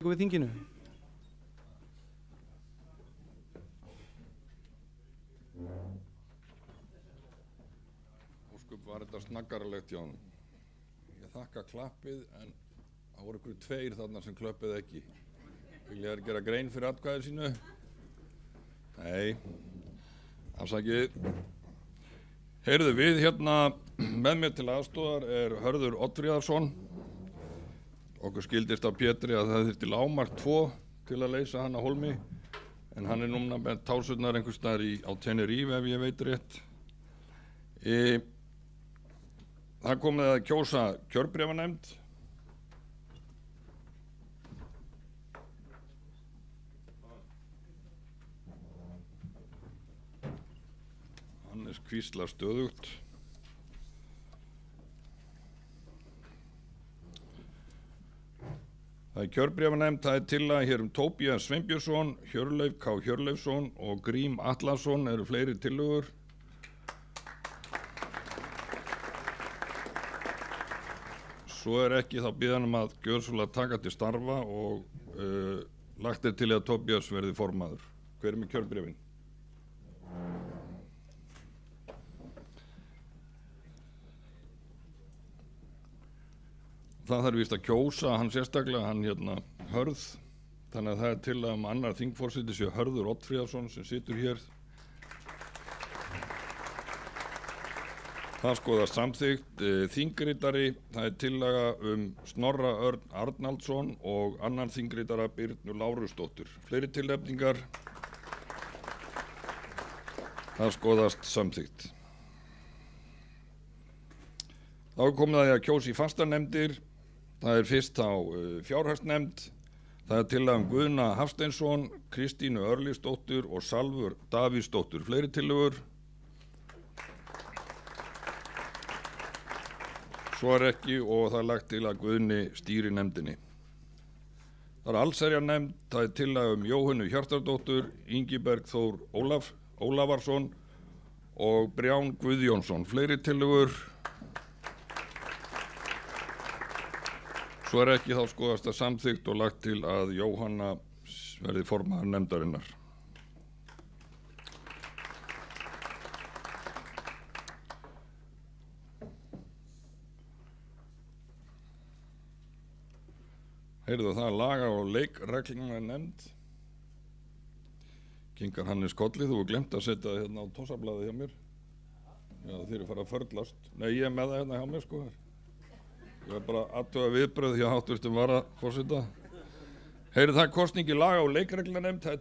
tekur við þinginu. Ósköp var þetta snaggaralegt hjá honum. Ég þakka klappið en það voru ykkur tveir þarna sem klöppið ekki. Vilja þær gera grein fyrir atkvæði sínu? Nei, afsakið. Heyrðu, við hérna með mér til aðstoðar Hörður Oddfríðarsson. Okkur skildist á Pétri að það þyrfti lágmark 2 til að leysa hann á hólmi, en hann núna með tásurnar einhvers staðar á Tenerife ef ég veit rétt. Það komið að kjósa kjörbréfanefnd. Hannes hvíslar stöðugt. Það kjörbréfanefnd, það tillaga hér Tóbías Sveinbjörnsson, Hjörleif K. Hjörleifsson og Grím Atlason eru fleiri tillögur. Svo ekki þá biðan að gjörsúlega taka til starfa og lagt til að Tóbías verði formaður. Hver með kjörbréfin? Það þarf víst að kjósa hann sérstaklega, hann hérna Hörð, þannig að það til að annar þingforseti sé Hörður Oddfríðarsson sem situr hér. Það skoðast samþykkt. Þingritari, það tillaga Snorra Örn Arnaldsson og annan þingritara Birnu Lárusdóttur. Fleiri tilnefningar. Það skoðast samþykkt. Þá komið að kjósa í fastanefndir. Það fyrst á fjárhagsnefnd. Það tillaga Guðna Hafsteinsson, Kristínu Örlygsdóttur og Salvör Davíðsdóttur. Fleiri tillögur. Svo ekki og það lagt til að Guðni stýri nefndinni. Það allsherjarnefnd. Það tillaga Jóhönnu Hjartardóttur, Ingiberg Þór Ólafarsson og Brján Guðjónsson. Fleiri tillögur. Svo ekki þá skoðast það samþykkt og lagt til að Jóhanna verði formaður nefndarinnar. Heyrðu það laga- og leikregluna nefnd. Kinkar Hannes kolli, þú hefur glemt að setja það hérna á tossablaðið hjá mér. Já, þeir eru farið að förlast. Nei, ég með það hérna hjá mér sko. Ég var bara aðtöga viðbröð hjá háttvirtum varaforseta. Heyrðu það kosningi laga- og leikreglanefnd. Það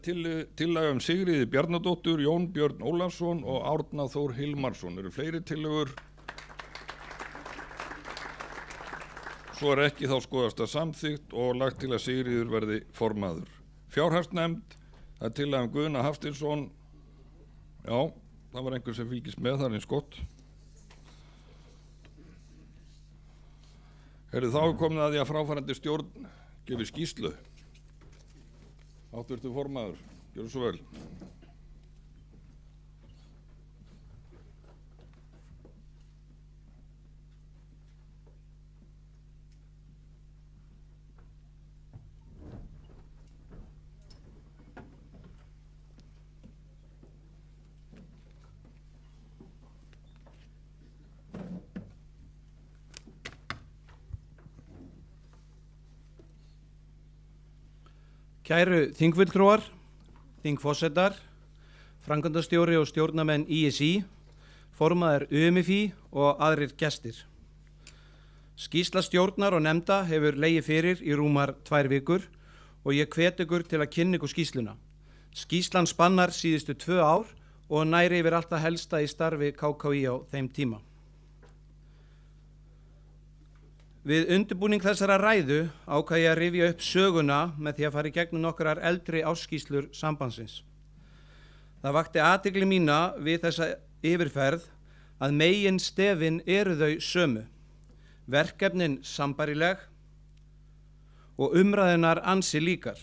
tillaga Sigríði Bjarnadóttur, Jón Björn Ólafsson og Árna Þór Hilmarsson. Eru fleiri tillögur? Svo ekki þá skoðast það samþykkt og lagt til að Sigríður verði formaður. Fjárhagsnefnd. Það tillaga Guðna Hafsteinsson. Já, það var einhver sem fylgist með, það eins gott. Þá komið að því að fráfarandi stjórn gefi skýrslu. Háttvirtur formaður, gjörðu svo vel. Kæru þingfulltrúar, þingforsetar, framkvæmdastjóri og stjórnarmenn ISÍ, formaður UMFÍ og aðrir gestir. Skýrsla stjórnar og nefnda hefur legið fyrir í rúmar 2 vikur og ég hvet ykkur til að kynna ykkur skýrsluna. Skýrslan spannar síðustu 2 ár og næri yfir allt það helsta í starfi KKÍ á þeim tíma. Við undirbúning þessara ræðu ákvað ég að rifja upp söguna með því að fara í gegnum nokkrar eldri ársskýrslur sambandsins. Það vakti athygli mína við þessa yfirferð að megin stefin eru þau sömu, verkefnin sambærileg og umræðunar ansi líkar.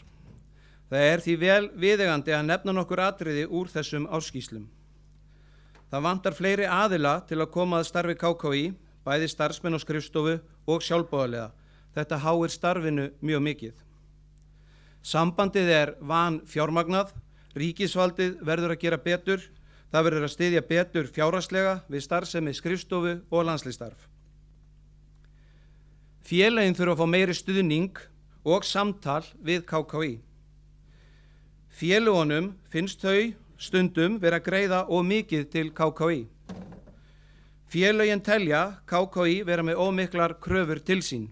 Það því vel viðeigandi að nefna nokkur atriði úr þessum ársskýrslum. Það vantar fleiri aðila til að koma að starfi KKÍ, bæði starfsmenn á skrifstofu og sjálfboðaliða. Þetta háir starfinu mjög mikið. Sambandið er vanfjármagnað, ríkisvaldið verður að gera betur, það verður að styðja betur fjárhagslega við starfsemi skrifstofu og landslýsstarf. Félögin þurfa að fá meiri stuðning og samtal við KKÍ. Félögunum finnst þau stundum vera að greiða of mikið til KKÍ. Félögin telja KKÍ vera með of miklar kröfur til sín.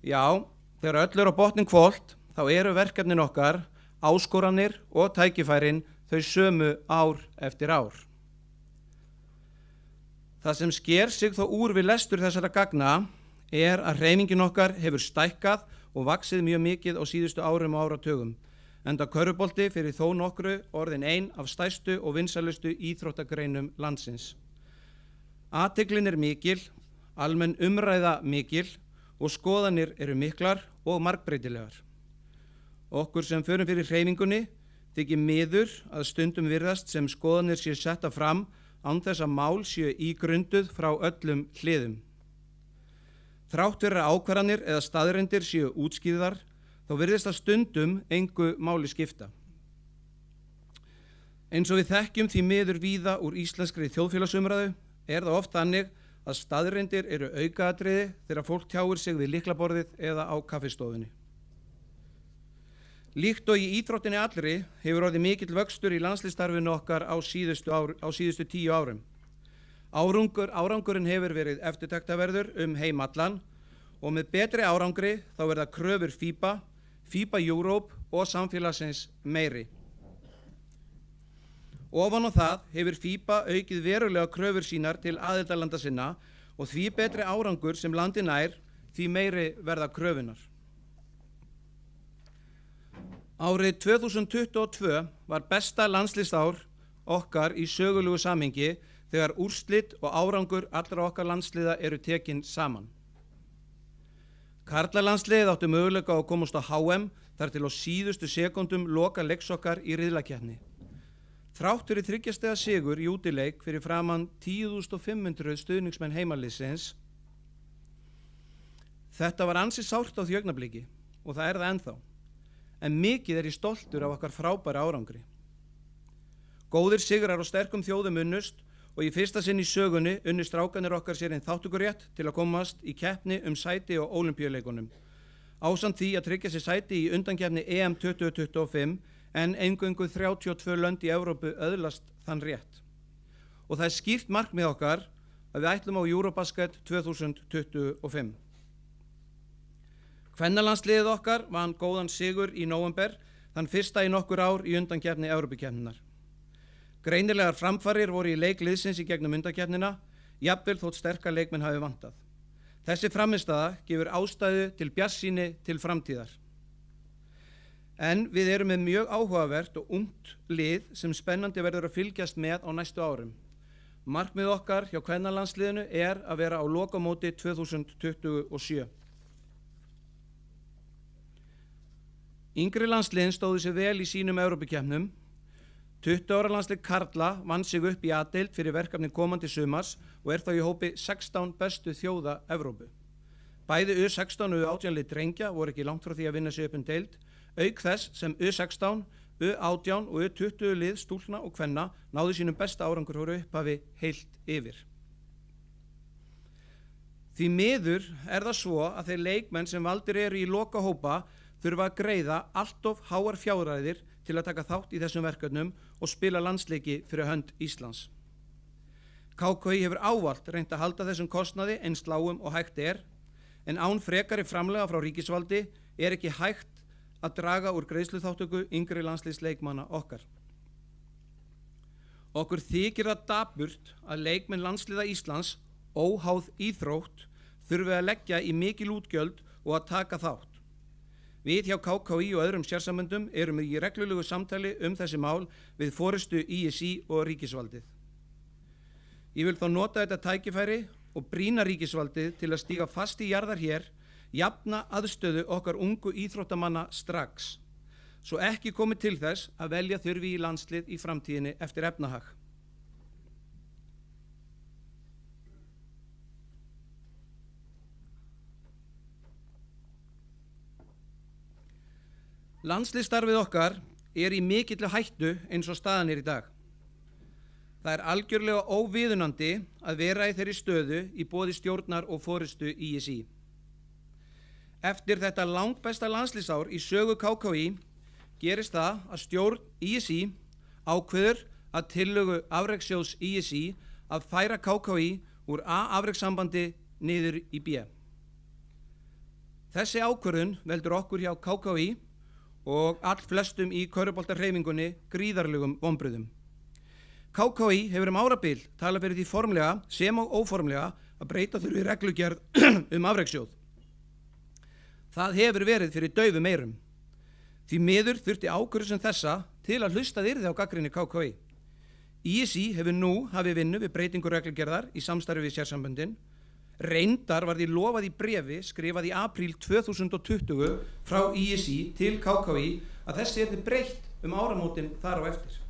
Já, þegar öll er á botninn hvolft, þá eru verkefnin okkar, áskoranir og tækifærin þau sömu ár eftir ár. Það sem sker sig þó úr við lestur þessara gagna er að hreyfingin okkar hefur stækkað og vaxið mjög mikið á síðustu árum og áratugum, enda körfubolti fyrir þó nokkru orðin ein af stærstu og vinsælustu íþróttagreinum landsins. Athyglin er mikil, almenn umræða mikil og skoðanir eru miklar og margbreytilegar. Okkur sem förum fyrir hreyfingunni þykir miður að stundum virðast sem skoðanir séu setta fram án þess að mál séu ígrunduð frá öllum hliðum. Þrátt fyrir að ákvarðanir eða staðreyndir séu útskýrðar, þá virðist að stundum engu máli skipta. Eins og við þekkjum því miður víða úr íslenskri þjóðfélagsumræðu er það oft þannig að staðreyndir eru aukaatriði þegar fólk tjáir sig við lyklaborðið eða á kaffistofunni. Líkt og í íþróttinni allri hefur orðið mikill vöxtur í landslýsstarfinu okkar á síðustu 10 árum. Árangurinn hefur verið eftirtektarverður heim allan og með betri árangri þá verða kröfur FIBA, FIBA Europe og samfélagsins meiri. Ofan á það hefur FIBA aukið verulega kröfur sínar til aðildarlanda sinna og því betri árangur sem landið nær, því meiri verða kröfunar. Árið 2022 var besta landslýsár okkar í sögulegu samhengi þegar úrslit og árangur allra okkar landsliða eru tekin saman. Karlalandsliðið átti möguleika á að komast á HM þar til á síðustu sekúndum loka leiks okkar í riðlakeppni. Þrátt fyrir 3 stiga sigur í útileik fyrir framan 10.500 stuðningsmenn heimaliðsins. Þetta var ansi sárt á því augnabliki og það er það ennþá. En mikið er ég stoltur af okkar frábæra árangri. Góðir sigrar og sterkum þjóðum unnust og í fyrsta sinn í sögunni unnu strákanir okkar sér þátttökurétt til að komast í keppni sæti á Ólympíuleikunum. Ásamt því að tryggja sér sæti í undankeppni EM 2025 en eingöngu 32 lönd í Evrópu öðlast þann rétt. Og það er skýrt markmið okkar að við ætlum á Eurobasket 2025. Kvennalandsliðið okkar vann góðan sigur í nóvember, þann fyrsta í nokkur ár í undankeppni Evrópukeppninnar. Greinilegar framfarir voru í leik liðsins í gegnum undankeppnina, jafnvel þótt sterka leikmenn hafi vantað. Þessi frammistaða gefur ástæðu til bjartsýni til framtíðar. En við erum með mjög áhugavert og ungt lið sem spennandi verður að fylgjast með á næstu árum. Markmið okkar hjá kvennalandsliðinu er að vera á lokamóti 2027. Yngri landsliðin stóðu sig vel í sínum Evrópukeppnum. 20 ára landslið karla vann sig upp í A-deild fyrir verkefni komandi sumars og er þá í hópi 16 bestu þjóða Evrópu. Bæði U16 og U18 lið drengja voru ekki langt frá því að vinna sig upp deild, auk þess sem U16, U18 og U20 lið stúlkna og kvenna náðu sínum besta árangur úr upphafi heilt yfir. Því miður er það svo að þeir leikmenn sem valdir eru í lokahópa þurfa að greiða allt of háar fjárhæðir til að taka þátt í þessum verkefnum og spila landsleiki fyrir hönd Íslands. KKÍ hefur ávallt reynt að halda þessum kostnaði eins lágum og hægt er, en án frekari framlega frá ríkisvaldi er ekki hægt að draga úr greiðsluþátttöku yngri landsliðsleikmanna okkar. Okkur þykir það dapurt að leikmenn landsliða Íslands, óháð íþrótt, þurfi að leggja í mikil útgjöld og að taka þátt. Við hjá KKÍ og öðrum sérsamöndum erum í reglulegu samtali þessi mál við forystu ISÍ og ríkisvaldið. Ég vil þá nota þetta tækifæri og brýna ríkisvaldið til að stíga fast í jarðar hér, jafna aðstöðu okkar ungu íþróttamanna strax, svo ekki komi til þess að velja þurfi í landslið í framtíðinni eftir efnahag. Landsliðsstarfið okkar í mikilli hættu eins og staðan í dag. Það algjörlega óviðunandi að vera í þeirri stöðu í boði stjórnar og forystu ISÍ. Eftir þetta langbesta landsliðsár í sögu KKÍ gerist það að stjórn ISÍ ákveður að tillögu afrekssjóðs ISÍ að færa KKÍ úr A-afrekssambandi niður í B. Þessi ákvörðun veldur okkur hjá KKÍ og allflestum í körfuboltahreyfingunni gríðarlegum vonbrigðum. KKÍ hefur árabil talað fyrir því formlega sem og óformlega að breyta þurfi reglugerð afrekssjóð. Það hefur verið fyrir daufum eyrum. Því miður þurfti ákvörðun sem þessa til að hlustað yrði á gagnrýni KKÍ. ISÍ hefur nú hafið vinnu við breytingu reglugerðar í samstarfi við sérsamböndin. Reyndar var því lofað í bréfi skrifað í apríl 2020 frá ISÍ til KKÍ að þessi yrði breytt áramótin þar á eftir.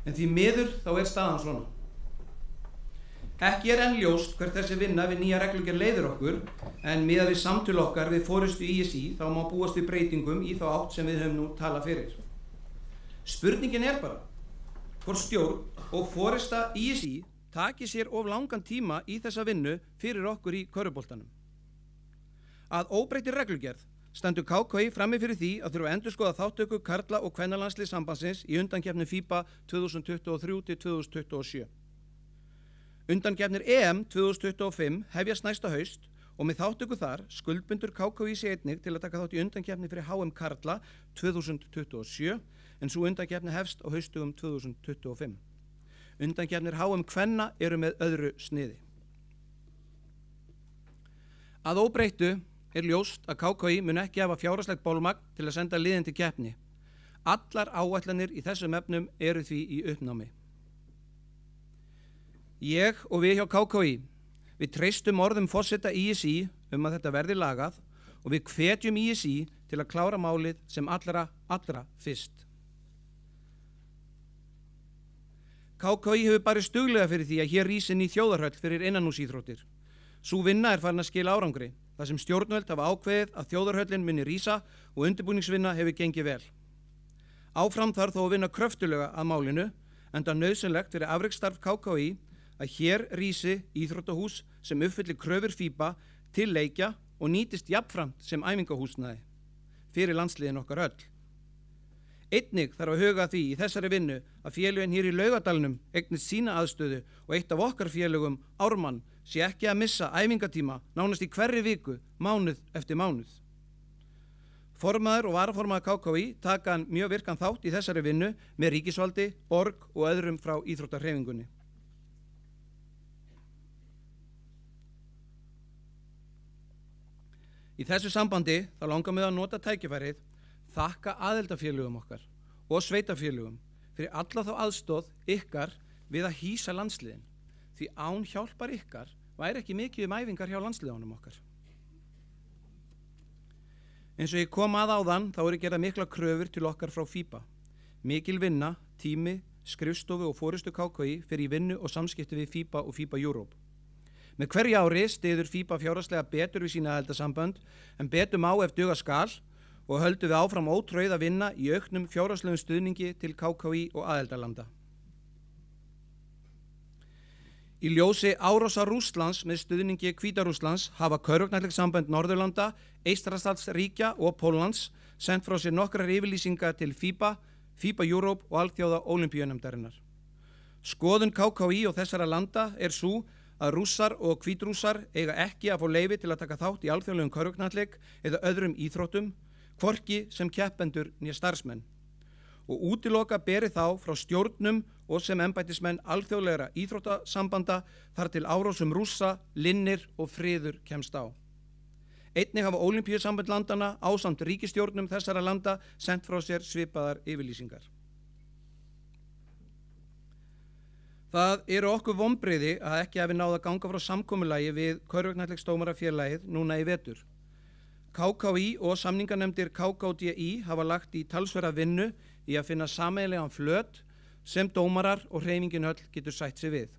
En því miður þá staðan svona. Ekki enn ljóst hvert þessi vinna við nýja reglugerð leiðir okkur, en miðað við samtöl okkar við forystu ISÍ þá má búast við breytingum í þá átt sem við höfum nú talað fyrir. Spurningin bara hvort stjórn og forysta ISÍ taki sér of langan tíma í þessa vinnu fyrir okkur í körfuboltanum. Að óbreyttri reglugerð stendur KKÍ frammi fyrir því að þurfa að endurskoða þátttöku karla- og kvennalandsliðssambandsins í undankeppni FIBA 2023-2027. Undankeppnir EM 2025 hefjast næsta haust og með þátttöku þar skuldbindur KKÍ sig einnig til að taka þátt í undankeppni fyrir HM karla 2027 en sú undankeppni hefst á haustugum 2025. Undankeppnir HM kvenna eru með öðru sniði. Að óbreyttu ljóst að KKÍ mun ekki hafa fjárhagslegt bolmagn til að senda liðin til keppni. Allar áætlanir í þessum efnum eru því í uppnámi. Ég og við hjá KKÍ, við treystum orðum forseta ISÍ að þetta verði lagað og við hvetjum ISÍ til að klára málið sem allra fyrst. KKÍ hefur barið stuglega fyrir því að hér rísi ný þjóðarhöll fyrir innanhúsíþróttir. Sú vinna farin að skila árangri. Það sem stjórnvöld hafa ákveðið að þjóðarhöllin muni rísa og undirbúningsvinna hefur gengið vel. Áfram þarf þó að vinna kröftulega að málinu, enda nauðsynlegt fyrir afreksstarf KKÍ að hér rísi íþróttahús sem uppfyllir kröfur FIBA til leikja og nýtist jafnframt sem æfingahúsnæði fyrir landsliðin okkar öll. Einnig þarf að huga því í þessari vinnu að félögin hér í Laugardalnum eignist sína aðstöðu og eitt af okkar félögum, Ármann, sé ekki að missa æfingatíma nánast í hverri viku, mánuð eftir mánuð. Formaður og varaformaður KKÍ taka mjög virkan þátt í þessari vinnu með ríkisvaldi, borg og öðrum frá íþróttahreyfingunni. Í þessu sambandi þá langar mig að nota tækifærið, þakka aðildarfélögum okkar og sveitarfélögum fyrir alla þá aðstoð ykkar við að hýsa landsliðin, því án hjálpar ykkar væri ekki mikið æfingar hjá landsliðunum okkar. Eins og ég kom að áðan þá eru gerðar mikla kröfur til okkar frá FIBA. Mikil vinna, tími, skrifstofu og forystu KKÍ fyrir í vinnu og samskipti við FIBA og FIBA Europe. Með hverju ári styður FIBA fjárhagslega betur við sína aðildarsambönd en betur má ef duga skal og höldum við áfram ótrauð að vinna í auknum fjárhagslegum stuðningi til KKÍ og aðildarlanda. Í ljósi árásar Rússlands með stuðningi Hvíta-Rússlands hafa körfuknattleikssambönd Norðurlanda, Eystrasaltsríkja og Póllands sent frá sér nokkrar yfirlýsingar til FIBA, FIBA Europe og Alþjóða Ólympíunefndarinnar. Skoðun KKÍ og þessara landa sú að Rússar og Hvítrússar eiga ekki að fá leyfi til að taka þátt í alþjóðlegum körfuknattleik eða öðrum íþróttum, hvorki sem keppendur né starfsmenn. Og útiloka beri þá frá stjórnum og sem embættismenn alþjóðlegra íþróttasambanda þar til árásum Rússa, linnir og friður kemst á. Einnig hafa Ólympíusambönd landana ásamt ríkisstjórnum þessara landa sent frá sér svipaðar yfirlýsingar. Það eru okkur vonbrigði að ekki hafi náð að ganga frá samkomulagi við Körfuknattleiksdómarafélagið núna í vetur. KKÍ og samninganefndir KKDÍ hafa lagt í talsverða vinnu í að finna sameiginlegan flöt sem dómarar og hreyfingin öll getur sætt sig við.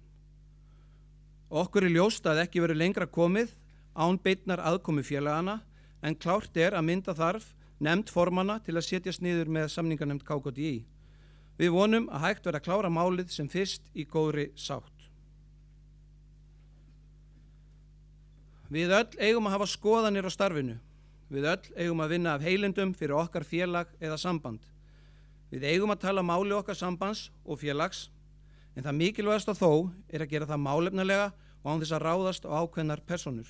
Okkur ljóst að ekki verður lengra komið án beinnar aðkomu félagana, en klárt að mynda þarf nefnd formanna til að setjast niður með samninganefnd KKDÍ. Við vonum að hægt verði að klára málið sem fyrst í góðri sátt. Við öll eigum að hafa skoðanir á starfinu. Við öll eigum að vinna af heilindum fyrir okkar félag eða samband. Við eigum að tala máli okkar sambands og félags, en það mikilvægasta þó að gera það málefnalega og án þess að ráðast á ákveðnar persónur.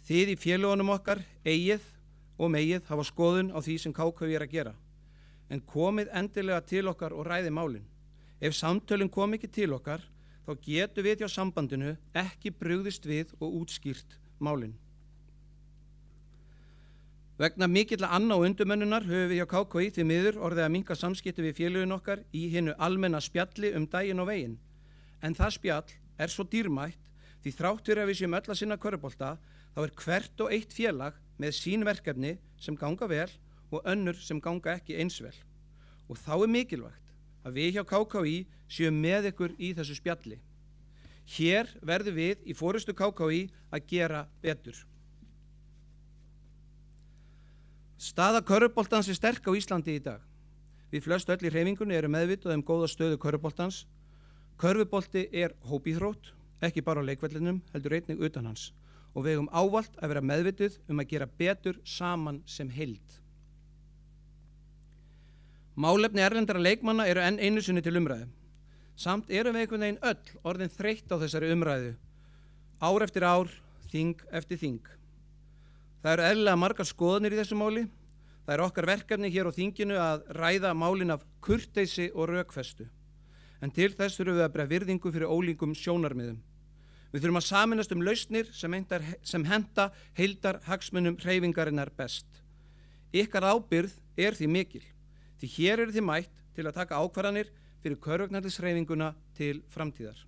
Þið í félagunum okkar eigið og megið hafa skoðun á því sem KKÍ að gera, en komið endilega til okkar og ræði málin. Ef samtölin kom ekki til okkar, þá getum við hjá sambandinu ekki brugðist við og útskýrt málin. Vegna mikilla anna og undurmönnunar höfum við hjá KKÍ því miður orðið að minnka samskipti við félögin okkar í hinu almenna spjalli daginn og veginn. En það spjall svo dýrmætt því þrátt fyrir að við séum öll að sinna körfubolta, þá hvert og eitt félag með sín verkefni sem ganga vel og önnur sem ganga ekki eins vel. Og þá mikilvægt að við hjá KKÍ séum með ykkur í þessu spjalli. Hér verðum við í forystu KKÍ að gera betur. Staða körfuboltans sterk á Íslandi í dag. Við flest öll í hreyfingunni meðvituð góða stöðu körfuboltans. Körfubolti hópíþrótt, ekki bara á leikvellinum, heldur einnig utan hans. Og við eigum ávallt að vera meðvituð að gera betur saman sem heild. Málefni erlendra leikmanna enn einu sinni til umræðu. Samt við einhvern veginn öll orðin þreytt á þessari umræðu. Ár eftir ár, þing eftir þing. Það eðlilega margar skoðanir í þessu máli. Það okkar verkefni hér á þinginu að ræða málin af kurteisi og rökfestu. En til þess þurfum við að bera virðingu fyrir ólíkum sjónarmiðum. Við þurfum að sameinast lausnir sem henta heildarhagsmunum hreyfingarinnar best. Ykkar ábyrgð því mikil, því hér þið mætt til að taka ákvarðanir fyrir körfuboltahreyfinguna til framtíðar.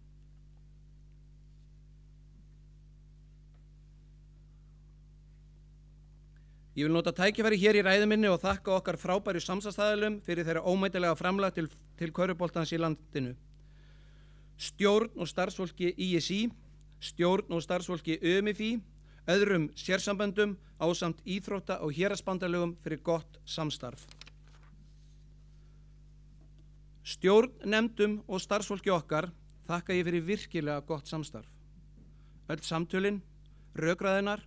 Ég vil nota tækifæri hér í ræðu minni og þakka okkar frábæru samstarfsaðilum fyrir þeirra ómetanlega framlag til körfuboltans í landinu. Stjórn og starfsfólki ISÍ, stjórn og starfsfólki ÖMFÍ, öðrum sérsamböndum ásamt íþrótta- og héraðsbandalögum fyrir gott samstarf. Stjórnnefndum og starfsfólki okkar þakka ég fyrir virkilega gott samstarf. Öll samtölin, rökræðunar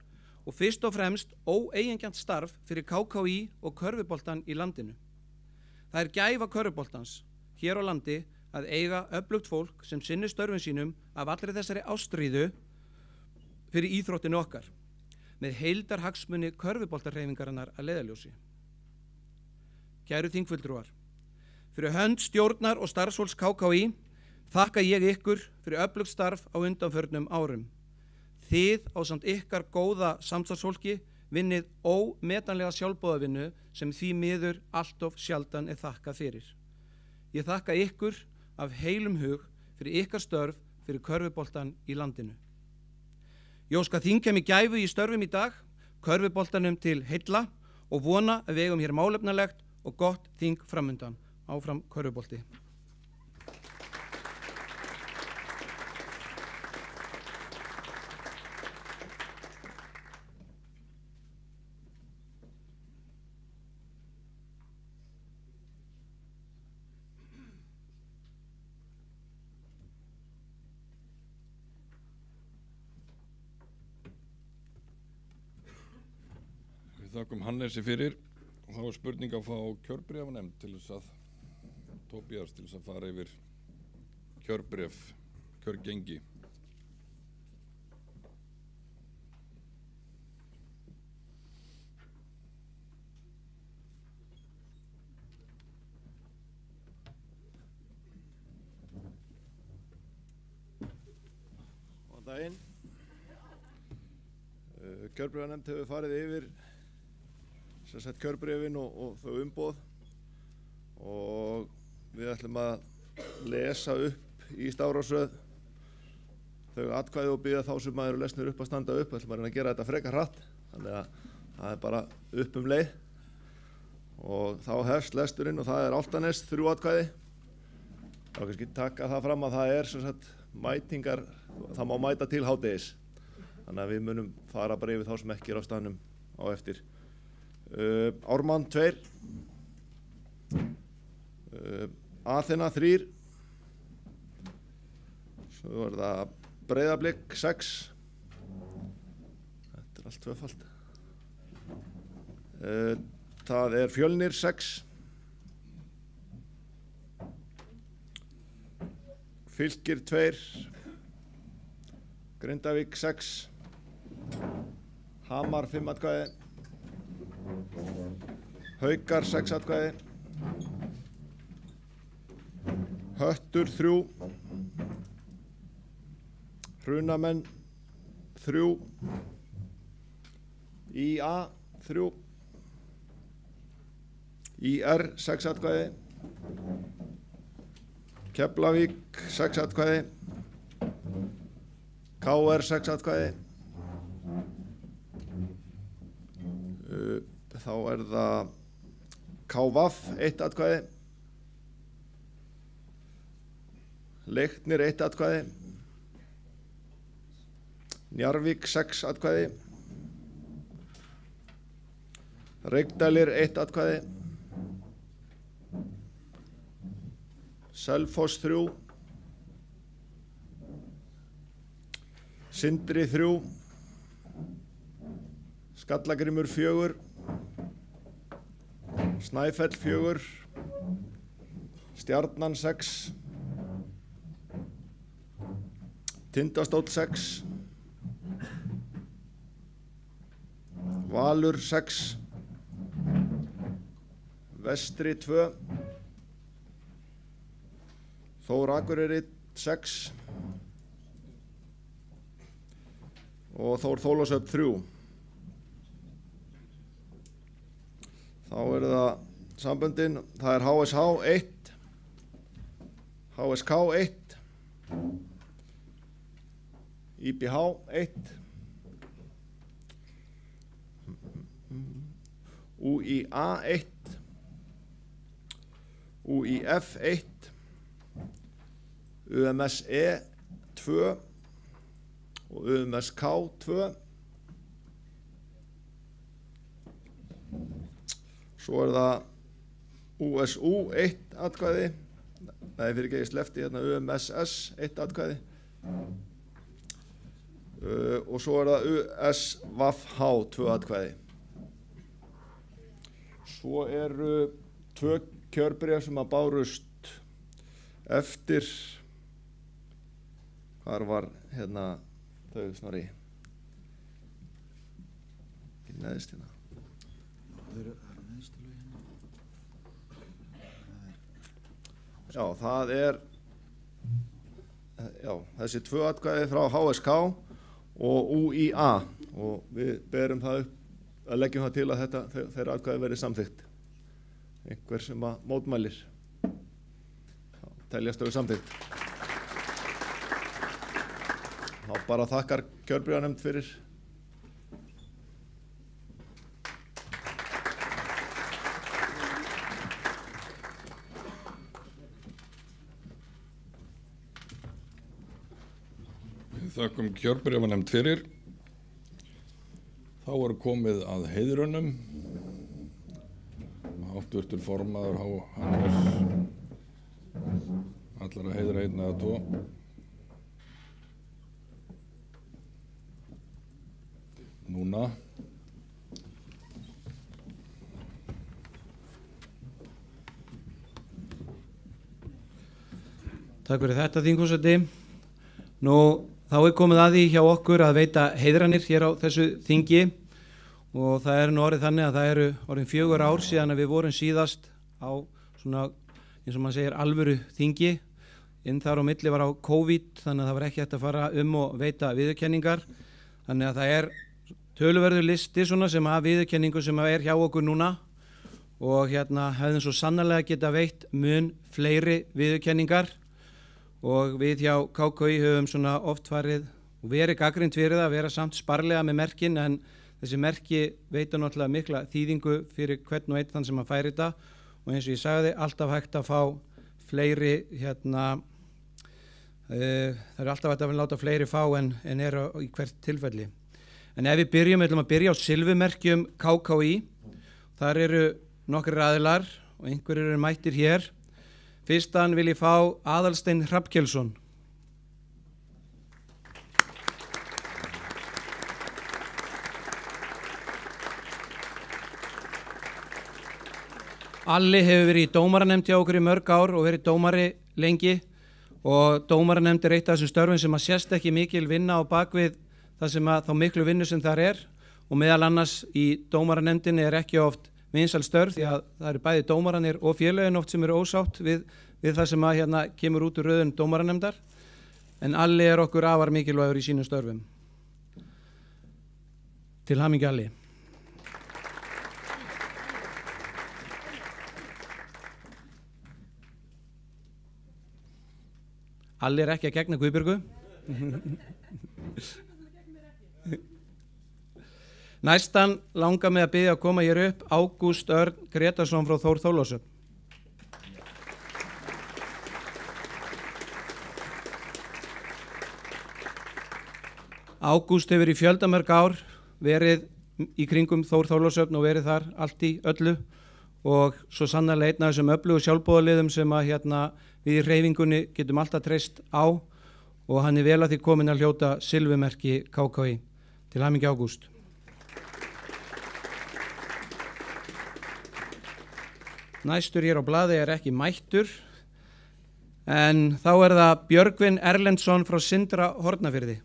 og fyrst og fremst óeigingjarnt starf fyrir KKÍ og körfuboltan í landinu. Það gæfa körfuboltans hér á landi að eiga öflugt fólk sem sinnir störfum sínum af allri þessari ástríðu fyrir íþróttinu okkar, með heildarhagsmuni körfuboltahreyfingarinnar að leiðarljósi. Kæru þingfulltrúar, fyrir hönd stjórnar og starfsfólks KKÍ þakka ég ykkur fyrir öflugt starf á undanförnum árum. Þið ásamt ykkar góða samstarfsfólki vinnið ómetanlega sjálfboðavinnu sem því miður allt sjaldan þakkað fyrir. Ég þakka ykkur af heilum hug fyrir ykkar störf fyrir körfuboltan í landinu. Ég óska þingheimi gæfu í störfum í dag, körfuboltanum til heilla og vona að við eigum hér málefnalegt og gott þing framundan. Áfram körfubolti. Við þakkum Hannesi fyrir og þá spurning að fá kjörbréfanefnd til þess að Tóbías til þess að fara yfir kjörbréf, kjörgengi. Góðan daginn. Kjörbréfanefnd hefur farið yfir kjörbréfin og þau umboð og við ætlum að lesa upp í stafrófsröð þau atkvæði og biðja þá sem eru lesnir upp að standa upp. Við ætlum að reyna að gera þetta frekar hratt, þannig að það bara upp leið og þá hefst lesturinn og það Álftanes 3 atkvæði. Þá kannski taka það fram að það mætingar, það má mæta til hádegis, þannig að við munum fara bara yfir þá sem ekki á staðnum á eftir. Ármann 2, Aþena 3, svo það Breiðablik 6, þetta allt tvöfalt. Það Fjölnir 6, Fylkir 2, Grindavík 6, Hamar 5 atkvæði, Haukar 6 atkvæði, Höttur 3, Hrunamenn 3, IA 3, IR 6 atkvæði, Keflavík 6 atkvæði, KR 6 atkvæði, þá það KVAF 1 atkvæði, Leiknir 1 atkvæði, Njarðvík 6 atkvæði, Reykdalir 1 atkvæði, Selfoss 3, Sindri 3, Skallagrímur 4, Snæfell 4, Stjarnan 6, Tindastóll 6, Valur 6, Vestri 2, Þór Akureyri 6 og Þór Þórlákshöfn 3. Þá það samböndin, það HSH 1, HSK 1, IBH 1, UIA 1, UIF 1, UMSE 2 og UMSK 2. Svo það USU 1 atkvæði, nei fyrir ekki ég slefti hérna UMSS 1 atkvæði og svo það USVH 2 atkvæði. Svo eru 2 kjörbréf sem bárust eftir, hvar var hérna þau Snorri? Ekki neðst hérna. Já, það þessi 2 atkvæði frá HSK og UIA og við berum það upp, að leggjum það til að þeirra atkvæði verið samþykkt. Einhver sem mótmælir, teljast þau samþykkt. Þá bara þakkar kjörbréfanefnd fyrir. Þakkum kjörbréfanefnd fyrir. Þá komið að heiðrunum. Háttvirtur formaður Hannes ætlar að heiðra 1 eða 2. Núna. Takk fyrir þetta, þingforseti. Nú, þá komið að því hjá okkur að veita heiðranir hér á þessu þingi og það nú orðið þannig að það orðin 4 ár síðan að við vorum síðast á svona, eins og maður segir, alvöru þingi. Þar á milli var á COVID, þannig að það var ekki hægt að fara og veita viðurkenningar. Þannig að það töluverður listi svona sem að viðurkenningu sem hjá okkur núna og hérna hefðum svo sannarlega geta veitt mun fleiri viðurkenningar. Og við hjá KKÍ höfum svona oft farið og verið gagnrýnd fyrir það að vera samt sparlega með merkin, en þessi merki veita náttúrulega mikla þýðingu fyrir hvern og einn þann sem að færi þetta og eins og ég sagði, alltaf hægt að fá fleiri það alltaf hægt að láta fleiri fá en í hvert tilfelli. En ef við ætlum að byrja á silfumerkjum KKÍ. Þar eru nokkrir aðilar og einhverjir eru mættir hér. Fyrstan vil ég fá Aðalstein Hrafnkelsson. Alli hefur verið í dómaranefnd hjá okkur í mörg ár og verið dómari lengi og dómaranefnd er eitt af þessum störfum sem að sést ekki mikil vinna á bakvið það sem að þá miklu vinnu sem þar er og meðal annars í dómaranefndinni er ekki oft vinsæl störf því að það eru bæði dómaranir og félögin oft sem eru ósátt við það sem að hérna kemur út úr röðun dómaranemndar en Alli er okkur afar mikilvægur í sínum störfum. Til hamingju Alli. Alli er ekki að gegna Guðbjörgu. Næstan langar mig að biðja að koma hér upp Ágúst Örn Gretarsson frá Þór Þórðarsöfn. Ágúst hefur í fjöldamörg ár verið í kringum Þór Þórðarsöfn og verið þar allt í öllu og svo sannarlega einn af þessum öflugu sjálfboðaliðum sem að við í hreyfingunni getum alltaf treyst á og hann er vel að því komin að hljóta silfumerki KKÍ. Til hamingju Ágúst. Næstur hér á blaði er ekki mættur en þá er það Björgvin Erlendsson frá Sindra Hornafirði.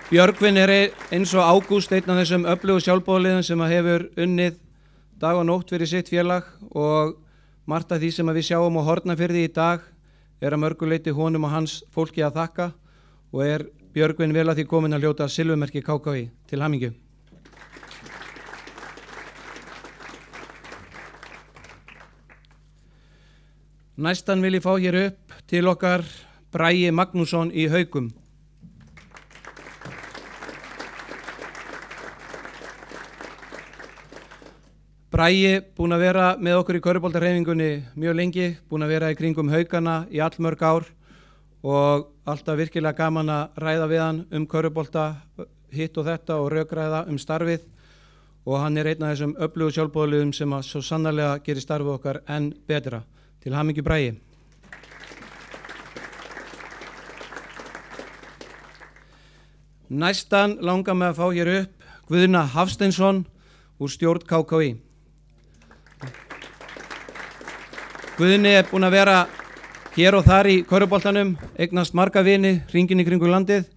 Björgvin er eins og Ágúst einn af þessum öflugu sjálfboðaliðum sem hefur unnið dag og nótt fyrir sitt félag og margt af því sem við sjáum á Hornafirði í dag er að mörgu leyti honum og hans fólki að þakka og er Björgvin vel að því komin að hljóta silfumerki KKÍ. Til hamingju. Næstan vil ég fá hér upp til okkar Bragi Magnússon í Haukum. Bragi búinn að vera með okkur í körfuboltahreyfingunni mjög lengi, búinn að vera í kringum Haukana í allmörg ár og alltaf virkilega gaman að ræða við hann körfubolta, hitt og þetta og rökræða starfið og hann er einn af þessum öflugu sjálfboðaliðum sem að svo sannarlega gerir starfið okkar enn betra. Til hamingju Bragi. Næstan langar mig að fá hér upp Guðna Hafsteinsson úr stjórn KKÍ. Guðni er búinn að vera hér og þar í körfuboltanum, eignast marga vini hringinn í kringum landið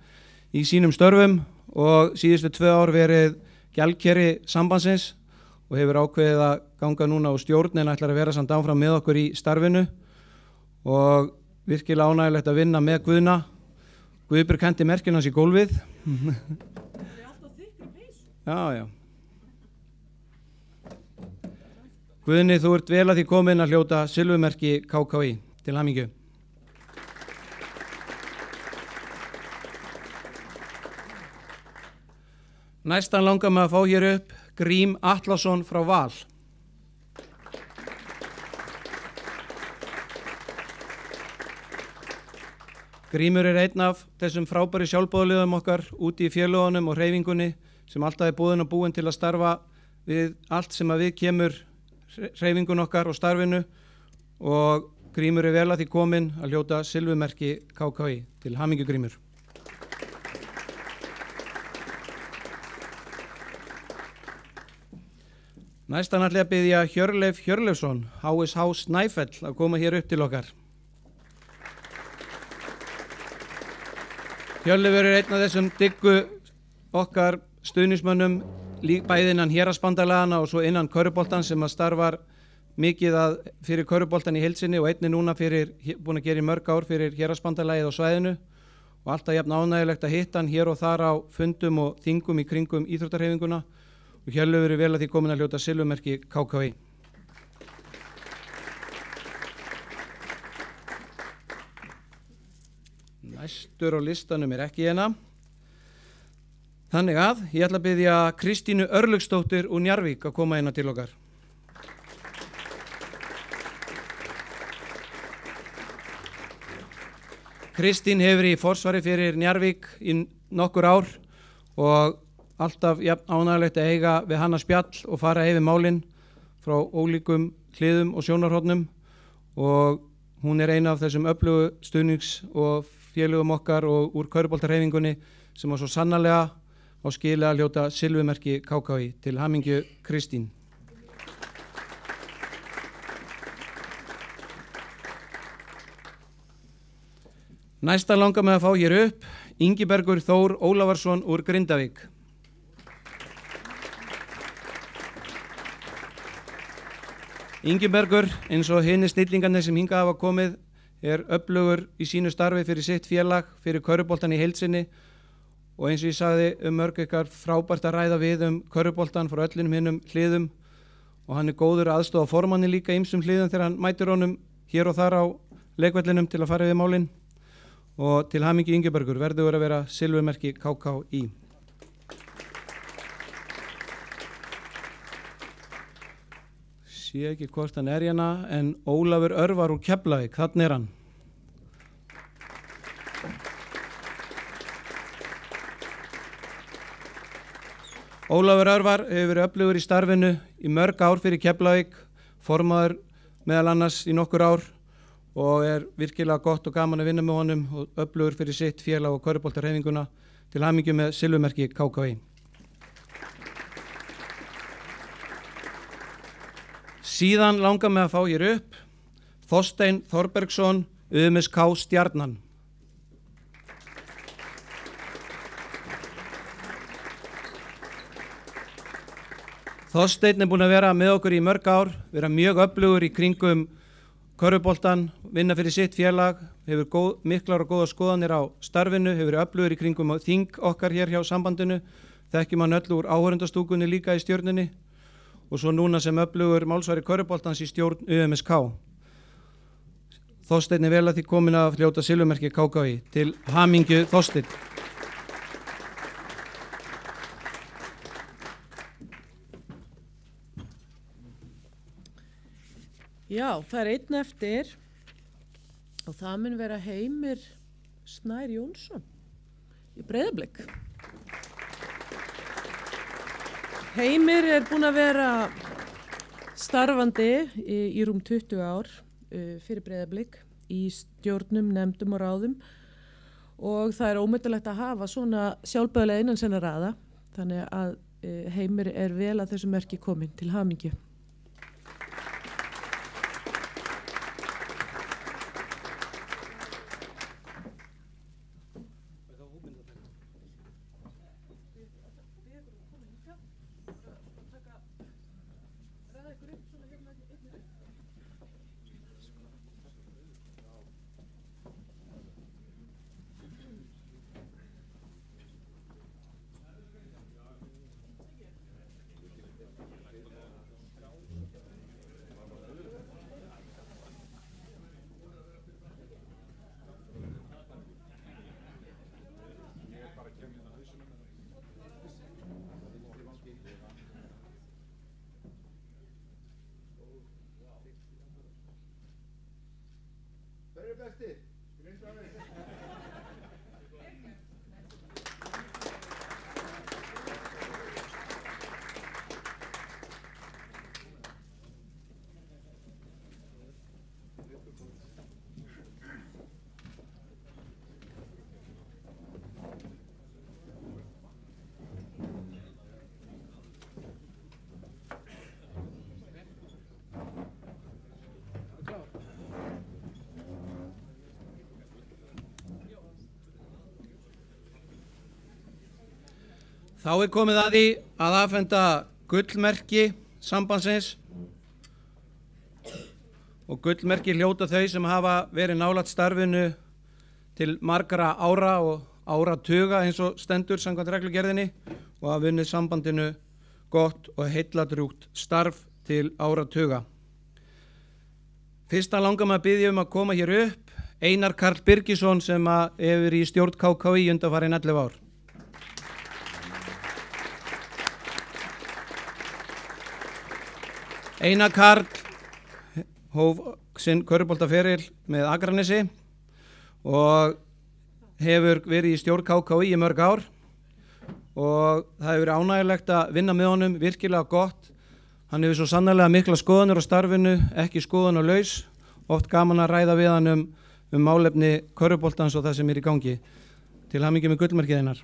í sínum störfum og síðustu 2 ár verið gjaldkeri sambandsins og hefur ákveðið að ganga núna á stjórn en ætlar að vera samt áfram með okkur í starfinu og virkilega ánægilegt að vinna með Guðna. Guðbjörg hendi merkin hans í gólfið. Það er alltaf þykri peysu. Já. Guðni, þú ert vel að því komin að hljóta silfumerki KKÍ. Til hamingju. Næstan langar mig að fá hér upp Grím Atlason frá Val. Grímur er einn af þessum frábæri sjálfboðaliðum okkar úti í félögunum og hreyfingunni sem alltaf er boðinn og búinn til að starfa við allt sem að við kemur hreyfingun okkar og starfinu og Grímur er vel að því komin að hljóta silfumerki KKÍ. Til hamingju Grímur. Næstan ætla ég að biðja Hjörleif Hjörleifsson, HSH Snæfell, að koma hér upp til okkar. Hjörleifur er einn af þessum diggu okkar stuðningsmönnum bæði innan héraðsbandalagana og svo innan körfuboltans sem að starfar mikið fyrir körfuboltan í heilsinni og einnig núna búin að gera í mörg ár fyrir héraðsbandalagið á svæðinu og alltaf jafn ánægilegt að hitta hann hér og þar á fundum og þingum í kringum íþróttahreyfinguna. Og Hjörleifur er vel að því komin að hljóta silfumerki KKÍ. Næstur á listanum er ekki hérna. Þannig að ég ætla að biðja Kristínu Örlygsdóttur úr Njarðvík að koma hérna til okkar. Kristín hefur í forsvari fyrir Njarðvík í nokkur ár og alltaf ánægilegt að eiga við hana spjall og fara yfir málin frá ólíkum hliðum og sjónarhornum og hún er eina af þessum öflugu stuðnings- og félögum okkar og úr körfuboltahreyfingunni sem var svo sannarlega á skili að hljóta silfumerki KKÍ. Til hamingju Kristín. Næsta langar með að fá hér upp Ingibergur Þór Ólafsson úr Grindavík. Ingibergur, eins og hinni snillingarnir sem hingað hafa komið, er öflugur í sínu starfi fyrir sitt félag, fyrir körfuboltan í heild sinni og eins og ég sagði mörg ykkar frábært að ræða við körfuboltan frá öllum hinnum hliðum og hann er góður aðstoða formanni líka ýmsum hliðum þegar hann mætir honum hér og þar á leikvellinum til að fara við málin. Og til hamingju Ingibergur, verður að vera silfumerki KKÍ. Sé ekki hvort hann er hérna, en Ólafur Örvar úr Keflavík, þarna er hann. Ólafur Örvar hefur verið öflugur í starfinu í mörg ár fyrir Keflavík, formaður meðal annars í nokkur ár, og er virkilega gott og gaman að vinna með honum og öflugur fyrir sitt félag og körfuboltahreyfinguna. Til hamingju með silfumerki KKÍ. Síðan langar með að fá hér upp Þorstein Þorbergsson, UMSK Stjarnan. Þorsteinn er búinn að vera með okkur í mörg ár, vera mjög öflugur í kringum körfuboltan, vinna fyrir sitt félag, hefur miklar og góða skoðanir á starfinu, hefur verið öflugur í kringum þing okkar hér hjá sambandinu, þekkjum hann öll úr áhorfendastúkunni líka í stjórninni og svo núna sem öflugur málsvari körfuboltans í stjórn UMSK. Þorsteinn er vel að því komin að hljóta silfumerki KKÍ. Til hamingju Þorsteinn. Já, það er einn eftir og það mun vera Heimir Snær Jónsson í Breiðablik. Heimir er búinn að vera starfandi í rúm 20 ár fyrir Breiðablik í stjórnum, nefndum og ráðum og það er ómetanlegt að hafa svona sjálfbæðilega innan sinna raða, þannig að Heimir er vel að þessu merki komin. Til hamingju. Þá er komið að því að afhenda gullmerki sambandsins og gullmerki hljóta þau sem hafa verið nálægt starfinu til margra ára og áratuga eins og stendur samkvæmt reglugerðinni og hafa vunnið sambandinu gott og heilladrjúgt starf til áratuga. Fyrsta langar maður að biðja að koma hér upp Einar Karl Birgisson sem hefur í stjórn KKÍ undanfarin 11 ár. Einar Karl hóf sinn körfuboltaferil með Akranesi og hefur verið í stjórn KKÍ í mörg ár og það hefur verið ánægilegt að vinna með honum, virkilega gott. Hann hefur svo sannarlega mikla skoðanir á starfinu, ekki skoðanalaus, oft gaman að ræða við hann um málefni körfuboltans og það sem er í gangi. Til hamingju með gullmerkið Einar.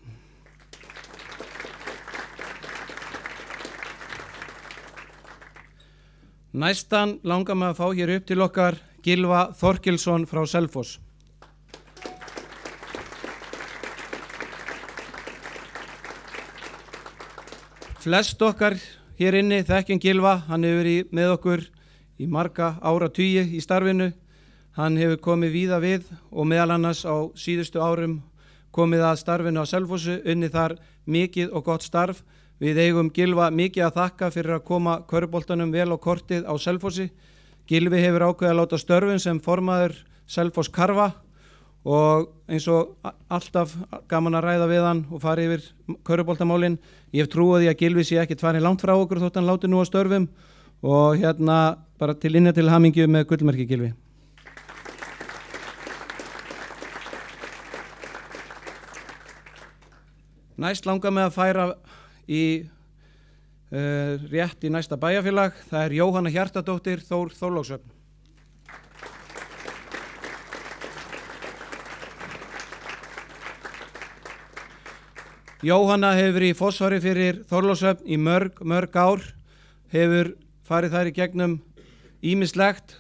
Næstan langar maður að fá hér upp til okkar Gylfa Þorkelsson frá Selfoss. Flest okkar hér inni þekkjum Gylfa, hann hefur verið með okkur í marga áratugi í starfinu. Hann hefur komið víða við og meðal annars á síðustu árum komið að starfinu á Selfossi, unnið þar mikið og gott starf. Við eigum Gylfa mikið að þakka fyrir að koma körfuboltanum vel á kortið á Selfossi. Gylfi hefur ákveðið að láta störfin sem formaður Selfoss Karfa og eins og alltaf gaman að ræða við hann og fara yfir körfuboltamálin. Ég hef trúið því að Gylfi sé ekkert farin langt frá okkur þótt hann láti nú á störfum og bara til hamingju með gullmerki Gylfi. Næst langar með að færa í rétt í næsta bæjarfélag. Það er Jóhanna Hjartardóttir, Þorlákshöfn. Jóhanna hefur verið í forsvari fyrir Þorlákshöfn í mörg ár, hefur farið þær í gegnum ýmislegt,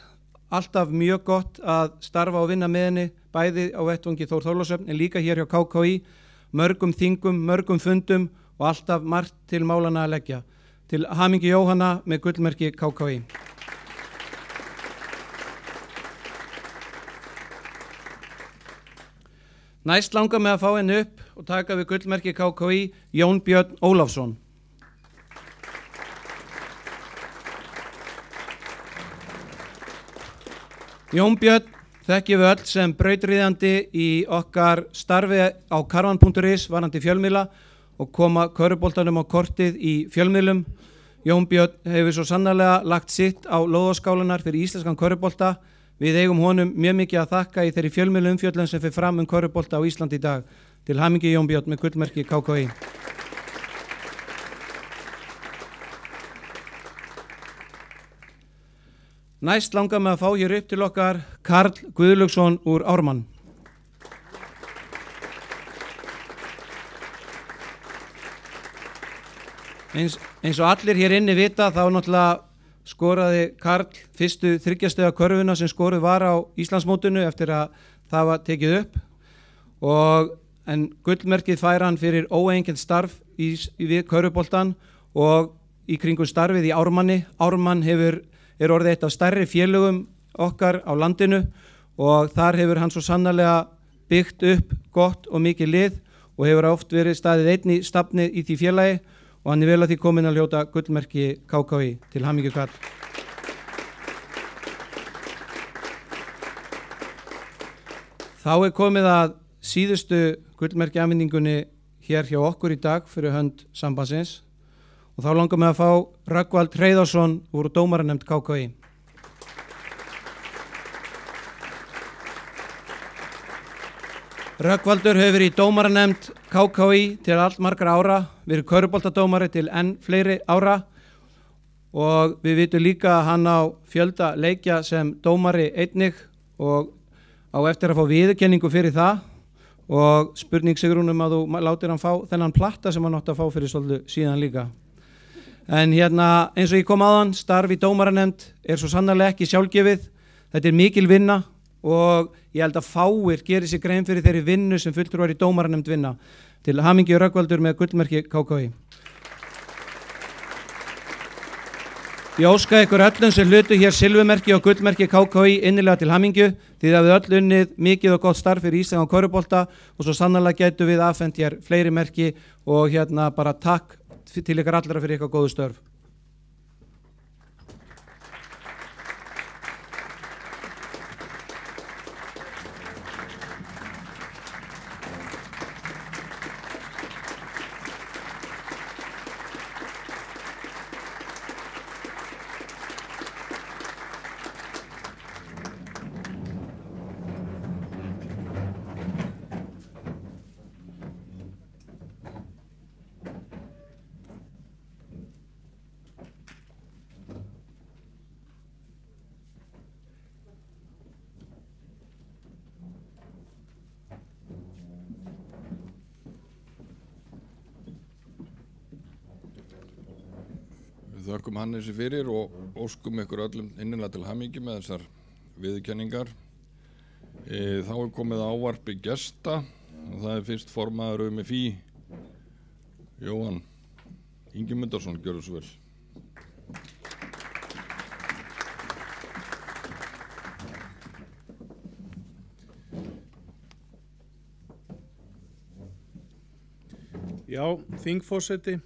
alltaf mjög gott að starfa og vinna með henni, bæði á vettvangi Þorlákshöfn en líka hér hjá KKÍ, mörgum þingum, mörgum fundum og alltaf margt til málana að leggja. Til hamingju Jóhanna með gullmerki KKÍ. Næst langar með að fá henni upp og taka við gullmerki KKÍ Jón Björn Ólafsson. Jón Björn þekkjum við öll sem brautryðjandi í okkar starfi á karvan.is varðandi fjölmiðla og koma körfuboltanum á kortið í fjölmiðlum. Jón Björn hefur svo sannarlega lagt sitt á lóðaskálunar fyrir íslenskan körfubolta. Við eigum honum mjög mikið að þakka í þeirri fjölmiðluumfjöllun sem fer fram körfubolta á Íslandi í dag. Til hamingju Jón Björn með gullmerki KKÍ. Næst langar með að fá hér upp til okkar Karl Guðlaugsson úr Ármann. Eins og allir hér inni vita þá náttúrulega skoraði Karl fyrstu 3 stiga körfuna sem skoruð var á Íslandsmótinu eftir að það var tekið upp en gullmerkið fær hann fyrir óeigingjarnt starf við körfuboltan og í kringum starfið í Ármanni. Ármann er orðið eitt af stærri félögum okkar á landinu og þar hefur hann svo sannarlega byggt upp gott og mikið lið og hefur oft verið staðið einn í stafni í því félagi og hann er vel að því komin að hljóta gullmerki KKÍ. Til hamingju Karl. Þá er komið að síðustu gullmerki afhendingunni hér hjá okkur í dag fyrir hönd sambandsins og þá langar mig að fá Rögnvald Hreiðarsson úr dómaranefnd KKÍ. Rögnvaldur hefur verið í dómaranefnd KKÍ til allmargra ára, verið körfuboltadómari til enn fleiri ára og við vitum líka að hann á fjölda leikja sem dómari einnig og á eftir að fá viðurkenningu fyrir það og spurning Sigrún að þú látir hann fá þennan platta sem hann átti að fá fyrir svolítið síðan líka. En eins og ég kom áðan, starf í dómaranefnd er svo sannarlega ekki sjálfgefið. Þetta er mikil vinna og ég held að fáir gerir sig grein fyrir þeirri vinnu sem fulltrúar í dómaranefnd vinna. Til hamingju Rögnvaldur með gullmerki KKÍ. Ég óska ykkur öllum sem hlutu hér silfumerki og gullmerki KKÍ innilega til hamingju því að við öll unnið mikið og gott starf fyrir íslenskan körfubolta og svo sannarlega getum við afhent hér fleiri merki og bara takk til ykkar allra fyrir ykkar góðu störf. Við þökkum Hannesi fyrir og óskum ykkur öllum innilega til hamingju með þessar viðurkenningar. Þá komið ávarpi gesta og það fyrst formaður UMFÍ, Jóhann Ingimundarson, gjörðu svo vel. Já, þingforseti,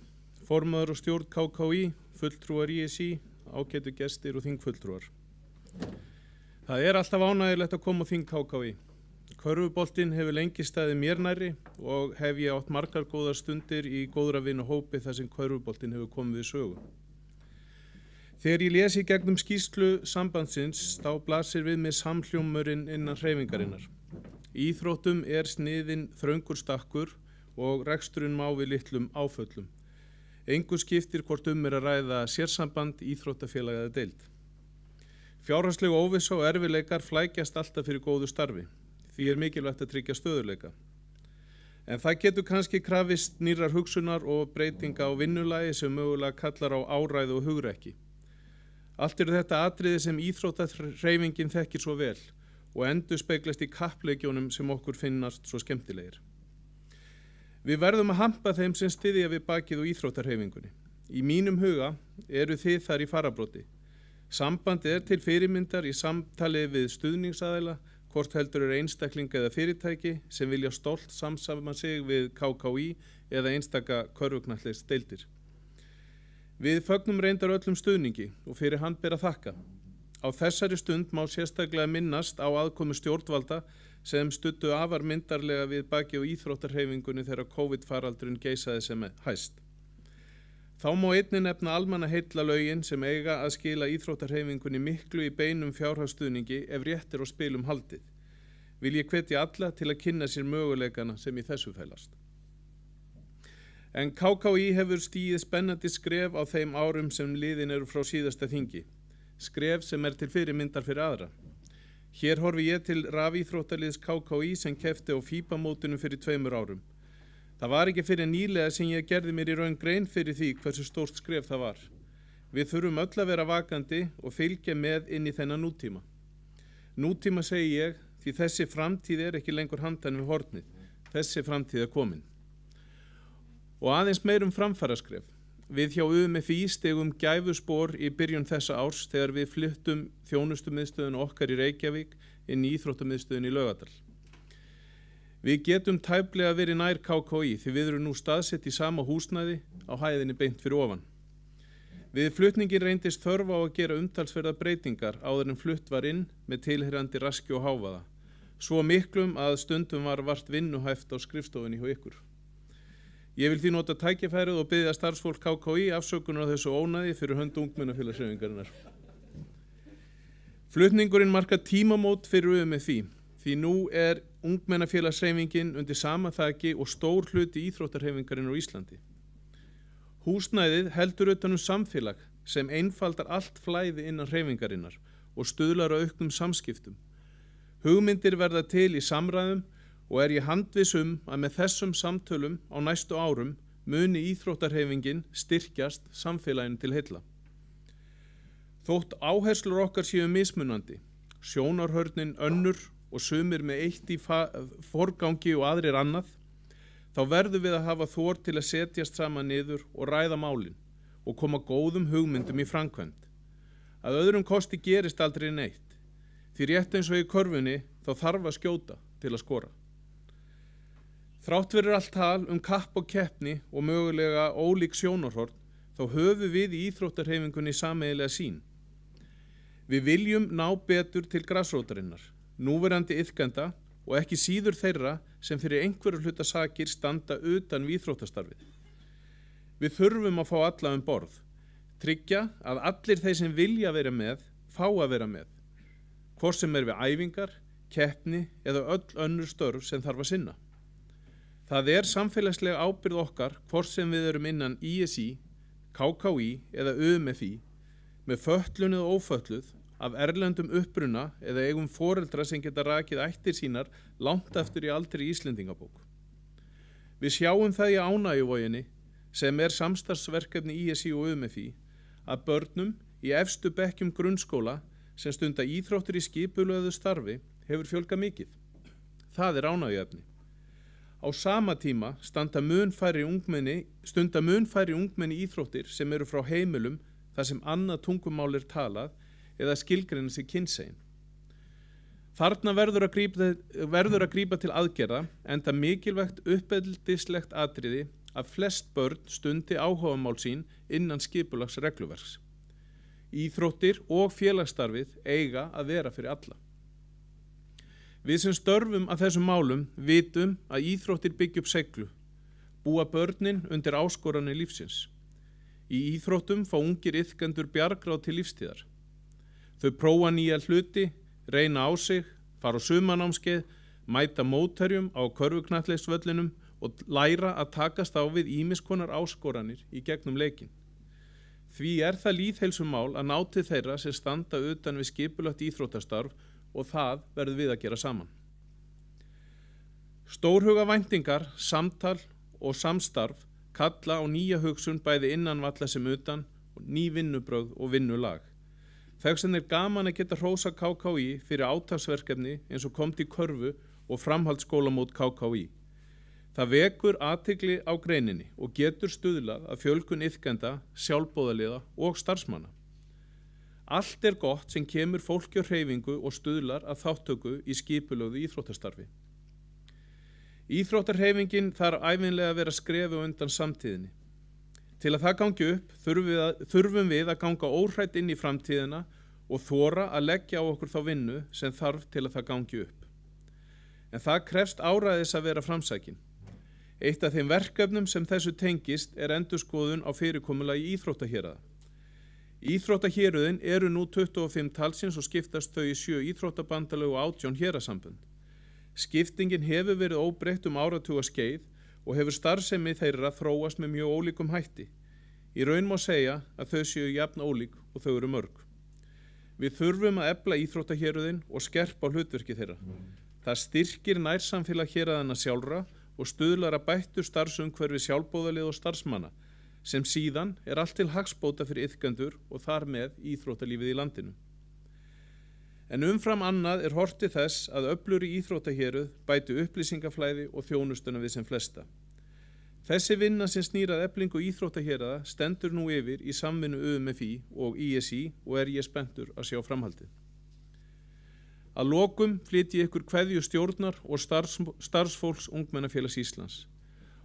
formaður og stjórn KKÍ, fulltrúar ISÍ, ágætu gestir og þingfulltrúar. Það alltaf ánægilegt að koma á þing KKÍ. Körfuboltinn hefur lengi staðið mér nærri og hef ég átt margar góðar stundir í góðra vinahópi þar sem körfuboltinn hefur komið við sögu. Þegar ég lesi gegnum skýrslu sambandsins þá blasir við mig samhljómurinn innan hreyfingarinnar. Íþróttum sniðinn þröngur stakkur og reksturinn má við litlum áföllum. Engu skiptir hvort að ræða sérsamband, íþróttafélag eða deild. Fjárhagsleg óvissa og erfiðleikar flækjast alltaf fyrir góðu starfi. Því mikilvægt að tryggja stöðugleika. En það getur kannski krafist nýrrar hugsunar og breytinga á vinnulagi sem mögulega kallar á áræði og hugrekki. Allt þetta atriði sem íþróttahreyfingin þekkir svo vel og endurspeglast í kappleikjónum sem okkur finnast svo skemmtilegir. Við verðum að hampa þeim sem styðja við bakið og íþróttarhreyfingunni. Í mínum huga eru þið þar í fararbroddi. Sambandið til fyrirmyndar í samtali við stuðningsaðila, hvort heldur einstaklinga eða fyrirtæki sem vilja stolt samsama sig við KKÍ eða einstaka körfuknattleiks deildir. Við fögnum reyndar öllum stuðningi og fyrir hann ber að þakka. Á þessari stund má sérstaklega minnast á aðkomu stjórnvalda sem studdu afar myndarlega við baki og íþróttarhreyfingunni þegar COVID-faraldurinn geisaði sem hæst. Þá má einnig nefna almannaheillalögin sem eiga að skila íþróttarhreyfingunni miklu í beinum fjárhagsstuðningi ef rétt á spilum haldið. Vil ég hvetja alla til að kynna sér möguleikana sem í þessu felast. En KKÍ hefur stigið spennandi skref á þeim árum sem liðin eru frá síðasta þingi. Skref sem til fyrirmyndar fyrir aðra. Hér horfi ég til rafíþróttaliðs KKÍ sem keppti á FIBA-mótinu fyrir 2 árum. Það var ekki fyrir nýlega sem ég gerði mér í raun grein fyrir því hversu stórt skref það var. Við þurfum öll að vera vakandi og fylgja með inn í þennan nútíma. Nútíma segi ég því þessi framtíð ekki lengur handan við hornið. Þessi framtíð komin. Og aðeins meirum framfaraskref. Við hjá UMFÍ stigum gæfuspor í byrjun þessa árs þegar við flyttum þjónustumiðstöðun okkar í Reykjavík inn í íþróttamiðstöðun í Laugardal. Við getum tæplega verið nær KKÍ því við erum nú staðsett í sama húsnæði á hæðinni beint fyrir ofan. Við flutningin reyndist þörf á að gera umtalsverðar breytingar áður en flutt var inn með tilheyrandi raski og hávaða. Svo miklum að stundum var vart vinnuhæft á skrifstofunni hjá ykkur. Ég vil því nota tækifærið og biðja starfsfólk KKÍ afsökunar á þessu ónæði fyrir hönd ungmennafélagshreyfingarinnar. Flutningurinn markar tímamót fyrir UMFÍ því nú ungmennafélagshreyfingin undir sama þaki og stór hluti íþróttarhreyfingarinnar á Íslandi. Húsnæðið heldur utan samfélag sem einfaldar allt flæði innan hreyfingarinnar og stuðlar að auknum samskiptum. Hugmyndir verða til í samræðum og ég handviss að með þessum samtölum á næstu árum muni íþróttarhreyfingin styrkjast samfélaginu til heilla. Þótt áherslur okkar séu mismunandi, sjónarhornin önnur og sumir með eitt í forgangi og aðrir annað, þá verðum við að hafa þor til að setjast saman niður og ræða málin og koma góðum hugmyndum í framkvæmd. Að öðrum kosti gerist aldrei neitt, því rétt eins og í körfunni þá þarf að skjóta til að skora. Þrátt fyrir allt tal kapp og keppni og mögulega ólík sjónarhorn, þá höfum við í íþróttarhreyfingunni sameiginlega sýn. Við viljum ná betur til grasrótarinnar, núverandi iðkenda og ekki síður þeirra sem fyrir einhverju hluta sakir standa utan við íþróttastarfið. Við þurfum að fá alla borð, tryggja að allir þeir sem vilja vera með, fá að vera með, hvort sem við æfingar, keppni eða öll önnur störf sem þarf að sinna. Það samfélagslega ábyrgð okkar hvort sem við erum innan ISÍ, KKÍ eða UMFÍ, með fötlun eða ófötluð, af erlendum uppruna eða eigum foreldra sem geta rakið ættir sínar langt eftir í aldri Íslendingabók. Við sjáum það í Ánægjuvoginni, sem samstarfsverkefni ISÍ og UMFÍ, að börnum í efstu bekkjum grunnskóla sem stunda íþróttir í skipulögðu starfi hefur fjölgað mikið. Það er ánægjuefni. Á sama tíma stunda mun færri ungmenni íþróttir sem eru frá heimilum þar sem annað tungumál er talað eða skilgreina sig kynsegin. Þarna verður að grípa til aðgerða enda mikilvægt uppeldislegt atriði að flest börn stundi áhugamál sín innan skipulags regluverks. Íþróttir og félagsstarfið eiga að vera fyrir alla. Við sem störfum að þessum málum vitum að íþróttir byggja upp seiglu, búa börnin undir áskoranir lífsins. Í íþróttum fá ungir iðkendur bjargráð til lífstíðar. Þau prófa nýja hluti, reyna á sig, fara á sumarnámskeið, mæta mótherjum á körfuknattleiksvöllinum og læra að takast á við ýmiss konar áskoranir í gegnum leikinn. Því er það lýðheilsumál að ná til þeirra sem standa utan við skipulagt íþróttastarf og það verður við að gera saman. Stórhuga væntingar, samtal og samstarf kalla á nýja hugsun bæði innan valla sem utan og ný vinnubrögð og vinnulag. Þess vegna er gaman að geta hrósa KKÍ fyrir átaksverkefni eins og Komdu í körfu og framhaldsskólamót KKÍ. Það vekur athygli á greininni og getur stuðlað að fjölgun iðkenda, sjálfboðaliða og starfsmanna. Allt er gott sem kemur fólki á hreyfingu og stuðlar að þáttöku í skipulögðu íþróttastarfi. Íþróttarhreyfingin þarf ævinlega að vera skrefi á undan samtíðinni. Til að það gangi upp þurfum við að ganga óhrætt inn í framtíðina og þora að leggja á okkur þá vinnu sem þarf til að það gangi upp. En það krefst áræðis að vera framsækin. Eitt af þeim verkefnum sem þessu tengist er endurskoðun á fyrirkomulagi íþróttahéraða. Íþróttahéruðin eru nú 25 talsins og skiptast þau í 7 íþróttabandalög og 18 hérasambönd. Skiptingin hefur verið óbreytt áratuga skeið og hefur starfsemi þeirra þróast með mjög ólíkum hætti. Í raun má segja að þau séu jafn ólík og þau eru mörg. Við þurfum að efla íþróttahéruðin og skerpa á hlutverki þeirra. Það styrkir nærsamfélag héraðanna sjálfra og stuðlar að bættu starfsumhverfi sjálfboðalið og starfsmanna, sem síðan er allt til hagsbóta fyrir iðkendur og þar með íþróttalífið í landinu. En umfram annað er horft til þess að öflugri íþróttahéruð bæti upplýsingaflæði og þjónustuna við sem flesta. Þessi vinna sem snýr að eflingu íþróttahéraða stendur nú yfir í samvinnu UMFÍ og ISÍ og er ég spenntur að sjá framhaldið. Að lokum flyt ég ykkur kveðju stjórnar og starfsfólks Ungmennafélags Íslands.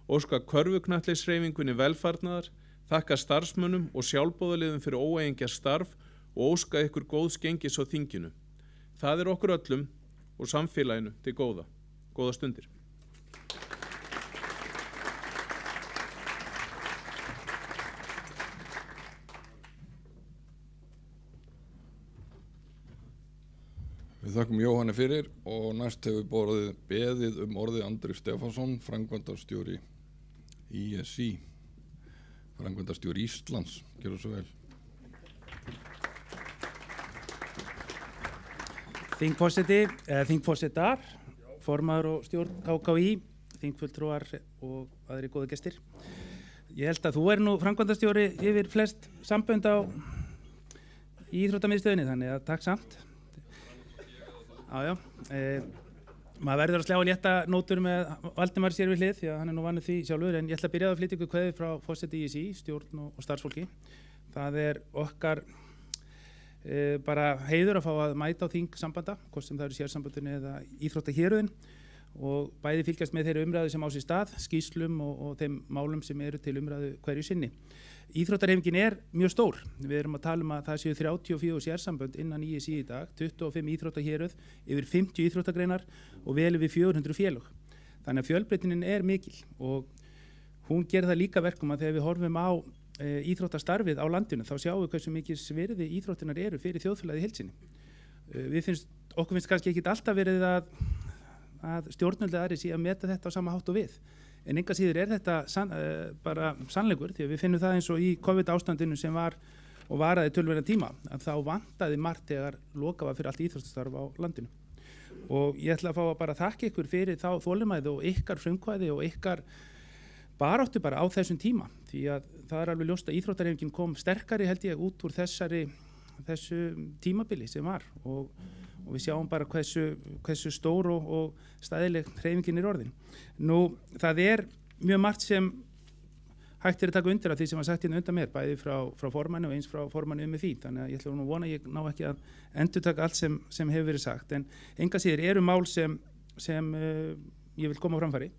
Óska körfuknattleikshreyfingunni velfarnaðar, þakka starfsmönnum og sjálfboðaliðum fyrir óeigingjarnt starf og óska ykkur góðs gengis á þinginu. Það er okkur öllum og samfélaginu til góða. Góða stundir. Við þakkum Jóhanni fyrir og næst hefur beðið orðið Andri Stefánsson, framkvæmdastjóri ISÍ, framkvæmdastjóri Íslands. Gjörðu svo vel. Þingforsetar, formaður og stjórn KKÍ, þingfulltrúar og aðri góða gestir. Ég held að þú er nú framkvæmdastjóri yfir flest sambönd á íþróttamiðstöðinni, þannig að takk samt. Maður verður að slá að létta nótur með Valdimar sér við hlið því að hann er nú vanur því sjálfur, en ég ætla að byrja að flytja ykkur kveðið frá forseti ISÍ, stjórn og starfsfólki. Það er okkar bara heiður að fá að mæta á þing sambanda, hvort sem það eru sérsambandinu eða íþróttahéruðin, og bæði fylgjast með þeirri umræðu sem á sér stað, skýrslum og þeim málum sem eru til umræðu hverju sinni. Íþróttarhreyfingin er mjög stór. Við erum að tala að það séu 34 sérsambönd innan ISÍ í dag, 25 íþróttahéruð, yfir 50 íþróttagreinar og vel yfir 400 félög. Þannig að fjölbreytnin er mikil og hún gerir það líka verkum að þegar við horfum á íþróttastarfið á landinu þá sjáum við hversu mikið svirði íþróttinar eru fyrir þjóðfélagið í heild sinni. Okkur finnst kannski ekki alltaf verið að stjórnvöld eða aðrir sé að meta þetta á sama hátt og við. En enga síður er þetta bara sannleikur því að við finnum það eins og í COVID-ástandinu sem var og varaði tölverðan tíma að þá vantaði margt þegar lokað var fyrir allt íþróttastarf á landinu. Og ég ætla að fá að bara þakka ykkur fyrir þá þolinmæði og ykkar frumkvæði og ykkar baráttu bara á þessum tíma, því að það alveg ljóst að íþróttahreyfingin kom sterkari held ég út úr þessu tímabili sem var og við sjáum bara hversu stór og stæðileg hreyfingin orðin. Nú, það mjög margt sem hægt að taka undir af því sem var sagt hérna undan mér, bæði frá formanni og eins frá formanni MFÍ, þannig að ég ætla nú vona að ég ná ekki að endurtaka allt sem hefur verið sagt, en enga síður eru mál sem ég vil koma á framfæri.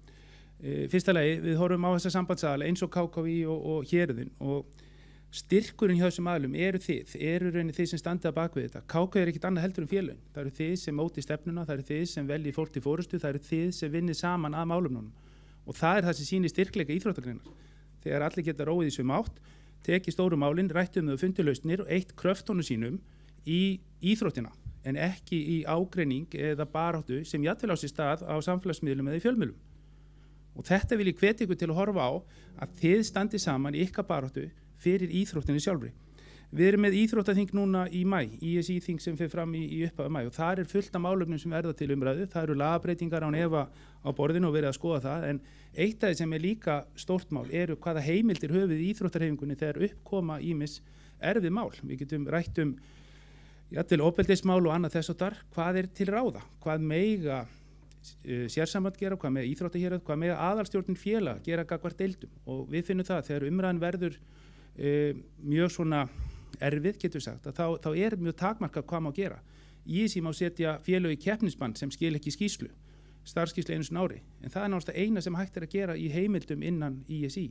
Fyrsta lagi, við horfum á þessa sambandsaðila eins og KKÍ og Héruðin og styrkurinn hjá þessum aðilum eru rauninni þið sem standið að baka við þetta. KKÍ ekkert annað heldur félögin. Það eru þið sem móti stefnuna, það eru þið sem velji fólk til fórustu, það eru þið sem vinnið saman að málumnum. Og það það sem sýnir styrkleika íþróttagreinar. Þegar allir geta róið í sömu átt, tekið stóru málin, rættum þau fundið lausnir og eitt kröftónu sínum í íþróttina, en ekki í ágreining eða baráttu sem jafnvel á sér stað á samfélagsmiðlum eða í fjölmiðlum. Og þetta vil ég hvetja ykkur til að horfa á að þið standi saman í ykkar baráttu fyrir íþróttinni sjálfri. Við erum með íþróttaþing núna í maí, ISI-þing sem fer fram í upphafi maí og þar fullt af málefnum sem verða til umræðu. Það eru lagabreytingar án efa á borðinu og verið að skoða það, en eitt af því sem líka stórt mál eru hvaða heimildir höfum við í íþróttarhreyfingunni þegar uppkoma ýmis erfið mál. Við getum rætt jafnvel ofbeldismál og annað þess og þar, hvað til ráða, hvað mega sérsamband gera, hvað með íþróttahérað, hvað með aðalstjórnin félag gera gagnvart deildum og við finnum það þegar umræðan verður mjög svona erfið, getur sagt, að þá mjög takmarkað hvað má gera. ISI má setja félög í keppnisbann sem skil ekki skýrslu, starfskýrslu einu sinni ári, en það náttúrulega eina sem hægt að gera í heimildum innan ISI.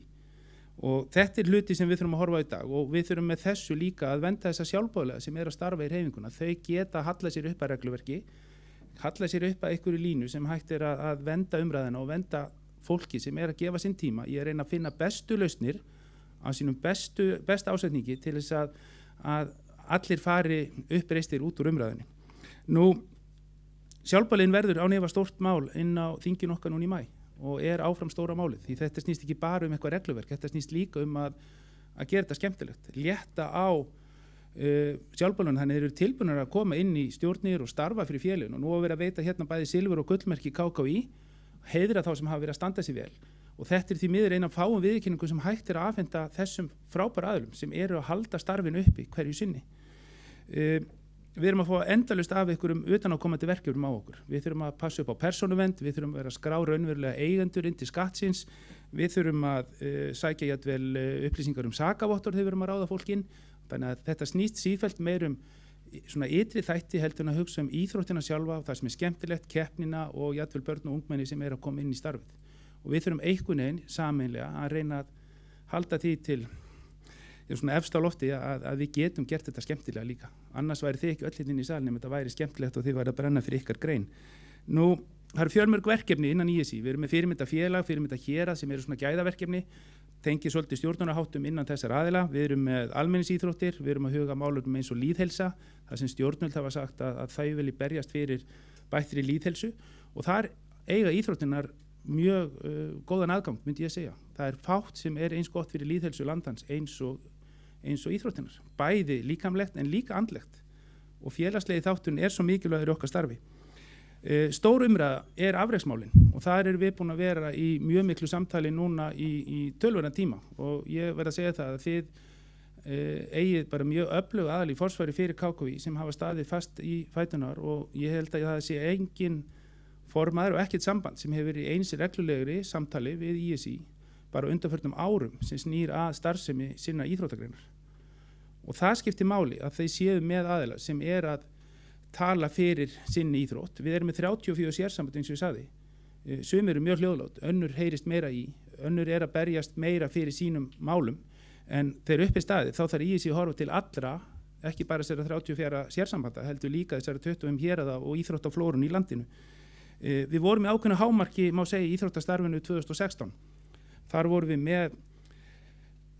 Og þetta hluti sem við þurfum að horfa á í dag og við þurfum með þessu líka að venda þessa sjálfboðaliða sem að starfa í hreyfinguna. Þau geta hallað sér upp að regluverki, hallað sér upp að einhverju línu sem hægt að venda umræðina og venda fólki sem að gefa sinn tíma í að reyna að finna bestu lausnir á sínum besta ásetningi til þess að allir fari uppreistir út úr umræðinni. Nú, sjálfboðaliðin verður án efa stórt mál inn á þingin okkar núna í maí og áfram stóra málið, því þetta snýst ekki bara eitthvað regluverk, þetta snýst líka að gera þetta skemmtilegt, létta á sjálfboðaliðin, þannig eru tilbúnir að koma inn í stjórnir og starfa fyrir félögin og nú að vera að veita hérna bæði silfur og gullmerki KKÍ, heiðra þá sem hafa verið að standa sig vel og þetta því miður eina af fáum viðurkenningum sem hægt að afhenda þessum frábæra aðilum sem eru að halda starfinu uppi hverju sinni. Við erum að fá endalaust af einhverjum utanákomandi verkefnum á okkur. Við þurfum að passa upp á persónuvernd, við þurfum að vera að skrá raunverulega eigendur inn til skattsins, við þurfum að sækja jafnvel upplýsingar sakavottorð þegar við erum að ráða fólk inn. Þannig að þetta snýst sífellt meir svona ytri þætti heldur en að hugsa íþróttina sjálfa, það sem skemmtilegt, keppnina og jafnvel börn og ungmenni sem að koma inn í starfið. Og við þurfum einhvern veginn sameinlega að reyna að halda því til svona efst á lofti að við getum gert þetta skemmtilega líka. Annars væri þið ekki öll inn í salnum, þetta væri skemmtilegt og þið væri að brenna fyrir ykkar grein. Nú, það eru fjölmörg verkefni innan ISI. Við erum með fyrirmyndafélag, fyrirmyndahérað sem eru svona gæðaverkefni, tengið svolítið stjórnunarháttum innan þessar aðila. Við erum með almenningsíþróttir, við erum að huga málefnum eins og lýðhelsa, það sem stjórnvöld hafa sagt að þau vilji berjast fyrir bættri lýðhelsu og þar eiga íþróttirnar mjög góðan aðgang, myndi ég segja. Það er fátt sem eins gott fyrir lýðhelsu landans eins og íþróttirnar, bæði líkamlegt en líka andlegt og félagslegi þáttun svo mikilvægur í okkar starfi. Stór umræða afreksmálin og þar erum við búin að vera í mjög miklu samtali núna í tölverðan tíma og ég verð að segja það að þið eigið bara mjög öflug aðal í forsvari fyrir KKÍ sem hafa staðið fast í fætunar og ég held að það sé engin formaður og ekkert samband sem hefur verið eins reglulegri samtali við ISI bara undanförnum árum sem snýr að starfsemi sinna íþróttagreinar. Og það skiptir máli að þeir séu með aðila sem að tala fyrir sinni íþrótt. Við erum með 34 sérsamband eins og ég sagði. Sum eru mjög hljóðlátt, önnur heyrist meira í, önnur að berjast meira fyrir sínum málum, en þegar upp staðið þá þarf ISI að horfa til allra, ekki bara þessara 34 sérsambanda, heldur líka þessara 25 héraða og íþróttaflórun í landinu. Við vorum með ákveðnu hámarki, má segja, í íþróttastarfinu 2016. Þar vorum við með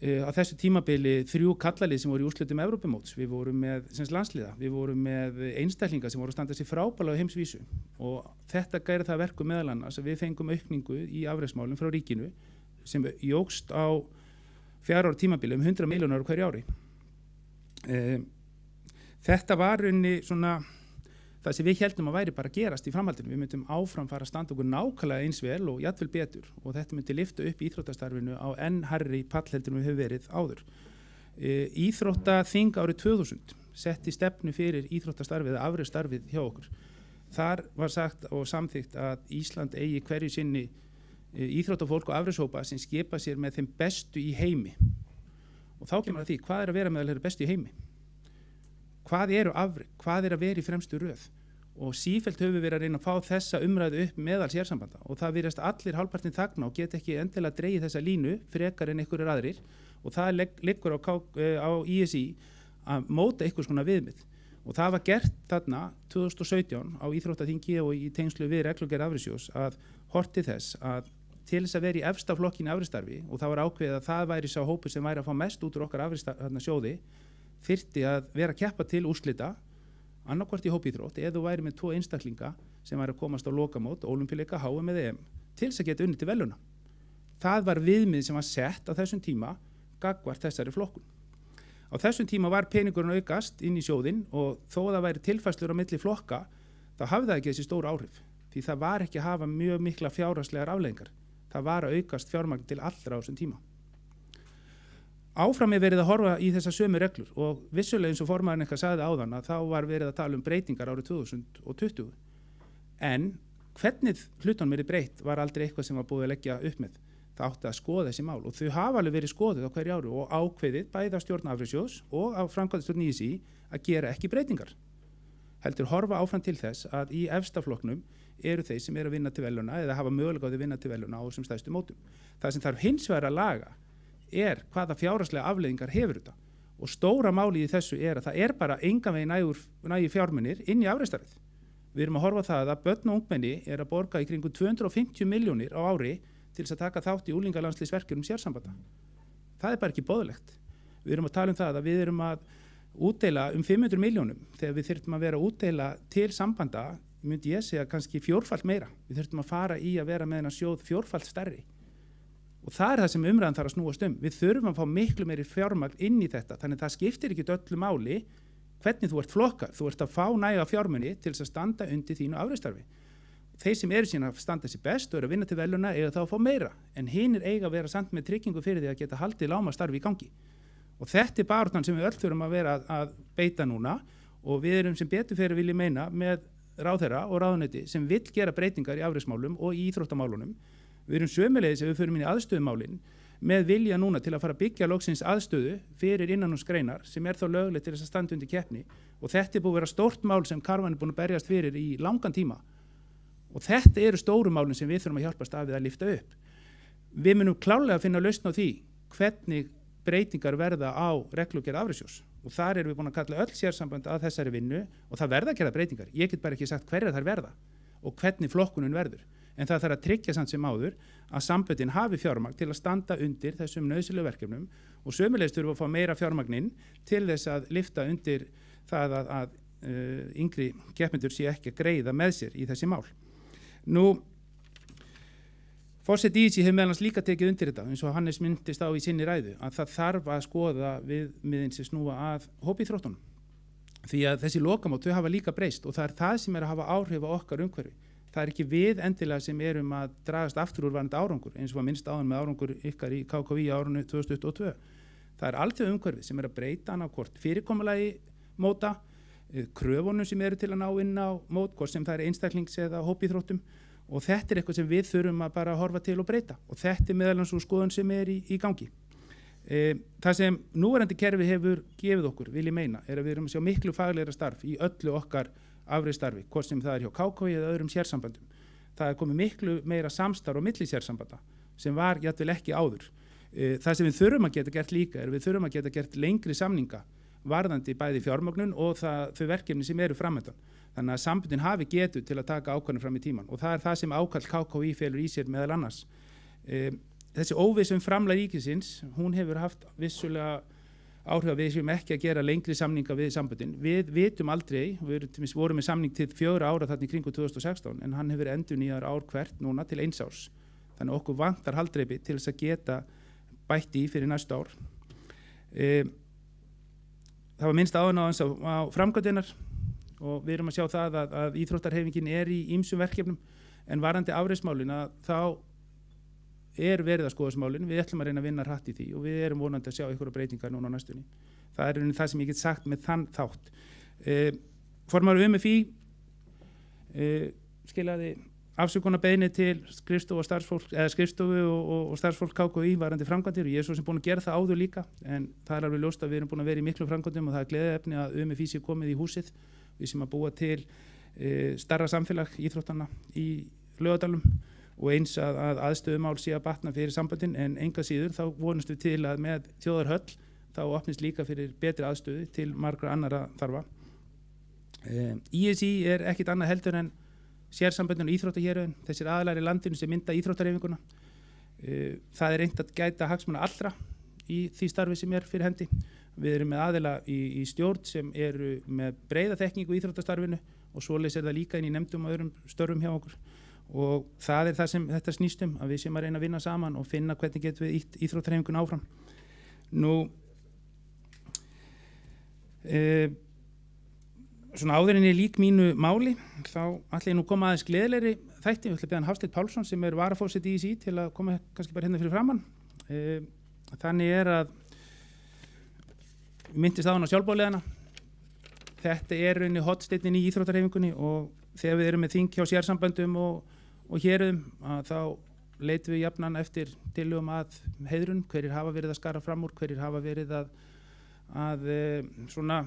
á þessu tímabili 3 kallalið sem voru í úrslitum Evrópumóts. Við vorum með landsliða, við vorum með einstaklinga sem voru að standa sig frábærlega á heimsvísu og þetta gæri það verkum meðal annars að við fengum aukningu í afreksmálum frá ríkinu sem jókst á 4 ára tímabili 100 milljónar á hverju ári. Þetta var svona það sem við heldum að væri bara að gerast í framhaldinu. Við myndum áfram fara að standa okkur nákvæmlega eins vel og jafnvel betur og þetta myndi lyfta upp íþróttastarfinu á enn hærri pallheldur en við höfum verið áður. Íþróttaþing árið 2000 setti stefnu fyrir íþróttastarfið eða afrekstarfið hjá okkur. Þar var sagt og samþykkt að Ísland eigi hverju sinni íþróttafólk og afrekshópa sem skipa sér með þeim bestu í heimi. Og þá kemur að því, hvað að vera meðal þeirra bestu í heimi? Hvað eru afrek? Hvað að vera í fremstu röð? Og sífellt höfum við verið að reyna að fá þessa umræðu upp meðal sérsambanda og það virðast allir hálfpartinn þagna og get ekki endilega dregið þessa línu frekar en einhverjir aðrir og það liggur á ISÍ að móta einhvers konar viðmið. Og það var gert þarna 2017 á Íþróttaþingi og í tengslu við reglugerð Afrekssjóðs að horti þess að til þess að vera í efsta flokkin í afreksstarfi og það var ákveðið að það væri sá hópur sem væri að fá mest út úr okkar afrekssjóði þyrfti að vera að keppa til úrslita annarkvort í hópíþrótt eða þú væri með 2 einstaklinga sem væri að komast á lokamót, ólympíuleika, HM eða EM til þess að geta unnið til verðlauna. Það var viðmið sem var sett á þessum tíma gagnvart þessari flokkun. Á þessum tíma var peningurinn aukast inn í sjóðinn og þó að það væri tilfærslur á milli flokka þá hafði það ekki þessi stóru áhrif því það var ekki að hafa mjög mikla fjárhagslegar afleiðingar. Það var að aukast fjármagn til allra á þessum tíma. Áfram er verið að horfa í þessar sömu reglur og vissulega eins og formaðurinn eitthvað sagði áðan að þá var verið að tala breytingar árið 2020 en hvernig hlutunum verið breytt var aldrei eitthvað sem var búið að leggja upp með. Það átti að skoða þessi mál og þau hafa alveg verið skoðuð á hverju ári og ákveðið bæði af stjórn Afrekssjóðs og af framkvæmdastjórn ISÍ að gera ekki breytingar. Heldur horfa áfram til þess að í efsta flokknum eru þeir sem eru að vinna til verðlauna eða hafa möguleika á að vinna til verðlauna á þessum stærstu mótum. Það sem þarf hins vegar að laga hvaða fjárhagslega afleiðingar hefur þetta og stóra máli í þessu að það bara engan veginn nægir fjármunir inn í afreksstarfið. Við erum að horfa það að börn og ungmenni að borga í kringum 250 milljónir á ári til þess að taka þátt í unglingalandsliðsverkefnum sérsambanda. Það bara ekki boðlegt. Við erum að tala það að við erum að útdeila 500 milljónum þegar við þurfum að vera að útdeila til sambanda, myndi ég segja kannski 4-falt meira. Við þurfum að fara í að vera með þennan sjóð 4-falt stærri. Og það það sem umræðan þarf að snúast Við þurfum að fá miklu meiri fjármagn inn í þetta, þannig það skiptir ekki öllu máli hvernig þú ert flokkar. Þú ert að fá næga fjármuni til þess að standa undir þínu afreksstarfi. Þeir sem eru síðan að standa sér best og eru að vinna til verðlauna eiga þá að fá meira, en hinir eiga að vera samt með tryggingu fyrir því að geta haldið lágmarksstarfi í gangi. Og þetta baráttan sem við öll þurfum að vera að beita núna og við erum sem betur fyrir vilji meina með ráðherra og ráðuneyti sem vill gera breytingar í afreksmálum og í íþróttamálunum. Við erum sömuleiðis ef við förum inn í aðstöðumálin með vilja núna til að fara að byggja loksins aðstöðu fyrir innanhúsgreinar sem þá löglegt til þess að standa undir keppni og þetta búið að vera stórt mál sem Karvan búin að berjast fyrir í langan tíma og þetta eru stóru málin sem við þurfum að hjálpast að við að lyfta upp. Við munum klárlega að finna lausn á því hvernig breytingar verða á reglugerð Afrekssjóðs og þar erum við búin að kalla öll sérsambönd að þessari vinnu og það verða að gera breytingar. Ég get bara ekki sagt hverjar þær verða og hvernig flokkunin verður. En það þarf að tryggja samt sem áður að samböndin hafi fjármagn til að standa undir þessum nauðsynlegu verkefnum og sömuleiðis þurfum að fá meira fjármagnin til þess að lyfta undir það að yngri keppendur sé ekki að greiða með sér í þessi mál. Nú, forseti ISÍ hefur meðal annars líka tekið undir þetta eins og Hannes myndist á í sinni ræðu að það þarf að skoða viðmiðin sem snúa að hópíþróttunum. Því að þessi lokamót þau hafa líka breyst og það það sem að hafa áhrif á okkar umhverfi. Það ekki við endilega sem erum að dragast aftur úr varandi árangur, eins og var minnst áðan með árangur ykkar í KKÍ árunni 2022. Það alþjóð umhverfið sem að breyta annað fyrirkomulagi móta, kröfunum sem eru til að ná inn á mót, hvort sem það einstaklings- eða hópíþróttum og þetta eitthvað sem við þurfum að bara horfa til og breyta og þetta meðal annars úr skoðun sem í gangi. Það sem núverandi kerfi hefur gefið okkur, vil ég meina, að við erum að sjá miklu faglegra starf í öllu okkar afreksstarfi, hvort sem það hjá KKÍ eða öðrum sérsambandum. Það komið miklu meira samstarf á milli sérsambanda sem var jafnvel ekki áður. Það sem við þurfum að geta gert líka við þurfum að geta gert lengri samninga varðandi bæði fjármögnun og þau verkefni sem eru framöndan. Þannig að samböndin hafi getu til að taka ákvörðun fram í tíman og það það sem ákall KKÍ felur í sér meðal annars. Þessi óvissa framlag ríkisins, hún hefur haft vissulega áhrif að við séum ekki að gera lengri samninga við samböndin. Við vitum aldrei, við vorum með samning til 4 ára þarna í kringu 2016 en hann hefur endurnýjar ár hvert núna til 1 árs. Þannig okkur vantar haldreipi til þess að geta bætt í fyrir næstu ár. Það var minnst áðan á framkvæmdirnar og við erum að sjá það að íþróttarhreyfingin í ýmsum verkefnum, en varandi afreksmálin að þá verið að skoða þessu málin. Við ætlum að reyna að vinna hratt í því og við erum vonandi að sjá einhverja breytingar núna á næstunni. Það það sem ég get sagt með þann þátt. Formaður MFÍ skilaði afsökunarbeiðni til skrifstofu og starfsfólk KKÍ varandi framkvæmdir, og ég svo sem búin að gera það áður líka, en það alveg ljóst að við erum búin að vera í miklu framkvæmdum og það gleðiefni að MFÍ sé komið í húsið, við sem að búa til starra samfélag íþróttanna í Laugardalnum, og eins að aðstöðumál sé að batna fyrir samböndin, en enga síður þá vonumst við til að með þjóðarhöll þá opnist líka fyrir betri aðstöðu til margra annara þarfa. ISI ekkit annað heldur en sérsamböndin og íþróttahéruðin, þessir aðilar í landinu sem mynda íþróttarhreyfinguna. Það reynt að gæta hagsmuna allra í því starfi sem fyrir hendi. Við erum með aðila í stjórn sem eru með breiða þekkingu í íþróttastarfinu, og svoleiðis það líka inn í nefndum og öðrum störfum hjá okkur. Og það það sem þetta snýst að við sem að reyna að vinna saman og finna hvernig getum við íþróttarhreyfingun áfram. Svona áður en ég lík mínu máli, þá ætla ég koma aðeins gleðilegri þætti. Ég ætla að biðja Hafsteinn Pálsson sem varaforseti ISÍ til að koma kannski bara hérna fyrir framann. Þannig að minntist á hana sjálfboðaliðana. Þetta rauninni hornsteinninn í íþróttarhreyfingunni, og þegar við erum með þing hjá sérsamböndum og héruðum, þá leitum við jafnan eftir tillögum að heiðrun, hverjir hafa verið að skara fram úr, hverjir hafa verið að svona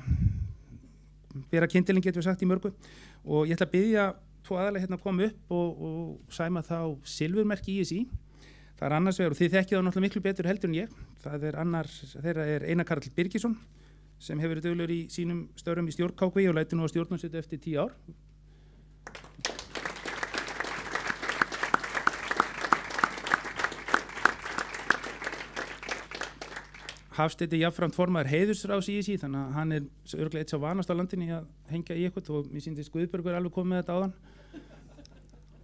bera kyndilinn, getum við sagt í mörgu. Og ég ætla að biðja tvo aðalega hérna að koma upp og sæma þá silfurmerki ISÍ. Það annars vegar, og þið þekkið þá náttúrulega miklu betur heldur en ég, annar þeirra Einar Karl Birgisson, sem hefur verið duglegur í sínum störfum í stjórn KKÍ og lætur nú að stjórnarsetu eftir 10 ár. Hafsteinn jafnframt formaður heiðursráðs í ISÍ, þannig að hann örugglega eitt sá vanast á landinni að hengja í eitthvað, og mér sýndist Guðbjörgur alveg komið með þetta áðan.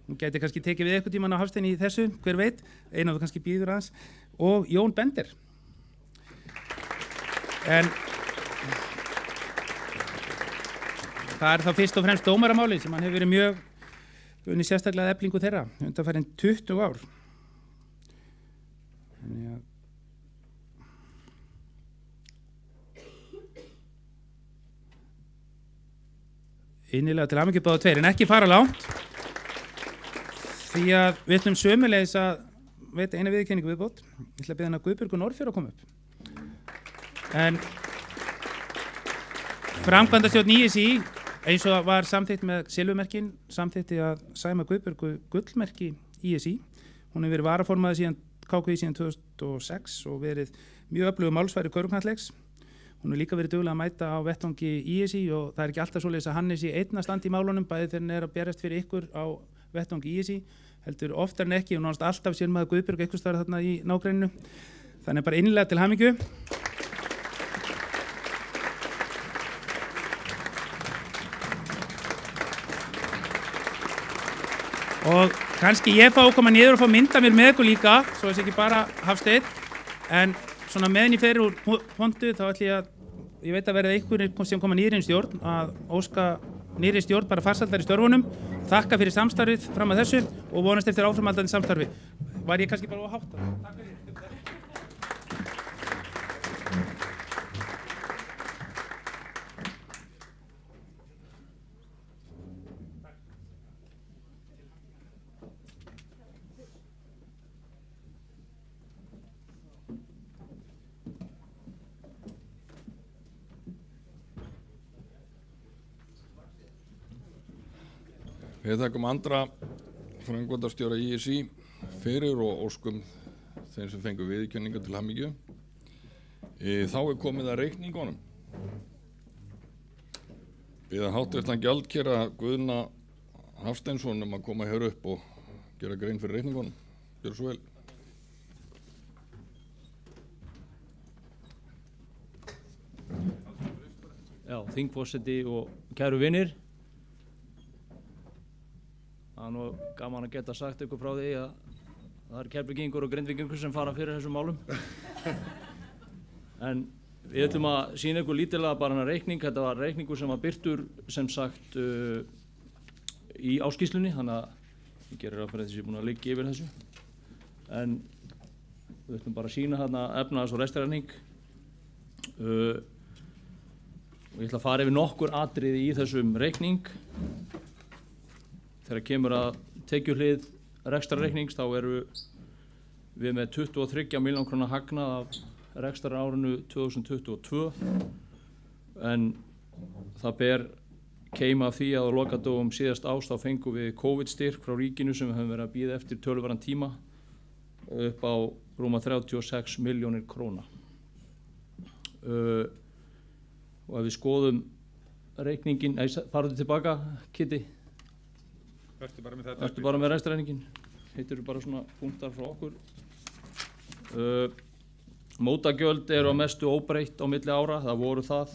Hún gæti kannski tekið við eitthvað tímann á Hafsteinn í þessu, hver veit, Einar þú kannski býður aðeins, og Jón Bender. En það þá fyrst og fremst dómaramáli sem hann hefur verið mjög unnið sérstaklega eflingu þeirra undanfarin 20 ár. Þannig að innilega til hamingju báða tveir, en ekki fara langt, því að við ætlum sömuleiðis að veita eina viðurkenningu viðbót. Ég ætla að biðja hana Guðbjörgu Norðfjörð að koma upp. En framkvæmdastjórn ISÍ, eins og var samþykkt með silfurmerkin, samþykkti að sæma Guðbjörgu gullmerki ISÍ. Hún hefur verið varaformaður síðan KKÍ síðan 2006 og verið mjög öflugur málsvari körfuknattleiks. Hún hefur líka verið duglega að mæta á vettvangi ISÍ, og það ekki alltaf svoleiðis að Hannes í einna standi í málunum, bæði þegar hann að berast fyrir ykkur á vettvangi ISÍ, heldur oftar en ekki, og nánast alltaf sér maður Guðbjörg eitthvað staðar þarna í nágrenninu. Þannig bara innilega til hamingju. Og kannski ég fá að koma niður og fá mynda mér með ykkur líka, svo þess ekki bara Hafsteinn, en svona meðan ég fer úr pontu þá ætla ég veit að verða einhverjir sem koma nýri í stjórn að óska nýri stjórn bara farsældar í störfunum, þakka fyrir samstarfið fram að þessu og vonast eftir áframhaldandi samstarfi. Var ég kannski bara að hátta? Takk fyrir. Við þakkum andra framkvæmdastjóra ISÍ fyrir og óskum þeim sem fengu viðurkenningu til hamingju. Þá komið að reikningunum. Biðja háttvirtan gjaldkera Guðna Hafsteinsson að koma hér upp og gera grein fyrir reikningunum. Gjörðu svo vel. Já, þingforseti og kæru vinir. Það nú gaman að geta sagt ykkur frá því að það Keflvíkingur og Grindvíkingur sem fara fyrir þessum málum. En Við ætlum að sýna ykkur lítilega bara hana reikning. Þetta var reikningur sem var birtur sem sagt í áskýrslunni, þannig að ég gerir ráð fyrir þessi búin að liggja yfir þessu. En við ætlum bara að sýna hérna efnahags- og rekstrarreikning. Og ég ætla að fara yfir nokkur atriði í þessum reikning. Þegar kemur að tekjuhlið rekstrarreiknings þá eru við með 23 milljón króna hagnað af rekstrarárinu 2022 en það ber keima af því að á lokadögum síðast árs þá fengum við COVID-styrk frá ríkinu sem við höfum verið að bíða eftir töluverðan tíma upp á rúma 36 milljónir króna. Og ef við skoðum reikningin, farðu tilbaka, Kitty? Vertu bara með þetta. Vertu bara með rekstrarreikningin. Heitir bara svona punktar frá okkur. Mótagjöld eru að mestu óbreytt á milli ára, það voru það.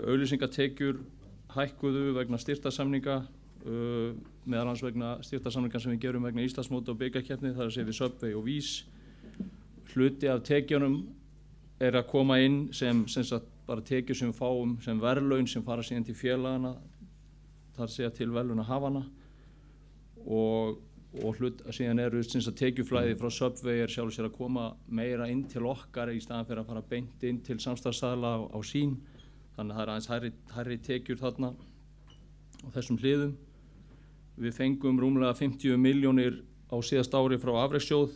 Auglýsingatekjur hækkuðu vegna styrktarsamninga, meðal annars vegna styrktarsamninga sem við gerum vegna Íslandsmóta og bikarkeppni, þar að segja við Subway og Vís. Hluti af tekjunum er að koma inn sem sagt bara tekjur sem við fáum sem verðlaun sem fara síðan til félagana, þar segja til verðlaunahafana og síðan eru tekjuflæði frá Subway er sjálf sér að koma meira inn til okkar í staðan fyrir að fara beint inn til samstarfsaðila á sín. Þannig að það er aðeins hærri tekjur þarna á þessum hliðum. Við fengum rúmlega 50 milljónir á síðast ári frá afrekssjóð.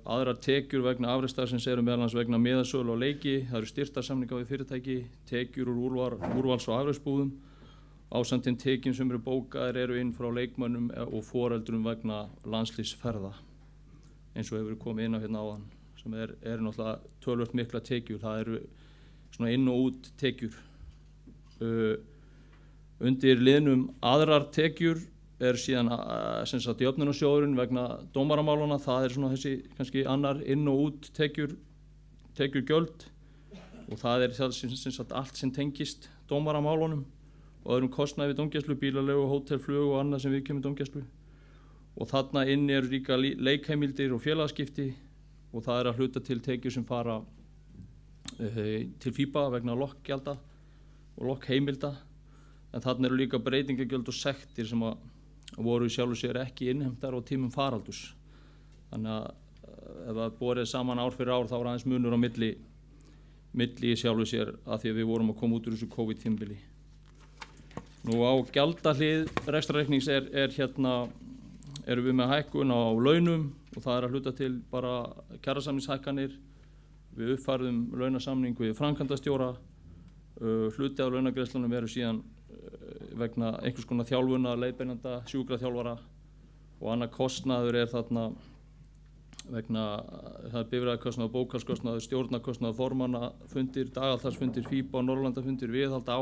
Aðrar tekjur vegna afreksstarfsins eru meðal annars vegna miðasölu á leiki. Það eru styrktarsamninga við fyrirtæki, tekjur úr úrvals- og afrekssbúðum. Ásamt þeim tekjum sem eru bókaðir eru inn frá leikmönnum og foreldrum vegna landslýsferða eins og hefur komið inn á hérna áðan sem eru náttúrulega töluvert mikla tekjur. Það eru svona inn og út tekjur. Undir liðnum aðrar tekjur er síðan jöfnunarsjóðurinn vegna dómaramálana. Það er svona þessi kannski annar inn og út tekjugjöld og það er allt sem tengist dómaramálunum og öðrum kostnaði við dómgæslu, bílalegu, hótelflug og annað sem viðkemur dómgæslu. Og þarna inn eru líka leikheimildir og félagaskipti og það er að hluta til tekjur sem fara til FIBA vegna lokkgjalda og lokkheimilda. En þarna eru líka breytingagjöld og sektir sem voru í sjálfu sér ekki innheimtar á tímum faraldurs. Þannig að ef það borið saman ár fyrir ár þá var aðeins munur á milli í sjálfu sér að því að við vorum að koma út úr þessu COVID-tímabili. Nú á gjaldahlið rekstrarreiknings erum við með hækkun á launum og það er að hluta til bara kjarasamningshækkanir. Við uppfærðum launasamning við framkvæmdastjóra. Hluti af launagreiðslunum eru síðan vegna einhvers konar þjálfunar, leiðbeinanda, sjúkraþjálfara og annar kostnaður er þarna vegna það er bifreiðakostnaður, bókhaldskostnaður, stjórnarkostnaður, formannafundir, dagaltarsfundir, FIBA og Norðurlandafundir, viðhalda,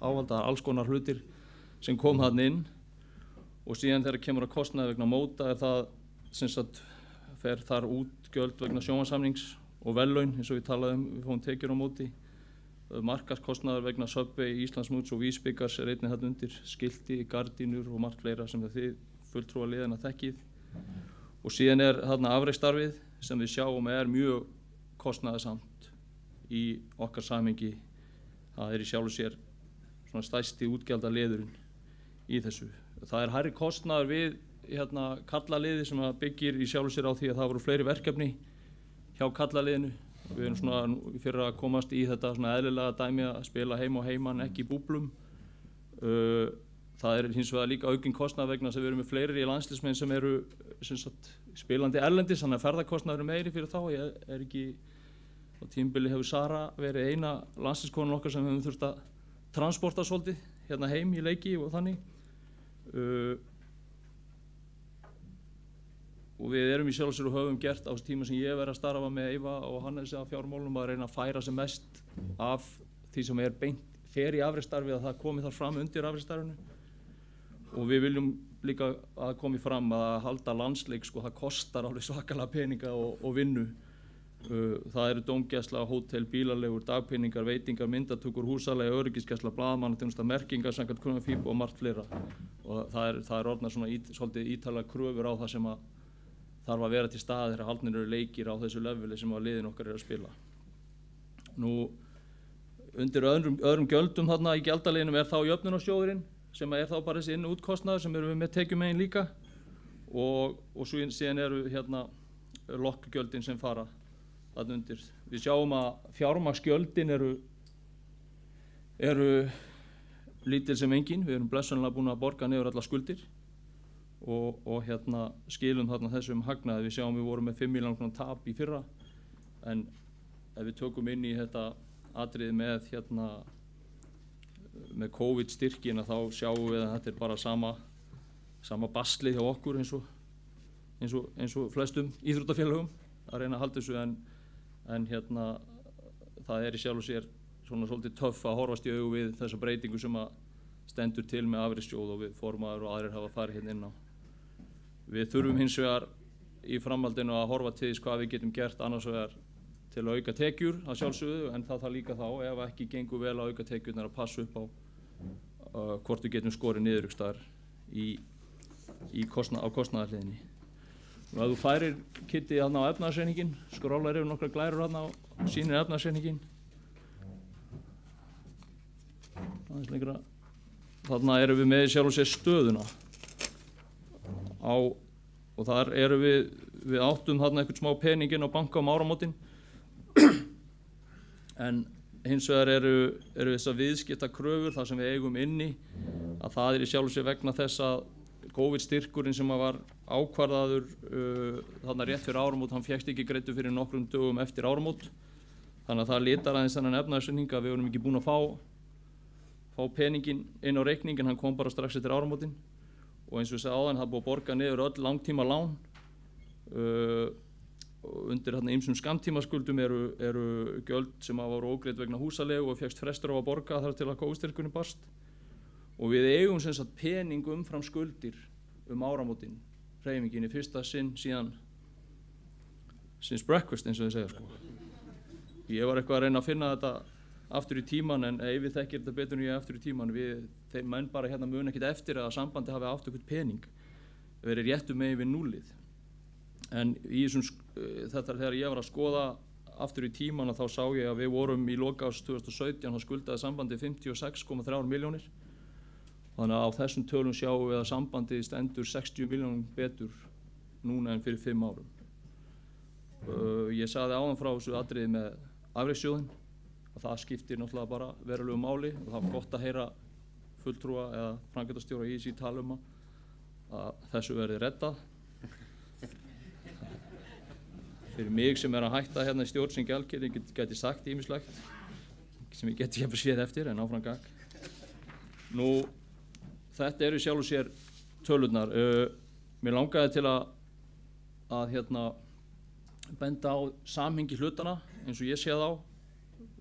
áhalda, alls konar hlutir sem kom þarna inn og síðan þegar kemur að kostnaður vegna móta er það sem sagt fer þar útgjöld vegna sjónvarpssamnings og verðlaun eins og við talaðum, við fáum tekjur á móti. Markaðskostnaður vegna Subway, Íslandsmóts og Vísbikars er einnig þarna undir, skilti, gardínur og margt fleira sem þið fulltrúa liðina þekkið. Og síðan er þarna afreksstarfið sem við sjáum er mjög kostnaðarsamt í okkar samhengi. Það er í sjálfu sér svona stærsti útgjaldaliðurinn í þessu. Það er hærri kostnaður við karlaliði sem byggir í sjálfu sér á því að það voru fleiri verkefni hjá karlaliðinu. Við erum svona fyrir að komast í þetta svona eðlilega dæmi að spila heim og heiman, ekki í búblum. Það er hins vegar líka aukinn kostnað vegna þess að við erum með fleiri landsliðsmenn sem eru spilandi erlendis, þannig að ferðarkostnaður meiri fyrir þá. Ég er ekki, á tímabili hefur Sara verið eina landsliðskonan okkar sem hefur þurft að transporta svolítið hérna heim í leiki og þannig. Og við erum í sjálfu sér og höfum gert á þessu tíma sem ég verið að starfa með Eyva og Hannesi að fjármálum að reyna að færa sem mest af því sem er beint fer í afreksstarfi að það komi þar fram undir afreksstarfinu. Og við viljum líka að komi fram að halda landsleik, sko, það kostar alveg svakalega peninga og vinnu. Það eru dómgæsla, hótel, bílalegur, dagpeningar, veitingar, myndatökur, húsalega, öryggisgæsla, blaðamannaþjónusta, merkingar, samkvæmt kröfum FIBA og margt fleira. Og það er orðnar svona svolítið ítarlega kröfur á það sem að þarf að vera til staðar þegar haldnir eru leikir á þessu leveli sem að liðin okkar að spila. Nú, undir öðrum gjöldum þarna í gjaldaliðnum þá jöfnunarsjóðurinn sem þá bara þessi inn- og útkostnaður sem við með tekjumegin líka og síðan eru hérna lokkgjöldin sem fara þarna undir. Við sjáum að fjármagnsgjöldin eru lítil sem engin. Við erum blessunlega búin að borga niður allar skuldir og hérna skilum þarna þessum hagnaði. Við sjáum við vorum með 5 milljóna króna tap í fyrra, en ef við tökum inn í þetta atriði með COVID styrkina þá sjáum við að þetta bara sama baslið hjá okkur eins og flestum íþróttafélögum að reyna að halda þessu, en hérna það í sjálfu sér svona svolítið töff að horfast í augu við þessa breytingu sem að stendur til með afreksjóð og við formaður og aðrir hafa farið hérna inn á. Við þurfum hins vegar í framhaldinu að horfa til þess hvað við getum gert annars vegar til að auka tekjur að sjálfsögðu, en það líka þá ef ekki gengur vel að auka tekjurnar að passa upp á hvort við getum skorið niður ykkur staðar á kostnaðarhliðinni. Og ef þú færir Kitty þarna á efnahagsreikninginn, skrólar yfir nokkrar glærur þarna og sýnir efnahagsreikninginn. Aðeins lengra. Þarna erum við með sjálf og sér stöðuna og þar erum við áttum þarna eitthvað smá peninginn á banka áramótin, en hins vegar eru þessar viðskiptakröfur þar sem við eigum inni að það í sjálf og sér vegna þess að COVID-styrkurinn sem var ákvarðaður þarna rétt fyrir áramót, hann fékkst ekki greiddur fyrir nokkrum dögum eftir áramót, þannig að það litar aðeins þennan efnahagsreikning að við vorum ekki búin að fá peninginn inn á reikningin, hann kom bara strax eftir áramótin og eins og ég sagði áðan, það búið að borga niður öll langtíma lán undir þarna ýmsum skammtímaskuldum eru gjöld sem voru ógreidd vegna húsalegu og fékkst frestur á að borga þar til að COVID-styrkurinn barst og við eigum sem sagt pening umfram skuldir áramótin, hreyfingin í fyrsta sinn síðan since breakfast eins og þið segja sko. Ég var eitthvað að reyna að finna þetta aftur í tíman, en ef við þekkir þetta betur en ég aftur í tíman, þeim menn bara hérna mun ekkert eftir að sambandi hafi átt eitthvað pening verið réttu megin við núllið. En í þetta þegar ég var að skoða aftur í tíman þá sá ég að við vorum í lok árs 2017 þá skuldaði sambandi 56,3 milljónir. Þannig að á þessum tölum sjáum við að sambandið stendur 60 milljónum betur núna en fyrir 5 árum. Ég sagði áðan frá þessu atriði með afreksjóðinn að það skiptir náttúrulega bara verulegu máli og það var gott að heyra fulltrúa eða framkvæmdastjóra í þessi tala að þessu verði reddað. Fyrir mig sem að hætta hérna í stjórn sem gjaldkeri geti sagt ýmislegt sem ég geti ekki séð eftir en áfram gang. Nú, þetta eru sjálf og sér tölurnar. Mér langaði til að benda á samhengi hlutana eins og ég sé þá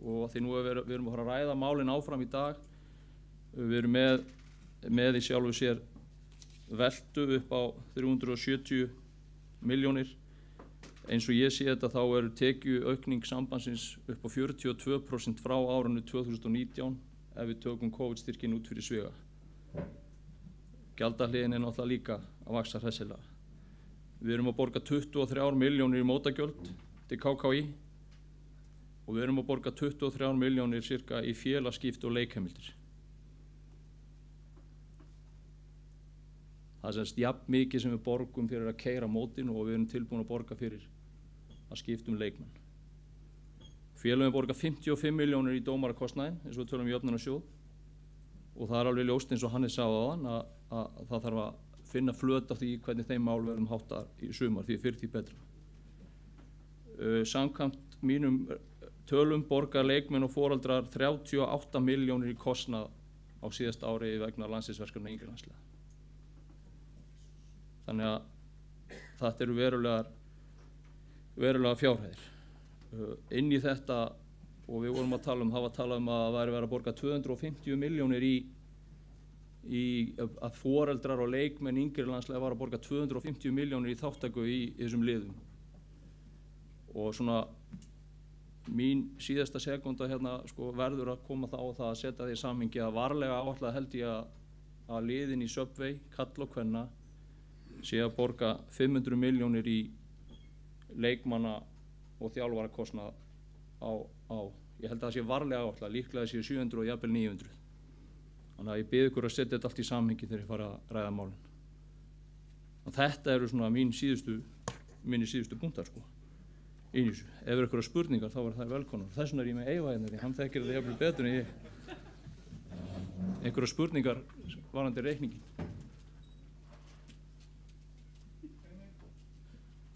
og því nú við erum að fara að ræða málin áfram í dag. Við erum með í sjálf og sér veltu upp á 370 milljónir. Eins og ég sé þetta þá tekjuaukning sambandsins upp á 42% frá árinu 2019 ef við tökum COVID-styrkinn út fyrir sviga. Gjaldahliðin náttúrulega líka að vaxa hressilega. Við erum að borga 23 milljónir í mótagjöld til KKÍ og við erum að borga 23 milljónir cirka í félagsskipti og leikheimildir. Það semst jafn mikið sem við borgum fyrir að keyra mótin og við erum tilbúin að borga fyrir að skipta leikmenn. Félögin borga 55 milljónir í dómarakostnaðinn eins og við tölum í jöfnunarsjóð og það alveg ljóst eins og Hannes sagði áðan að það þarf að finna flöt á því hvernig þeim mál verðum háttar í sumar því fyrir því betra. Samkvæmt mínum tölum borga leikmenn og foreldrar 38 milljónir í kostnað á síðasta ári vegna landsliðsverkefna yngri landsliða. Þannig að þetta eru verulega fjárhæðir. Inn í þetta, og við vorum að tala það var talað að það væri verið að borga 250 milljónir að foreldrar og leikmenn yngri landsliða var að borga 250 milljónir í þátttöku í þessum liðum. Og svona mín síðasta sekúnda verður að koma þá á það að setja því í samhengi að varlega áætlað held ég að liðin í Subway, kall og kvenna sé að borga 500 milljónir í leikmanna og þjálfarakostnað á, ég held að það sé varlega áætlað, líklega séu 700 og jafnvel 900. Þannig að ég bið ykkur að setja þetta allt í samhengi þegar ég fara að ræða málin. Og þetta eru svona minni síðustu punktar sko. Í þessu. Ef eru ykkur spurningar þá er það velkonar. Þess vegna er ég með Eyva hérna því hann þekkir þetta jafnvel betur en ég. Einhverjar spurningar varðandi reikningin.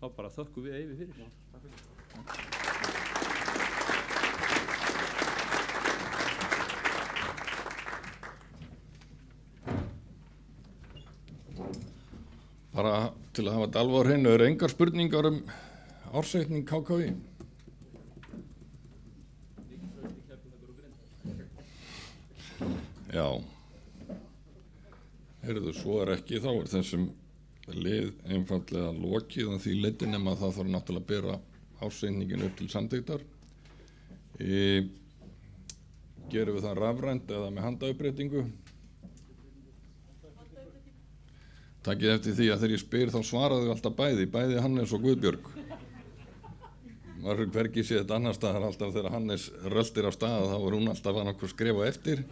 Þá bara þökkum við Eyvi fyrir. Bara til að hafa þetta alveg á hreinu, eru engar spurningar ársreikning KKÍ? Já. Heyrðu, svo ekki, þá þessum lið einfaldlega lokið að því leyti nema það þarf náttúrulega að bera ársreikningin upp til samþykktar. Gerum við það rafrænt eða með handauppréttingu? Takið eftir því að þegar ég spyr þá svaraðu alltaf bæði Hannes og Guðbjörg. Maður hvergi sé þetta annar staðar alltaf þegar Hannes röltir af stað þá er hún alltaf að nokkuð skrifa eftir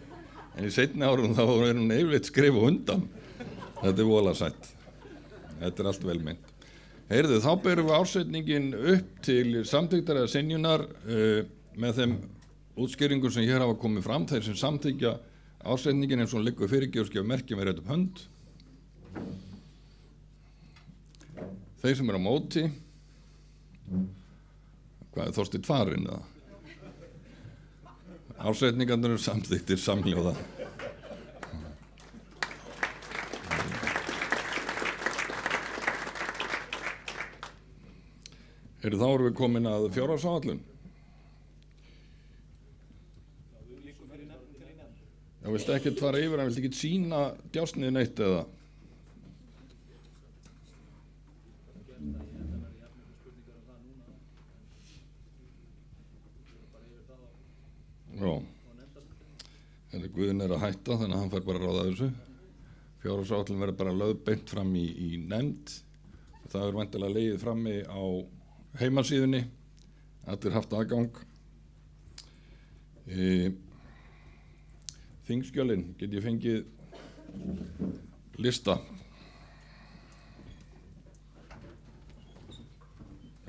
en í seinni árum þá er hún yfirleitt skrifa undan. Þetta er voðalega sætt. Þetta er allt vel meint. Heyrðu, þá berum við ársreikningin upp til samþykktar eða synjunar með þeim útskýringum sem hér hafa komið fram. Þeir sem samþykkja ársreikningin eins og hún liggur fyrir gefskjöf merkjum er rétt upp hönd. Þeir sem eru á móti, hvað er Þorsteinn farinn eða? Ársreikningarnir eru samþykktir samhljóða. Þá erum við komin að fjárhagsáætlun. Já, viltu ekkert fara yfir, viltu ekkert sýna djásnið neitt eða? Já, Guðin að hætta þannig að hann fær bara að ráða þessu. Fjárhagsáætlun verður bara lögð beint fram í nefnd. Það er væntanlega legið frammi á heimasíðunni. Allir haft aðgang. Þingskjölin, get ég fengið lista.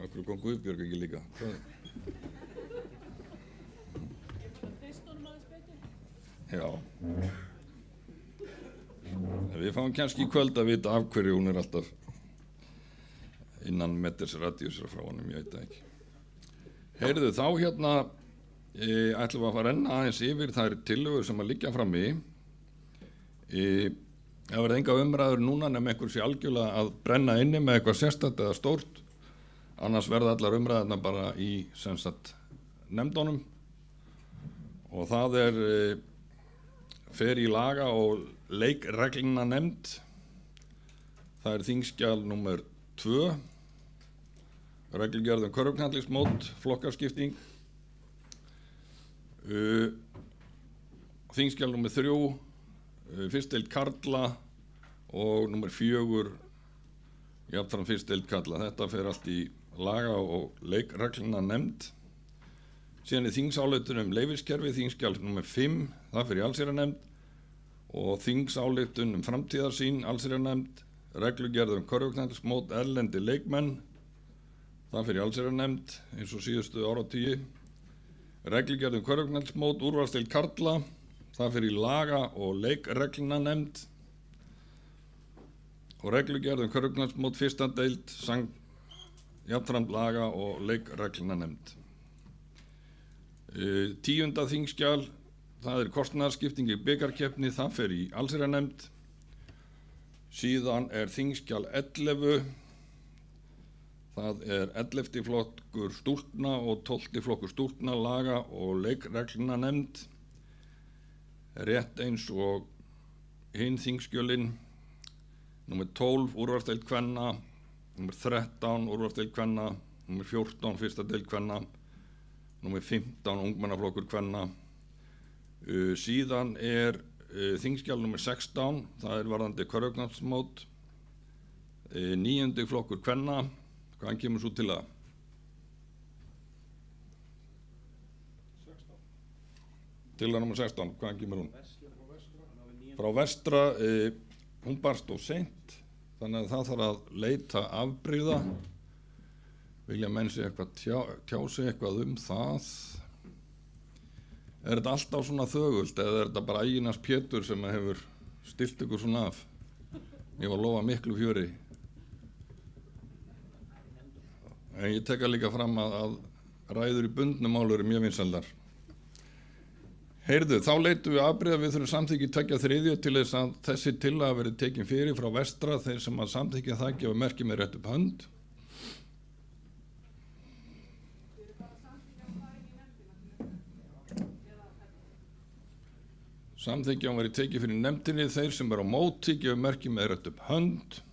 Akkur kom Guðbjörg ekki líka. Já. Við fáum kannski í kvöld að vita af hverju hún er alltaf innan meters radíusra frá honum, ég veit það ekki. Heyrðu, þá ætlum við að fara enn aðeins yfir þær tillögur sem að liggja frammi. Það verður enga umræður núna nema einhver sé algjörlega að brenna inni með eitthvað sérstakt eða stórt. Annars verða allar umræðarna bara í nefndunum og það fer í laga og leikreglna nefnd. Það er þingskjal númer 2, reglugerð körfuknattleiksmót, flokkaskipting. Þingskjal númer 3, fyrstdeild karla og númer 4, jafnframt fyrstdeild karla. Þetta fer allt í laga og leikreglna nefnd. Síðan er þingsályktun leyfiskerfi, þingskjal númer 5, það fyrir allsherjarnefnd og þingsályktun framtíðarsýn, allsherjarnefnd, reglugerð körfuknattleiksmót, erlendi leikmenn, það fyrir allsherjarnefnd eins og síðustu áratugi. Reglugerð körfuknattleiksmót, úrvalsdeild karla, það fyrir laga og leikreglna nefnd og reglugerð körfuknattleiksmót, fyrsta deild, jafnframt laga og leikreglna nefnd. 10. þingskjal, það er kostnaðarskipting í bikarkeppni, það fer í allsherjarnefnd. Síðan er þingskjal 11, það er 11. flokkur stúlkna og 12. flokkur stúlkna, laga og leikreglna nefnd. Rétt eins og hinn þingskjölin, númer 12 úrvalsdeild kvenna, númer 13 úrvalsdeild kvenna, númer 14 fyrsta deild kvenna, númer 15 ungmennaflokkur kvenna. Síðan er þingskjal númer 16, það er varðandi körfuknattleiksmót, 9. flokkur kvenna, hvaðan kemur svo til það? 16. Tillaga nr. 16, hvaðan kemur hún? Frá vestra, hún barst of seint, þannig að það þarf að leita afbrigða. Vilja menn sig eitthvað tjá sig eitthvað það? Er þetta alltaf svona þögult eða er þetta bara Æginars Pétur sem hefur stilt ykkur svona af? Ég var að lofa miklu fjöri. En ég tek líka fram að ræður í bundnum málur eru mjög vinsældar. Heyrðu, þá leitum við afbrigða, við þurfum samþykki 2/3 til þess að þessi tillaga verið tekin fyrir frá vestra. Þeir sem að samþykja það gefa merki með rétt upp hönd. Samþykja hann verið tekið fyrir nefndinni, þeir sem er á móti gefa merki með rétt upp hönd.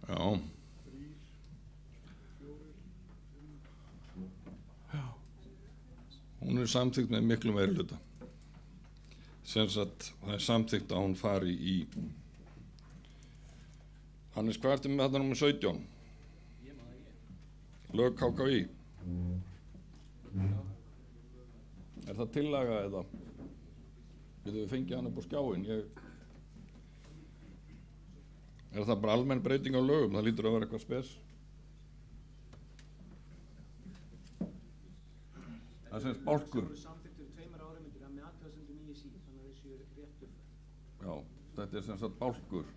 Já. Hún er samþykkt með miklu meirihluta. Sem sagt, það er samþykkt að hún fari í. Hannes, hvað ertu með þetta nr. 17? Lög KKÍ. Er það tillaga eða? Getum við fengið hann upp á skjáin? Er það bara almenn breyting á lögum? Það lítur að vera eitthvað spes. Það er semst bálkur. Já, þetta er semst bálkur.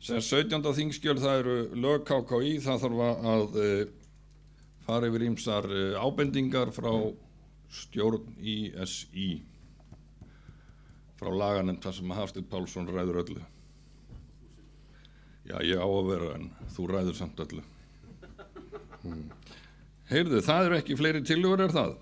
Semst 17. þingskjöl, það eru lög KKÍ, það þarf að fara yfir ýmsar ábendingar frá stjórn ISÍ, frá laganefnd þar sem Hafsteinn Pálsson ræður öllu. Já, ég á að vera en þú ræður samt öllu. Heyrðu, það eru ekki fleiri tillögur, er það?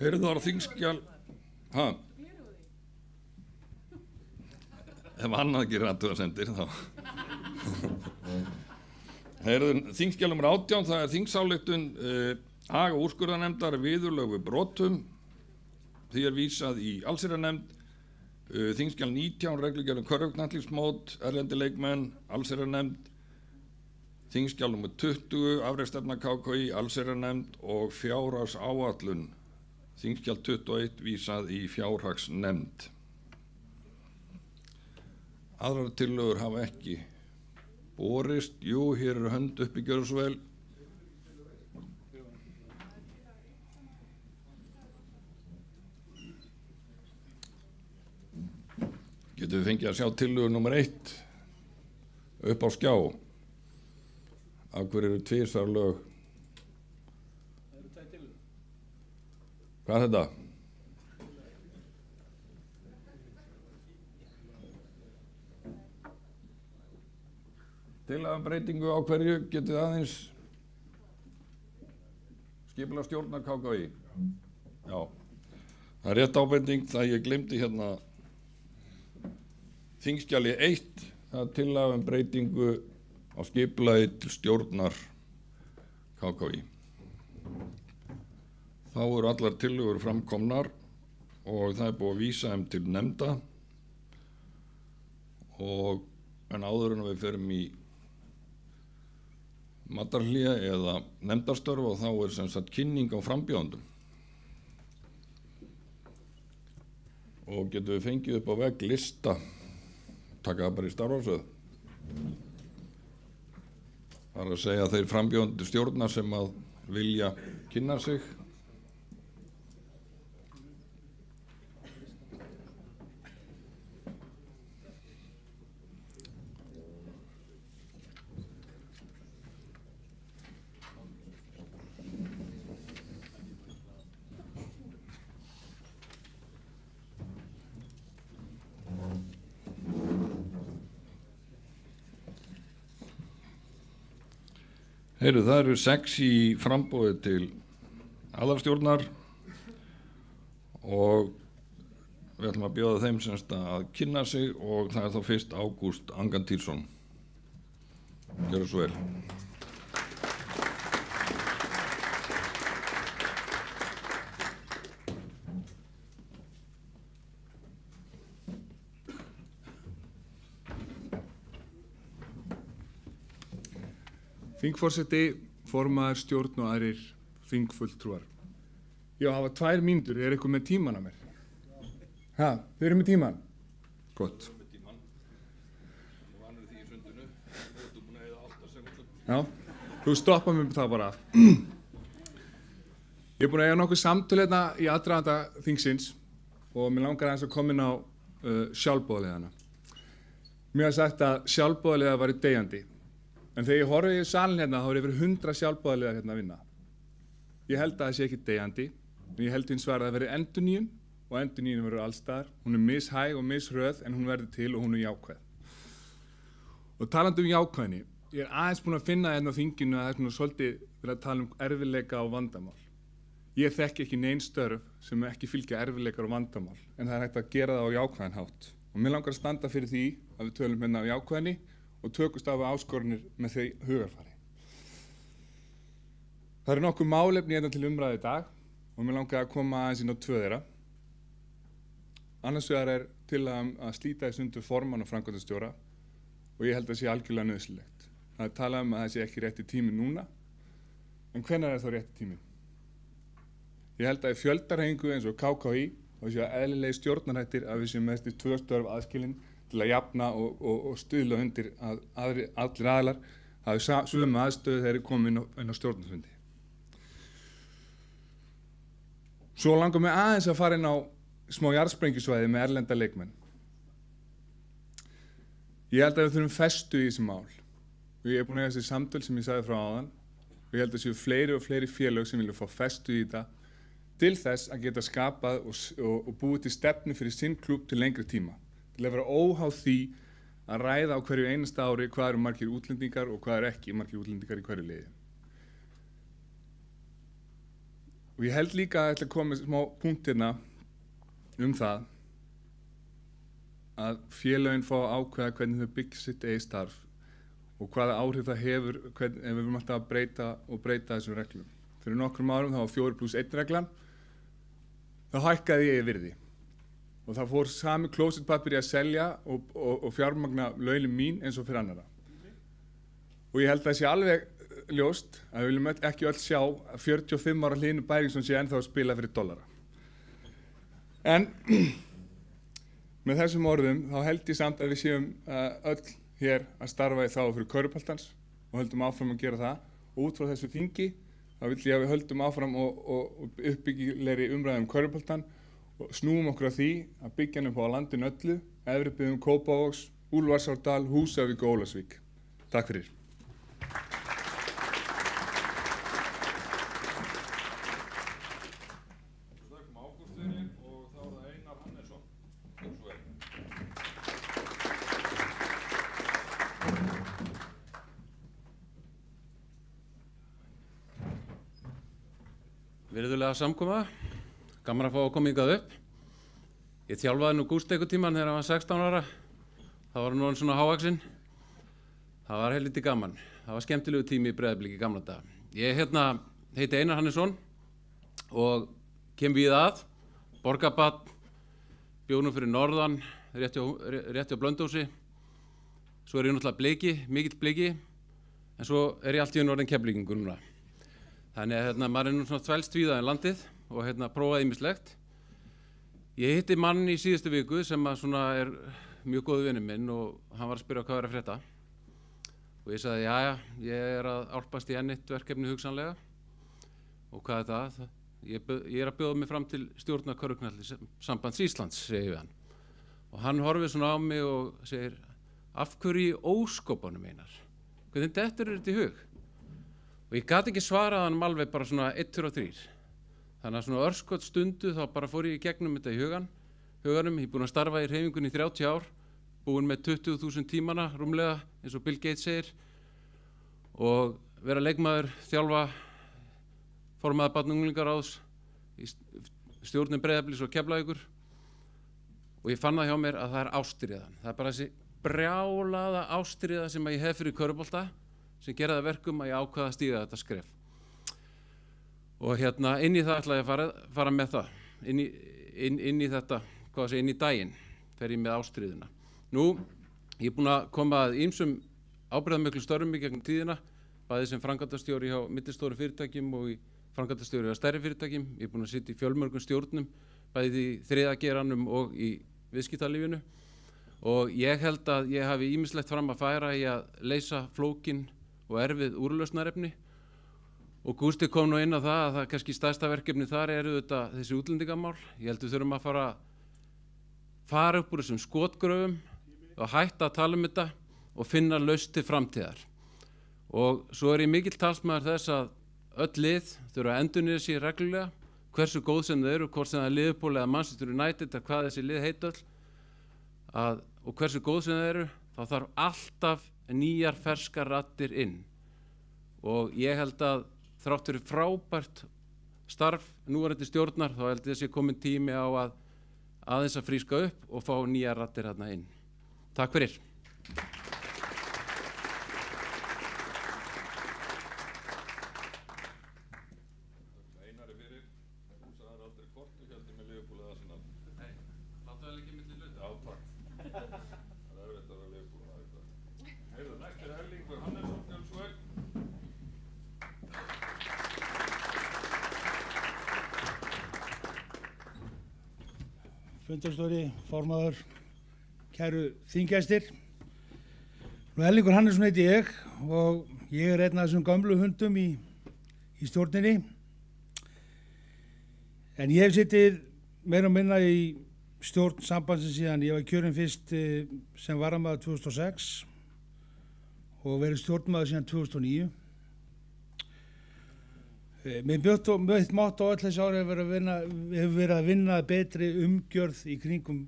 Heyrðu, það var þingskjal. Hæ? Ef annað gerir athugasemdir þá. Heyrðu, þingskjal nr. 18, það er þingsályktun aga úrskurðarnefndar viðurlög við brotum. Því er vísað í allsherjarnefnd. Þingskjal 19, reglugerð um körfuknattleiksmót, erlendi leikmenn, allsherjarnefnd. Þingskjal nr. 20, afrekstefna KKÍ, allsherjarnefnd og fjárhagsáætlun. Þingskjal 21 vísað í fjárhagsnefnd. Aðrar tillögur hafa ekki borist. Jú, hér eru hönd uppi, gjörðu svo vel. Getum við fengið að sjá tillögur nr. 1 upp á skjá. Af hverju eru tvisvar lög? Hvað er þetta? Tillaga um breytingu á hverju getið aðeins skipulagsstjórnar KKÍ. Já, það er rétt ábending, það ég glemdi hérna þingskjali 1, það er tillaga um breytingu á skipulagi til stjórnar KKÍ. Þá eru allar tillögur framkomnar og það er búið að vísa þeim til nefnda en áður en við ferum í matarhlé eða nefndarstörf og þá er sem sagt kynning á frambjóðendum. Og getum við fengið upp á vegg lista, taka það bara í starfsröð. Það er að segja þeir frambjóðendur stjórnar sem að vilja kynna sig. Heyrðu, það eru 6 í framboði til aðalstjórnar og við ætlum að bjóða þeim semst að kynna sig og það er þá fyrst Ágúst Angantýrsson. Gjörðu svo vel. Þingforseti, formaður, stjórn og aðrir þingfulltrúar. Ég á að hafa 2 mínútur, er eitthvað með tíman að mér? Ha, þau eru með tíman? Gott. Já, þú stoppa mér það bara. Ég er búin að eiga nokkuð samtöl hérna í aðdraganda þingsins og mér langar aðeins að koma inn á sjálfboðaliðana. Mér hafði sagt að sjálfboðaliðar væri deyjandi. En þegar ég horfði í salin hérna, þá er yfir 100 sjálfboðaliðar hérna að vinna. Ég held að það sé ekki deyjandi, en ég held hins vegar að það verði endurnýjun og endurnýjun verður allstaðar. Hún er mishæg og mishröð en hún verður til og hún er jákvæð. Og talandi jákvæðni, ég er aðeins búin að finna hérna á þinginu að það er svona svolítið verið að tala erfiðleika og vandamál. Ég þekki ekki nein störf sem ekki fylgja erfiðleikar og vandamál, en það er hægt að gera það á jákvæðan hátt. Og mér langar að standa fyrir því að við tölum hérna á jákvæðni og tökust af áskorunir með því hugarfari. Það eru nokkuð málefni hérna til umræðu í dag og mér langar að koma aðeins inn á 2 þeirra. Annars vegar er tillaga að slíta í sundur formann og framkvæmdastjóra og ég held að það sé algjörlega nauðsynlegt. Það er talað um að það sé ekki rétti tími núna, en hvenær er þá rétti tími? Ég held að í fjöldahreyfingu eins og KKÍ og þessi eðlilegi stjórnarhættir að við séum með þessi 2 störf aðskilin til að jafna og stuðla undir að allir aðilar hafi sömu aðstöðu þegar þeir komu inn á stjórnarfundi. Svo langar mig aðeins að fara inn á smá jarðsprengjusvæði með erlenda leikmenn. Ég held að við þurfum festu í þessi mál. Og ég er búin að eiga þessi samtöl sem ég sagði frá áðan og ég held að séu fleiri og fleiri félög sem vilja fá festu í þetta til þess að geta skapað og búið til stefnu fyrir sinn klúbb til lengri tíma. Til að vera óháð því að ræða á hverju einasta ári hvað eru margir útlendingar og hvað eru ekki margir útlendingar í hverju liði. Og ég held líka að ég ætla að koma með smá punkt hérna það að félögin fá að ákveða hvernig þau byggja sitt eigið starf og hvaða áhrif það hefur ef við erum alltaf að breyta þessum reglum. Fyrir nokkrum árum þá var 4+1 reglan, þá hækkaði ég virði. Og það fór sami klósettpapir í að selja og fjármagna launin mín eins og fyrir annara. Og ég held að það sé alveg ljóst að við viljum ekki öll sjá að 45 ára Hlynur Bæringsson sé ennþá að spila fyrir dollara. En með þessum orðum þá held ég samt að við séum öll hér að starfa í þá fyrir körfuboltans og höldum áfram að gera það. Og út frá þessu þingi þá vil ég að við höldum áfram og uppbyggilegri umræðum körfuboltan og snúum okkur að því að byggja hann upp á landinu öllu, efri byggðum Kópavogs, Úlfarsárdal, Húsavík og Ólafsvík. Takk fyrir. Virðulega samkoma, gaman að fá að koma hingað upp. Ég þjálfaði nú Gúst einhvern tímann þegar hann var 16 ára. Það var nú hann svona hávaxinn. Það var helviti gaman. Það var skemmtilegu tími í Breiðabliki í gamla daga. Ég heiti Einar Hannesson og kem við að borgarbarn, bjó nú fyrir norðan, rétt hjá Blönduósi. Svo er ég náttúrulega bliki, mikill bliki, en svo er ég allt í orðinn Keflvíkingur núna. Þannig að maður er nú svona þvælst víða í landið og prófaði ýmislegt. Ég hitti mann í síðustu viku sem er mjög góðu vinur minn og hann var að spyrja hvað er að frétta. Og ég sagði, jæja, ég er að álpast í enn eitt verkefni hugsanlega. Og hvað er það? Ég er að bjóða mig fram til stjórnar Körfuknattleikssambands Íslands, segi við hann. Og hann horfir svona á mig og segir, af hverju í óskopunum Einar? Hvernig dettur þetta í hug? Og ég gat ekki svarað hann alveg bara svona 1, 2 og 3. Þannig að svona örskot stundu þá bara fór ég í gegnum þetta í huganum. Ég er búinn að starfa í hreyfingunni í 30 ár, búinn með 20.000 tímana rúmlega eins og Bill Gates segir og vera leikmaður, þjálfa, formaður barna- og unglingaráðs í stjórnum Breiðabliks og Keflavíkur og ég fann það hjá mér að það ástríðan. Það bara þessi brjálaða ástríða sem ég hef fyrir körfubolta sem gera það verkum að ég ákvaða að stíga þetta skref. Og inn í það ætla ég að fara með það, inn í þetta, inn í daginn, fer ég með ástríðuna. Nú, ég er búinn að koma að ýmsum ábyrgðarmiklu störfum í gegnum tíðina, bæði sem framkvæmdastjóri hjá millistórum fyrirtækjum og í framkvæmdastjóri hjá stærri fyrirtækjum. Ég er búinn að sitja í fjölmörgum stjórnum, bæði í þriðja geiranum og í viðskiptalífinu. Og ég held að ég hafi ýmislegt fram að færa í að leysa flókin og erfið úrlausnarefni. Og Gústi kom nú inn á það að það kannski stærsta verkefni þar eru þetta þessi útlendingamál. Ég held við þurfum að fara upp úr þessum skotgröfum og hætta að tala þetta og finna lausn til framtíðar. Og svo ég mikill talsmaður þess að öll lið þurfa að endurnýja sig reglulega, hversu góð sem þau eru, hvort sem það er Liverpool eða Manchester United, hvað þessi lið heita öll, og hversu góð sem þau eru, þá þarf alltaf nýjar ferskar raddir inn. Og ég held að þrátt fyrir frábært starf núverandi stjórnar, þá held ég að sé komin tími á að aðeins að fríska upp og fá nýjar raddir hérna inn. Takk fyrir. Einari fyrir, þú sagðir aldrei hvort þú heldur með Liverpool eða Arsenal. Nei, láttu það líka milli hluta. Já, takk. Það er þetta að vera Liverpool að þetta. Heyrðu, næst er Erlingur Hannesson, Fjölsvöld. Fundarstjóri, formaður, kæru þinggestir. Erlingur Hannesson heiti ég og ég er einn af þessum gömlu hundum í stjórninni. En ég hef sittið meira og minna í stjórn sambandsins síðan ég var kjörinn fyrst sem varamaður 2006 og verið stjórnmaður síðan 2009. Mitt motto á öll þessi ári hefur verið að vinna betri umgjörð í kringum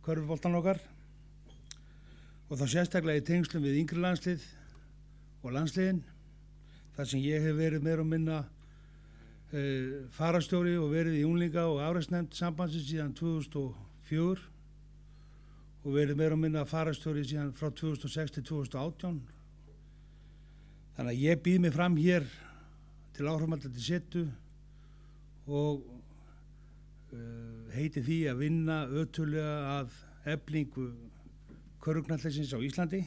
körfuboltann okkar og þá sérstaklega í tengslum við yngri landslið og landsliðin þar sem ég hef verið meira og minna farastjóri og verið í unglinga- og afreksnefnd sambandsins síðan 2004 og verið meira og minna farastjóri síðan frá 2006 til 2018. Þannig að ég býð mig fram hér til áframhaldandi setu og heiti því að vinna ötullega að eflingu körfuknattleiksins á Íslandi.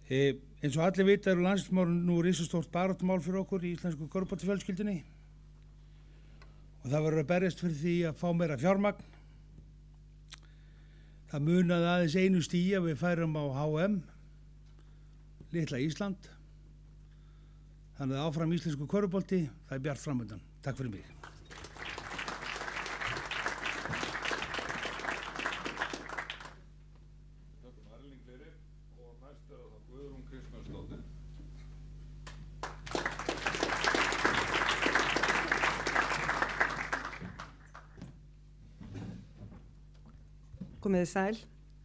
Eins og allir vita eru landsliðsmál nú risastórt baráttumál fyrir okkur í íslensku körfuboltafjölskyldunni og það verður að berjast fyrir því að fá meira fjármagn. Það munaði aðeins einu stigi að við færum á HM, litla Ísland. Þannig að áfram íslensku körfubolti, það er bjart framöndan. Takk fyrir mig. Takkum Erling fyrir og næst er það Guðrún Kristjánsdóttir. Komiði sæl.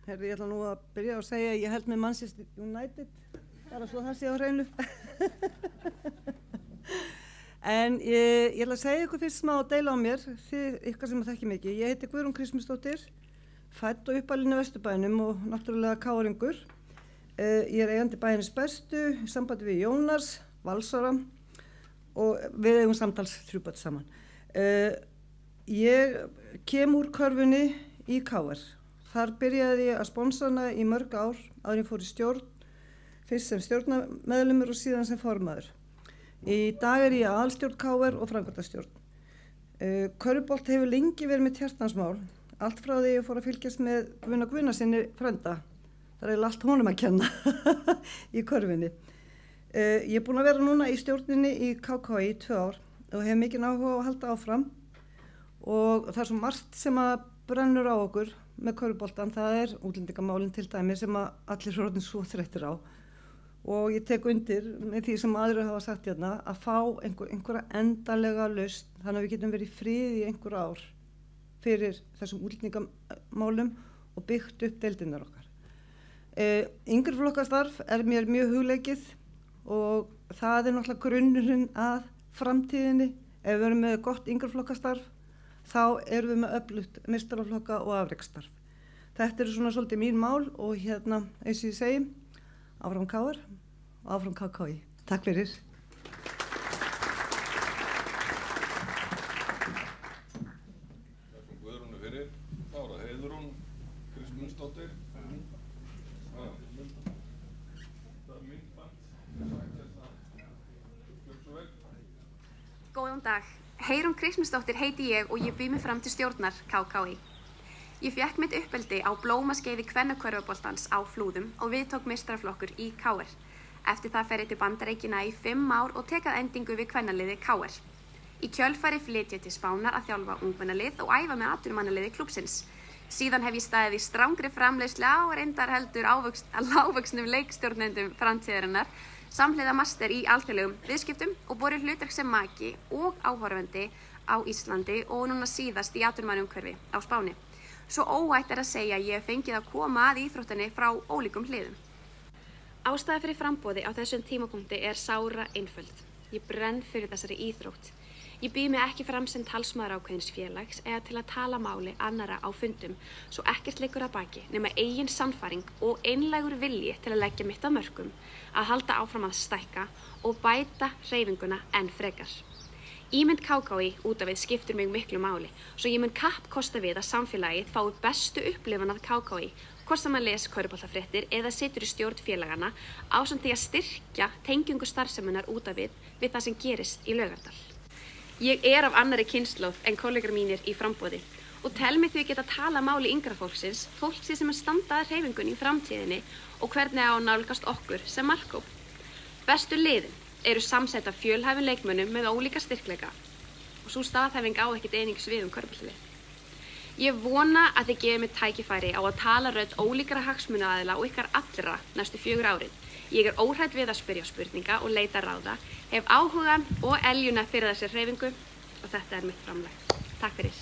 Herri, ég ætla nú að byrja að segja að ég held með Manchester United, bara svo það sé á hreinu. En ég ætla að segja ykkur fyrst smá að deila á mér, ykkar sem að þekki mikið. Ég heiti Guðrún Kristjánsdóttir, fædd og uppalinn í Vesturbænum og náttúrulega káringur. Ég er eigandi Bæjarins bestu, í sambandi við Jónas, Valsara og við eigum samtals 3 börn saman. Ég kem úr körfunni í KR. Þar byrjaði ég að sponsana í mörg ár áður ég fór í stjórn, fyrst sem stjórnarmeðlumur og síðan sem formaður. Í dag er ég aðalstjórn KR og framkvæmdastjórn. Körfubolt hefur lengi verið mitt hjartansmál, allt frá því ég fór að fylgjast með Guðna Guðnasyni frænda. Það er allt honum að kenna í körfunni. Ég er búin að vera núna í stjórninni í KKÍ í 2 ár og hef mikinn áhuga á að halda áfram og það er svo margt sem að brennur á okkur með körfuboltan, það er útlendingamálin til dæmi sem að allir eru orðin svo þreyttir á. Og ég tek undir með því sem aðrir hafa sagt hérna að fá einhverja endanlega lausn þannig að við getum verið í friði í einhver ár fyrir þessum útlendingamálum og byggt upp deildirnar okkar. Yngri flokkastarf er mér mjög hugleikið og það er náttúrulega grunnurinn að framtíðinni. Ef við erum með gott yngri flokkastarf þá erum við með öflugt meistaraflokka og afreksstarf. Þetta eru svona svolítið mín mál og eins og ég segi, áfram KR og áfram KKÍ. Takk fyrir. Þakkum Guðrúnu fyrir. Þá er það Heiðrún Kristmundsdóttir. Góðan dag. Heiðrún Kristmundsdóttir heiti ég og ég býð mig fram til stjórnar KKÍ. Ég fékk mitt uppeldi á blómaskeiði kvennakörfuboltans á Flúðum og við tók meistaraflokkur í KR. Eftir það fer ég til Bandaríkjanna í 5 ár og tek að endingu við kvennaliði KR. Í kjölfari flyt ég til Spánar að þjálfa ungmennalið og æfa með atvinnumannaliði klúbbsins. Síðan hef ég staðið í strangri framleiðslu á reyndar heldur lágvöxnum leikstjórnendum framtíðarinnar, samhliða master í alþjóðlegum viðskiptum og borið hlutverk sem maki og áhorfandi á Íslandi og núna síðast í atvinnumannaumhverfi á Spáni. Svo óætt að segja ég hef fengið að koma að íþróttinni frá ólíkum hliðum. Ástæða fyrir framboði á þessum tímapunkti er sára einföld. Ég brenn fyrir þessari íþrótt. Ég býð mig ekki fram sem talsmaður ákveðins félags eða til að tala máli annara á fundum, svo ekkert liggur að baki nema eigin sannfæring og einlægur vilji til að leggja mitt af mörkum, að halda áfram að stækka og bæta hreyfinguna enn frekar. Ímynd KKÍ út af við skiptir mig miklu máli, svo ég mun kappkosta við að samfélagið fái bestu upplifun af KKÍ, hvort sem að les körfuboltafréttir eða situr í stjórn félagana, ásamt því að styrkja tengingu starfseminnar út af við það sem gerist í Laugardal. Ég er af annarri kynslóð en kollegar mínir í framboði og tel mig því geta tala máli yngra fólksins sem er standaði hreyfingunni í framtíðinni og hvernig á að nálgast okkur sem markhóp. Bestu liðin eru samsett af fjölhæfum leikmönnum með ólíka styrkleika og sú staðhæfing á ekkert einungis við körfuboltalið. Ég vona að þið gefið mér tækifæri á að tala rödd ólíkra hagsmunaaðila og ykkar allra næstu 4 árin. Ég er óhrædd við að spyrja spurninga og leita ráða, hef áhugan og eljuna fyrir þessi hreyfingu og þetta er mitt framlag. Takk fyrir.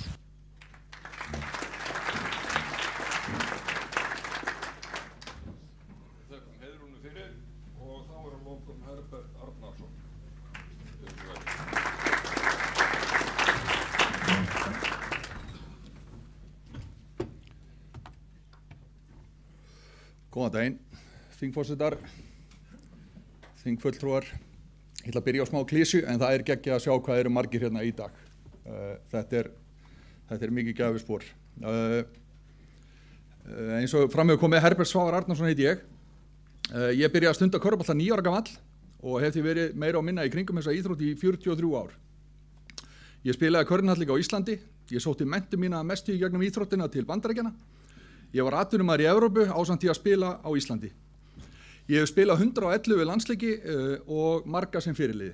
Þakkum Heiðrúnu fyrir og þá er að lokum Herbert Arnarsson. Góðan daginn, þingforsetar, þingfulltrúar. Ég ætla að byrja á smá klísju en það er geggjað að sjá hvað eru margir hérna í dag. Þetta er mikið gæfuspor. Eins og fram hefur komið Herbert Svavar Arnarsson heiti ég. Ég byrjaði að stunda körfubolta 9 ára gamall og hef því verið meira og minna í kringum þessa íþrótt í 43 ár. Ég spilaði körfubolta líka á Íslandi. Ég sótti menntun mína mestu í gegnum íþróttina til Bandaríkjanna. Ég var atvinnumaður í Evrópu ásamt því að spila á Íslandi. Ég hef spilað 111 landsleiki og marga sem fyrirliði.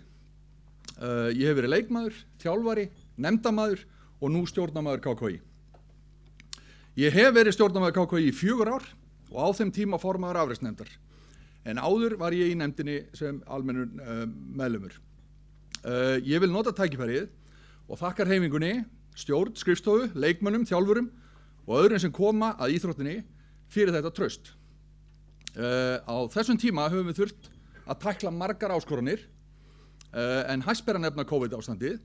Ég hef verið leikmaður, þjálfari, nefndamaður og nú stjórnarmaður KKÍ. Ég hef verið stjórnarmaður KKÍ í 4 ár og á þeim tíma formaður afrekssnefndar. En áður var ég í nefndinni sem almennur meðlimur. Ég vil nota tækifærið og þakkar hreyfingunni, stjórn, skrifstofu, leikmönnum, þjálfurum og öðrum sem koma að íþróttinni fyrir þetta traust. Á þessum tíma höfum við þurft að tækla margar áskoranir en hæst ber að nefna COVID-ástandið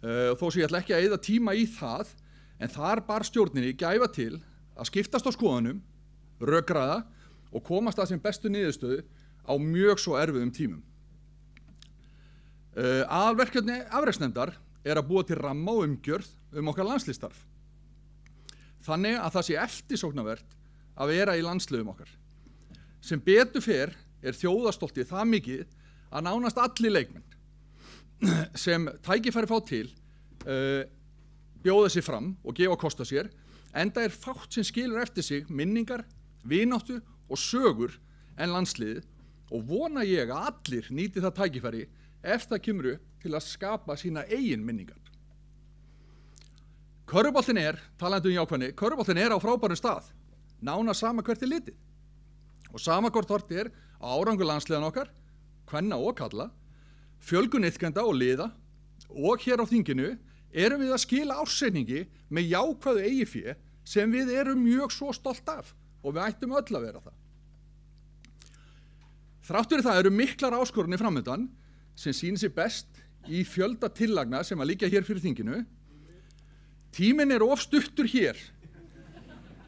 þó sem ég ætla ekki að eyða tíma í það en þar bar stjórninni gæfa til að skiptast á skoðunum, rökræða og komast að sem bestu niðurstöðu á mjög svo erfiðum tímum. Aðalverkefni afrekssnefndar er að búa til ramma og umgjörð okkar landsliðsstarf. Þannig að það sé eftirsóknarvert að vera í landsliðum okkar. Sem betur fer er þjóðarstoltið það mikið að nánast allir leikmenn sem tækifæri fá til bjóða sig fram og gefa kost á sér, enda er fátt sem skilur eftir sig minningar, vináttu og sögur en landsliðið og vona ég að allir nýti það tækifæri ef það kemur upp til að skapa sína eigin minningar. Körfuboltinn er, talandi jákvæðni, körfuboltinn er á frábærum stað, nánast sama hvert er litið. Og sama hvort hort er á árangur landsliðan okkar, kvenna og kalla, fjölgun iðkenda og liða og hér á þinginu erum við að skila ársreikningi með jákvæðu eigið fé sem við erum mjög svo stolt af og við ættum öll að vera það. Þrátt fyrir það eru miklar áskorunir framöndan sem sýnir sig best í fjölda tillagna sem að liggja hér fyrir þinginu. Tíminn of stuttur hér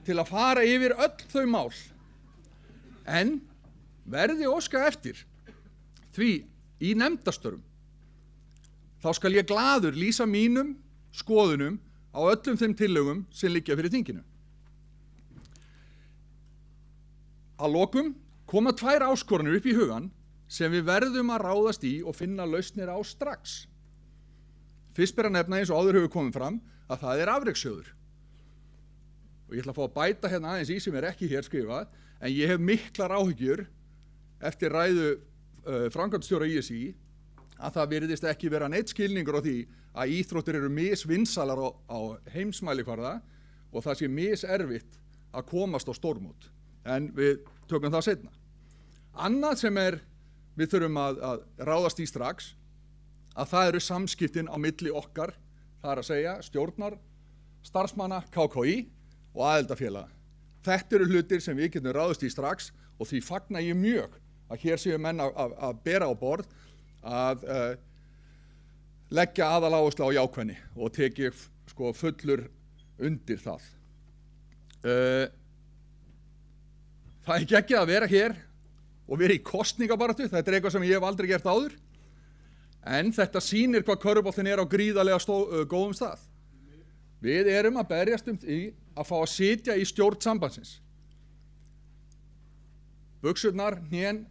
til að fara yfir öll þau mál, en verði óska eftir því í nefndastörfum þá skal ég glaður lýsa mínum skoðunum á öllum þeim tillögum sem liggja fyrir þinginu. Að lokum koma 2 áskoranir upp í hugan sem við verðum að ráðast í og finna lausnir á strax. Fyrst ber að nefna, eins og áður hefur komið fram, að það er afrekssjóður. Og ég ætla að fá að bæta hérna aðeins í sem er ekki hér skrifað, en ég hef miklar áhyggjur eftir ræðu framkvæmdastjóra ISÍ að það virðist ekki vera neitt skilningur á því að íþróttir eru misvinsalar á heimsmælikvarða og það sé miserfitt að komast á stórmót. En við tökum það seinna. Annað sem við þurfum að ráðast í strax, að það eru samskiptin á milli okkar, það er að segja stjórnar, starfsmanna, KKÍ og aðildafélaga. Þetta eru hlutir sem við getum ráðast í strax og því fagna ég mjög að hér séu menn að bera á borð að leggja aðaláherslu á jákvæðni og teki fullur undir það. Það er geggjað að vera hér og vera í kosningabaráttu, þetta er eitthvað sem ég hef aldrei gert áður, en þetta sýnir hvað körfuboltinn er á gríðarlega góðum stað. Við erum að berjast því að fá að sitja í stjórn sambandsins. Buxurnar, hnén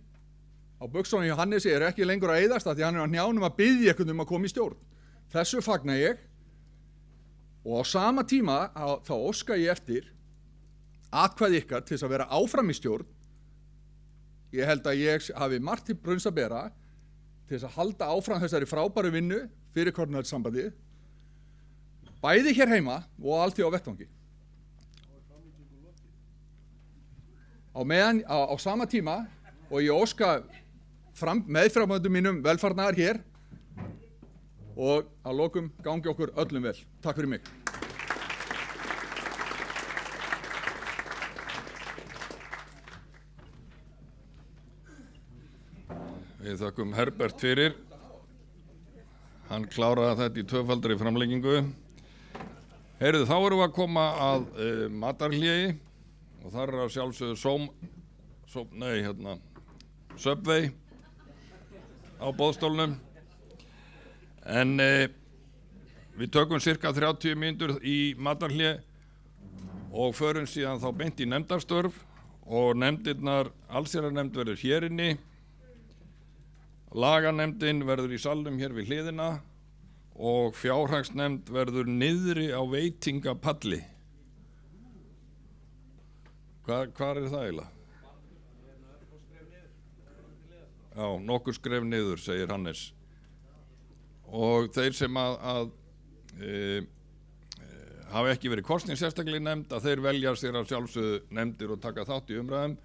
á buxunum hjá Hannesi eru ekki lengur að eyðast af því hann er á hnjánum að biðja einhvern um að koma í stjórn. Þessu fagna ég og á sama tíma þá óska ég eftir atkvæði ykkar til þess að vera áfram í stjórn. Ég held að ég hafi margt til brunns að bera til þess að halda áfram þessari frábæru vinnu fyrir Körfuboltasambandið, bæði hér heima og alþjóð á vettvangi. Á sama tíma og ég óska meðframöndum mínum velfarnaðar hér og að lokum gangi okkur öllum vel. Takk fyrir mig. Við þakkum Herbert fyrir. Hann kláraði þetta í 2-faldri framlengingu. Heyrðu, þá erum við að koma að matarhléi og þar er að sjálfsögðu Subway á boðstólnum. En við tökum cirka 30 mínútur í matarhlé og förum síðan þá beint í nefndarstörf og nefndirnar, allsherjarnefnd verður hér inni, laganefndin verður í salnum hér við hliðina og fjárhagsnefnd verður niðri á veitingapalli. Hvar er það eiginlega? Já, nokkur skref niður, segir Hannes. Og þeir sem hafa ekki verið kosning sérstaklega nefnd, að þeir velja sér að sjálfsögðu nefndir og taka þátt í umræðum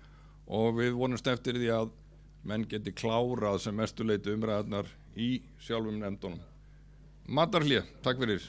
og við vonumst eftir því að menn geti klárað sem mestu leyti umræðarnar í sjálfum nefndunum. Matarhlé, takk fyrir.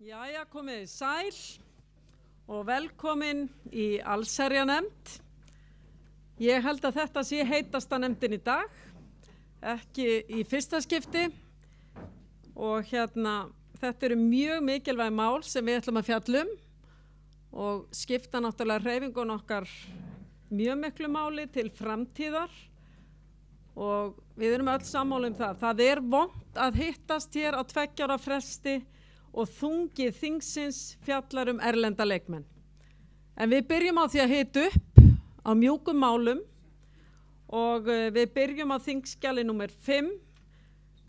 Jæja, komið þið sæl og velkomin í allsherjarnefnd. Ég held að þetta sé heitasta nefndin í dag, ekki í fyrsta skipti og þetta eru mjög mikilvæg mál sem við ætlum að fjalla og skipta náttúrulega hreyfingun okkar mjög miklu máli til framtíðar og við erum öll sammála það. Það er vont að hittast hér á 2 ára fresti og þungi þingsins fjallar erlenda leikmenn. En við byrjum á því að hita upp á mjúkum málum og við byrjum á þingskjali númer 5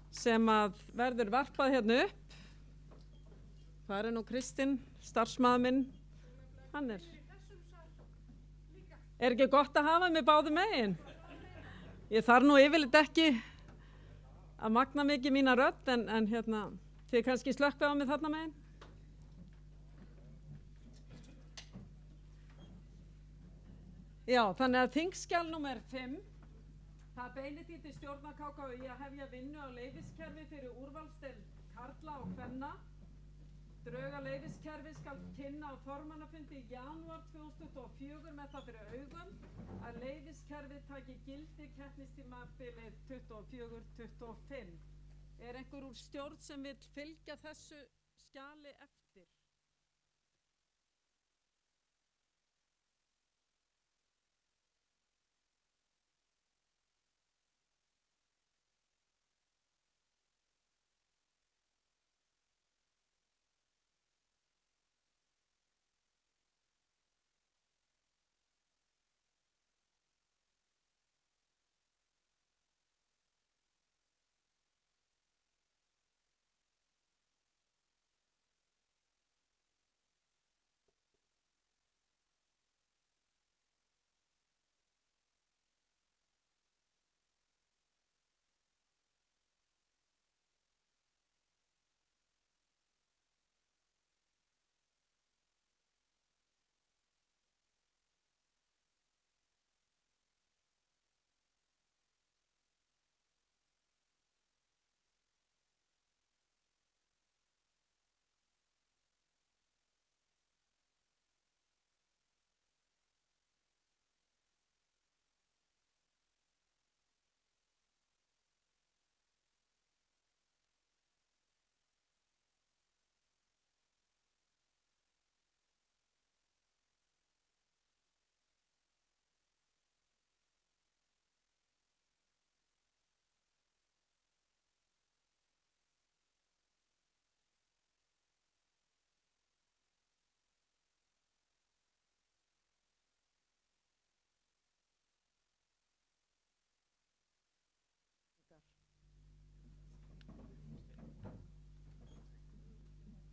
sem að verður varpað hérna upp. Hvað nú Kristinn, starfsmaður minn? Hann Er ekki gott að hafa mig báðum megin? Ég þarf nú yfirleitt ekki að magna mikið mína rödd en þið kannski slökkvið á mig þarna megin? Já, þannig að þingskjal númer 5, það beinir því til stjórnar KKÍ að hefja vinnu á leyfiskerfi fyrir úrvalsdeild karla og kvenna. Drög að leyfiskerfi skal kynna á formannafundi í janúar 2024 með það fyrir augum að leyfiskerfi taki gildi keppnistímabilið 24-25. Einhver úr stjórn sem vill fylgja þessu skjali eftir?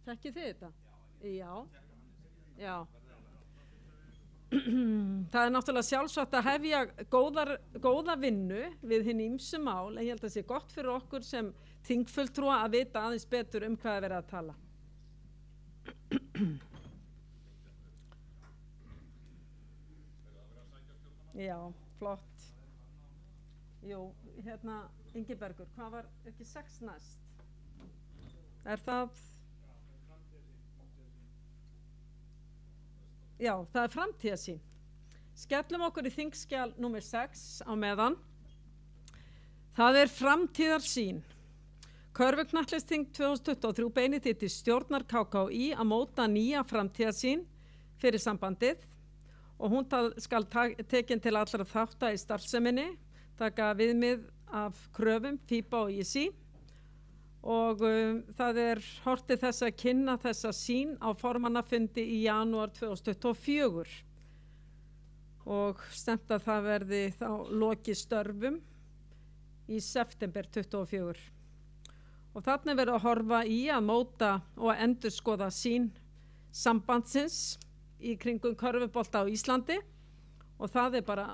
Þekkið þið þetta? Já. Það náttúrulega sjálfsagt að hefja góða vinnu við hinn ýmsu mál, en ég held að það sé gott fyrir okkur sem þingfulltrúa að vita aðeins betur hvað er verið að tala. Já, flott. Jú, Ingibergur, hvað var ekki 6 næst? Það? Já, það framtíðarsýn. Skellum okkur í þingskjal númer 6 á meðan. Það framtíðarsýn. Körfuknattleiksþing 2023 beinir því til stjórnar KKÍ að móta nýja framtíðarsýn fyrir sambandið og hún skal tekin til allra þátta í starfseminni, taka viðmið af kröfum FIBA og ISI og það horft til þess að kynna þessa sýn á formannafundi í janúar 2024 og stefnt að það verði þá lokið störfum í september 2024. Og þarna verður að horfa í að móta og að endurskoða sýn sambandsins í kringum körfubolta á Íslandi og það bara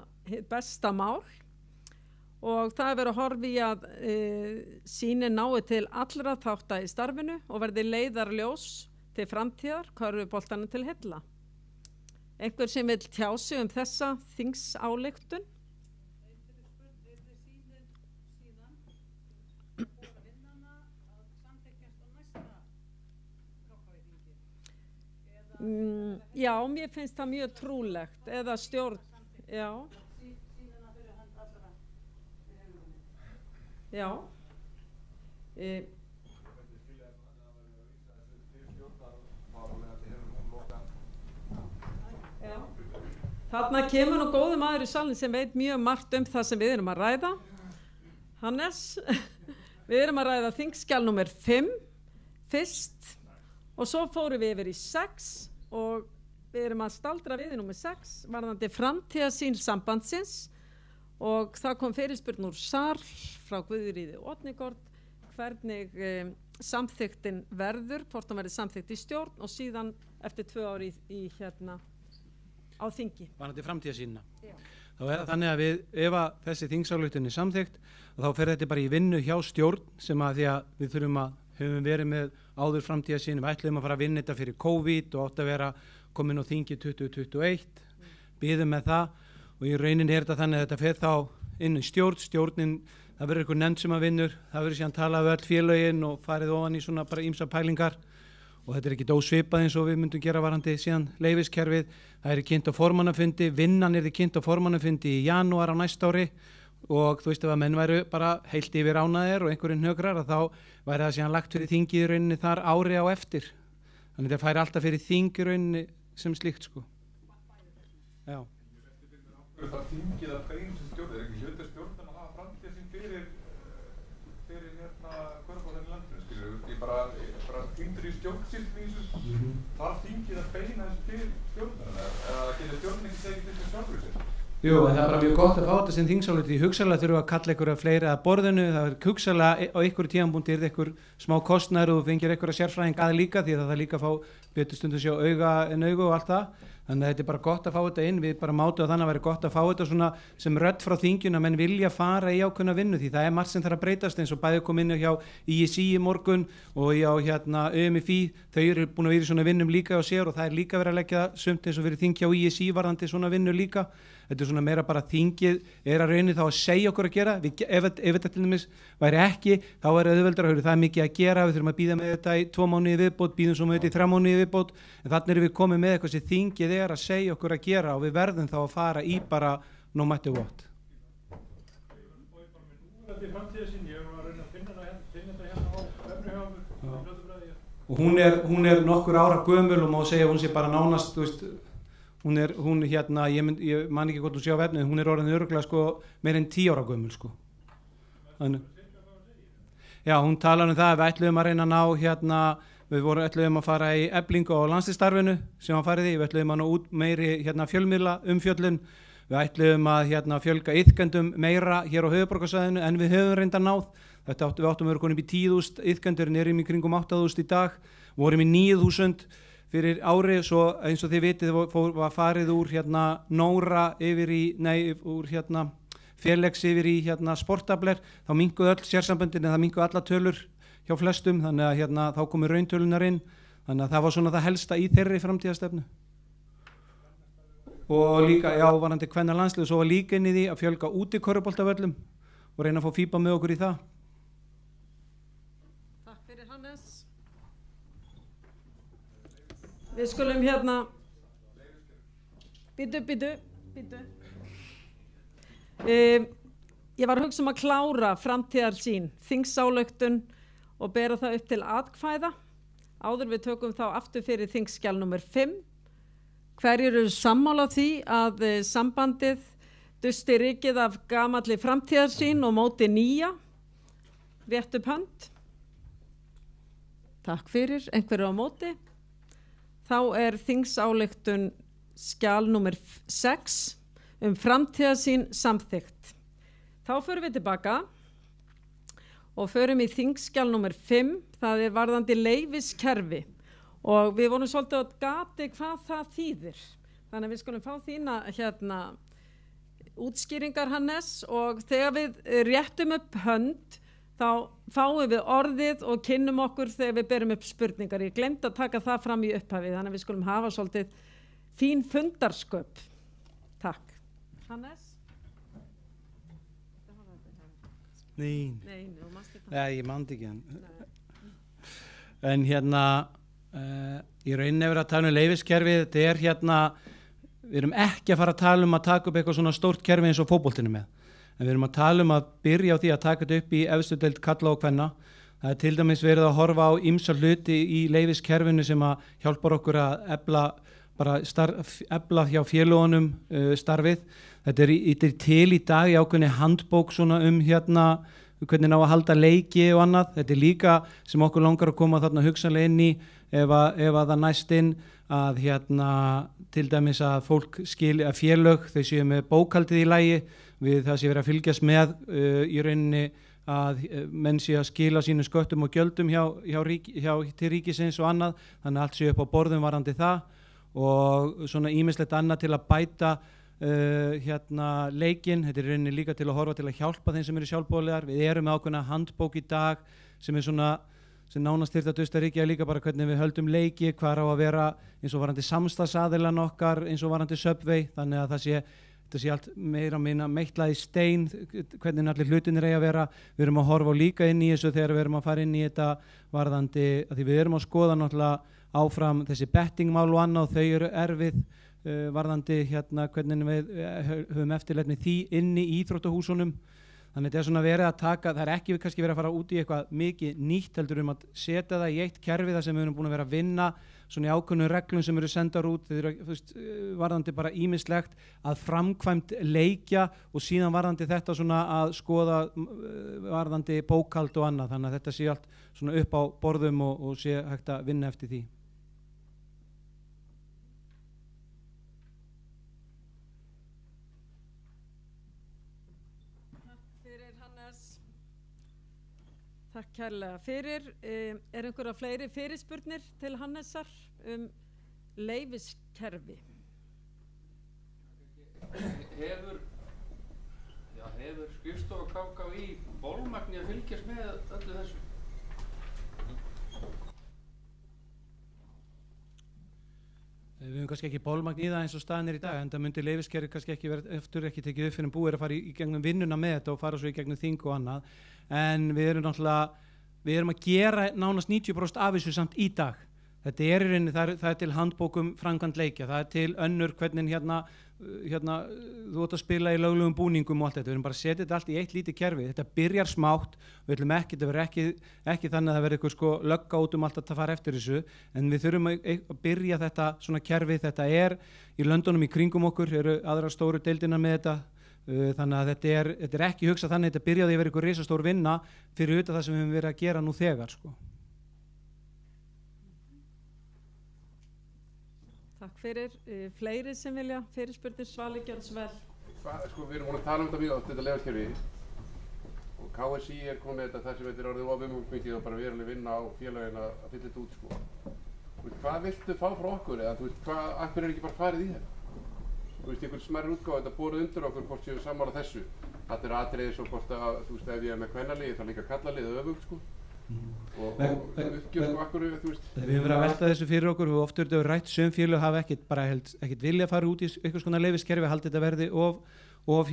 besta mál. Og það verður að horfa í að sýnin nái til allra þátta í starfinu og verði leiðarljós til framtíðar körfuboltanum til heilla. Einhver sem vil tjá sig þessa þingsályktun? Já, mér finnst það mjög trúlegt, eða stjórn, já. Já. Já. Þarna kemur nú góður maður í salin sem veit mjög margt það sem við erum að ræða. Hannes, við erum að ræða þingskjal númer 5 fyrst og svo fórum við yfir í 6 og við erum að staldra við í númer 6 varðandi framtíðarsýn sambandsins og það kom fyrirspurn úr sal frá Guðríði Oddnigård hvernig samþyktin verður, hvort hann verður samþykt í stjórn og síðan eftir 2 ári í á þingi. Varðandi framtíðarsýnina. Þá er það þannig að ef að þessi þingsályktun er samþykkt þá fer þetta bara í vinnu hjá stjórn sem að því að við höfum verið með áður framtíðarsýn, við ætlum að fara að vinna þetta fyrir COVID og átt að vera komin á þingi 2021, býðum með það og í rauninni er þetta þannig að þetta fer þá inn í stjórnin, það verður einhver nefnd sem að vinnur, það verður síðan talað við öll félögin og farið ofan í svona bara ýmsa pælingar og þetta er ekki ósvipað eins og við myndum gera varandi síðan leyfiskerfið, það er kynnt á formannafundi, vinnan er kynnt á formannafundi í janúar á næsta ári og þú veist ef að menn væru bara heilt yfir ánæðir og einhverjum hnökrar að þá væri það síðan lagt fyrir þingið í rauninni þar ári á eftir, þannig það færi alltaf fyrir þing í rauninni sem slíkt sko. Já. Það þingið að beina sem stjórn, er ekki hluti stjórn að hafa framtíðarsýn fyrir kvörubóltan í landinu, skilur við, ég bara týndur í stjórnsýslum þarf þingið að beina þessu fyrir stjórnarna eða getur stjórnin ekki tekið til sjálfur sér? Jú, en það er bara mjög gott að fá þetta sem þingsályktun, því hugsanlega þurfum að kalla einhverja fleiri að borðinu, það er hugsanlega á einhverju tímanbúndi er einhver smá kostnaður og þú fengir einhverja sérfræðing að líka því að það líka fá betur stundu sjá auga en augu og allt það, þannig að þetta er bara gott að fá þetta inn, við bara mátu að þannig að vera gott að fá þetta svona sem rödd frá þinginu að menn vilja fara í ákveðna vinnu því það er margt sem þarf að breytast eins og bæði kom inn hjá ISI í morgun og hjá ÖMFI, þau eru búin að vera í svona vinnum líka á sér og það er líka verið að leggja sumt eins og verið þing hjá ISI varðandi svona vinnu líka. Þetta er svona meira bara þingið er að raunin þá að segja okkur að gera, ef þetta til dæmis væri ekki, þá er auðveldara að höra, það er mikið að gera, við þurfum að býða með þetta í 2 mánuði viðbót, býðum svo með þetta í 3 mánuði viðbót, en þannig erum við komið með eitthvað sem þingið er að segja okkur að gera og við verðum þá að fara í bara no matter what. Og hún er nokkur ára gömul og má segja hún sé bara nánast, þú veist, hún ég man ekki hvort þú sé á vefnið, hún er orðin örugglega sko meir en 10 ára gömul sko. Þannig. Já, hún talar það, við ætluðum að reyna að ná við ætluðum að fara í Eflingu á landsliðsstarfinu sem var farið í, við ætluðum að ná út meiri fjölmiðla umfjöllun, við ætluðum að fjölga iðkendum meira hér á höfuðborgarsvæðinu en við höfum reynda náð, við áttum að vera konum í 10.000 iðkendur, erum í kringum 8.000 í dag, vorum í 9.000 fyrir ári, svo eins og þið vitið var farið úr Nóra yfir í, úr Félags yfir í Sportabler, þá minnkuðu öll sérsamböndin en það minnkuðu alla tölur hjá flestum, þannig að þá komu rauntölunar inn, þannig að það var svona það helsta í þeirri framtíðastefnu. Og líka, já, varandi kvennalandslið, svo var líka inn í því að fjölga út í körfuboltavöllum og reyna að fá FIBA með okkur í það. Takk fyrir Hannes. Við skulum Býtu. Ég var að hugsa að klára framtíðarsýn, þingsályktun og bera það upp til atkvæða. Áður við tökum þá aftur fyrir þingskjal númer 5. Hverjir eru sammála því að sambandið dusti rykið af gamalli framtíðarsýn og móti nýja? Rétt upp hönd. Takk fyrir. Einhverju á móti? Þá er þingsályktun skjal númer 6 framtíðarsýn samþykkt. Þá förum við tilbaka og förum í þingskjal númer 5, það er varðandi leyfiskerfi og við vorum svolítið að gati hvað það þýðir. Þannig að við skulum fá þína útskýringar Hannes og þegar við réttum upp hönd þá fáum við orðið og kynnum okkur þegar við berum upp spurningar. Ég gleymdi að taka það fram í upphafi þannig að við skulum hafa svolítið fín fundarsköp. Takk. Hannes? Nei, þú manst ekki. Nei, ég mandi ekki hann. En Í rauninni verið að tala leyfiskerfið, þetta hérna, við erum ekki að fara að tala að taka upp eitthvað svona stórt kerfi eins og fótboltinu með, en við erum að tala að byrja á því að taka þetta upp í efstu deild karla og kvenna. Það til dæmis verið að horfa á ýmsa hluti í leyfiskerfinu sem að hjálpar okkur að efla hjá félögunum starfið. Þetta er til í dag í ákveðinni handbók svona hérna hvernig ná að halda leiki og annað. Þetta er líka sem okkur langar að koma þarna hugsanlega inn í ef að það næst inn að til dæmis að fólk að félög þau séu með bókhaldið í lagi við það sé verið að fylgjast með í rauninni að menn sé að skila sínum sköttum og gjöldum til ríkisins og annað, þannig að allt sé upp á borðum varandi það og svona ýmislegt annað til að bæta leikinn. Þetta er rauninni líka til að horfa til að hjálpa þeim sem eru sjálfboðaliðar. Við erum með ákveðna handbók í dag sem er svona sem nánast þyrfti að dusta ríkja líka bara hvernig við höldum leiki, hvað á að vera eins og varandi samstagsaðilan okkar, eins og varandi Subway, þannig að þetta sé allt meira minna meitlað í stein hvernig allir hlutinir eigi að vera. Við erum að horfa líka inn í þessu þegar við erum að fara inn í þetta varðandi að því við erum að skoða náttúrulega áfram þessi bettingmál og annað og þau eru erfið varðandi hvernig við höfum eftirlit með því inni í íþróttahúsunum. Þannig þetta er svona verið að taka, það er ekki kannski verið að fara út í eitthvað mikið nýtt heldur að setja það í eitt kerfi þar sem við erum búin að vera að vinna svona í ákveðnum reglum sem eru sendar út, þeir eru varðandi bara ýmislegt að framkvæmt leikja og síðan varðandi þetta svona að skoða varðandi bókhald og annað, þannig að þetta sé allt svona upp á borðum og sé hægt að vinna eftir því. Takk kærlega fyrir. Er einhverja fleiri fyrirspurnir til Hannesar leyfiskerfi? Hefur skrifstofa KKÍ bolmagni að fylgjast með öllu þessu? Við höfum kannski ekki bolmagn í það eins og staðan í dag, en það myndi leyfiskerfi kannski ekki eftir ekki tekið upp fyrir en búið að fara í gegnum vinnuna með þetta og fara svo í gegnum þing og annað. En við erum að gera nánast 90% af þessu samt í dag. Þetta er í rauninni, það er til handbókum framkvæmd leikja, það er til önnur hvernig þú ert að spila í löglegum búningum og allt þetta. Við erum bara að setja þetta allt í eitt lítið kerfi. Þetta byrjar smátt, við ætlum ekki, þetta verður ekki þannig að það verður eitthvað lögga út út að fara eftir þessu, en við þurfum að byrja þetta svona kerfi. Þetta er í löndunum í kringum okkur, eru aðrar stóru deildinar með þetta. Þannig að þetta er ekki hugsað þannig að þetta byrjaði að vera eitthvað risastór vinna fyrir utan það sem við höfum verið að gera nú þegar. Takk fyrir. Fleiri sem vilja fyrirspurnir, Svali Gjörnsvel. Við erum búin að tala þetta mjög átt, þetta leyfiskerfi og KSÍ komið þetta þar sem þetta orðið ofumhugmikið og bara veruleg vinna á félagin að fylla þetta út. Hvað viltu fá frá okkur eða akkur ekki bara farið í þetta? Einhvern smærri útgáð, þetta borið undir okkur hvort séu sammála þessu. Þetta er atriði svo hvort að, ef ég er með kvennalið, þá líka kallalið öfugt, og uppgjörðu akkur, Við höfum verið að velta þessu fyrir okkur, við ofta erum rætt sum félög hafa ekkert vilja að fara út í einhvers konar leyfiskerfi, haldi þetta verði of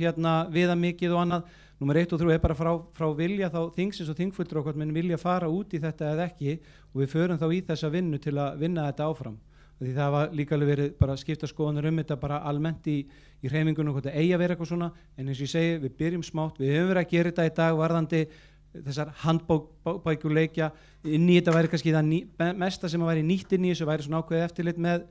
viðamikið og annað. Númer 1 og 3 er bara frá vilja þá þingsins og þingfulltrúar hvort menn vilja fara út í þetta eða ekki og við förum þá í þessa vinnu til að vinna þetta áfram. Því það var líka alveg verið bara skipta skoðanir þetta bara almennt í hreyfingunum hvort það eigi að vera eitthvað svona, en eins og ég segi, við byrjum smátt, við höfum verið að gera þetta í dag varðandi þessar handbækuleikja. Inn í þetta væri kannski það mesta sem að væri nýtt inn í þessu, væri svona ákveðið eftirlit með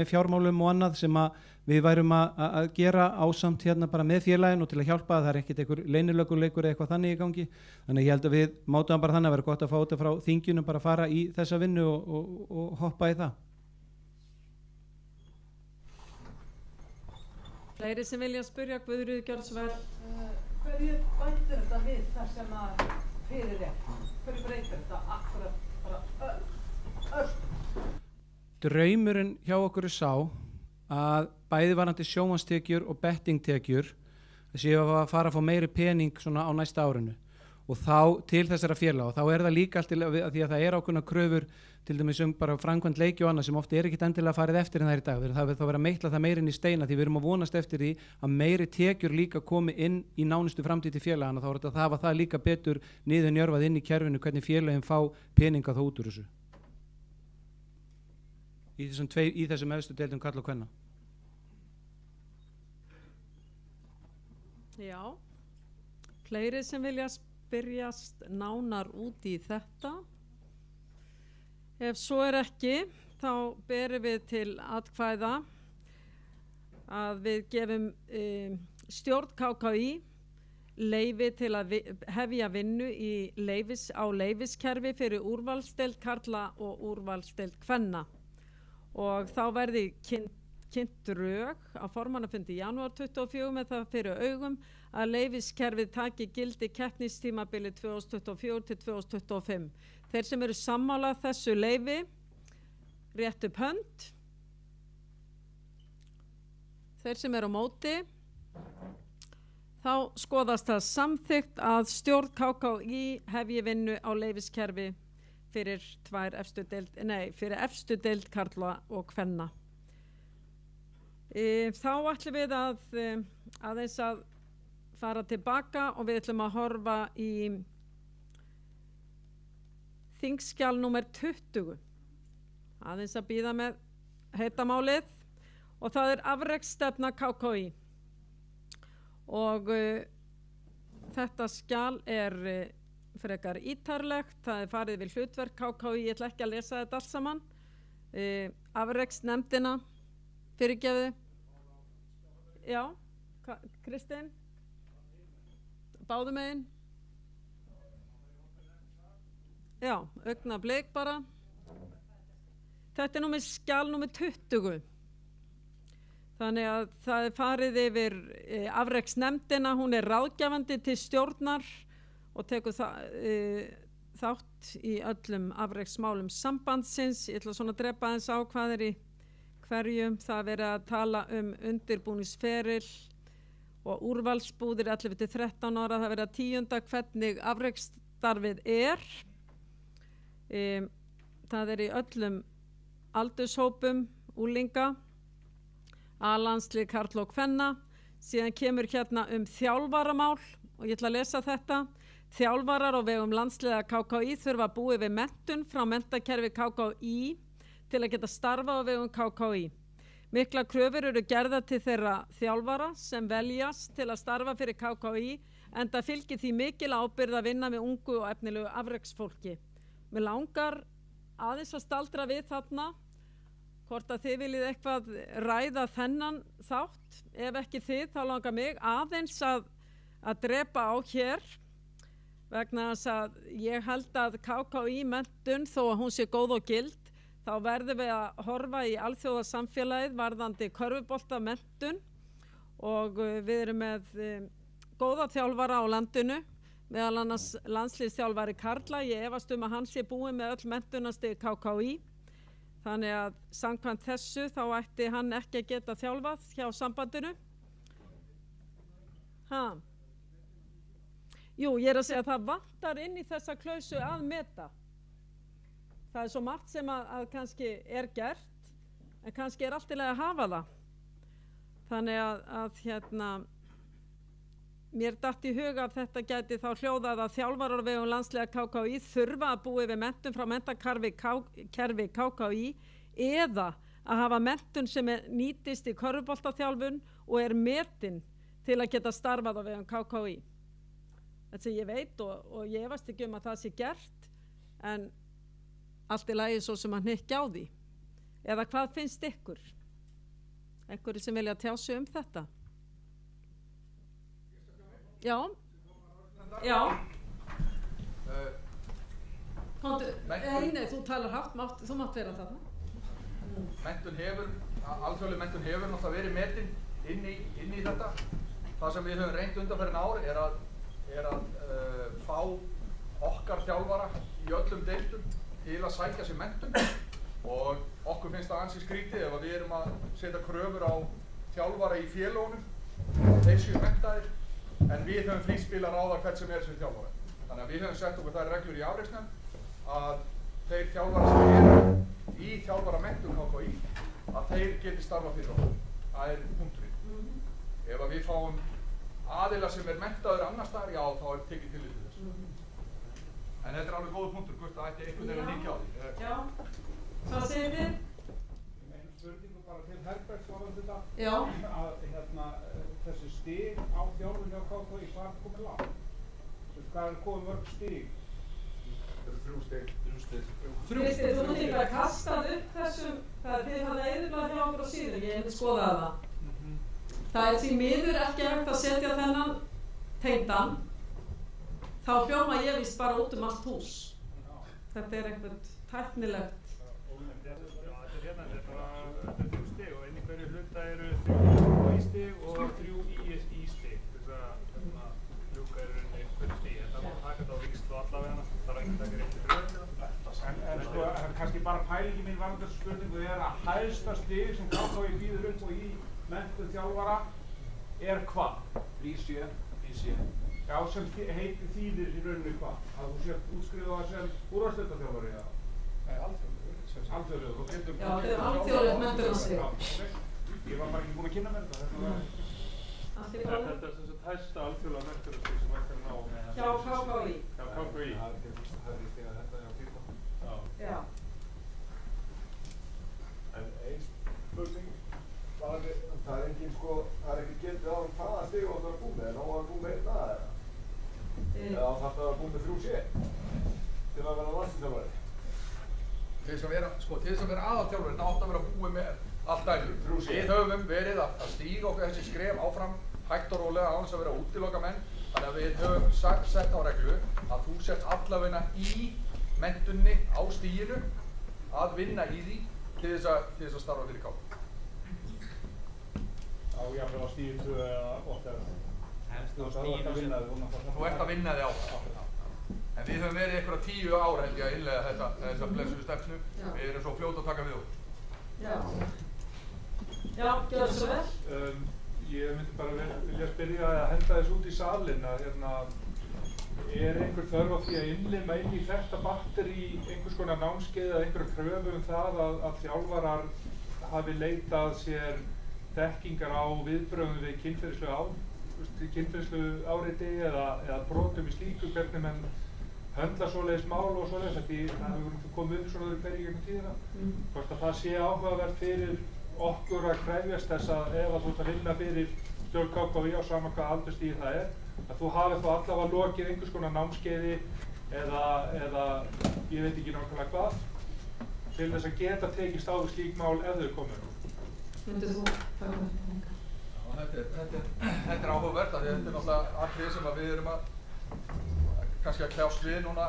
fjármálum og annað sem að við værum að gera ásamt bara með félagin og til að hjálpa. Það er ekkert einhver leynilökuleikur eða eitthvað þannig í gangi. Þannig ég held að við mátum bara þannig að vera gott að fá þetta frá þinginu, bara fara í þessa vinnu og hoppa í það. Fleiri sem vilja spyrja, Guðrúður Gjörnsvel. Hverju bætir þetta við þar sem að fyrir hverju breytir þetta akkurat bara öll? Draumurinn hjá okkur er sá að bæði varandi sjónvarpstekjur og bettingtekjur séu að fara að fá meiri pening svona á næsta árinu og þá til þessara félaga og þá er það líka allt því að það er ákveðna kröfur til dæmis bara framkvæmd leiki og annað sem ofta er ekkert endilega farið eftir en það er í dag. Það verður þá verið að meitla það meira inn í steina því við erum að vonast eftir því að meiri tekjur líka komi inn í nánustu framtíð til félagana. Þá er þetta að hafa það líka betur niður njörfað inn í kerfinu hvernig félagin fá peninga þá út úr þessu. í þessum efstu deildum karla og kvenna? Já, fleiri sem vilja spyrjast nánar út í þetta. Ef svo er ekki, þá berum við til atkvæða að við gefum stjórn KKÍ leyfi til að hefja vinnu á leyfiskerfi fyrir úrvalsdeild karla og úrvalsdeild kvenna. Og þá verði kynnt drög á formannafundi í janúar 24 með það fyrir augum að leyfiskerfið taki gildi keppnistímabili 2024 til 2025. Þeir sem eru sammála þessu leyfi, rétt upp hönd. Þeir sem eru á móti, þá skoðast það samþykkt að stjórn KKÍ hefji vinnu á leyfiskerfi fyrir fyrir efstu deild karla og kvenna. Þá ætlum við aðeins að fara tilbaka og við ætlum að horfa í þingskjal númer 20. Aðeins að bíða með heitamálið og það er afreksstefna KKÍ. Og þetta skjal er frekar ítarlegt, það er farið við hlutverk KKÍ, ég ætla ekki að lesa þetta allt saman. Afreksnefndina, fyrirgefðu. Já, Kristinn? Báðum megin? Já, augnablik bara. Þetta er númer skjal númer 20. Þannig að það er farið yfir afreksnefndina, hún er ráðgjafandi til stjórnar og tekur þátt í öllum afreksmálum sambandsins. Ég ætla svona að drepa aðeins á hvað er í hverjum. Það verið að tala undirbúningsferil og úrvalsbúðir 11 til 13 ára. Það verið að tíunda hvernig afreksstarfið er. Það er í öllum aldurshópum úlinga. A-landslið karla og kvenna, síðan kemur hérna þjálfaramál og ég ætla að lesa þetta. Þjálfarar á vegum landsliða KKÍ þurfa að búi við menntun frá menntakerfi KKÍ til að geta starfa á vegum KKÍ. Mikla kröfur eru gerðar til þeirra þjálfara sem veljast til að starfa fyrir KKÍ enda fylgir því mikil ábyrgð að vinna með ungu og efnilegu afreksfólki. Mér langar aðeins að staldra við þarna hvort að þið viljið eitthvað ræða þennan þátt. Ef ekki þið, þá langar mig aðeins að drepa á hér vegna þess að ég held að KKÍ menntun, þó að hún sé góð og gild, þá verðum við að horfa í alþjóðasamfélagið varðandi körfubolta menntun og við erum með góða þjálfara á landinu, meðal annars landsliðsþjálfari karla. Ég efast að hann sé búið með öll menntunastig KKÍ. Þannig að samkvæmt þessu þá ætti hann ekki að geta þjálfað hjá sambandinu. Jú, ég er að segja að það vantar inn í þessa klausu að meta. Það er svo margt sem að kannski er gert, en kannski er allt í lagi að hafa það. Þannig að mér datt í huga að þetta gæti þá hljóðað að þjálfarar á vegum landsliða KKÍ þurfa að búi við menntun frá menntakerfi KKÍ eða að hafa menntun sem nýtist í körfuboltaþjálfun og er metin til að geta starfað á vegum KKÍ. Þetta sem ég veit og ég efast ekki að það sé gert, en allt í lagi svo sem að hnykkja á því. Eða hvað finnst ykkur? Einhverju sem vilja tjá sig þetta? Já. Nei, þú talar hátt, þú mátt vera þarna. Alþjóðleg menntun hefur náttúrulega verið metin inn í þetta. Það sem við höfum reynt undanfarin ár er að fá okkar þjálfara í öllum deildum til að sækja sér menntun og okkur finnst það ansi skrítið ef við erum að setja kröfur á þjálfara í félögunum, þeir séu menntaðir. En við höfum fríspil að ráða hvert sem er sem þjálfara. Þannig að við höfum sett okkur þær reglur í afreksnefnd að þeir þjálfara sem eru í þjálfara menntun KKÍ að þeir geti starfa fyrir okkur. Það er punkturinn. Ef að við fáum aðila sem er menntaður annars staðar, já, þá er tekið tillit til þessu. En þetta er alveg góður punktur, hvort það ætti einhvern veginn að líka á því. Já, hvað segir þið? Já. Að þessi stig á þjálfun hjá KKÍ, hvað er komið langt? Hvað er komið mörg stig? Þetta er 3 stig. 3 stig. Kristi, þú mútti bara kastað upp þessum, það þið hafði eyðublað hjá okkur á síðan, ég hef skoðað það. Það er því miður ekki hægt að setja þennan tengdan, þá hljóma ég víst bara út allt hús. Þetta er eitthvað tæknilegt. Þetta er bara 3 stig og inn í hverju hluta eru 3 í-stig og 3 í-stig. Þess að ljúka eru inn í hverju stig. Það má taka þetta á víxlu allavega, það er ekki taka reyndi fyrir. En sko, kannski bara pælingi mín varðandi þessu spurningu er að hæsta stig sem KKÍ býður upp og í menntun þjálfara er hvað? Lísje. Já, sem heitir þýðir í rauninni hvað? Að þú sért útskrifaðar sem úrvalsdeildarþjálfari, já? Nei, alþjóðlegur. Já, þetta er alþjóðlegt menntunarstig. Ég var bara ekki búinn að kynna mér þetta. Allt í báðu? Þetta er þess að hæsta alþjóðlega menntunarstig sem hægt er að ná. Hjá KKÍ. Hjá KKÍ. Það er því að þetta er á fyrta. Já. En einn spurning, það er engin sko, það er ekki getið á hvaða stig þú ætlar að búið með, en þá að búið með einn aðeins. Eða þá þarf það að búið með 3 sé til að vera landsliðsþjálfari. Til þess að vera aðalþjálfari, það átt að vera búið með allt dæmi. Við höfum verið að stíga okkur þessi skref áfram hægt og rólega án þess að vera útiloka menn. Þannig að við höfum sett á reglu að þú sért allavegna í menntunni á stíginu að vinna í því til þess að starfa fyrir KKÍ. Á jáfnvel á stígi 2 eða 8 eða. Þú ert að vinna þig. Þú ert að vinna þig áfram. En við höfum verið einhverja 10 ár held ég að innleiða þessa blessuðu stefnu. Við erum svo fljót að taka við okkur. Já. Já, gjör það svo vel. Ég myndi bara vilja spyrja að henda þess út í salin að er einhver þörf á því að innlima inn í þetta batteri einhvers konar námskeið eða einhverja kröfu það að þjálfarar hafi leitað sér þekkingar á viðbrögðum við kynferðislegu áreiti eða brotum í slíku, hvernig menn höndla svoleiðis mál og svoleiðis, því það hefur komið upp svona hverju gegnum tíðina. Hvort að það sé áhugavert fyrir okkur að krefjast þess að ef að þú ert að vinna fyrir stjórn KKÍ á sama hvað aldursstigi það er, að þú hafi þá allavega lokið einhvers konar námskeiði eða ég veit ekki nákvæmlega hvað, til þess að geta tekist á við slík mál ef þau komið. Myndið þú taka þetta? Þetta er áhugavert að þetta er náttúrulega atriði sem við erum kannski að kljást við núna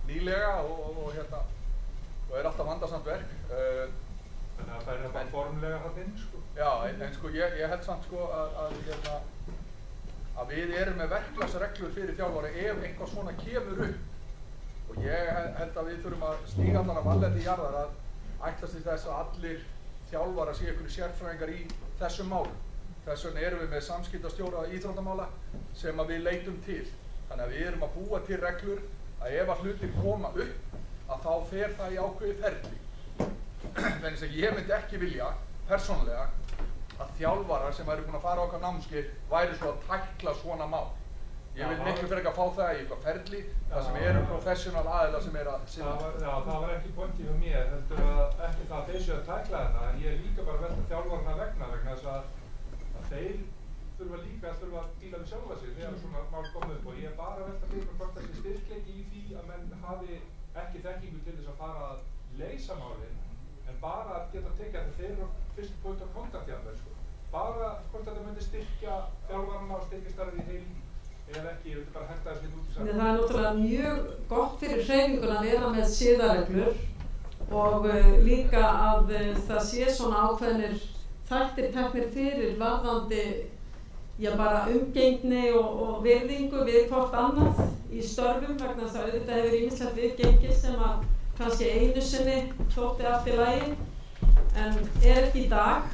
nýlega og er alltaf vandasamt verk. Þannig að það er bara formlega hann inn, sko? Já, en sko ég held samt sko að við erum með verklagsreglur fyrir þjálfari ef eitthvað svona kemur upp. Og ég held að við þurfum að stíga allan af vallendi jarðar að ætlast til þess að allir þjálfara séu einhverju sérfræðingar í þessum málum. Þess vegna erum við með samskiptastjóra íþróttamála sem að við leitum til. Þannig að við erum að búa til reglur að ef að hlutir koma upp að þá fer það í ákveðið ferli. Þannig að ég myndi ekki vilja, persónlega, að þjálfarar sem væri búin að fara okkar námskeið væri svo að tækla svona mál. Ég vil miklu fyrir ekki að fá það í eitthvað ferli, það sem eru professional aðilar sem að sinna. Já, það var ekki pointið hjá mér, heldur að ekki það að þeir séu að tækla þetta, en ég er líka bara að velta þjálfarana vegna þess að þeir þurfa að díla við sjálfa sig þegar svona mál komið upp og ég er bara að velta fyrir hvort þessi styrkleiki í því að menn hafi ekki þekkingu til þess að fara að leysa málin, en bara að geta tekið að þeir eru fyrst point of contact jafnvel, sko. Bara hvort þetta myndi styrkja þjálfarana og styrkja starfið í heim, eða ekki, ég vildi bara hætta þessi út í saman. Það er náttúrulega mjög gott fyrir hreyfinguna að vera með siðareglur og líka að það sé svona ákveðnir þættir teknir fyrir varðandi bara umgengni og virðingu við hvort annað í störfum vegna þess að auðvitað hefur ýmislegt viðgengi sem að kannski einu sinni þótti allt í lagi en er ekki í dag.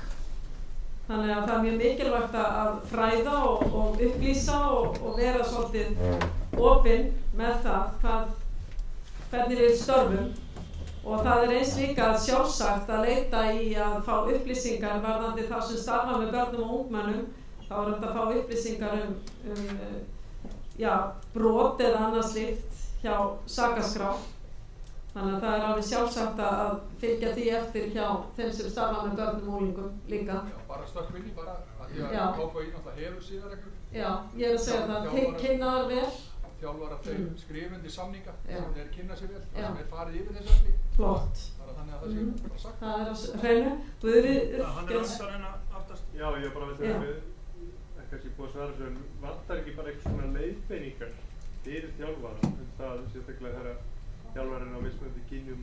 Þannig að það er mjög mikilvægt að fræða og upplýsa og vera svolítið opinn með það hvernig við störfum og það er eins líka sjálfsagt að leita í að fá upplýsingar varðandi það sem starfa með börnum og ungmennum. Þá er þetta að fá upplýsingar brot eða annað slíkt hjá sakaskrá Þannig að það er alveg sjálfsagt að fylgja því eftir hjá þeim sem starfa með börnum og úlingum líka. Já, bara stökkvinni, bara að því að KPÍ náttúrulega hefur siðareglur. Já, ég er að segja það, kynnaðar vel. Þjálfarar þeir skrifundi samninga, þannig að kynna sér vel, þannig að fara yfir þessu eftir. Flott. Þannig að það sé bara sagt. Það er að hreinu. Hann er aftar en aftast. Já, ég bara veit að við, kannski búið að svara þessu, en vantar ekki bara eitthvað svona leiðbeiningar fyrir þjálfara, það sérstaklega þegar þjálfarinn á mismunandi kynjum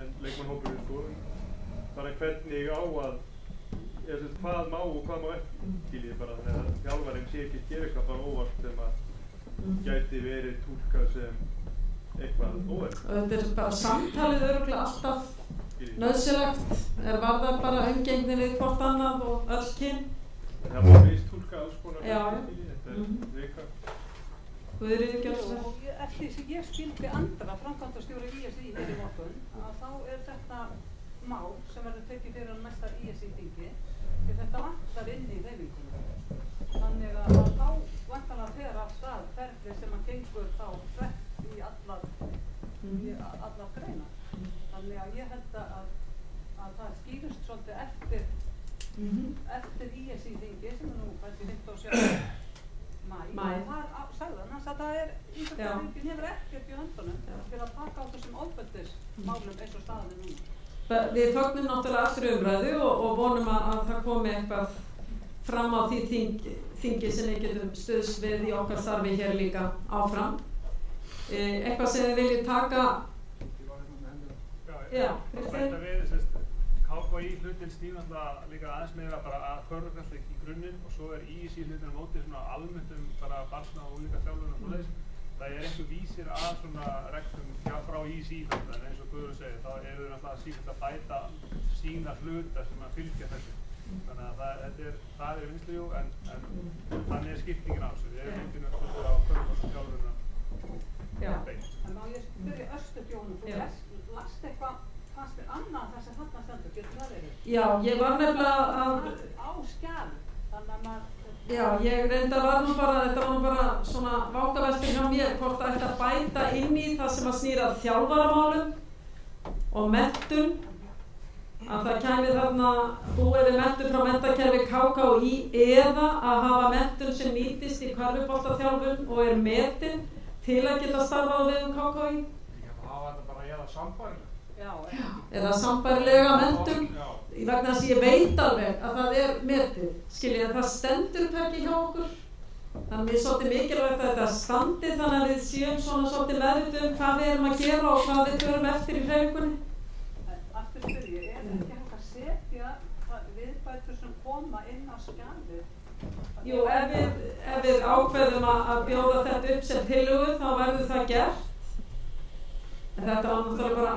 en leikmannhópurinn skoðum bara hvernig á að hvað má og hvað má ekki skiljið bara þannig að þjálfarinn sé ekki að gera eitthvað bara óvart sem að gæti verið túlkað sem eitthvað óvart. Þetta er bara samtalið örugglega alltaf nauðsynlegt, varðar bara umgengni við hvort annað og öll kyn. Það er bara vist túlkað alls konar skiljið, þetta er vika. Og eftir því sem ég skildi Andra, framkvæmdastjóri ISÍ hér í morgun, að þá er þetta mál sem verður tekið fyrir á næsta ISÍ-þingi, því þetta vantar inn í hreyfinguna. Þannig að þá vantanlega fer af stað ferli sem að gengur þá þvert í allar greinar. Þannig að ég held að það skýrust svolítið eftir ISÍ-þingi sem er nú kannski 15 Mæ. Það sagði hann að það er Íslandsfélagin hefur ekkert í höndunum til að taka á þessum ofbeldismálum eins og staðan er núna. Við fögnum náttúrulega allri umræðu og vonum að það komi eitthvað fram á því þingi sem við getum stuðst við í okkar starfi hér líka áfram. Eitthvað sem þið viljið taka? Já, Kristinn? KPÍ hlutinn snýr náttúrulega líka aðeins meira bara að körfuknattleik í grunninn og svo er ISÍ hlutinn á móti svona almennt bara barna og unglinga þjálfun og svoleiðis. Það er einhver vísir að svona reglum frá ISÍ en eins og Guðrún segir þá eru þau náttúrulega sífellt að bæta sína hluta sem að fylgja þessu. Þannig að það er vinslujú en þannig er skiptingin á þessu. Við erum myndinu að hluta á körfuknattleikþjálfunna beint. En má ég spyrja Östurbjónu, þú last eitthvað fannst þér annað þess að þarna stendur, getur það verið? Já, ég var nefnilega að... Á skjali, þannig að maður... Já, ég reynda þetta var nú bara svona vangaveltur hjá mér hvort það ætti að bæta inn í það sem að snýra þjálfaramálum og menntun, að það kæmi þarna búið við menntun frá menntakerfi KKÍ eða að hafa menntun sem nýtist í körfuboltaþjálfun og er metin til að geta starfað á vegum KKÍ. Það var þetta bara eða sambærilega. Eða sambærilega menntun vegna þess að ég veit alveg að það er metið, skiljið, að það stendur hvergi hjá okkur þannig að við svolítið mikilvægt að þetta standi þannig að við séum svona svolítið meðvituð hvað við erum að gera og hvað við förum eftir í hreyfingunni. Aftur spyr ég, er ekki hægt að setja viðbætur sem koma inn á skjalið? Jú, ef við ákveðum að bjóða þetta upp sem tillögu þá verður það gert. Þetta var náttúrulega bara...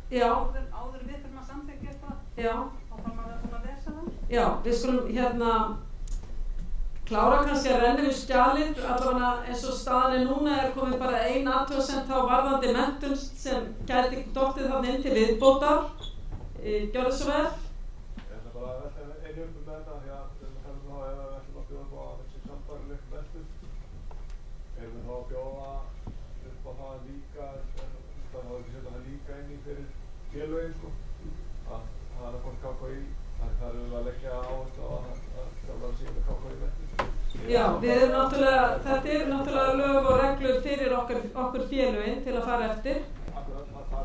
Já. Áður við þurfum að samþykkja eitthvað? Já. Þá þarf maður að koma að lesa það? Já, við skulum klára kannski að renna við skjalið, allavega eins og staðan núna er komið bara ein athugasemd á varðandi menntun sem gæti dottið þarna inn til viðbótar. Gjörðu svo vel? Ég ætla bara að velta einu upp með þetta því að við ætlum þá ef við ætlum að bjóða á þessi sambærileg menntun erum við þá að bjóða upp á það líka það var ekki setja það líka inn í fyrir félögin sko að það er hvort KKÍ þar erum við að leggja áherslu á að þjálfara síðan KKÍ menntun. Já, þetta er náttúrulega lög og reglur fyrir okkur félögin til að fara eftir.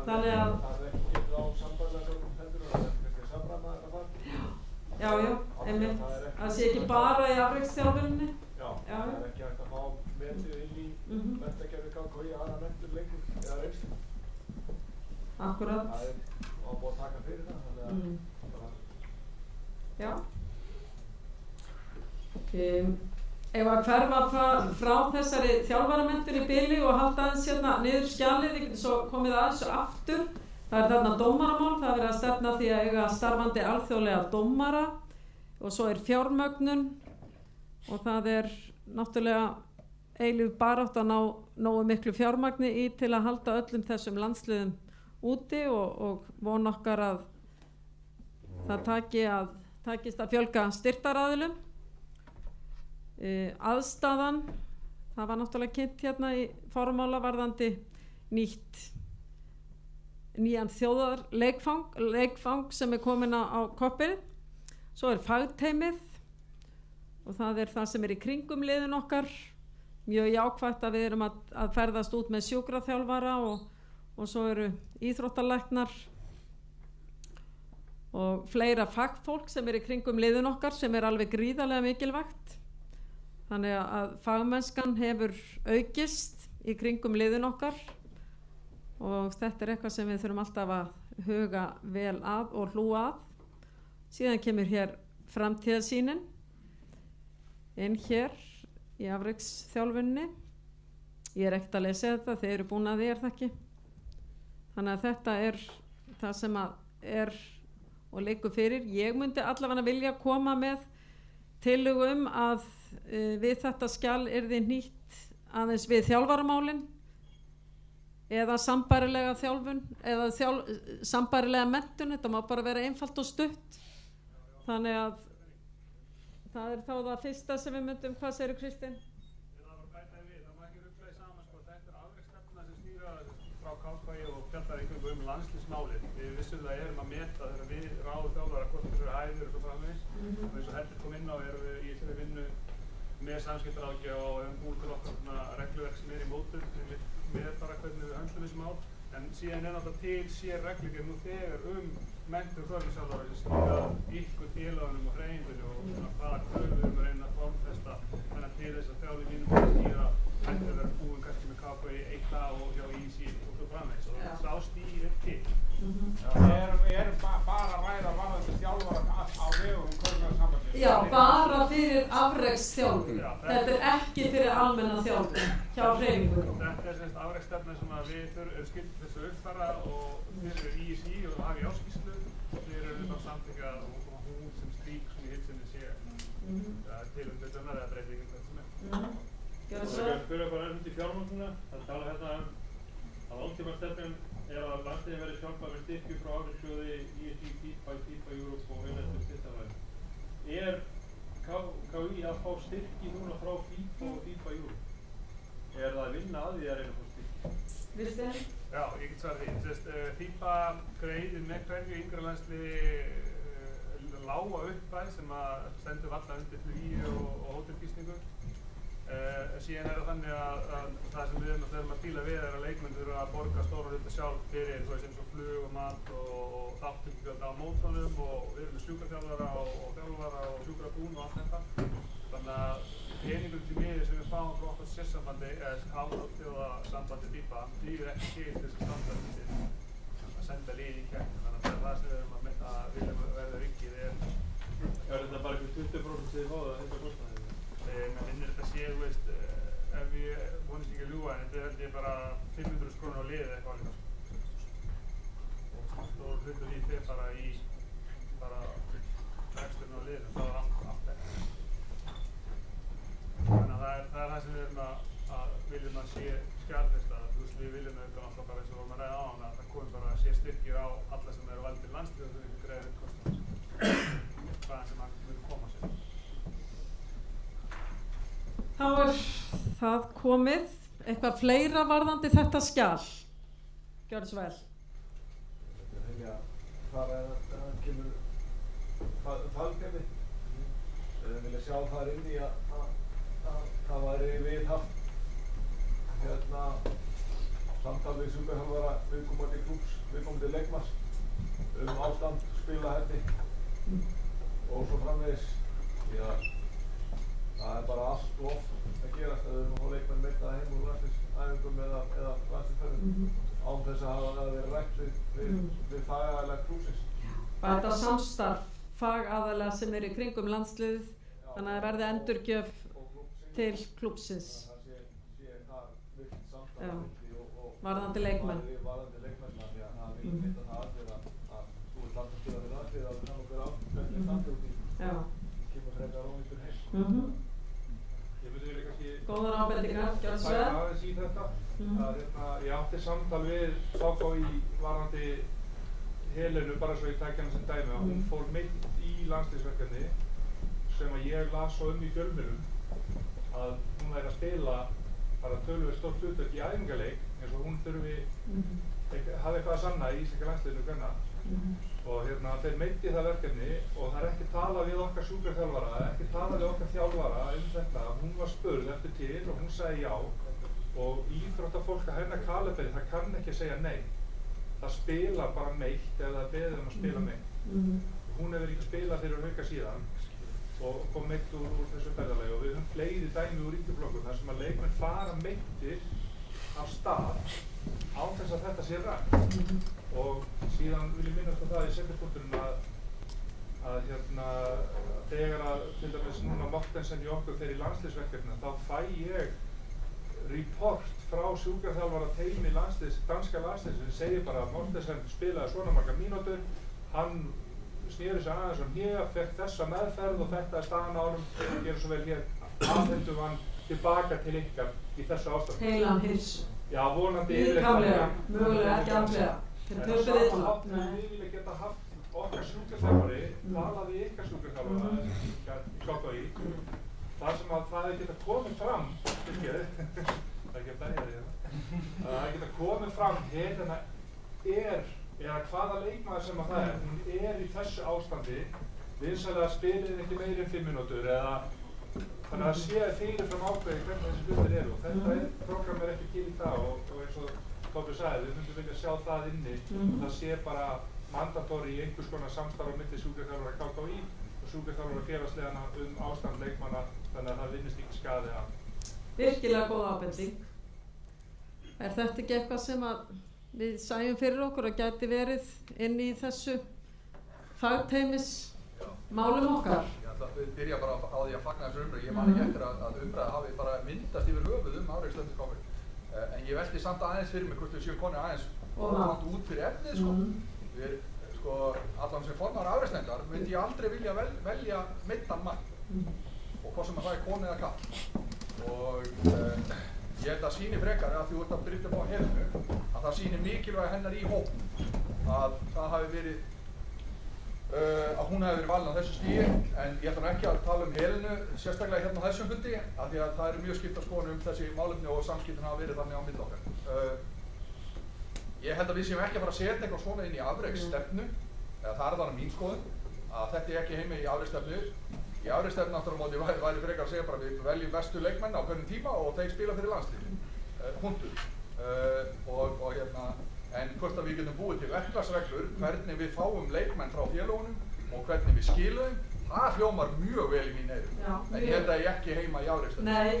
Þannig að það er ekki getið á sambærilega hendur og það er ekki að samræma þetta fara. Já, einmitt. Það sé ekki bara í afreksþjálfuninni. Já, það er ekki hægt að fá metið inn í menntakerfi KKÍ aðra menntun lengur eða reynslu. Akkurat. Það er búið að taka fyrir það, þannig að Já. Ef að hverfa frá þessari þjálfaramenntun í bili og halda aðeins niður skjalið, við getum svo komið aðeins aftur. Það er þarna dómaramál, það er verið að stefna því að eiga starfandi alþjóðlega dómara og svo er fjármögnun og það er náttúrulega eilíf barátt að ná nógu miklu fjármagni í til að halda öllum þessum landsliðum úti og von okkar að það takist að fjölga styrktaraðilum. Aðstaðan, það var náttúrulega kynnt hérna í formála varðandi nýtt nýjan þjóðarleikfang sem komin á koppið. Svo fagteymið og það það sem í kringum liðin okkar. Mjög jákvætt að við erum að ferðast út með sjúkraþjálfara og svo íþróttalæknar og fleira fagfólk sem í kringum liðin okkar sem alveg gríðarlega mikilvægt. Þannig að fagmennskan hefur aukist í kringum liðin okkar og þetta eitthvað sem við þurfum alltaf að huga vel að og hlúa að. Síðan kemur hér framtíðarsýnin inn hér í afreksþjálfunni. Ég ekkert að lesa þetta, þeir eru búin að því það ekki. Þannig að þetta það sem og liggur fyrir. Ég myndi allavega vilja koma með tillögu að við þetta skjal yrði nýtt aðeins við þjálfaramálin eða sambærilega þjálfun eða sambærilega menntun. Þetta má bara vera einfalt og stutt. Þannig að það þá það fyrsta sem við myndum. Hvað segir Kristinn? Það var bæta við, það má ekki rugla í saman sko. Þetta afreksstefna sem snýra frá KFI og fjallar einhverjum landslýsmálin. Við vissum það að meta þegar við ráðum þjálfara hvort þessu hæður og svo framvegis. Og eins og Heldur kom inn á erum við í þessari vinnu með samskiptaráðgjafa og hefum búið til okkar regluverk sem í mótur með bara hvernig við höndlum þessi mál. En síðan náttúrulega til sér reglugerð nú þegar menntun körfuþjálfara sem snýra ykkur félagunum og hreyfingunni og hvaða kröfur við reyna að formfesta þannig að til þess að þjálfi mínum að snýra hætti að vera búin kannski með KFI 1A og hjá ISI og svo framvegis og þá stýrir til. Við erum bara að ræða varðandi þjálfara á vegum körfuþjálfarsambandsins. Já, bara fyrir afreksþjálfun. Þetta ekki fyrir almenna þjálfun hjá hreyfingunum. Þetta semst afreksstefna sem við erum skylt þessu að uppfæra og fyrir ISI og það hafi áskýrslu og þeir eru þá samþykka og hún sem slík sem í heilsinni sé til þetta eða breytingum þetta sem Ég spyrja bara út í fjármögnuna. Það tala hérna að langtímastefnan að landsliðin verði hjálpað með styrkjum frá afreksjóði ISI, FIFA Europe og innlendur styrktarvæði. KFI að fá styrki núna frá FIFA og FIFA Europe? Það að vinna að því að reyna að fá styrki? Kristinn? Já, ég get svarað því. FIFA greiðir með hverju yngra landsliði lága uppæð sem stendur varla undir flugi og hótelgistingu. Síðan það þannig að það sem við erum að díla við að leikmenn þurfa að borga stóra hluta sjálf fyrir eins og flug og mat og þáttökugjöld á mótunum og við erum með sjúkraþjálfara og þjálfara og sjúkrabún og allt þetta. Þannig að peningum til miður sem við fáum frá okkar sérsambandi eða alþjóðasambandi FIFA þýðir ekki til þess að standa til að senda lið í keppni. Þannig að það sem við erum að viljum verða vikið þetta bara eitthvað 20% þið fáðu að þetta kostnaði? Mér finnir þetta sé, þú veist, ef ég vonist ekki að ljúga en þetta held ég bara 500 krónur á liðið eitthvað alveg. Og stór hlutur í þeir bara í reksturinn á liðinu, það allt ekki. Þannig að það það sem við erum að viljum að sé skjálfesta. Þú veist, við viljum auðvitað alltaf bara eins og vorum að ræða á hana að það komi bara að sé styrkir á alla sem eru valdir landslið og þau ekki greiða kostnaðar. Hvaðan sem hann mun koma sér. Þá það komið eitthvað fleira varðandi þetta skjal. Gjörðu svo vel. Ég vilja fara að það kemur fagteimi. Ég vilja sjá þar inn í að það væri viðhaft samtal við sjúkraþjálfara viðkomandi klúbbs, viðkomandi leikmanns ástand, spilahætti og svo framvegis. Það bara allt of að gerast að við erum að fá leikmenn meitaða heim úr landsliðsæfingum eða landsliðsferðum án þess að hafa það verið rætt við fagaðalega klúbsins. Þetta samstarf fagaðalega sem í kringum landsliðið þannig að það verði endurgjöf til klúbsins. Varðandi leikmenn. Varðandi leikmenn, því að það vil mynda það allir að þú ert langt að spila við landslið að við náum okkur áflöfnið samfélagtíð. Kemur frekar ónýttur heim. Góðar ábendingar, gjörðu svo vel. Aðeins í þetta. Ég átti samtal við KFI varðandi Helenu, bara svo ég tækja hana sem dæmi, að hún fór mitt í landsliðsverkefni sem að ég las svo í fjölmiðlum að hún væri að spila bara töluvert stórt hlutverk í æfingaleik eins og hún þurfi hafa eitthvað að sanna í íslenska landsliðinu kvenna og þeir meiddi það verkefni og það ekki talað við okkar sjúkraþjálfara, ekki talað við okkar þjálfara þetta. Hún var spurð eftir til og hún sagði já og íþróttafólk að hennar kaliberi, það kann ekki segja nei. Það spila bara meitt ef það beðið að spila meitt. Hún hefur ekki spilað fyrir Hauka síðan og kom meitt úr þessu ferðalagi og við höfum fleiri dæmi úr ríkjuflokkum þar sem að leikmenn fara meittir af stað án þess að þetta sé rætt. Og síðan vil ég minnast á það í seinnipunkturinn að þegar að til dæmis núna Mortensen í okkur fer í landsliðsverkefnina þá fæ ég report frá sjúkraþjálfara teymi danska landsliðs sem segir bara að Mortensen spilaði svona marga mínútur, hann snýri sig aðeins hér, fekk þessa meðferð og þetta staðan á honum, gera svo vel hér, afhendum hann tilbaka til ykkar í þessu ástand. Heilan heilsu. Já, vonandi líkamlega, mögulega ekki andlega. En á sama hátt við vilja geta haft okkar sjúkraþjálfari, talað við ykkar sjúkraþjálfara í KKÍ, þar sem að það geta komið fram, það er ekki að bæja því, það geta komið fram, hérna eða hvaða leikmaður sem að það hún í þessu ástandi, vinsalega spilið ekki meiri en 5 mínútur eða þannig að það sé fyrirfram ákveði hvernig þessi hlutir eru og þetta program ekki til í það og eins og Tóbi sagði, við myndum vilja sjá það inni og það sé bara mandatóri í einhvers konar samstarf á milli sjúkraþjálfara KKÍ og sjúkraþjálfara félagsliðanna ástand leikmanna þannig að það vinnist ekki skaði af. Virkilega góð ábending. Er þetta ekki eitthvað sem að við sæjum fyrir okkur og gæti verið inn í þessu fagteymis málum okkar? Við byrja bara á því að fagna þessu umræðu. Ég man ekki eftir að umræða hafi bara myndast yfir höfuð afreksíþróttir. En ég velti samt aðeins fyrir mig hvort við séum konið aðeins og út fyrir efnið. Við, allan sem formaður afreksnefndar myndi ég aldrei vilja velja meiddan mann og hvort sem að það konu eða kall. Og ég held að sýni frekar að því út af drifta á Helenu að það sýni mikilvæg hennar í hópnum að það hafi verið að hún hefði verið valin á þessu stígi en ég ætla ekki að tala Helenu sérstaklega hérna á þessum fundi af því að það eru mjög skipta skoðanir þessi málefni og samskiptin hafa verið þannig á milli okkar. Ég held að við séum ekki að fara að setja eitthvað svona inn í afreksstefnu eða það þannig mín skoðun að þetta ekki heimi í afreksstefnu. Í afreksstefnu aftur á móti væri frekar að segja bara við veljum bestu leikmenn á hvernig tíma og þeir spila fyrir landsliðin, punktur. En hvort að við getum búið til verklagsreglur, hvernig við fáum leikmenn frá félögunum og hvernig við skilum, það hljómar mjög vel í mín eyrum. En ég held að ég ekki heima í afreksstefnu. Nei,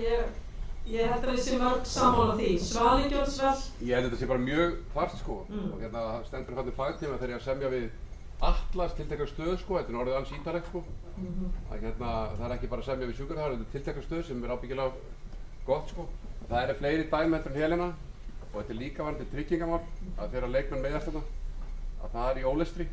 ég held að við séum mörg sammála því. Svali Gjórsvel? Ég held að þetta sé bara mjög þarft sko og stendur hvernig fagtíma þegar ég að semja við Atlas tiltekna stöð sko, þetta orðið alls ítarlegt sko. Það ekki bara að semja við sjúkraþjálfara, þetta tiltekna stöð sem ábyggilega gott sko. Það fleiri dæmi en Helena og þetta líka varðandi tryggingamál að þeirra leikmenn meiðast þarna, að það í ólestri.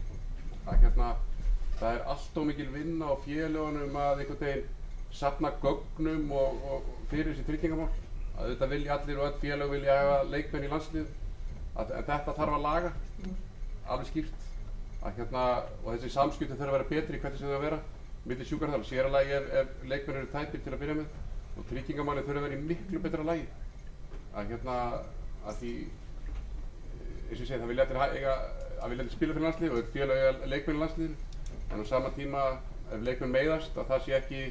Það allt of mikil vinna á félögunum að einhvern veginn safna gögnum og fyrir þessi tryggingamál. Að þetta vilja allir og öll félög vilja hafa leikmenn í landslið. En þetta þarf að laga, alveg skýrt. Og þessi samskipti þurfa að vera betri í hvernig sem þau að vera milli sjúkraþjálfara, sér að lagi ef leikmenn eru tæpir til að byrja með og tryggingamáli þurfa að vera í miklu betra lagi að því eins og ég segi það vilja allir spila fyrir landslið og félög eiga leikmenn í landsliðinu en á sama tíma ef leikmenn meiðast að það sé ekki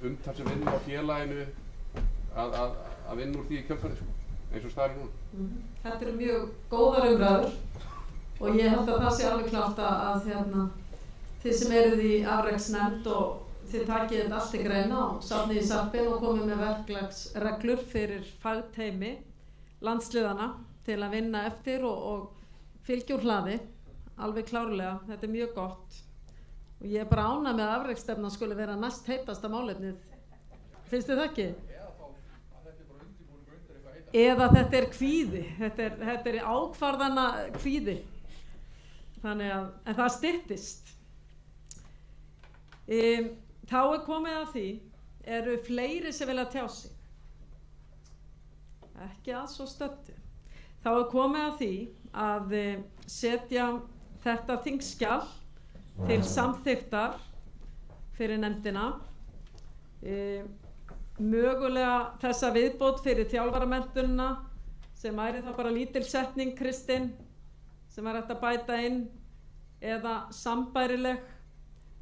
umtalsverð vinna á félaginu að vinna úr því í kjölfarið eins og staðar núna. Þetta eru mjög góðar umræður og ég held að það sé alveg klárt að þið sem eruð í afreksnefnd og þið takið þetta allt í greina og safnið í sarpinn og komið með verklagsreglur fyrir fagteymi landsliðana til að vinna eftir og fylgja úr hlaði, alveg klárlega, þetta mjög gott og ég bara ánægð með að afreksstefnan skuli vera næst heitasta málefnið, finnst þið það ekki? Eða þetta kvíði, þetta ákvarðana kvíði, þannig að, en það styttist. Þá komið að því, eru fleiri sem vilja tjá sig, ekki að svo stöddu. Þá komið að því að setja þetta þingskjal til samþykktar fyrir nefndina, mögulega þessa viðbót fyrir þjálfaramenntunina sem væri þá bara lítil setning, Kristinn, sem var hægt að bæta inn, eða sambærileg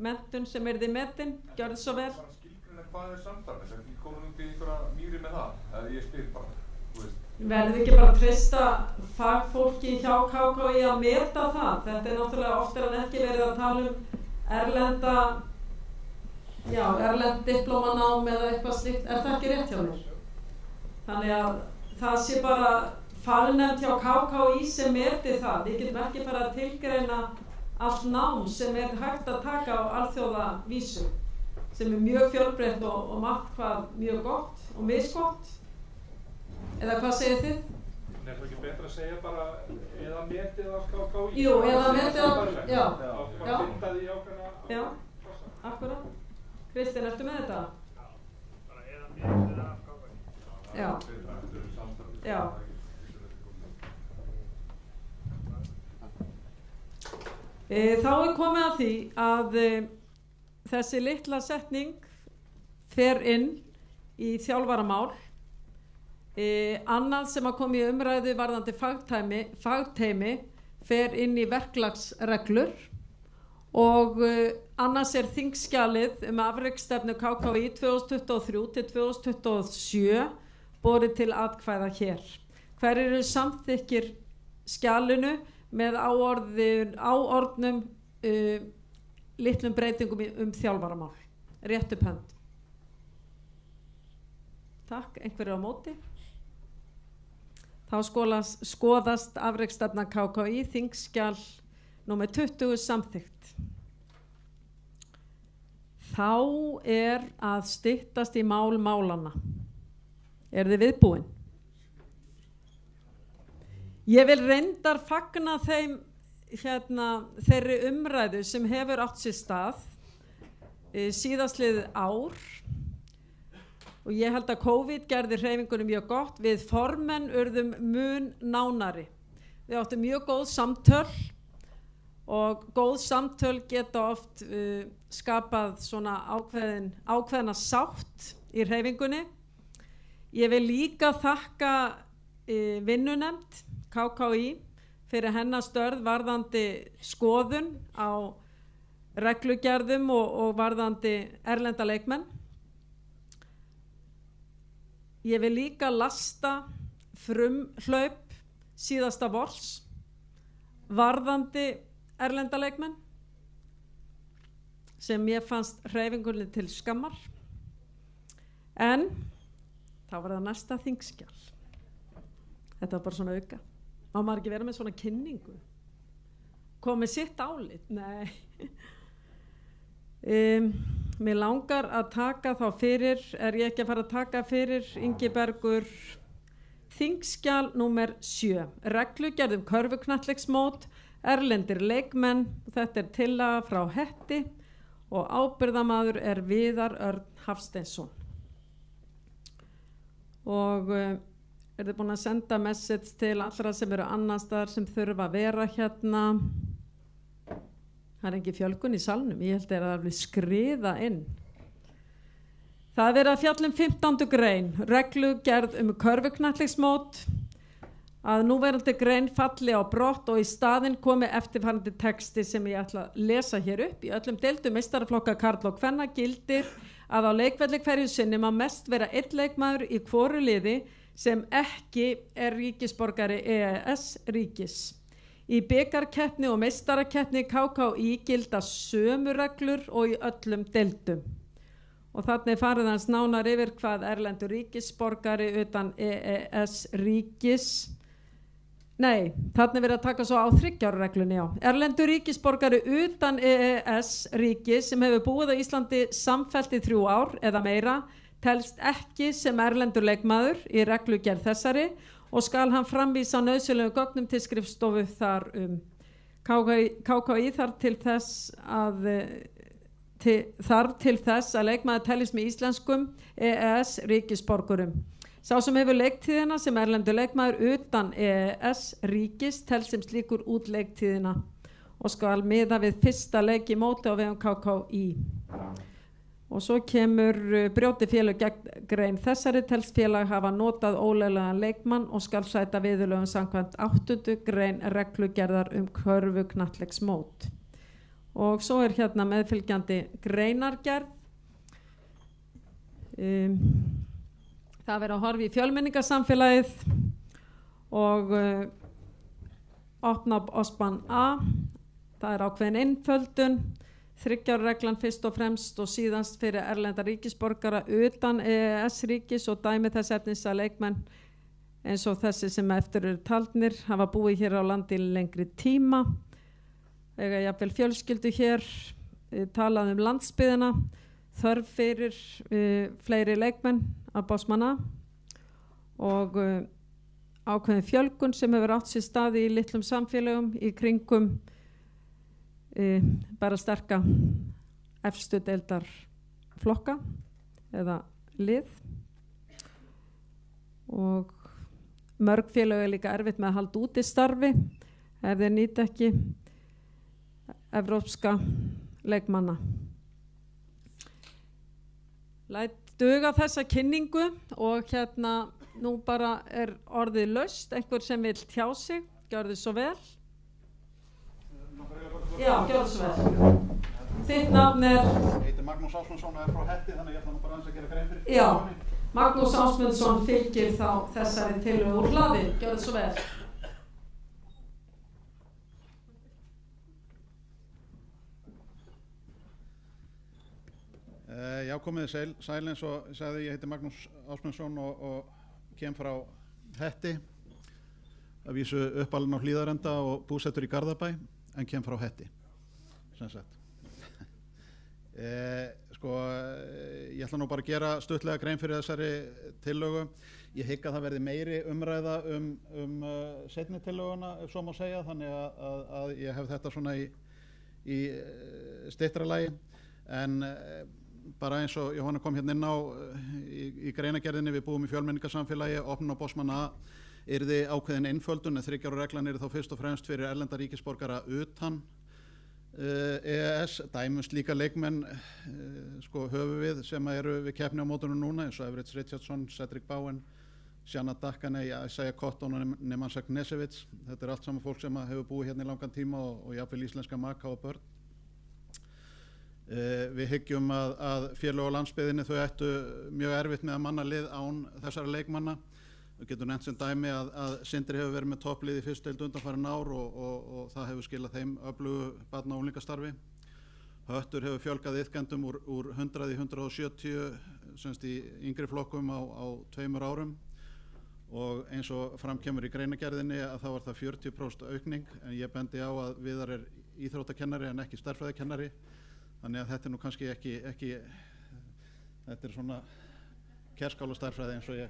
menntun sem yrði metin, gjörðu svo vel. Bara skilgreina hvað samstarf, þess að við komum út í einhverja mýri með það, eða ég spyr bara, þú veist. Verður ekki bara að treysta fagfólki hjá KKÍ að meta það? Þetta náttúrulega oftar en ekki verið að tala erlend diplómanám eða eitthvað slíkt. Er það ekki rétt hjá mér? Þannig að það sé bara fagnefnd hjá KKÍ sem meti það. Við getum ekki fara að tilgreina allt nám sem hægt að taka á alþjóðavísu, sem mjög fjölbreytt og margt hvað mjög gott og misgott. Eða hvað segir þið? Nei, það ekki betra að segja bara eða metið á KKÍ? Jú, eða metið á, já. Bara binda því ákveðna. Já, akkurat. Kristinn, ertu með þetta? Bara eða metið á KKÍ. Já. Já. Þá komið að því að þessi litla setning fer inn í þjálfaramál. Annað sem að koma í umræðu varðandi fagteymi fer inn í verklagsreglur og annars er þingskjalið afreksstefnu KKÍ 2023 til 2027 borið til atkvæða hér. Hver eru samþykkir skjalinu með áorðnum litlum breytingum þjálfaramál? Rétt upp hönd. Takk, einhverju á móti? Þá skoðast afreksstefna KKÍ þingskjal númer 20 samþykkt. Þá er að styttast í mál málanna. Er þið viðbúin? Ég vil reyndar fagna þeirri umræðu sem hefur átt sér stað síðastliðið ár. Og ég held að COVID gerði hreyfingunum mjög gott. Við formenn urðum mun nánari. Við áttum mjög góð samtöl og góð samtöl geta oft skapað svona ákveðna sátt í hreyfingunni. Ég vil líka þakka vinnunefnd KKÍ fyrir hennar störð varðandi skoðun á reglugerðum og varðandi erlenda leikmenn. Ég vil líka lasta frumhlaup síðasta vors varðandi erlenda leikmenn sem ég fannst hreyfingunni til skammar. En þá var það næsta þingskjal. Þetta var bara svona auka. Má maður ekki vera með svona kynningu? Komið sitt álit? Nei. Mér langar að taka þá fyrir, er ég ekki að fara að taka fyrir Ingibergur þingskjal númer 7. Reglugerð körfuknattleiksmót, erlendir leikmenn, þetta er tillaga frá Hetti og ábyrgðamaður er Viðar Örn Hafsteinsson. Og er þið búin að senda message til allra sem eru annars staðar sem þurfa að vera hérna? Það er engin fjölgun í salnum, ég held að það er skriða inn. Það er verið að fjalla 15. grein, reglugerð körfuknattleiksmót, að núverandi grein falli á brott og í staðinn komi eftirfarandi texti sem ég ætla að lesa hér upp. Í öllum deildum meistaraflokka karla og kvenna gildir að á leikvelli hverju sinni má mest vera einn leikmaður í hvoru liði sem ekki er ríkisborgari EES-ríkis. Í bikarkeppni og meistarakeppni KKÍ gilda sömu reglur og í öllum deildum. Og þannig farið hans nánar yfir hvað erlendur ríkisborgari utan EES-ríkis. Nei, þannig verið að taka svo á 3 ára reglunni á. Erlendur ríkisborgari utan EES-ríkis sem hefur búið á Íslandi samfellt í 3 ár eða meira telst ekki sem erlendur leikmaður í reglugerð þessari og skal hann framvísa nauðsynlegum gögnum til skrifstofu þar KKÍ þarf til þess að leikmaður teljist með íslenskum EES ríkisborgurum. Sá sem hefur leiktíðina sem erlendur leikmaður utan EES ríkis telst sem slíkur út leiktíðina og skal miða við fyrsta leik í móti á vegum KKÍ. Og svo kemur brjóti félag gegn grein þessari telst félag hafa notað ólöglegan leikmann og skal sæta viðurlögum samkvæmt 8. grein reglugerðar körfuknattleiksmót. Og svo hérna meðfylgjandi greinargerð. Það verður að horfa í fjölmenningarsamfélagið og opna Osman A. Það er ákveðin einföldun. 3 ára reglan fyrst og fremst og síðanst fyrir erlenda ríkisborgara utan EES-ríkis og dæmi þess efnis að leikmenn eins og þessi sem eftir eru taldnir hafa búið hér á landi lengri tíma. Eða jafnvel fjölskyldu hér, talað landsbyggðina, þörf fyrir fleiri leikmenn af Bosman A og ákveðin fjölgun sem hefur átt sér staði í litlum samfélögum í kringum bara sterka efstu deildar flokka eða lið og mörg félög er líka erfitt með að halda út í starfi ef þeir nýta ekki evrópska leikmanna. Læt duga þessa kynningu og hérna nú bara er orðið laust, einhver sem vil tjá sig, gjörðu svo vel. Já, gjörðu svo vel. Þitt nafn er? Ég heiti Magnús Ásmundsson og er frá Hetti, þannig ég ætla nú bara aðeins að gera grein fyrir. Já, Magnús Ásmundsson fylgir þá þessari tillögu úr hlaði, gjörðu svo vel. Já, komið sæl eins og ég sagði, ég heiti Magnús Ásmundsson og kem frá Hetti, að vísu uppalinn á Hlíðarenda og búsettur í Garðabæ, en kem frá Hetti, sem sagt. Ég ætla nú bara að gera stuttlega grein fyrir þessari tillögu. Ég hygg að það verði meiri umræða seinni tillöguna, ef svo má segja, þannig að ég hef þetta svona í styttra lagi, en bara eins og Jóhanna kom hérna inn á í greinagerðinni, við búum í fjölmenningarsamfélagi, opnun á Bosman A yrði ákveðin einföldun, en 3 ára reglan yrði þá fyrst og fremst fyrir erlenda ríkisborgara utan EES, dæmum slíka leikmenn höfu við sem eru við keppni á mótunum núna, eins og Everett Richardson, Cedric Bowen, Shanna Dakane, Isaiah Cotton og Nemansak Nesevits. Þetta er allt saman fólk sem hefur búið hérna í langan tíma og jafnvel íslenska maka og börn. Við hyggjum að félög á landsbyggðinni þau ættu mjög erfitt með að manna lið án þessara leikmanna. Við getum nefnt sem dæmi að Sindri hefur verið með topplið í fyrstu deild undanfarin ár og það hefur skilað þeim öflugu barna- og unglingastarfi. Höttur hefur fjölgað iðkendum úr 100 í 170 semst í yngri flokkum á 2 árum og eins og framkemur í greinagerðinni að þá var það 40% aukning, en ég bendi á að Viðar er íþróttakennari en ekki stærðfræðikennari, þannig að þetta er nú kannski ekki þetta er svona kerskála stærðfræði eins og ég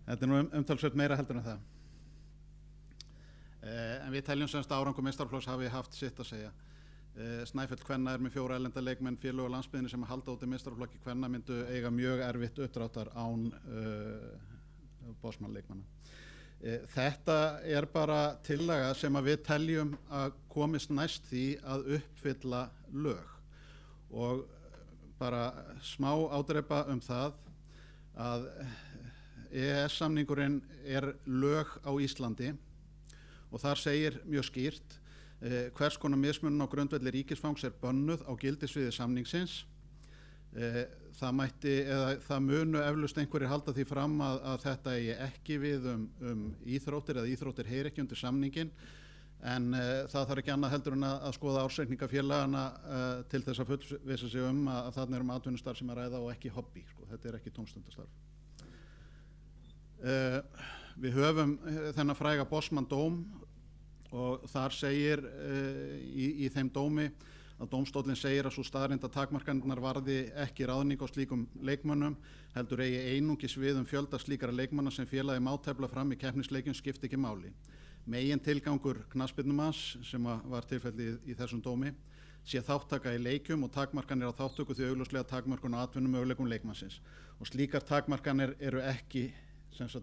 þetta er nú umtalsvert meira heldur en það, en við teljum semst að árangur meistaraflokks hafi haft sitt að segja. Snæfell kvenna er með 4 erlenda leikmenn, félög á landsbyggðinni sem að halda út í meistaraflokki kvenna myndu eiga mjög erfitt uppdráttar án Bosman leikmanna. Þetta er bara tillaga sem að við teljum að komist næst því að uppfylla lög og bara smá ádreipa það að EES-samningurinn er lög á Íslandi og þar segir mjög skýrt hvers konar mismunun á grundvelli ríkisfangs er bönnuð á gildissviði samningsins. Það munu eflaust einhverjir halda því fram að þetta eigi ekki við íþróttir eða íþróttir heyri ekki undir samningin, en það þarf ekki annað heldur en að skoða ársreikninga félagana til þess að fullvissa sig að þarna er atvinnustarf sem að ræða og ekki hobby, þetta er ekki tómstundastarf. Við höfum þennan fræga Bosman dóm og þar segir í þeim dómi að dómstóllinn segir að svo staðreynd að takmarkanirnar varði ekki ráðning á slíkum leikmönnum heldur eigi einungis við fjölda slíkara leikmanna sem félagi má tefla fram í keppnisleikjum skipti ekki máli. Megin tilgangur knattspyrnumanns sem var tilfellið í þessum dómi sé þáttaka í leikjum og takmarkanir á þáttöku því augljóslega takmarkun á atvinnumöguleikum leikmannsins og slíkar takmarkanir eru ekki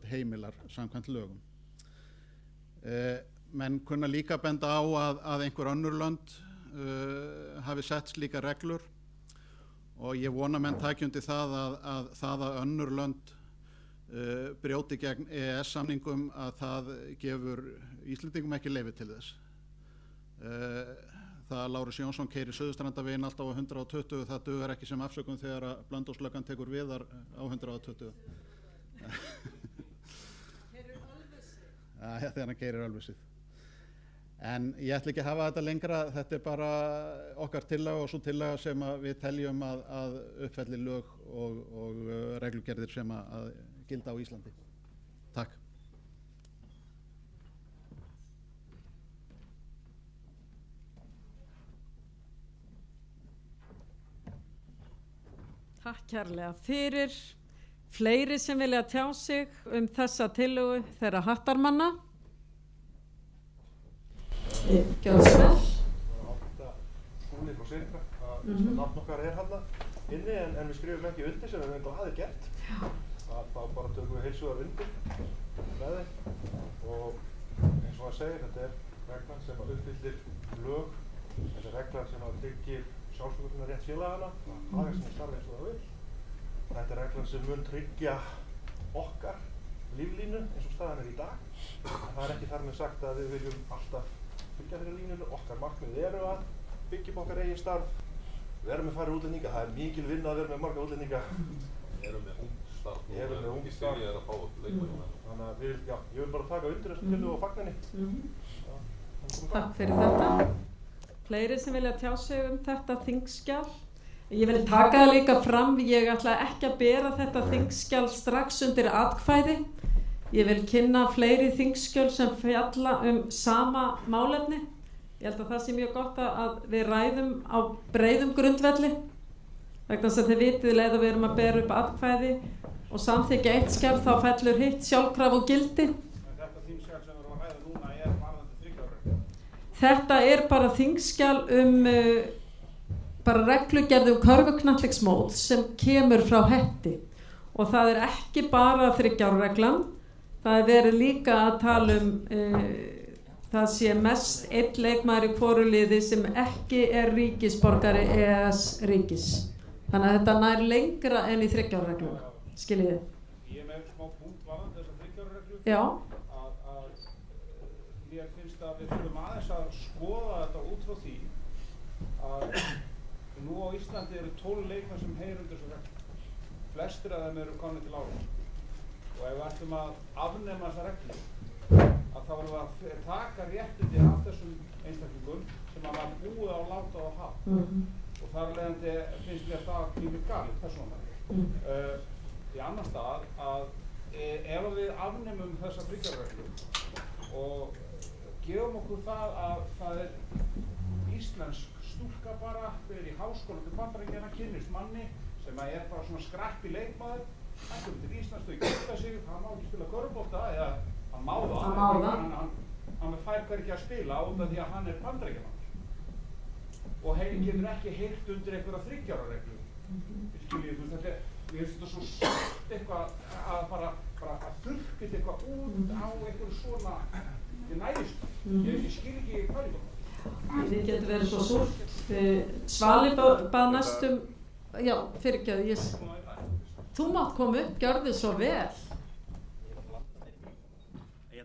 heimilar samkvæmt lögum. Menn kunna líka benda á að einhver önnur lönd hafi sett slíka reglur og ég vona menn takjundi það að önnur lönd brjóti gegn EES-samningum að það gefur Íslendingum ekki leyfi til þess. Það að Lárus Jónsson keyrir Suðurstrandarveginn alltaf á 120, það dugar ekki sem afsökun þegar að Blönduóslöggan tekur viðar á 120. Keyrir Ölfusið. Þegar hann keyrir Ölfusið. En ég ætla ekki að hafa þetta lengra, þetta er bara okkar tillaga og svo tillaga sem við teljum að uppfelli lög og reglugerðir sem að gilda á Íslandi. Takk. Takk kærlega fyrir. Fleiri sem vilja tjá sig þessa tillögu þeirra hattarmanna. Gjörðu svo vel. Skúli frá Sindra, að nafn okkar hérna inni en við skrifum ekki undir sem við hefum hafið gert. Þá bara tökum við heilsugar undir með þeim og eins og að segja, þetta reglan sem uppfyllir lög, þetta reglan sem tryggir sjálfsögurnarétt félagana, haga sem starfi eins og það vil. Þetta reglan sem mun tryggja okkar líflínu eins og staðan í dag. En það ekki þar með sagt að við viljum alltaf byggja þeirra línunu, okkar markmið eru að byggja upp okkar eigin starf. Við erum með færri útlendinga, það mikil vinna að vera með marga útlendinga. Við erum með ung starf. Við erum með ung starf. Ég er að fá leikmennina. Þannig að ég vil bara taka undir þessu tillögu og fagna henni. Takk fyrir þetta. Fleiri sem vilja tjá sig þetta þingskjal. Ég vil taka það líka fram, ég ætla ekki að bera þetta þingskjal strax undir atkvæði. Ég vil kynna fleiri þingskjöl sem fjalla sama málefni. Ég held að það sé mjög gott að við ræðum á breiðum grundvelli. Vegna þess að þið vitið leið að við erum að bera upp atkvæði og samþykkja eitt skjal þá fellur hitt sjálfkrafa og gildi. En þetta þingskjal sem við erum að ræða núna varðandi 3 ára. Þetta bara þingskjal bara reglugerð körfuknattleiksmót sem kemur frá Hetti og það ekki bara 3 ára reglan. Það verið líka að tala það sé mest einn leikmaður í hvoru liði sem ekki ríkisborgari EES ríkis. Þannig að þetta nær lengra enn í 3 ára regluna. Skiljiði? Ég með smá punkt varðandi þessa 3 ára reglu. Já. Að mér finnst að við þurfum aðeins að skoða þetta út frá því að nú á Íslandi eru 12 leikmenn sem heyra undir þessu reglu. Flestir af þeim eru komnir til ára. Og ef við ætlum að afnema þessa reglu, þá erum við að taka réttindi af þessum einstaklingum sem að var búið á láta og hafa. Og þar leiðandi finnst mér það mjög galið persónulega. Í annan stað að ef við afnemum þessa 3 ára reglu og gefum okkur það að það íslensk stúlka bara fyrir í háskóla til Bandaríkjanna, kynnist manni sem að bara svona skrappi leikmaður. Hann kemur til Íslands, þau geta sig, hann má ekki spila körfubolta eða hann má það. Hann fær hvergi að spila út af því að hann Bandaríkjamann. Og getur ekki heyrt undir einhverja 3 ára reglu. Skiljið, þetta mér finnst þetta svo sátt eitthvað að bara að þurrkit eitthvað út á einhverju svona næðist. Ég skil ekki hvað í það. Þið getur verið svo súrt. Svali bað næstum, já, fyrirgefðu, þú mátt koma upp, gjörðu svo vel.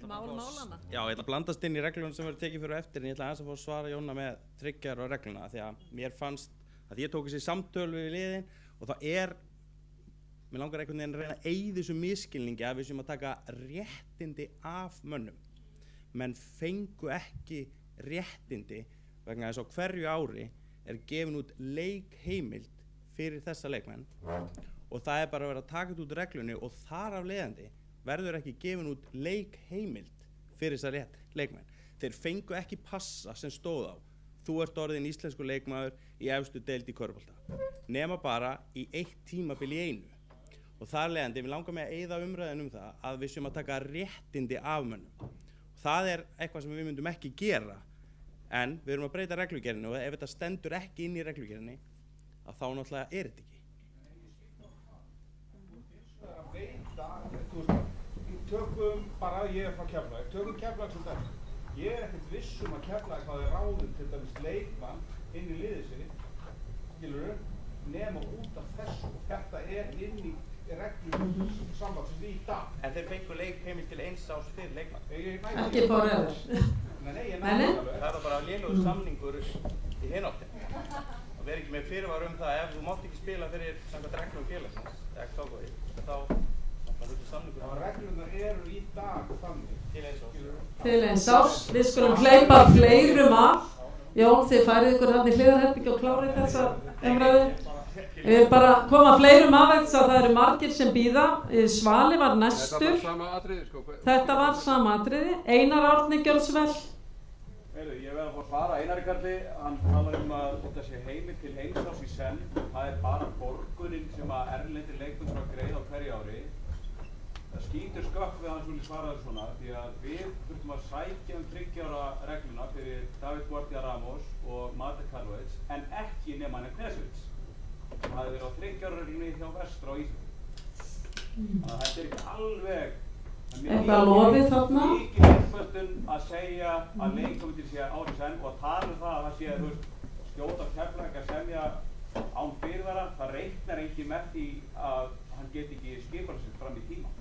Málana. Já, ég ætla að blandast inn í reglunum sem verður tekið fyrir og eftir en ég ætla aðeins að fá að svara Jóna með 3 ára regluna því að mér fannst að ég tók þessi samtöl við liðin og það mér langar einhvern veginn að reyna að eyða þessu misskilningi að við séum að taka réttindi af mönnum. Menn fengu ekki réttindi vegna þess að hverju ári gefin út leikheimild fyrir þessa leikmenn og það bara að vera að taka þetta út reglunni og þar af leiðandi verður ekki gefin út leikheimild fyrir þessa leikmenn. Þeir fengu ekki passa sem stóð á þú ert orðin íslensku leikmaður í efstu deild í körfubolta. Nema bara í 1 tímabil í einu. Og þar leiðandi, við langar með að eyða umræðin það að við séum að taka réttindi af mönnum. Það eitthvað sem við myndum ekki gera en við erum að breyta reglugerðinni og ef þetta stendur ekki inn í reglugerðinni að þá náttúrulega þetta ekki. Tökum bara, ég frá Keflavík, tökum Keflavík sem dæmi. Ég ekkert viss að Keflavík hafi ráðið til dæmis leikmann inn í liðið sinni, skilurðu, nema út af þessu og þetta inn í reglum sambandsins í dag. En þeir fengu leikheimild til 1 árs fyrir leikmann. Ekki forever. Nei, ég næði alveg. Það er bara lélegur samningur í hináttin. Og verið ekki með fyrirvar það ef þú mátt ekki spila fyrir samkvæmt reglum félagsins, þá þetta samningur. Já, reglurnar eru í dag þannig. Til 1 árs. Til 1 árs. Við skulum hleypa fleirum af. Jón, þið færið ykkur hann í hliðarherbyggju og klárið þessa umræðu. Við bara koma fleirum af þess að það eru margir sem bíða. Svali var næstur. Þetta var sama atriði. Einar Árni, gjörðu svo vel. Ég verð að fá að svara Einari Karli. Hann talar að þetta sé heimild til 1 árs í senn. Það bara borgunin sem að erlendir leikmenn þurfa að greiða á hverju ári. Það skýtur skökk við hann svolítið svaraði svona því að við þurfum að sækja 3 ára regluna fyrir David Guardia Ramos og Mate Karlovic en ekki nema hann Knesvits. Það hefði verið á 3 ára reglunni hjá Vestra á Íslandi. Þannig að þetta ekki alveg eitthvað lofið þarna. Mikið einföldun að segja að leikkomendin sé ári senn og að tala það að það sé skjóta Keflavík að semja án fyrirvara. Það reiknar ekki með því að hann geti ekki skipað sig fram í tíma.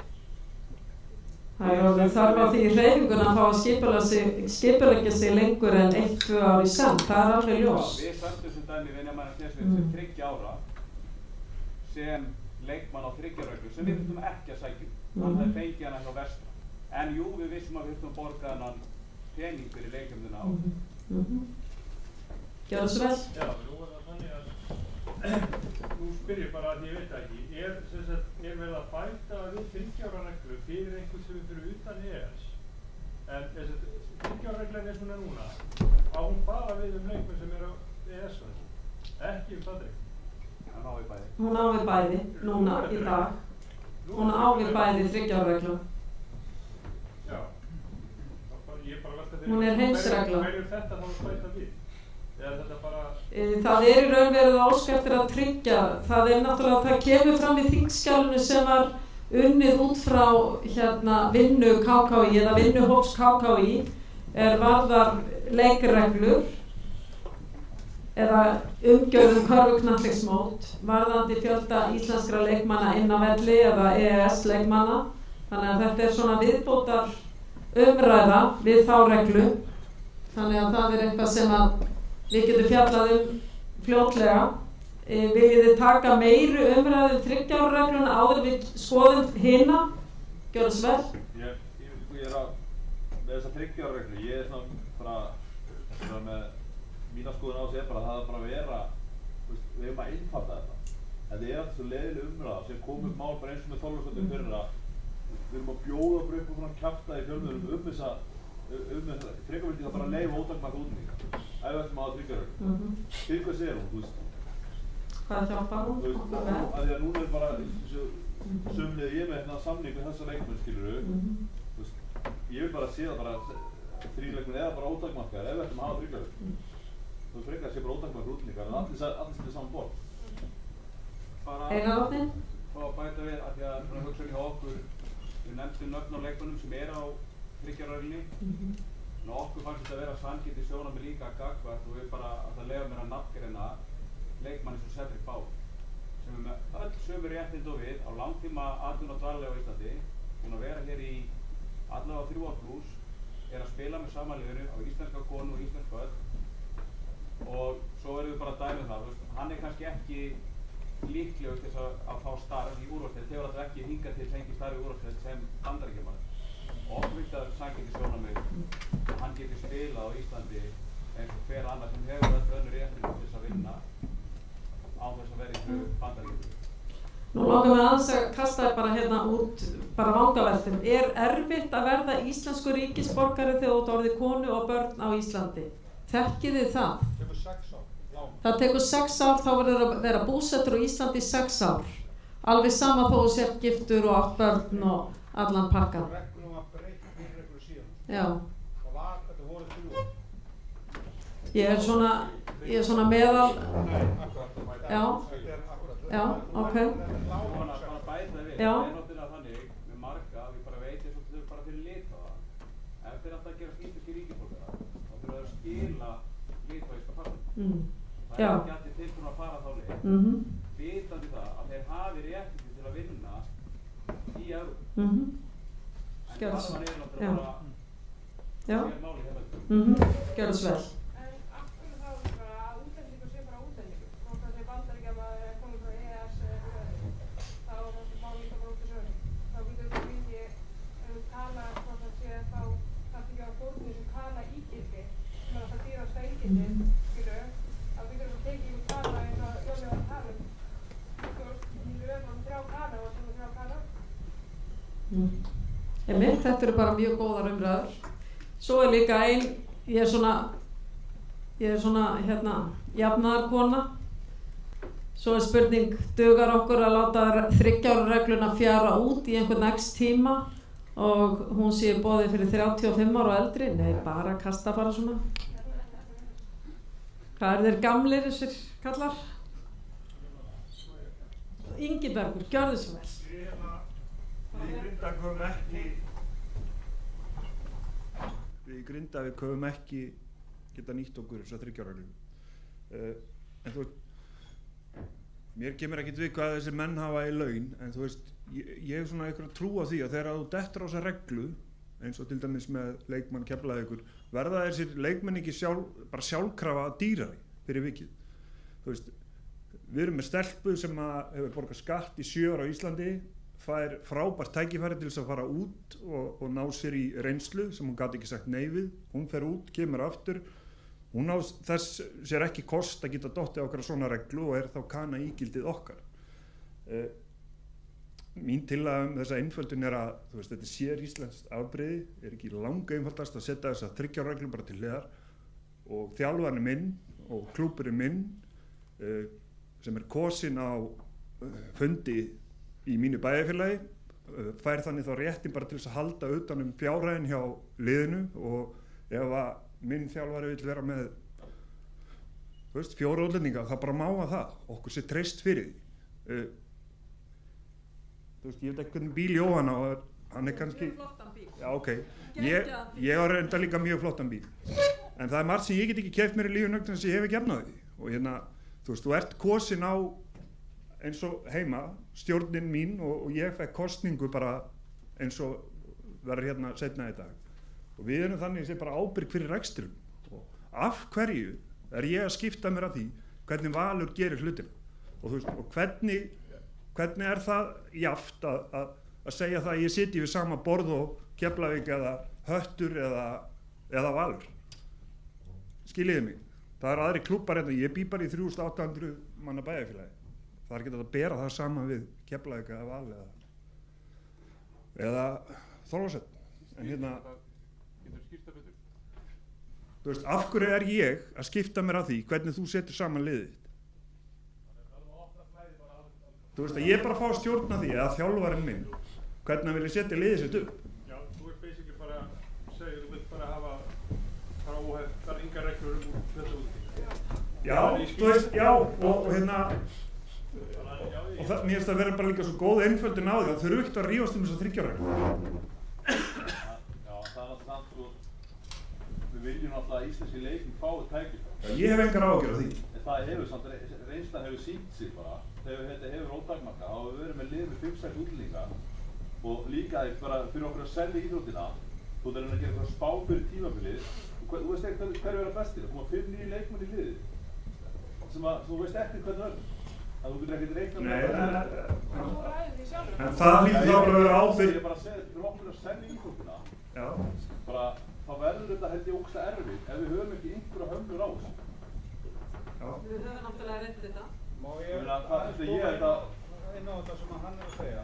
Það orðið þarf á því hreyfinguna að fá að skipuleggja sig lengur en 1-2 ár í senn. Það alveg ljós. Við sömdum sem dæmi við nefnum Knesvits til 3 ára sem leikmann á 3 ára reglu sem við þurfum ekki að sækja. Þannig að fengi hana hjá Vestra. En jú, við vissum að við þurfum að borga hann pening fyrir leikjumduna á. Gjörðu svo vel. Já, nú það þannig að nú spyr ég bara að ég veit ekki. Er verið að bæta við 3 ára reglu fyrir einhvern sem við fyrir utan ES? En 3 ára reglan svona núna, á hún bara við leikmenn sem á ES-svæðinu, ekki Patrik. Hún á við bæði. Hún á við bæði, núna í dag. Hún á við bæði 3 ára reglu. Já. Ég bara velta hún heimsregla. Hverju þetta þá að bæta við? Það í raun verið áskæftir að tryggja. Það náttúrulega, það kemur fram í þingskjalinu sem var unnið út frá vinnu KKÍ eða vinnuhóps KKÍ varðar leikreglur eða umgjörðum körfuknattleiksmót varðandi fjölda íslenskra leikmanna inn á velli eða EES leikmanna. Þannig að þetta svona viðbótar umræða við þá reglu. Þannig að það eitthvað sem að við getum fjallað fljótlega. Viljið þið taka meiri umræðu 3 ára regluna áður við skoðum hina? Gjörðu svo vel. Ég með þessa 3 ára reglu, ég svona bara með mína skoðun á sig bara það bara vera, við hefum að einfalda þetta. Þetta alltaf svo leiðileg umræða sem komur mál bara eins og með Þorlákshöfn fyrir að við erum að bjóða bara upp og svona kjafta í fjölmiðlum þessa frekar vildi það bara leyfa ótakmarka útninga ef við ætlum að 3 ára reglu. Til hvað segir hún, Hvað hjálpar hún? Að því að núna bara sömulega ég með samning með þessa leikmenn skiluru. Ég vil bara sé það bara 3 leikmenn eða bara ótakmarkaðir ef við ætlum að hafa 3 ára reglu. Þú frekar að sé bara ótakmarka útningar en allir setja saman borð. Einar Árni? Fá að bæta við að því að hugsaðum hjá okkur við nefndum nöfn á leikmennum sem á 3 ára reglunni. Okkur fannst þetta að vera sanngirni sjónarmið líka gagnvart og við bara að leyfa mér að nafngreina leikmann eins og Cedric Bauer sem með öll sömu réttindi og við á langtíma atvinnu og dvalarleyfi á Íslandi búinn að vera hér í allavega 3 ár plús að spila með sama liðinu á íslenska konu og íslensk börn og svo erum við bara að dæma það hann kannski ekki líklegur til að fá starf í úrvalsdeild hefur alltaf ekki hingað til fengið starf í úrvalsdeild sem Bandaríkjamaður og okkur finnst það sanngirni sjónarmið hann getur spilað á Íslandi eins og hver annar sem hefur öll önnur réttindi til þess að vinna á þess að vera í Bandaríkjum. Nú langar við aðeins að kasta þér bara út bara vangaveltum. Erfitt að verða íslensku ríkisborgari þegar þú ert orðið konu og börn á Íslandi? Þekkið þið það? Það tekur 6 ár. Það tekur 6 ár, þá verður að vera búsettur á Íslandi í 6 ár. Alveg sama þó þú sért giftur og 8 börn og allan pakkan. Reglum var breytt fyrir einhverju síðan. Já. Þetta voru 3 ár. Ég er svona meðal. Nei, akkurat. Já. Já, ok. Bara bæta við. Já. Það náttúrulega þannig með marga að við bara veitum svo þau bara fyrir Litháa. Ef þeir alltaf gera íslenskir ríkisborgarar, þá þurfa þau að skila litháíska passinu. Það ekki allir tilbúin að fara þá máli, vitandi það að þeir hafi réttindi til að vinna í Evrópu. En þarna er náttúrulega bara hér máli hérna. Gjörðu svo vel. En af hverju þá bara að útlendingur sé bara útlendingur? Hvort það sé Bandaríkjamaður eða komið frá EES þá er þessi mál líka bara út í sögum. Þá getur við mikið tala hvort það sé þá kannski ekki á fórnum sem kala ígildi sem er alltaf dýrasta ígildi, skilur, að við getum tekið í kala eins og Jóni var að tala í lögum 3 kala og svona 3 kala. Þetta eru bara mjög góðar umræður. Svo er líka ég er svona jafnaðarkona. Svo er spurning, dugar okkur að láta 3 ára regluna fjara út í einhvern x tíma og hún sé boðið fyrir 35 ára og eldri? Nei, bara kasta bara svona. Hvað eru þeir gamlir þessir kallar? Ingibergur, gjörðu svo vel. Við í Grindavík höfum ekki geta nýtt okkur þess að 3 ára reglu. En þú veist, mér kemur ekkert við hvað þessir menn hafa í laun, en þú veist, ég hef svona einhverja trú á því að þegar þú dettur á þessa reglu, eins og til dæmis með leikmann Keflavíkur, verða þessir leikmenn ekki bara sjálfkrafa dýrari fyrir vikið. Þú veist, við erum með stelpu sem hefur borgað skatt í 7 ára á Íslandi, fær frábært tækifæri til þess að fara út og ná sér í reynslu sem hún gat ekki sagt nei við. Hún fer út, kemur aftur, hún á þess sér ekki kost að geta dottið okkar svona reglu og er þá kana ígildið okkar. Mín tillaga þessa einföldun er að þú veist, þetta er sér íslenskt afbrigði, er ekki langa einfaldast að setja þessa 3 ára reglu bara til hliðar og þjálfarinn minn og klúburinn minn sem er kosin á fundi í mínu bæjarfélagi fær þannig þá réttin bara til þess að halda utan fjárhæðin hjá liðinu og ef að minn þjálfari vill vera með þú veist, 4 útlendinga, það bara má að það, okkur sé treyst fyrir því. Þú veist, ég veit ekki hvernig bíl Jóhanna og hann er kannski já, ok, ég var enda líka mjög flottan bíl en það er margt sem ég get ekki keypt mér í lífinu sem ég hef ekki efnað því og hérna, þú veist, þú ert kosin á eins og heima, stjórnin mín og ég fekk kosningu bara eins og verður hérna seinna í dag og við erum þannig sem bara ábyrg fyrir rekstrum og af hverju er ég að skipta mér af því hvernig Valur gerir hlutina og þú veist, og hvernig er það jaft að segja það að ég sitji við sama borð og Keflavík eða Höttur eða Valur skiljiði mig, það eru aðri klúbbar hérna, ég bý bara í 3800 manna bæjarfélagi það er ekki að bera það saman við Keflavík eða Val eða Þorlákshöfn en hérna þú veist, af hverju er ég að skipta mér af því hvernig þú setur saman liðið þú veist að ég bara fá að stjórna því eða þjálfarinn minn hvernig hann vilja setja liðið sitt upp já, þú veist basically bara segir, þú vilt bara hafa bara óhef, það er yngar reglur úr þetta úti já, þú veist, já og hérna og það, mér finnst það að vera bara líka svo góð einföldun á því að þau eru ekkert að rífast þess að 3 ára Já, það er alltaf við viljum alltaf að íslenski leikin fái tækifæri. Ég hef engar áhyggjur af því. Það hefur samt, reynslan hefur sýnt sig bara þetta hefur ótakmarkað og við verum með lið með 5-6 útlendinga og líka bara fyrir okkur að selja íþróttina þú þarf að gera eitthvað spá fyrir tímabilið og þú veist ekki hverju vera bestir þú má 5 nýjir leikmenn í liði sem að þú veist ekki hvernig öll að þú getur ekkert reikna með en það hlýtur þá bara að vera ábyrgð. Ég bara að segja fyrir okkur að selja íþróttina bara þá verður þetta held ég ógeðslega erfitt ef við höfum ekki einhverja hömlur á þessu. Við höfum náttúrulega reynt þetta. Má ég koma inn á þetta sem hann er að segja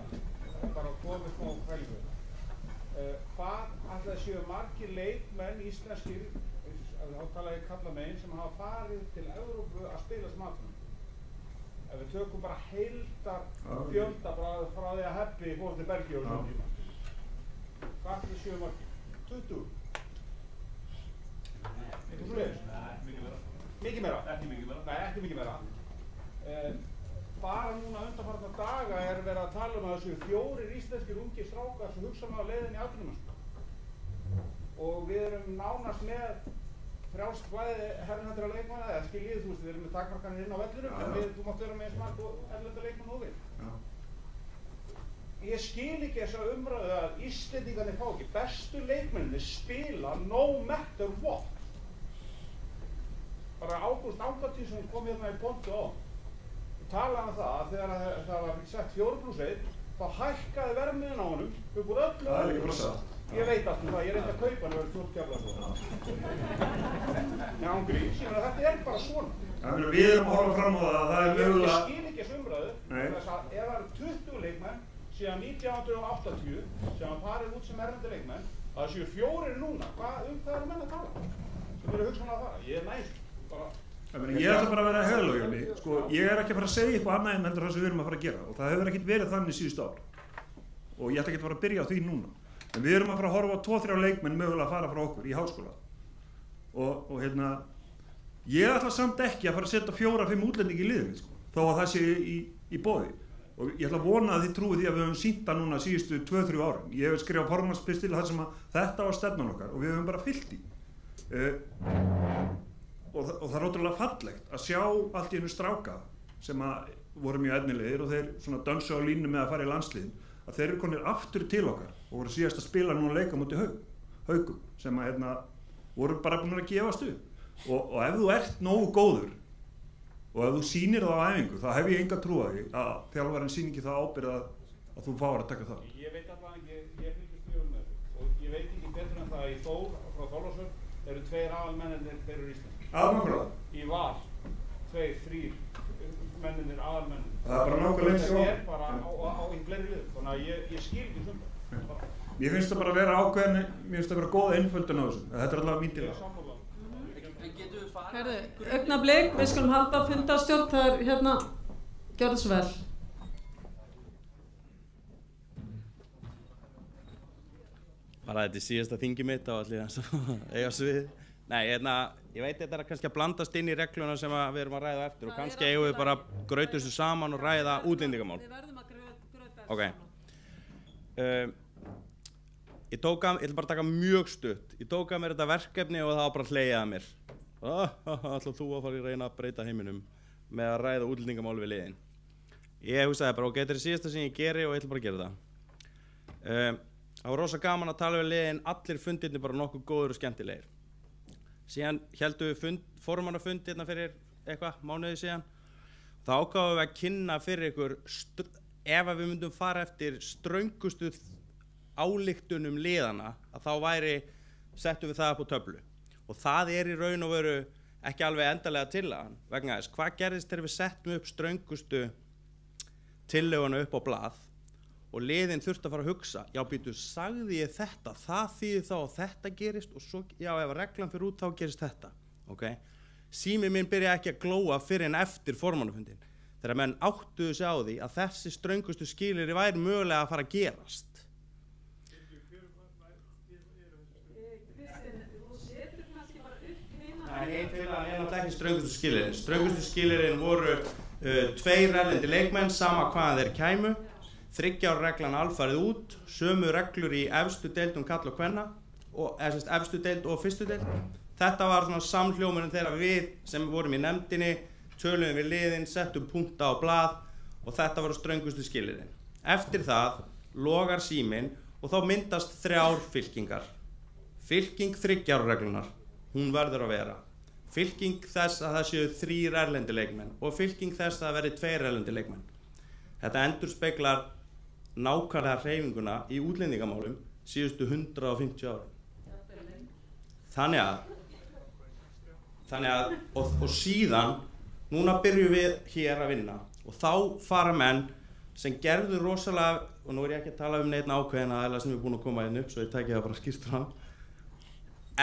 bara komið smá kveldu hvað alltaf séu margir leikmenn íslenskir þá tala ég kalla megin sem hafa farið til Evrópu að spila sem aðfram ef við tökum bara heildar fjölda frá því að Heppi fór til Belgíu og svona tíma hvað alltaf séu margir? 20? Eitthvað svoleiðis? Mikið meira? Ekki mikið meira. Nei, ekki mikið meira. Bara núna undanfarna daga er verið að tala um að þessu 4 íslenskir ungir strákar sem hugsa með á leiðinni í atvinnumennsku. Og við erum nánast með frjálst flæði herrnendra leikmanna, eða skiljið, þú veist, við erum með takmarkanir inn á vellinum, en þú mátt vera með eins margt og erlenda leikmann og við. Ég skil ekki þessa umræðu að Íslendingarnir fá ekki. Bestu leikmennir spila no matter what. Bara Ágúst Angatísson kom hérna í pontu á. Við talaðum um það að þegar það var sett 4+1, þá hækkaði verðmiðin á honum upp úr öllu. Það er ekki bara satt. Ég veit allt um það, ég reyndi að kaupa hann og verið fjórkjaflega. Já, hún grís, þetta er bara svona. Við erum að horfa fram á það að það er mögulega... Ég skil ekki þessu umræðu, þess að ef það eru 20 leikmenn síðan 1980 sem hafa farið út sem erlendi leikmenn, að það séu 4 núna, hvað eru menn að tala? Sem eru hugsanlega að fara? Ég er næst, bara... Ég ætla bara að vera heiðarlegur, Jóni. Sko, ég er ekki að fara að segja eitthvað annað en heldur það sem við erum að fara að gera og það hefur ekkert verið þannig síðustu ár og ég ætla ekki að fara að byrja á því núna. En við erum að fara að horfa á 2-3 leikmenn mögulega að fara frá okkur í háskóla og ég ætla samt ekki að fara að setja 4-5 útlendingi í liðinu, sko, þó að það sé í boði og ég ætla að vona að þið trúið því að við höfum sýnt það núna síðustu 2-3 árum. Ég hef skrifað formannspistil þar sem að þetta var stefnan okkar og við höfum bara fylgt í. Og það er ótrúlega fallegt að sjá allt í einu stráka sem að voru mjög efnilegir og þeir svona dönsu á línu með að fara í landsliðin, að þeir eru konir aftur til okkar og voru síðast að spila núna leika múti Haugum sem að voru bara búin að gefast upp og ef þú ert nógu góður og ef þú sýnir það á æfingu þá hef ég enga trú að því að þjálfarinn sýni ekki það ábyrgð að þú fáir að taka það. Ég veit alltaf ekki, ég fylgist mjög með og ég veit ekki betur en það í Þór frá Þorlákshöfn eru 2 aðalmennir þeir eru Ísland. Aðalmenn? Í Val, 2-3 mennir aðalmennir. Það er bara nákvæmlega eins og það er bara á í fleiri liðum, þannig að ég skil ekki sundar. Mér finnst það bara að vera ákveðin, mér finnst það að vera góð einföldun á þessu. Þetta er allavega mín til það. Herðu, augnablik, við skulum halda fundarstjórn, það er hérna, gjörðu svo vel. Bara þetta er síðasta þingi mitt á allir eiga svið. Nei, ég veit þetta er kannski að blandast inn í regluna sem við erum að ræða eftir og kannski eigum við bara að grauta þessu saman og ræða útlendingamál. Við verðum að grauta þessu saman. Ég ætla bara að taka mjög stutt. Ég tók að mér þetta verkefni og það var bara hlegið að mér. Ætla þú að fara að reyna að breyta heiminum með að ræða útlendingamál við liðin. Ég hugsaði bara, þetta er síðasta sem ég geri og ég ætla bara að gera það. Það var rosa gaman að tala við liðin, allir fundirnir bara nokkuð góður og skemmtilegir. Síðan heldum við formannafund hérna fyrir eitthvað, mánuði síðan. Þá ákváðum við að kynna fyrir ykkur, ef við myndum fara eftir ströngustu ályktunum liðana, að þá settum við það upp á töflu. Og það er í raun og veru ekki alveg endalega tillagan, vegna þess, hvað gerðist þegar við settum upp ströngustu tillöguna upp á blað og liðin þurfti að fara að hugsa, já býtu, sagði ég þetta, það þýðir þá að þetta gerist og svo, já ef reglan fyrir út þá gerist þetta, ok? Síminn minn byrja ekki að glóa fyrir en eftir formannafundin, þegar menn áttuðu sig á því að þessi ströngustu skilyrði væri mögulega að fara að gerast. Nei, það er náttúrulega ekki ströngustu skilyrðin. Ströngustu skilyrðin voru 2 erlendir leikmenn, sama hvaðan þeir kæmu, 3 ára reglan alfarið út, sömu reglur í efstu deild kalla og kvenna, efstu deild og fyrstu deild. Þetta var svona samhljómurinn þegar við sem vorum í nefndinni, töluðum við liðin, settum punkta á blað og þetta voru ströngustu skilyrðin. Eftir það logar síminn og þá myndast 3 fylkingar. Fylking 3 ára reglunar, hún verður að vera. Fylking þess að það séu 3 erlendi leikmenn og fylking þess að það veri 2 erlendi leikmenn. Þetta endurspeglar nákvæmlega hreyfinguna í útlendingamálum síðustu 150 árum. Þannig að og síðan, núna byrjum við hér að vinna og þá fara menn sem gerðu rosalega, og nú er ég ekki að tala um neitt ákveðin aðeila sem er búin að koma inn upp, svo ég tæki það bara skýrt fram.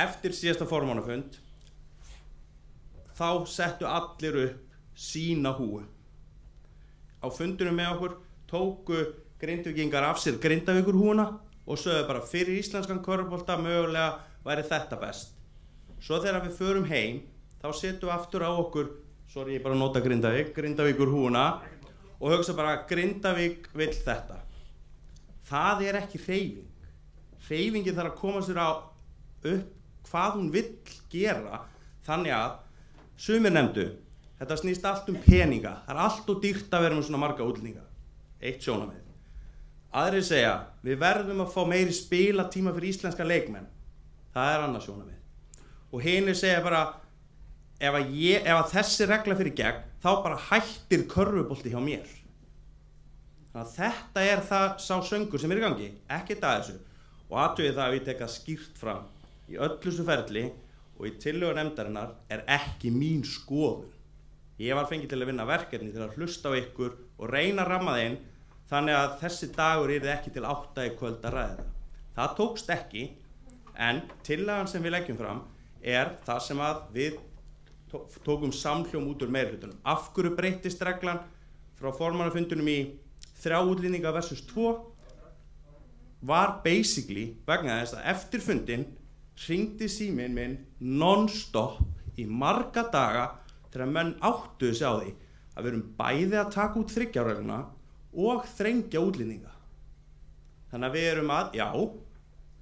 Eftir síðasta formannafund, þá settu allir upp sína húu. Á fundunum með okkur tóku Grindvíkingar af sér Grindavíkur húuna og sögðu bara fyrir íslenskan körfubolta mögulega væri þetta best. Svo þegar við förum heim, þá setjum við aftur á okkur, sorry ég bara nota Grindavíkur húuna og hugsa bara Grindavík vill þetta. Það er ekki hreyfing. Hreyfingin þarf að koma sér upp hvað hún vill gera Þannig að sumir nefndu, þetta snýst allt peninga, það allt og dýrt að vera með svona marga útlendinga, eitt sjónarmið. Aðrir segja, við verðum að fá meiri spilatíma fyrir íslenska leikmenn, það annað sjónarmið. Og hinir segja bara, ef að þessi regla fyrir gegn, þá bara hættir körfubolti hjá mér. Þannig að þetta það sá söngur sem í gangi, ekkert að þessu. Og athugið það að við teka skýrt fram í öllu þessu ferli og í tillögu nefndarinnar ekki mín skoðun. Ég var fengið til að vinna verkefni til að hlusta á ykkur og reyna að ramma þeim þannig að þessi dagur yrði ekki til 8 í kvöld að ræða það. Það tókst ekki, en tillagan sem við leggjum fram það sem að við tókum samhljóm út úr meirihlutunum. Af hverju breyttist reglan frá formannafundunum í 3 útlendinga versus 2 var basically vegna þess að eftir fundin hringdi síminn minn non-stop í marga daga þegar menn áttuðu sig á því að við erum bæði að taka út 3 regluna og þrengja útlendinga. Þannig að við erum að, já,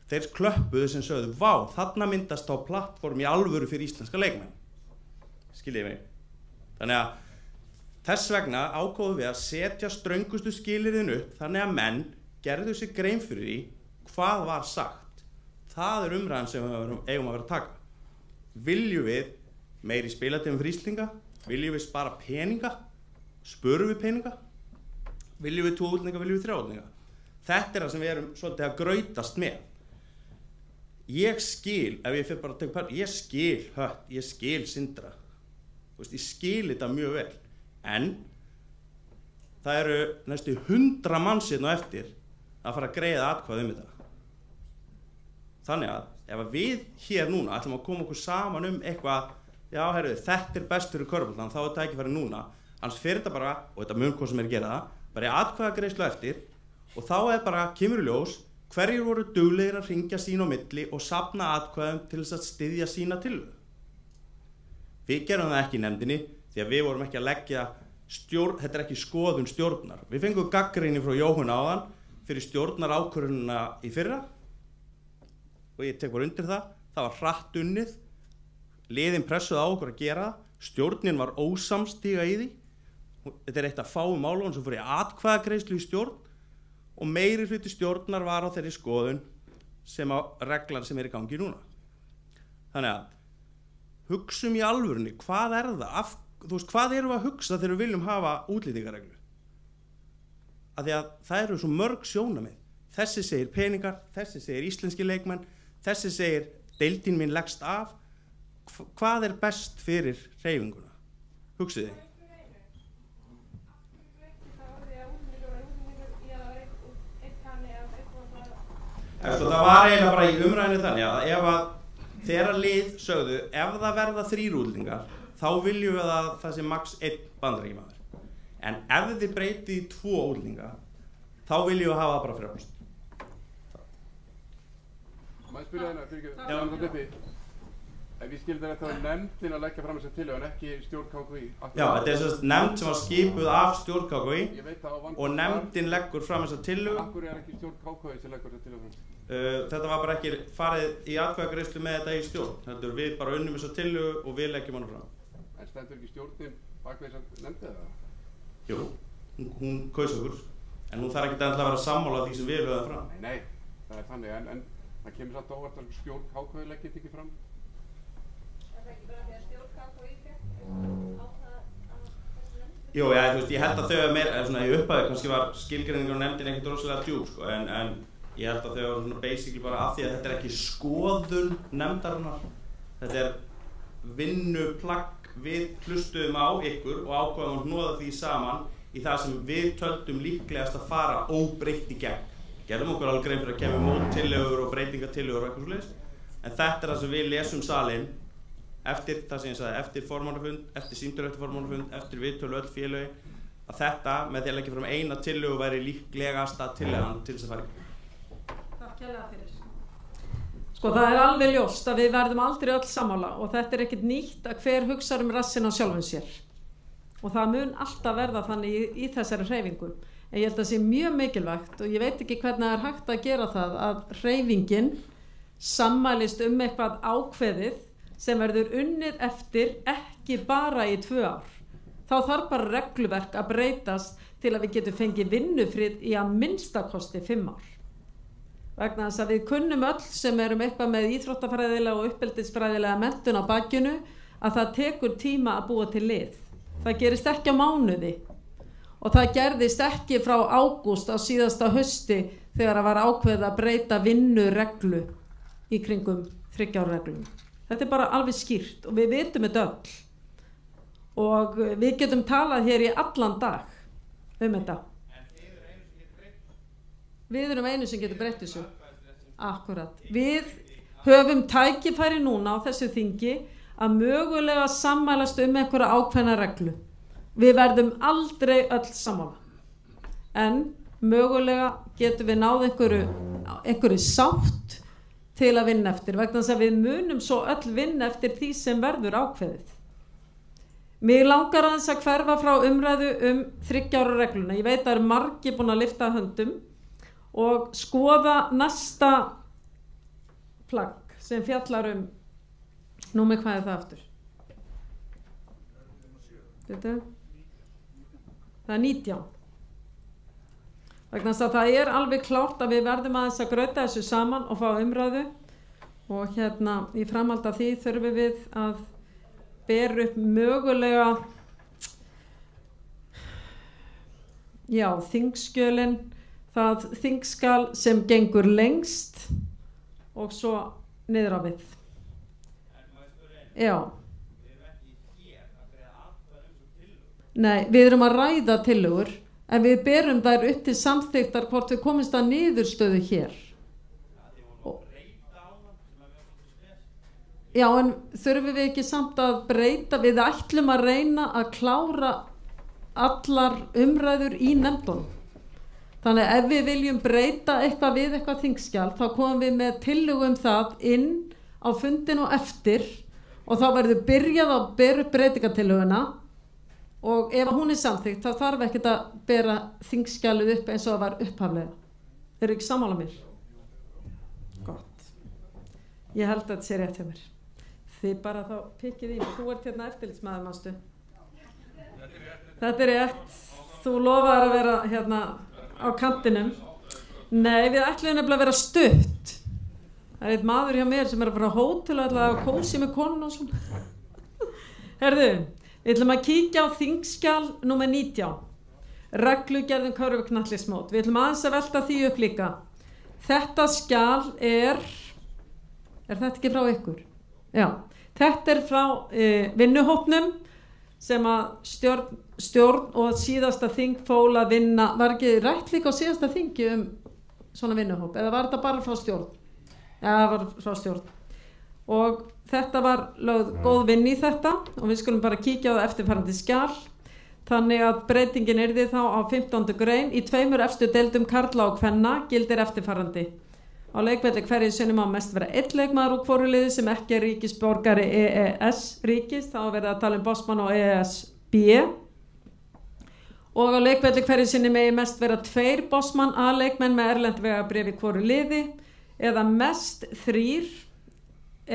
þeir klöppuðu sem sögðu, vá, þarna myndast á plattform í alvöru fyrir íslenska leikmenn. Skiljið mig. Þannig að þess vegna ákváðum við að setja ströngustu skilyrðin upp þannig að menn gerðu sig grein fyrir því hvað var sagt. Það umræðan sem við eigum að vera að taka. Viljum við meiri spilatíma fyrir Íslinga? Viljum við spara peninga? Spörum við peninga? Viljum við 2 útlendinga, viljum við 3 útlendinga? Þetta það sem við erum svolítið að grautast með. Ég skil, ef ég fyrir bara að taka part, ég skil Hött, ég skil Sindra. Ég skil þetta mjög vel. En það eru næstu 100 manns hérna eftir að fara að greiða atkvæði þetta. Þannig að ef við hér núna ætlum að koma okkur saman eitthvað, já, heyrðu, þetta best fyrir körfuboltann, þá tækifæri núna. Annars fyrir þetta bara, og þetta mun hvað sem gera það, bara í atkvæðagreiðslu eftir og þá bara kemur í ljós hverjir voru duglegir að hringja sín á milli og safna atkvæðum til þess að styðja sína tillögu. Við gerum það ekki í nefndinni því að við vorum ekki að leggja þetta ekki skoðun stjórnar. Við fengum gagnrýni frá Jóhann áðan fyrir stjórnar ákvörðunina í fyrra og ég tek bara undir það. Það var hratt unnið, liðin pressuð á okkur að gera það, stjórnin var ósamstíga í því. Þetta eitt af fáum málunum sem fór í atkvæðagreiðslu í stjórn og meiri hluti stjórnar var á þeirri skoðun sem á reglar sem í gangi núna. Þannig að hugsum í alvörunni, hvað það? Hvað erum við að hugsa þegar við viljum hafa útlendingareglu? Af því að það eru svo mörg sjónarmið. Þessi segir peningar, þessi segir íslenski leikmenn, þessi segir deildin mín leggst af. Hvað best fyrir hreyfinguna? Hugsið þið. Það var eiginlega bara í umræðinu þannig að ef að þeirra lið sögðu ef það verða 3 útlendingar þá viljum við að það sé max 1 bandaríkjamaður. En ef þið breytið í 2 útlendinga þá viljum við hafa það bara frjálst. Má ég spyrja þennan, ef ég skildi þetta var nefndin að leggja fram þessa tillögu en ekki stjórn KKÍ. Já, þetta þess nefnd sem var skipuð af stjórn KKÍ og nefndin leggur fram þessa tillögu. Akkur ekki stjórn KKÍ sem leggur þessa tillögu fram? Þetta var bara ekki farið í atkvæðagreiðslu með þetta í stjórn. Þetta við bara unnum þessa tillögu og við leggjum hana fram. En stendur ekki stjórnin bak við þessa nefndi það? Jú, hún kaus okkur. En hún þarf ekki að vera sammála því sem við lögum fram. Nei, það þannig, en það kemur satt óvart að stjórn KKÍ leggir þetta ekki fram? Jú, já, ég held að þau meira, svona í upphafi kannski var skilgreiningur og nefndin ekkert rosalega djúp, sko, en ég held að þau var svona basically bara af því að þetta ekki skoðun nefndarinnar, þetta vinnuplagg, við hlustuðum á ykkur og ákváðum að hnoða því saman í það sem við töldum líklegast að fara óbreytt í gegn. Gerðum okkur alveg grein fyrir að kemur móttillögur og breytingatillögur og eitthvað svoleiðis, en þetta það sem við lesum salinn eftir það sem ég sagði, eftir formannafund, eftir símtölu eftir formannafund, eftir viðtölu öll félögin, að þetta með því að leggja fram eina tillögu væri líklegasta tillögan til þess að fara í. Takk kærlega fyrir. Sko það alveg ljóst að við verðum aldrei öll sammála og þetta ekkert nýtt að hver hugsar rassinn á sjálfum sér. Og það mun alltaf verða þannig í þessari hreyfingu. En ég held að það sé mjög mikilvægt og ég veit ekki hvernig það hægt að gera það að hreyfingin sammælist eitthvað ákveðið sem verður unnið eftir ekki bara í 2 ár. Þá þarf bara regluverk að breytast til að við getum fengið vinnufrið í að minnstakosti 5 ár. Vegna þess að við kunnum öll sem erum eitthvað með íþróttafræðilega og uppeldisfræðilega menntun á bakinu að það tekur tíma að búa til lið. Það gerist ekki á mánuði og það gerðist ekki frá ágúst á síðasta hausti þegar það var ákveðið að breyta vinnureglu í kringum 3 ára reglum. Þetta er bara alveg skýrt og við vitum þetta öll og við getum talað hér í allan dag þetta. Við erum einu sem getur breytt þessu. Akkurat. Við höfum tækifæri núna á þessu þingi að mögulega sammælast einhverja ákveðna reglu. Við verðum aldrei öll sammála. En mögulega getum við náð einhverju sátt til að vinna eftir. Vegna þess að við munum svo öll vinna eftir því sem verður ákveðið. Mig langar aðeins að hverfa frá umræðu 3 ára regluna. Ég veit að eru margir búin að lyfta höndum og skoða næsta plagg sem fjallar númer hvað er það aftur? Þetta? Það er 19. Vegna þess að það er alveg klárt að við verðum aðeins að grauta þessu saman og fá umræðu og í framhald af því þurfum við að bera upp mögulega þingskjölin, það þingskal sem gengur lengst og svo niður á við. Já. Nei, við erum að ræða tillögur en við berum þær upp til samþykktar hvort við komumst að niðurstöðu hér. Já, en þurfum við ekki samt að breyta, við ætlum að reyna að klára allar umræður í nefndunum. Þannig að ef við viljum breyta eitthvað við eitthvað þingskjal, þá komum við með tillögu það inn á fundin og eftir og þá verður byrjað að bera upp breytingatillöguna og ef hún er samþykkt, þá þarf ekkert að bera þingskjalið upp eins og það var upphaflega. Þeir eru ekki sammála mér? Gott. Ég held að þetta sé rétt hjá mér. Þið bara þá pikkið í mig. Þú ert hérna eftirlitsmaður, manstu. Þetta er rétt. Þú lofaðir að vera hérna á kantinum. Nei, við ætlum nefnilega að vera stutt. Það er einn maður hjá mér sem er að fara á hótel og ætla að kósi með konun og svona. Herðu, við ætlum að kíkja á þingskjal númer 19. Reglugerð körfuknattleiksmót. Við ætlum aðeins að velta því upp líka. Þetta skjal er þetta ekki frá ykkur? Já. Þetta er frá vinnuhópnum sem að stjórn og síðasta þing fól að vinna, var ekki rætt líka á síðasta þingi svona vinnuhóp eða var þetta bara frá stjórn? Já, það var frá stjórn. Og þetta var lögð góð vinn í þetta og við skulum bara kíkja á það eftirfarandi skjal. Þannig að breytingin yrði þá á 15. grein í 2 efstu deildum karla og kvenna gildir eftirfarandi. Á leikvelli hverju sinni má mest vera 1 leikmaður úr hvoru liði sem ekki er ríkisborgari EES-ríkis, þá verður að tala Bosman og EES-B. Og á leikvelli hverju sinni megi mest vera 2 Bosman A-leikmenn með erlent vegabréf í hvoru liði eða mest 3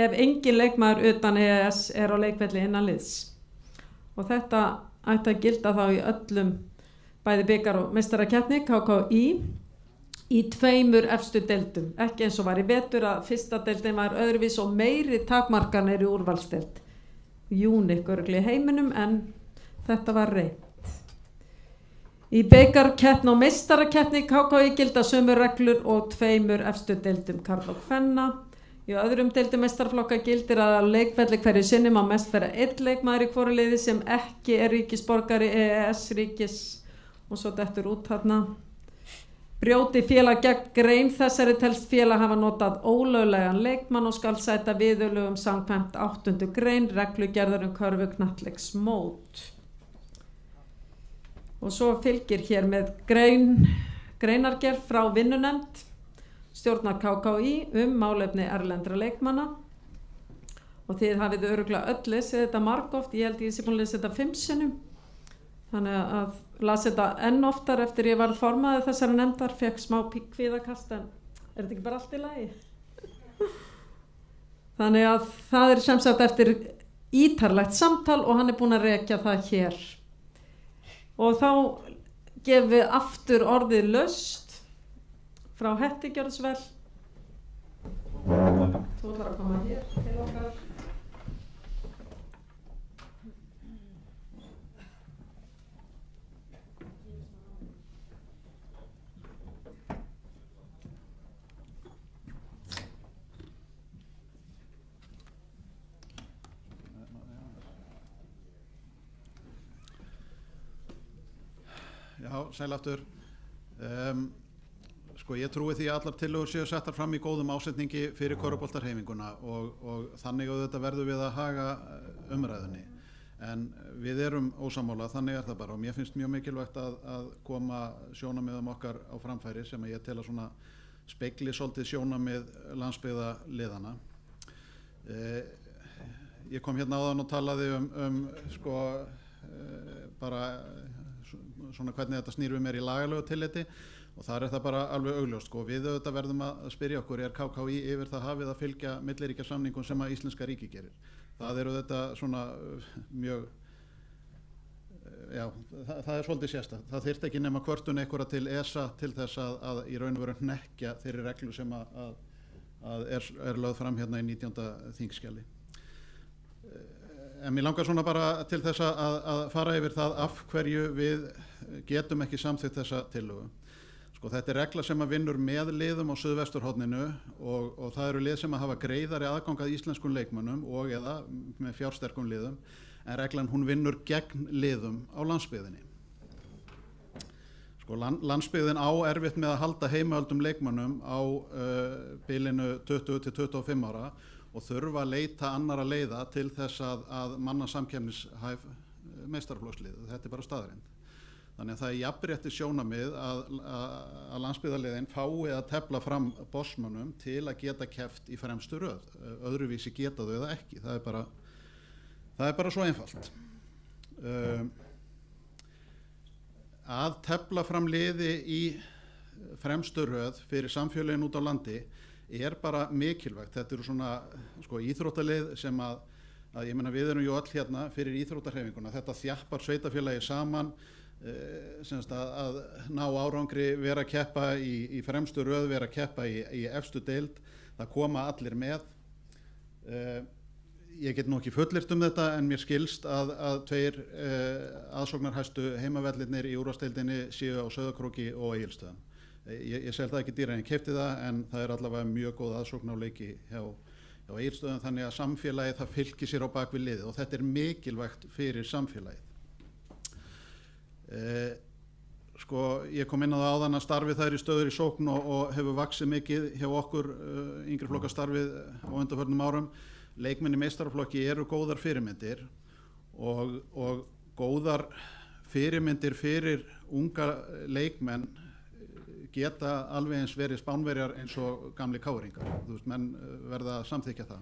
ef engin leikmaður utan EES er á leikvelli innan liðs. Og þetta ætti að gilda þá í öllum bæði bikar og meistarakeppni KKÍ í 2 efstu deildum, ekki eins og var í vetur að fyrsta deildin var öðruvís og meiri takmarkanir í úrvalsdeild. Júnik örgli heiminum en þetta var reynt. Í bikarkeppni og meistarakeppni KKÍ gilda sömu reglur og 2 efstu deildum karl og kvenna. Í öðrum deildum meistaraflokka gildir að á leikvelli hverju sinni má mest vera 1 leikmaður í hvoru liði sem ekki er ríkisborgari EES-ríkis og svo dettur út þarna. Brjóti félag gegn grein þessari telst félag hafa notað ólöglegan leikmann og skal sæta viðurlögum samkvæmt 8. grein reglugerðar körfuknattleiksmót. Og svo fylgir hér með greinargerð frá vinnunefnd stjórnar KKÍ málefni erlendra leikmanna og þið hafið örugglega öll lesið þetta margoft, ég held ég sé búin að lesa þetta 5 sinnum. Þannig að las þetta enn oftar eftir ég var formaður þessari nefndar, fekk smá kvíðakast en er þetta ekki bara allt í lagi? Þannig að það sem sagt eftir ítarlegt samtal og hann búinn að rekja það hér. Og þá gefum við aftur orðið laust frá Hetti Gjörðsvel. Þú ætlar að koma hér til okkar. Já, sæl aftur. Sko ég trúi því að allar tillögur séu settar fram í góðum ásetningi fyrir körfuboltahreyfinguna og þannig auðvitað verðum við að haga umræðunni. En við erum ósammála, þannig það bara og mér finnst mjög mikilvægt að koma sjónarmiðum okkar á framfæri sem að ég tel að svona spegli svolítið sjónarmið landsbyggðarliðana. Ég kom hérna áðan og talaði sko bara svona hvernig þetta snýr við mér í lagalegu tilliti og þar það bara alveg augljóst sko. Við auðvitað verðum að spyrja okkur, er KKÍ yfir það hafið að fylgja milliríkjasamningum sem að íslenska ríki gerir? Það eru þetta svona mjög, já, það er svolítið sérstakt. Það þyrfti ekki nema kvörtun einhverja til ESA til þess að í raun og veru hnekkja þeirri reglu sem að er lögð fram hérna í 19. þingskjali. En mér langar svona bara til þess að fara yfir það af hverju við getum ekki samþykkt þessa tillögu. Sko þetta er regla sem að vinnur með liðum á suðvesturhorninu og það eru lið sem að hafa greiðari aðgang að íslenskum leikmönnum og eða með fjársterkum liðum en reglan hún vinnur gegn liðum á landsbyggðinni. Sko landsbyggðin á erfitt með að halda heimavöldum leikmönnum á bilinu 20 til 25 ára og þurfa að leita annara leiða til þess að manna samkeppnishæf meistaraflokksliðið. Þetta er bara staðreynd. Þannig að það er jafnrétti sjónarmið að landsbyggðarliðin fái að tefla fram bossmönnum til að geta keppt í fremstu röð. Öðruvísi geta þau það ekki. Það er bara svo einfalt. Að tefla fram liði í fremstu röð fyrir samfélögin út á landi er bara mikilvægt. Þetta eru svona sko íþróttalið sem að ég meina við erum ju öll hérna fyrir íþróttahreyfinguna. Þetta þjappar sveitarfélagi saman að ná árangri, vera að keppa í fremstu röð, vera að keppa í efstu deild. Það koma allir með. Ég get nú ekki fullyrt þetta en mér skilst að tveir aðsóknarhæstu heimavellirnir í úrvalsdeildinni séu á Sauðárkróki og Egilsstöðum. Ég sel það ekki dýra en ég keypti það en það er allavega mjög góð aðsókn á leiki hjá Egilsstöðum þannig að samfélagið það fylgir sér á bak við liðið og þetta er mikilvægt fyrir samfélagið. Sko ég kom inn á það áðan að starfið þær í stöður í sókn og hefur vaxið mikið hjá okkur yngri flokka starfið á undanförnum árum. Leikmenn í meistaraflokki eru góðar fyrirmyndir og góðar fyrirmyndir fyrir unga leikmenn geta alveg eins verið Spánverjar eins og gamli káringar. Þú veist, menn verða að samþykja það.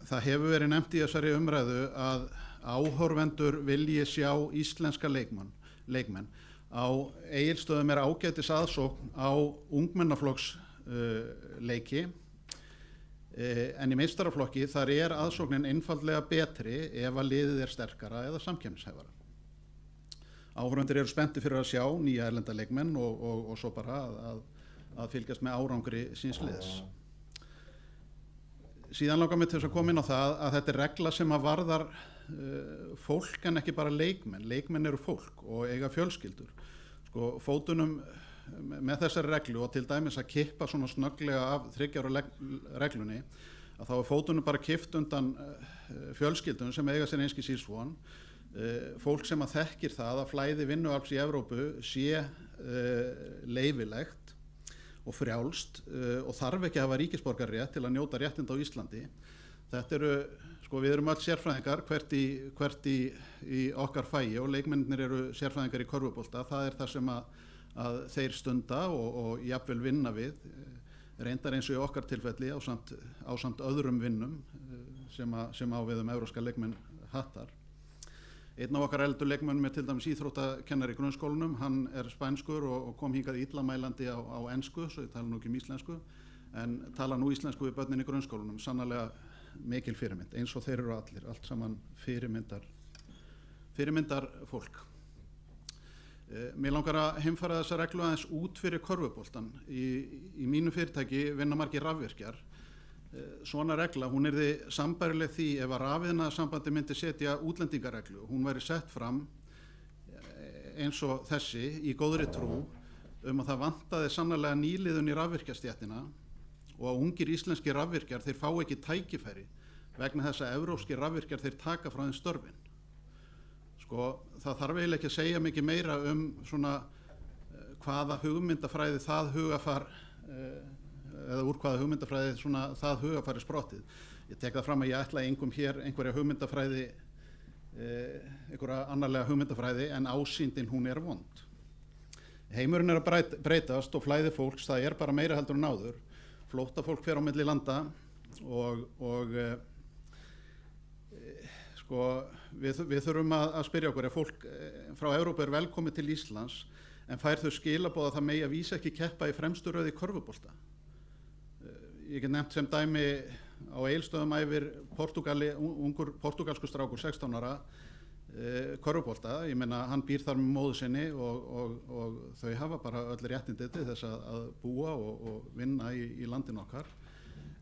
Það hefur verið nefnt í þessari umræðu að áhorfendur vilji sjá íslenska leikmenn. Á Egilsstöðum er ágætis aðsókn á ungmennaflokks leiki en í meistaraflokki þar er aðsóknin einfaldlega betri ef að liðið er sterkara eða samkeppnishæfara. Áhorfendur eru spenntir fyrir að sjá nýja erlenda leikmenn og svo bara að fylgjast með árangri síns liðs. Síðan langar mig til þess að koma inn á það að þetta er regla sem að varðar fólk en ekki bara leikmenn. Leikmenn eru fólk og eiga fjölskyldur. Sko fótunum með þessari reglu og til dæmis að kippa svona snögglega af 3 ára reglunni að þá er fótunum bara kippt undan fjölskyldum sem eiga sér einskis ísvon. Fólk sem að þekkir það að flæði vinnuafls í Evrópu sé leyfilegt og frjálst og þarf ekki að hafa ríkisborgarrétt til að njóta réttinda á Íslandi. Þetta eru, sko við erum öll sérfræðingar hvert í okkar fæi og leikmennir eru sérfræðingar í körfubolta. Það er það sem að þeir stunda og jafnvel vinna við. Reyndar eins og í okkar tilfelli ásamt öðrum vinnum sem á við evrópska leikmenn hattar. Einn af okkar eldur leikmönnum er til dæmis íþróttakennari í grunnskólanum, hann er spænskur og kom hingað illamælandi á ensku, svo ég tala nú ekki íslensku, en tala nú íslensku við börnin í grunnskólunum, sannarlega mikil fyrirmynd, eins og þeir eru allir, allt saman fyrirmyndar fólk. Mér langar að heimfæra þessa reglu aðeins út fyrir körfuboltan. Í mínu fyrirtæki vinna margir rafvirkjar. Svona regla, hún yrði sambærileg því ef að rafiðnaðarsambandi myndi setja útlendingareglu. Hún væri sett fram eins og þessi í góðri trú að það vantaði sannarlega nýliðun í rafvirkjastéttina og að ungir íslenski rafvirkjar þeir fá ekki tækifæri vegna þess að evrópski rafvirkjar þeir taka frá þeim störfin. Sko, það þarf eiginlega ekki að segja mikið meira svona hvaða hugmyndafræði það hugafar eða úr hvaða hugmyndafræði það hugafar sprottið. Ég tek það fram að ég ætla engum hér einhverja hugmyndafræði, einhverja annarlega hugmyndafræði en ásýndin hún er vond. Heimurinn er að breytast og flæði fólks, það er bara meira heldur en áður. Flóttafólk fer á milli landa og sko, við þurfum að spyrja okkur ef fólk frá Evrópu er velkomið til Íslands en fær þau skilaboð að það megi að vísa ekki keppa í fremstu röð í körfubolta. Ég get nefnt sem dæmi á Egilsstöðum æfir ungur portugalskur strákur 16 ára körfubolta. Ég meina hann býr þar með móður sinni og þau hafa bara öll réttindi til þess að búa og vinna í landinu okkar.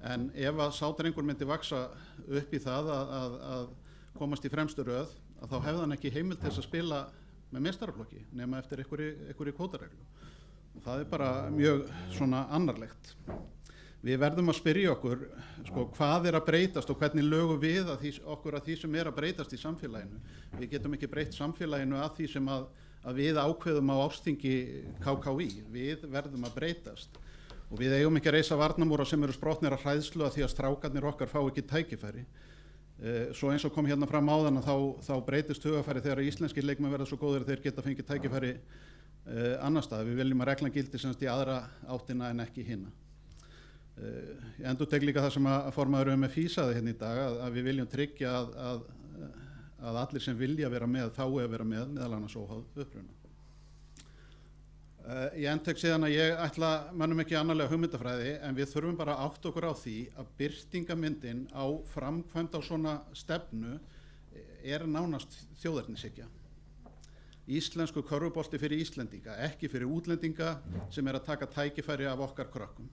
En ef að sá drengur myndi vaksa upp í það að komast í fremstu röð, að þá hefði hann ekki heimild til þess að spila með meistaraflokki nema eftir einhverju kvótareglu. Og það er bara mjög svona annarlegt. Við verðum að spyrja okkur sko, hvað er að breytast og hvernig lögum við okkur að því sem er að breytast í samfélaginu. Við getum ekki breytt samfélaginu að því sem að við ákveðum á ársþingi KKÍ. Við verðum að breytast. Og við eigum ekki að reisa varnarmúra sem eru sprottnir að hræðslu að því að strákarnir okkar fá ekki tækifæri. Svo eins og kom hérna fram áðan að þá breytist hugafæri þegar íslenskir leikmenn verða svo góðir að þeir geta fengið tækifæri annar stað. Við viljum að reglan gildi semst í aðra áttina en ekki hinna. Ég endurtek líka það sem að formaður MFÍ sagði hérna í dag að við viljum tryggja að allir sem vilja vera með fái að vera með meðal annars óháð uppruna. Ég endurtek síðan að ég ætla mönnum ekki annarlega hugmyndafræði en við þurfum bara að átta okkur á því að birtingamyndin á framkvæmd á svona stefnu er nánast þjóðernishyggja. Íslensku körfubolti fyrir Íslendinga, ekki fyrir útlendinga sem er að taka tækifæri af okkar krökkum.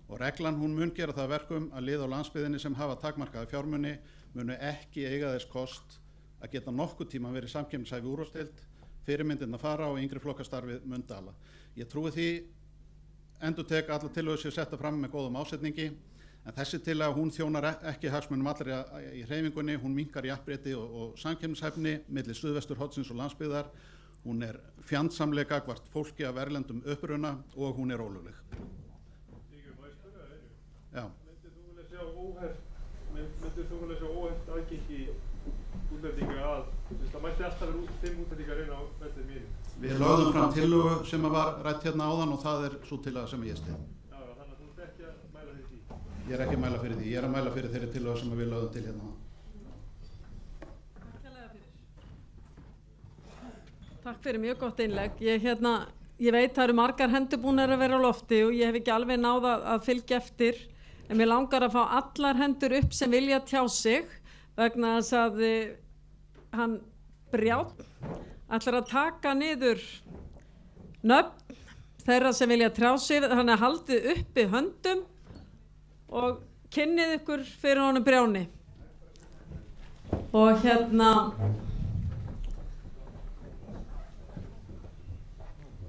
Og reglan hún mun gera það verkum að lið á landsbyggðinni sem hafa takmarkaði fjármuni munu ekki eiga þess kost að geta nokkuð tíma verið samkeppnishæf úrvalsdeild, fyrirmyndin að fara og yngri flokkastarfið mun dala. Ég trúi því endurtek alla tillögur séu setta fram með góðum ásetningi en þessi tillaga hún þjónar ekki hagsmunum allri í hreyfingunni, hún minnkar jafnrétti og samkeppnishæfni milli suðvesturhornsins og landsbyggðar, hún er fjandsamleg gagnvart fólki af erlendum uppruna og hún er ólögleg. Já. Myndir þú vilja sjá óheft aðgengi útlendinga að, það mætti alltaf vera 5 útlendingar inn á vellir mínu? Við lögðum fram tillögu sem var rætt hérna áðan og það er svo tillaga sem ég stið. Já, þannig að þú ert ekki að mæla fyrir því? Ég er ekki að mæla fyrir því, ég er að mæla fyrir þeirri tillögu sem við lögðum til hérna. Takk fyrir mjög gott innlegg. Ég veit það eru margar hendur búnar að vera á lofti og ég hef ekki alveg náð að fylgja eftir en mér langar að fá allar hendur upp sem vilja tjá sig vegna þess að hann Brjánn ætlar að taka niður nöfn þeirra sem vilja tjá sig, þannig að haldið uppi höndum og kynnið ykkur fyrir honum Brjánni. Og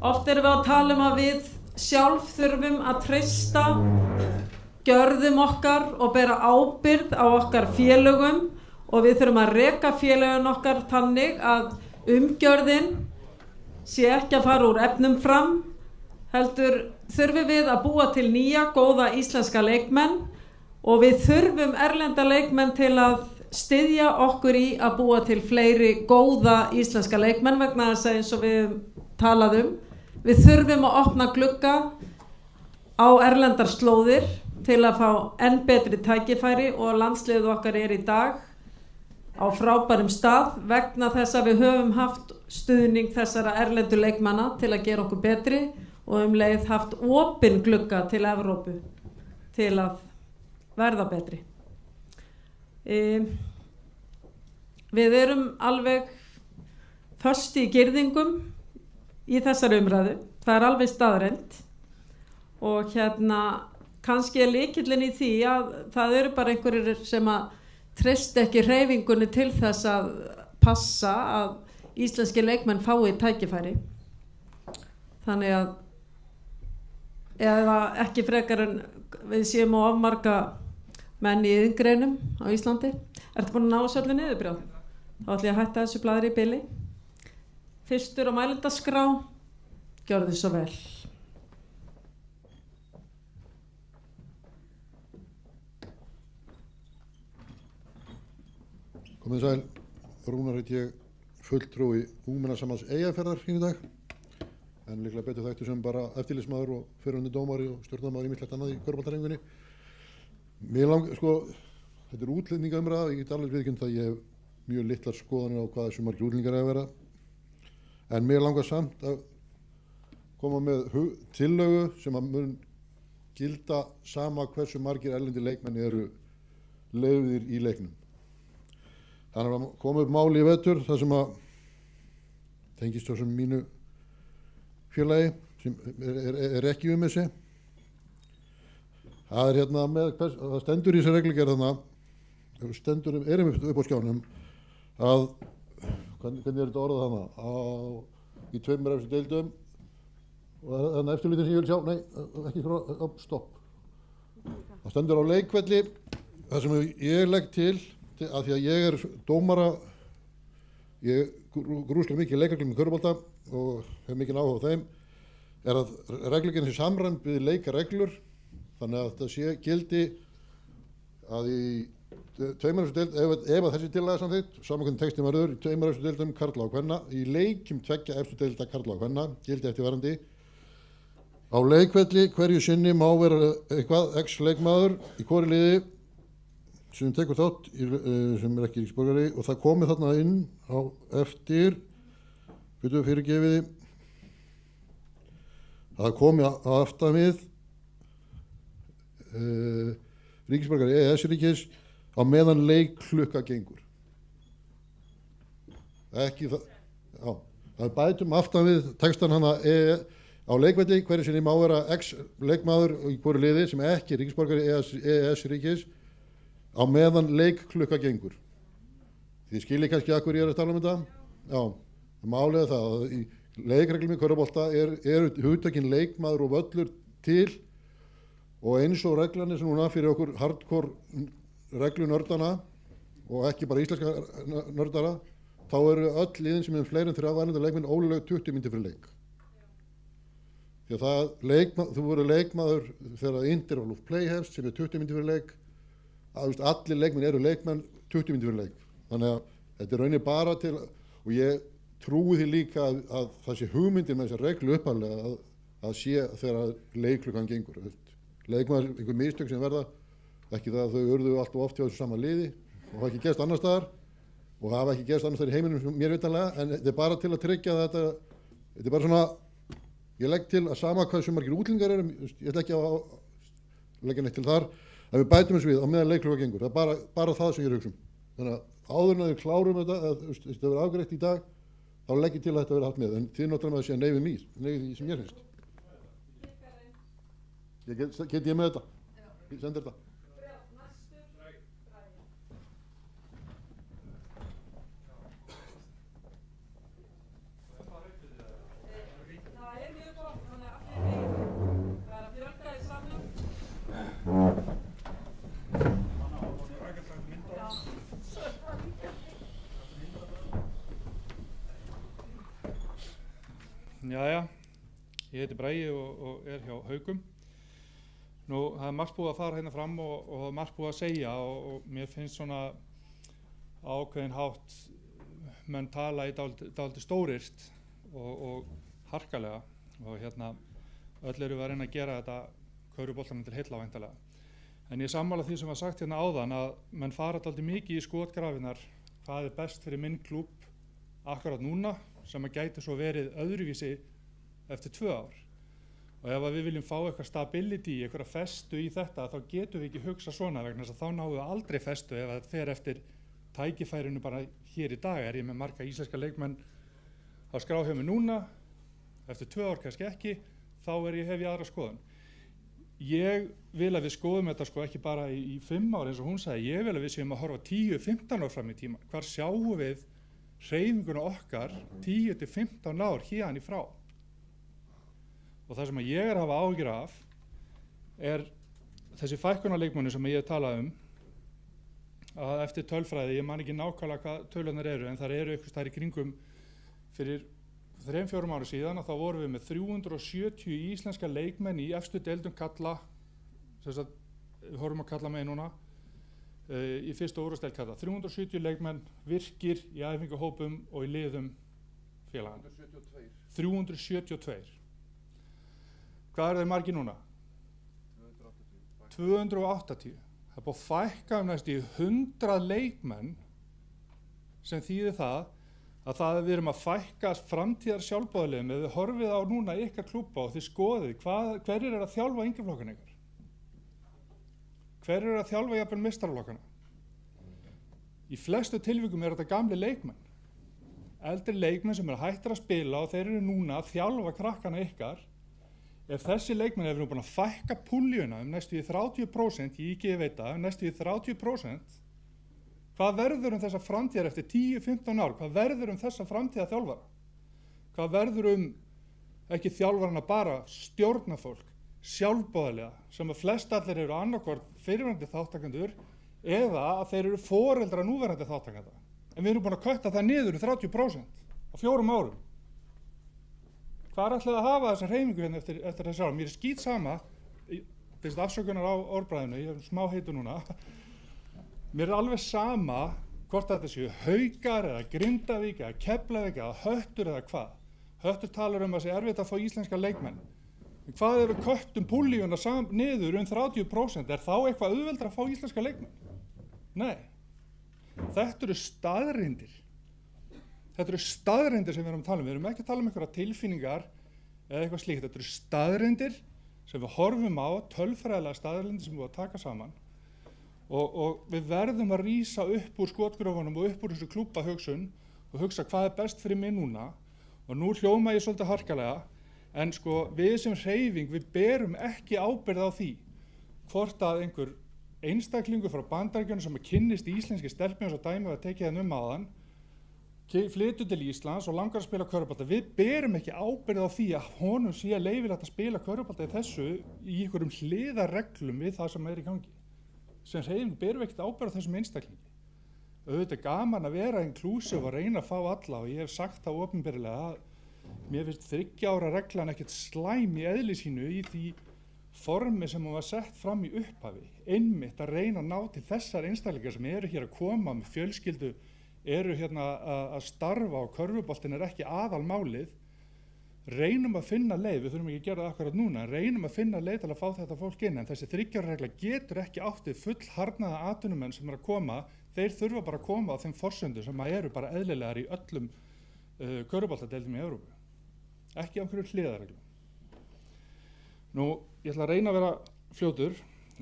oft erum við að tala að við sjálf þurfum að treysta gjörðum okkar og bera ábyrgð á okkar félögum og við þurfum að reka félögum okkar þannig að umgjörðin sé ekki að fara úr efnum fram, heldur þurfum við að búa til nýja góða íslenska leikmenn og við þurfum erlenda leikmenn til að styðja okkur í að búa til fleiri góða íslenska leikmenn vegna þess að eins og við talaðum. Við þurfum að opna glugga á erlendar slóðir til að fá enn betri tækifæri og landsliðið okkar er í dag á frábærum stað vegna þess að við höfum haft stuðning þessara erlendu leikmanna til að gera okkur betri og leið haft opin glugga til Evrópu. til að verða betri. Við erum alveg föst í girðingum í þessari umræðu, það er alveg staðreynd og kannski er lykillinn í því að það eru bara einhverjir sem að treysta ekki hreyfingunni til þess að passa að íslenski leikmenn fái tækifæri. Þannig að eða ekki frekar en við séum á afmarga menn í iðngreinum á Íslandi. Ertu búin að ná þessu öllu niðurbrjóð? Þá ætlum ég að hætta þessu blaðri í bili. Fyrstur á mælendaskrá, gjörðu svo vel. Komið sæl, Rúnar heit ég fulltrúi Ungmennasambands Eyjafjarðar í dag, en líklega betur þekktur sem bara eftirlitsmaður og fyrrverandi dómari og stjórnarmaður ýmislegt annað í körfuboltahreyfingunni. Mér þetta er útlendingaumræða, ég get alveg viðurkennt að ég hef mjög litlar skoðanir á hvað þessu margir útlendingar eiga að vera, en mér langar samt að koma með tillögu sem að mun gilda sama hversu margir erlendi leikmenn eru leyfðir í leiknum. Þannig að koma upp máli í vetur þar sem að tengist þessum mínu félagi sem er ekki þessi. Það er það stendur í þessi reglugerð stendur upp á skjánum að, hvernig er þetta orðað þarna, í 2 efstu deildum og þannig eftirlítið sem ég vil sjá, nei, ekki stopp. Það stendur á leikvelli þar sem ég legg til að því að ég er dómara, ég grúslega mikið leikreglum í körfubolta og hef mikið áhuga á þeim, er að reglugerðin sé samræmd við leikareglur, þannig að þetta sé gildi að í 2 efstu deild, ef að þessi tillaga samþykkt, saman hvernig textin verður, í 2 efstu deildum karla og kvenna, í leikjum 2 efstu deilda karla og kvenna, gildi eftirfarandi. Á leikvelli hverju sinni má vera eitthvað x leikmaður í hvori liði sem tekur þátt sem er ekki ríkisborgari og það komið þarna inn á eftir fyrirgefiði að það komið á aftan við ríkisborgari EES-ríkis á meðan leikklukka gengur. Ekki það, já, það er bætum aftan við textan hana á leikvelli hverju sinni má vera x leikmaður í hvori liði sem ekki ríkisborgari EES-ríkis á meðan leikklukka gengur. Þið skiljið kannski að hverju ég er að tala um þetta? Já, málið það að í leikreglum í körfubolta eru hugtökin leikmaður og völlur til og eins og reglanir sem núna fyrir okkur hardcore reglunördana og ekki bara íslenska nördara, þá eru öll liðin sem fleiri en 3 erlenda leikmenn ólöglega 20 mínútur fyrir leik. Því að þú verður leikmaður þegar interval of play hefst sem er 20 mínútur fyrir leik, allir leikmenn eru leikmenn 20 mínútur fyrir leik. Þannig að þetta er rauninni bara til, og ég trúi því líka að það sé hugmyndir með þessar reglu upphaflega að sé þegar leikklukkan gengur. Leikmaður, einhver mistök sem verða, ekki það að þau urðu allt og oft hjá þessu sama liði og hafa ekki gerst annars staðar og hafa ekki gerst annars staðar í heiminum mér vitanlega, en þetta er bara til að tryggja þetta er bara svona, ég legg til að sama hvað sem margir útlendingar eru, ég ætla ekki að leggja neitt til þar, að við bætum þessu við á meðan leikklukka gengur. Það er bara það sem ég er hugsa um. Þannig að áður en að við klárum þetta, þetta verður afgreitt í dag, þá legg ég til að þetta verður haft með. En þið náttúrulega með að segja nei við því sem ég finnst. Get ég með þetta? Ég sendir þetta. Jæja, ég heiti Bragi og er hjá Haukum. Nú, það er margt búið að fara hérna fram og það er margt búið að segja og mér finnst svona ákveðin hátt menn tala í dálítið stórirt og harkalega og öll eru við að reyna að gera þetta körfuboltanum til heilla væntanlega. En ég sammála því sem var sagt hérna áðan að menn fara dálítið mikið í skotgrafinar hvað er best fyrir minn klúbb akkurat núna sem að gæti svo verið öðruvísi eftir 2 ár. og ef við viljum fá eitthvað stability, eitthvað festu í þetta, þá getum við ekki hugsa svona vegna þess að þá náum við aldrei festu ef það fer eftir tækifærinu bara hér í dag. Er ég með marga íslenska leikmenn á skrá hjá mig núna, eftir 2 ár kannski ekki, þá hef ég aðra skoðun. Ég vil að við skoðum þetta sko ekki bara í 5 ár eins og hún sagði, ég vil að við séum að horfa 10-15 ár fram í tíma. Hvar sjáum við hreyfinguna okkar 10-15 ár hérðan í frá? Og það sem ég að hafa áhyggjur af þessi fækkunarleikmanni sem ég talaði að eftir tölfræði, ég man ekki nákvæmlega hvað tölunar eru, en þar eru eitthvað þar í kringum fyrir 3-4 ára síðan að þá vorum við með 370 íslenska leikmenn í efstu deildum kalla, við horfum að kalla með núna, í fyrstu úrvasteild kalla, 370 leikmenn virkir í æfingahópum og í liðum félagana. 372. Hvað þeir margir núna? 280. Það er búið að fækka næst í 100 leikmenn sem þýðir að við erum að fækka framtíðar sjálfboðaliðum. Ef þið horfið á núna ykkar klúbba og þið skoðið hverjir að þjálfa yngri flokkana ykkar? Hverjir að þjálfa jafnvel meistaraflokkana? Í flestu tilvikum þetta gamli leikmenn. Eldri leikmenn sem hættir að spila og þeir eru núna að þjálfa krakkana ykkar. Ef þessi leikmenn hefur nú búin að fækka púljuna næstu í 30%, ég ekki veit það, næstu í 30%, hvað verður þessa framtíðar eftir 10-15 ár? Hvað verður þessa framtíðar þjálfara? Hvað verður ekki þjálfarana bara stjórnarfólk, sjálfboðaliða, sem að flest allir eru annarkvort fyrirverandi þáttakendur eða að þeir eru foreldrar núverandi þáttakenda. En við erum búin að kötta það niður í 30% á 4 árum. Hvað ætlaði að hafa þessa hreyfingu hérna eftir þessi ára? Mér skýt sama, þessi afsökunar á orðbræðinu, ég hef smá heitu núna, mér alveg sama hvort þetta séu Haukar eða Grindavík eða Keflavík eða Höttur eða hvað. Höttur talar að sé erfitt að fá íslenska leikmenn. En hvað ef við köttum púljuna niður 30%? Er þá eitthvað auðveldara að fá íslenska leikmenn? Nei. Þetta eru staðreyndir. Þetta eru staðreyndir sem við erum að tala um. Við erum ekki að tala um einhverja tilfinningar eða eitthvað slíkt. Þetta eru staðreyndir sem við horfum á, tölfræðilega staðreyndir sem við erum að taka saman. Og við verðum að rísa upp úr skotgröfunum og upp úr þessu klúbbahugsun og hugsa hvað er best fyrir mig núna. Og nú hljóma ég svolítið harkalega, en sko við sem hreyfing, við berum ekki ábyrgð á því hvort að einhver einstaklingur frá Bandaríkjunum sem kynnist íslenski stelpum og dæmi að tekið hann áðan, flytur til Íslands og langar að spila körfubolta. Við berum ekki ábyrgð á því að honum sé leyfilegt að spila körfubolta í þessu í einhverjum hliðarreglum við það sem er í gangi. Sem hreyfing berum við ekkert ábyrgð á þessum einstaklingi. Auðvitað gaman að vera inclusive og reyna að fá alla, og ég hef sagt það opinberlega að mér finnst 3 ára reglan ekkert slæm í eðli sínu í því formi sem hún var sett fram í upphafi. Einmitt að reyna að ná til þessar einstaklingar sem eru hér að koma með fjölskyldu, eru hérna að starfa og körfuboltinn er ekki aðalmálið. Reynum að finna leið, við þurfum ekki að gera það akkurat núna, reynum að finna leið til að fá þetta fólk inn, en þessi 3 ára regla getur ekki áttið full harnaða atvinnumenn sem eru að koma, þeir þurfa bara að koma á þeim forsendum sem eru bara eðlilegar í öllum körfuboltadeildum í Evrópu. Ekki á einhverju hliðarreglum. Nú, ég ætla að reyna að vera fljótur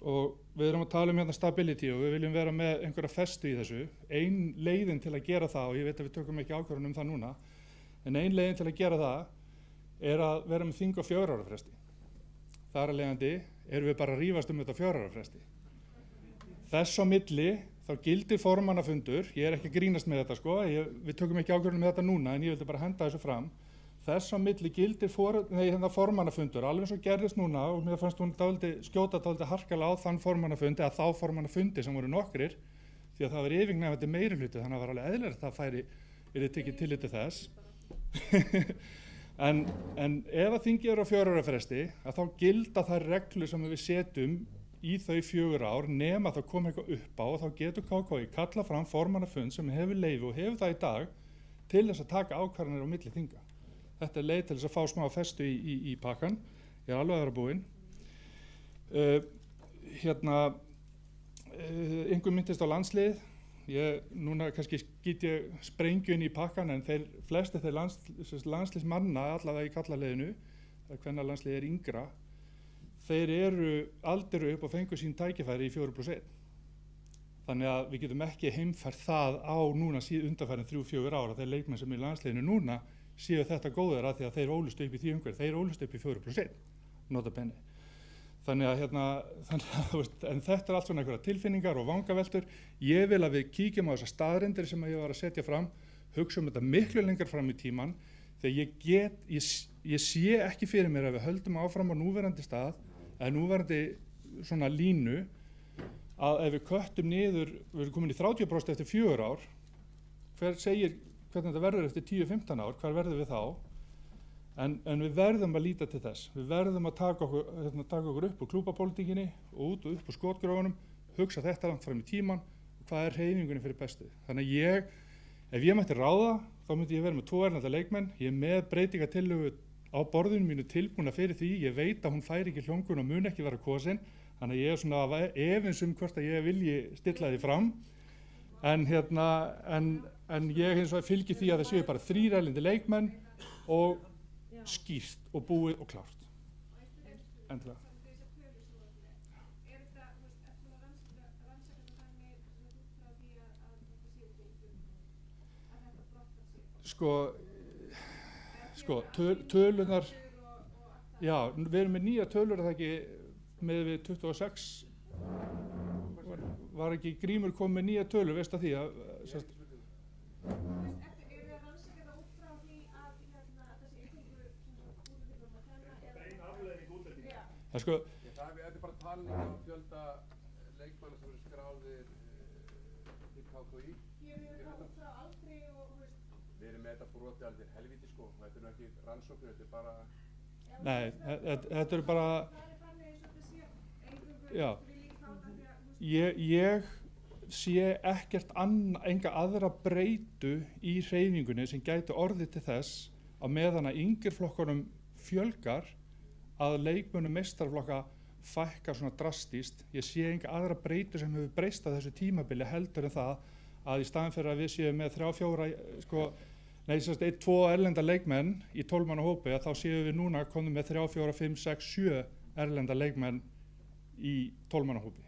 og við erum að tala um hérna stability og við viljum vera með einhverja festu í þessu. Ein leiðin til að gera það, og ég veit að við tökum ekki ákvörðun um það núna, en ein leiðin til að gera það er að vera með þing á 4 ára fresti. Þar af leiðandi erum við bara að rífast um þetta 4 ára fresti. Þess á milli þá gildir formannafundur, ég er ekki að grínast með þetta sko, við tökum ekki ákvörðun með þetta núna en ég vildi bara henda þessu fram. Þess á milli gildir formannafundur, alveg eins og gerðist núna, og mér fannst hún skjóta dálítið harkalega á þann formannafundi, að þá formannafundi sem voru nokkrir, því að það var yfirgnæfandi meirihluti, þannig að það var alveg eðlilegt að það yrði tekið tillit til þess. en ef að þingið eru á 4 ára fresti, að þá gilda þær reglur sem við setjum í þau 4 ár, nema það kom eitthvað upp á, og þá getur KKÍ kalla fram formannafund sem hefur leyfi og hefur það í dag til þess að taka ákvarðanir á milli þinga. Þetta er leið til þess að fá smá festu í pakkan. Ég er alveg að vera búinn. Einhver myndist á landslið. Núna kannski skýt ég sprengju inn í pakkan, en flesti þeir landsliðsmanna allavega í kallaliðinu að kvennalandslið er yngra, þeir eru aldrei upp og fengu sín tækifæri í 4+1. Þannig að við getum ekki heimfært það á núna undanfærin 3-4 ára, þeir leikmenn sem í landsliðinu núna séu þetta góðar að því að þeir ólust upp í því umhverfi, þeir ólust upp í 4+1, nota bene. Þannig að en þetta er allt svona einhverja tilfinningar og vangaveltur. Ég vil að við kíkjum á þessar staðreyndir sem ég var að setja fram, hugsa þetta miklu lengur fram í tíman, þegar ég sé ekki fyrir mér að við höldum áfram á núverandi stað, eða núverandi svona línu, að ef við köttum niður, við erum komin í 30% eftir 4 ár, hver segir hvernig þetta verður eftir 10-15 ár, hvar verður við þá? En við verðum að líta til þess. Við verðum að taka okkur upp úr klúbbapólitíkinni og út og upp úr skotgrófunum, hugsa þetta langt fram í tíman og hvað er hreyfingunni fyrir bestu. Þannig að ef ég mætti ráða, þá myndi ég vera með 2 erlenda leikmenn. Ég er með breytingatillögu á borðinu mínu tilbúna fyrir því. Ég veit að hún fær ekki hljóngun og mun ekki vera kosin. Þannig að ég er svona efins hvort að ég vilji stilla því fram. En ég hins vegar fylgi því að það séu bara 3 erlendi leikmenn og skýrt og búið og klárt. Endilega. Sko, tölunar, já, við erum með nýja tölur, er það ekki með við 26, var ekki Grímur komið með nýja tölur, veist að því að, Þetta er bara talning á fjölda leikmanna sem eru skráðir til KKÍ. Við erum með þetta brotið alveg helvíti sko, þetta er nú ekki rannsóknir, þetta er bara... Nei, þetta er bara... Já, ég sé ekkert enga aðra breytu í hreyfingunni sem gæti orðið til þess að meðan að yngri flokkunum fjölgar að leikmönnum meistaraflokka fækkar svona drastíst. Ég sé enga aðra breytu sem hefur breyst að þessu tímabili heldur en það að í staðan fyrir að við séum með 1-2 erlenda leikmenn í 12 manna hópi, að þá séum við núna komum með 3, 4, 5, 6, 7 erlenda leikmenn í 12 manna hópi.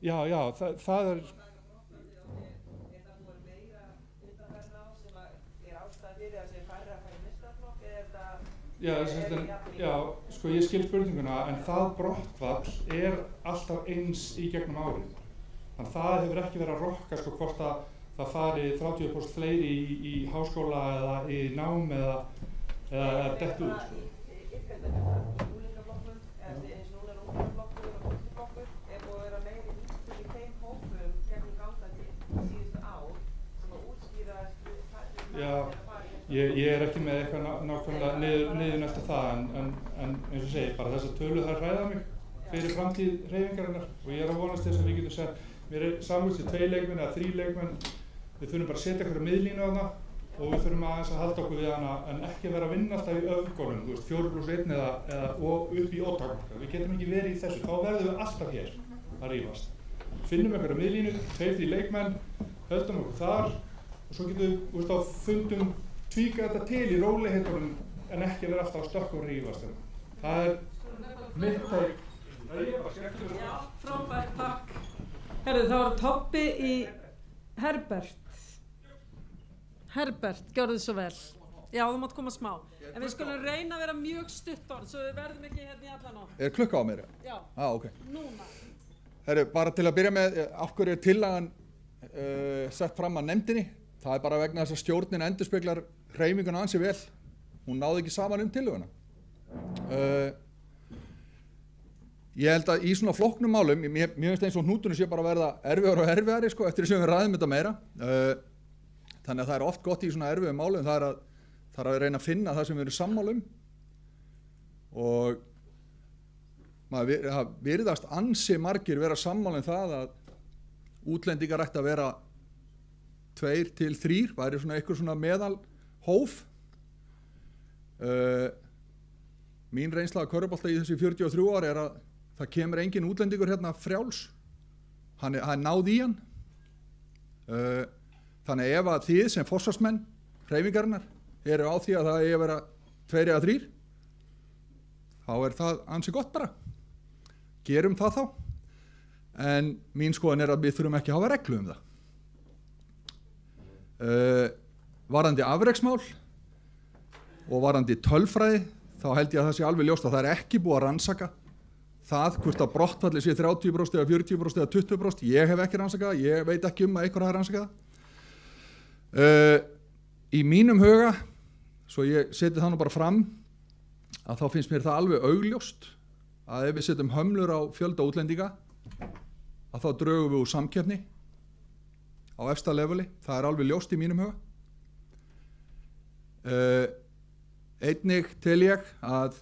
Já, það er... Já, sko ég skil spurninguna, en það brottfall er alltaf eins í gegnum árið. Þannig að það hefur ekki verið að rokka sko hvort að það fari 30% fleiri í háskóla eða í nám eða dett út. Já, ég er ekki með eitthvað nákvæmlega niðurinn eftir það, en eins og segi, bara þessar tölur þær hræða mig fyrir framtíð hreyfingarinnar og ég er að vonast þess að við getum sagt, mér er samvist í 2 leikmenn eða 3 leikmenn, við þurfum bara að setja eitthvað miðlínu á hana og við þurfum aðeins að halda okkur við hana en ekki vera að vinna alltaf í öfgólum, 4+1 og upp í ótakmarka, við getum ekki verið í þessu, þá verðum við alltaf hér að rífast. Finnum eitthvað miðlínu, 2-3 leikmenn, höldum okkur þar og svo getum við þá fundum tvíka þetta til í rólegheitunum en ekki vera alltaf að stökka og rífast. Það er mitt tæk. Það er bara skemmtilega. Já, frábært, takk. Herðu, það var Tobbi í Herbert, gjörðu þið svo vel. Já, þú mátt koma smá. En við skulum reyna að vera mjög stutt orð, svo við verðum ekki hérna í allan á. Er klukka á mér? Já. Ok. Núna. Herru, bara til að byrja með, af hverju er tillagan sett fram að nefndinni? Það er bara vegna þess að stjórnin endurspeglar hreyfinguna ansi vel. Hún náði ekki saman tillöguna. Ég held að í svona flóknum málum, mér finnst eins og hnútunum sé bara að verða erfiðar og erfiðari sko, eftir þess að við ræðum þetta meira. Þannig að það er oft gott í svona erfiðum málum, það er að reyna að finna það sem við erum sammála og maður virðast ansi margir vera sammála það að útlendingar ætti að vera 2 til 3, væri svona eitthvað svona meðalhóf. Mín reynsla af körfubolta í þessi 43 ár er að það kemur engin útlendingur hérna frjáls. Hann er náð í hann. Þannig ef að þið sem forsvarsmenn hreyfingarinnar eru á því að það eigi að vera 2 eða 3, þá það ansi gott bara. Gerum það þá. En mín skoðun að við þurfum ekki að hafa reglu það. Varðandi afreksmál og varðandi tölfræði, þá held ég að það sé alveg ljóst að það ekki búið að rannsaka það hvort að brottfalli sé 30% eða 40% eða 20%. Ég hef ekki rannsakað það, ég veit ekki að einhver hafi rannsakað það. Í mínum huga, svo ég seti það nú bara fram, að þá finnst mér það alveg augljóst að ef við setjum hömlur á fjölda útlendinga, að þá drögum við úr samkeppni á efsta leveli. Það alveg ljóst í mínum huga. Einnig tel ég að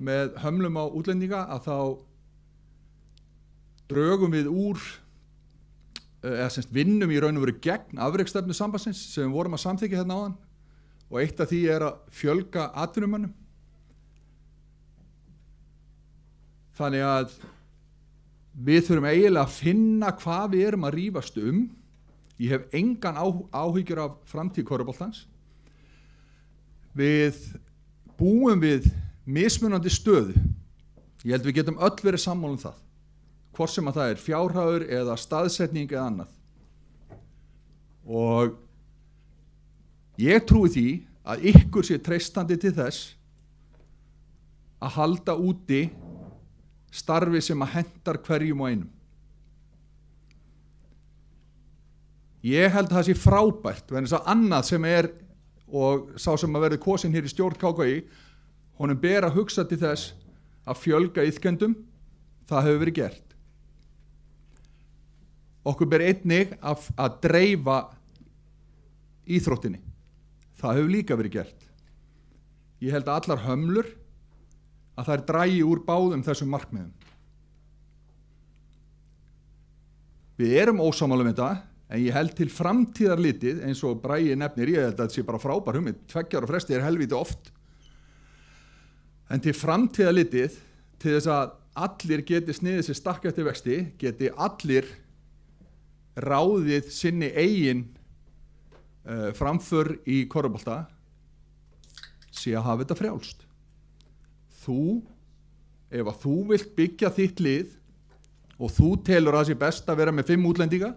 með hömlum á útlendinga að þá drögum við úr eða semst vinnum í raun og veru gegn afreksstefnu sambandsins sem við vorum að samþykkja hérna áðan, og eitt af því að fjölga atvinnumönnum. Þannig að við þurfum eiginlega að finna hvað við erum að rífast um. Ég hef engan áhyggjur af framtíð körfuboltans. Við búum við mismunandi stöðu. Ég held við getum öll verið sammála um það. Hvort sem að það fjárhagur eða staðsetning eða annað. Og ég trúi því að ykkur sé treystandi til þess að halda úti starfi sem að hentar hverjum og einum. Ég held að það sé frábært, vegna þess að annað sem og sá sem að verði kosin hér í stjórn KKÍ, honum ber að hugsa til þess að fjölga iðkendum, það hefur verið gert. Okkur ber einnig að dreifa íþróttinni, það hefur líka verið gert. Ég held að allar hömlur að þær dragi úr báðum þessum markmiðum. Við erum ósammála um þetta, en ég held til framtíðar litið, eins og Bragi nefnir, ég held að þetta sé bara frábær hugmynd, 2 ára fresti helvíti oft, en til framtíðar litið, til þess að allir geti sniðið sér stakk eftir vexti, geti allir ráðið sinni eigin framför í körfubolta, sé að hafa þetta frjálst. Ef að þú vilt byggja þitt lið og þú telur að það sé best að vera með 5 útlendinga,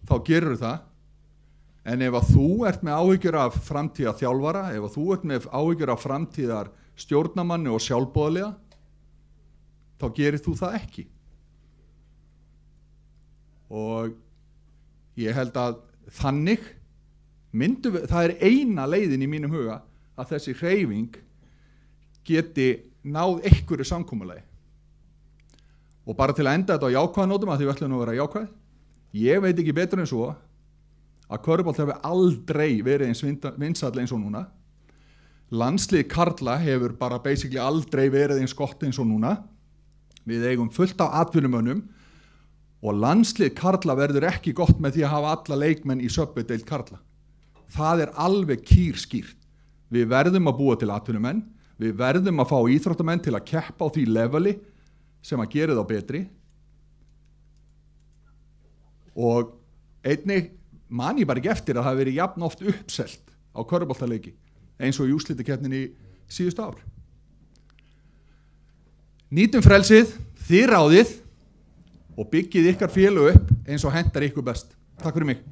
þá gerur það. En ef að þú ert með áhyggjur af framtíðar þjálfara, ef að þú ert með áhyggjur af framtíðar stjórnarmanni og sjálfboðaliða, þá gerir þú það ekki. Og ég held að þannig það eina leiðin í mínum huga að þessi hreyfing geti náð einhverju samkomulagi. Og bara til að enda þetta á jákvæðanótum, að því við ætlum nú að vera jákvæð, ég veit ekki betur en svo að körfubolt hefur aldrei verið eins vinsæll eins og núna. Landslið karla hefur bara basically aldrei verið eins gott eins og núna. Við eigum fullt af atvinnumönnum og landslið karla verður ekki gott með því að hafa alla leikmenn í söpudeild karla. Það alveg kýrskýrt. Við verðum að búa til atvinnumenn, við verðum að fá íþróttamenn til að keppa á því leveli sem að gera þá betri. Og einnig man ég bara ekki eftir að það hafi verið jafn oft uppselt á körfuboltaleiki eins og í úrslitakeppninni síðustu ár. Nýtum frelsið, þið ráðið og byggið ykkar félög upp eins og hentar ykkur best. Takk fyrir mig.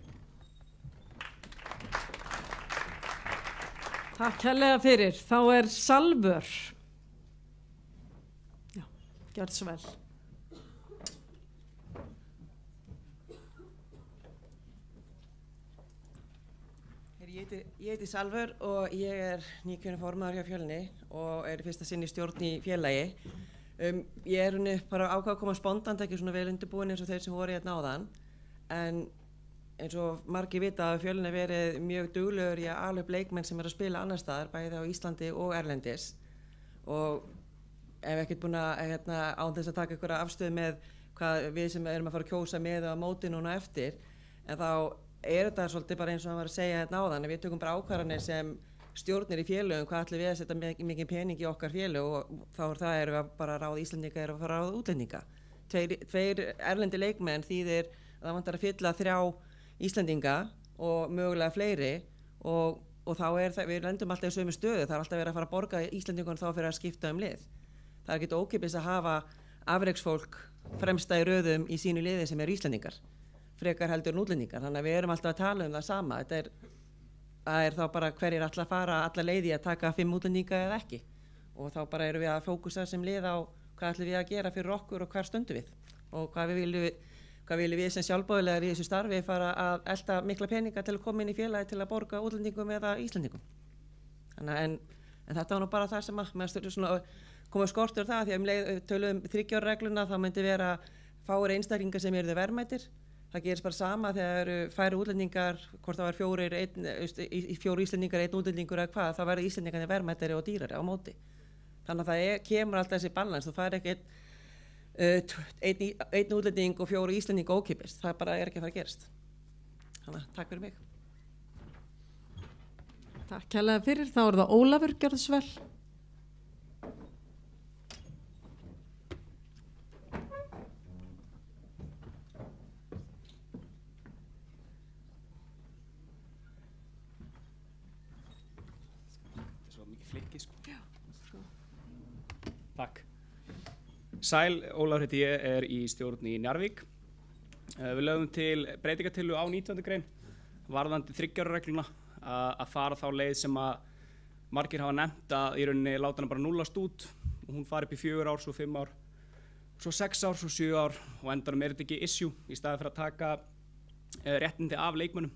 Takk hérlega fyrir. Þá Salvör. Já, gjörð svo vel. Ég heiti Salvör og ég nýkjörinn formaður hjá Fjölni og í fyrsta sinn í stjórn í félagi. Ég bara ákvað að koma spontant, ekki svona vel undirbúin eins og þeir sem voru hérna áðan, en eins og margir vita að Fjölni verið mjög duglegur í að ala upp leikmenn sem að spila annar staðar, bæði á Íslandi og erlendis, og ef ekkert búin að án þess að taka einhverja afstöðu með hvað við sem erum að fara að kjósa með og á móti núna eftir, en þá þetta svolítið bara eins og hann var að segja hérna áðan, við tökum bara ákvarðanir sem stjórnir í félögum, hvað ætlum við að setja mikið pening í okkar félög, og þá erum við bara að ráða Íslendinga, erum við að fara að ráða útlendinga. Tveir erlendi leikmenn þýðir það vantar að fylla 3 Íslendinga og mögulega fleiri og þá við lendum alltaf í sömu stöðu, það alltaf verið að fara að borga Íslendingun þá fyrir að skipta lið. Það ekki ókeypis að hafa afreksfólk fremsta í röðum í sínu liði sem Íslendingar, frekar heldur en útlendingar, þannig að við erum alltaf að tala það sama, það er þá bara hverjir ætla að fara alla leiði að taka 5 útlendinga eða ekki og þá bara erum við að fókusa sem lið á hvað ætlum við að gera fyrir okkur og hvar stöndum við og hvað viljum við sem sjálfboðilegar í þessu starfi fara að elta mikla peninga til að koma inn í félagi til að borga útlendingum eða Íslendingum. En þetta var nú bara það sem að koma skortur það því að tölum 3 ára regluna þá myndi vera fáir einstaklingar sem eru verðmætir. Það gerist bara sama þegar færi útlendingar, hvort það var 4 Íslendingar, 1 útlendingur eða hvað, þá verður Íslendingarnir verðmætari og dýrari á móti. Þannig að það kemur alltaf þessi balans, þú fær ekki einn útlending og 4 Íslendinga ókeypis, það bara ekki að fara að gerast. Þannig að takk fyrir mig. Takk kærlega fyrir, þá það Ólafur, gjörðu svo vel. Takk. Sæl, Ólafur heiti ég, í stjórn í Njarðvík. Við lögðum til breytingartillögu á 19. grein varðandi 3 ára regluna að fara þá leið sem að margir hafa nefnt að í rauninni láta hana bara núllast út og hún fari upp í 4 ár, svo 5 ár, svo 6 ár, svo 7 ár og endanum þetta ekki issue í staði fyrir að taka réttindi af leikmönnum.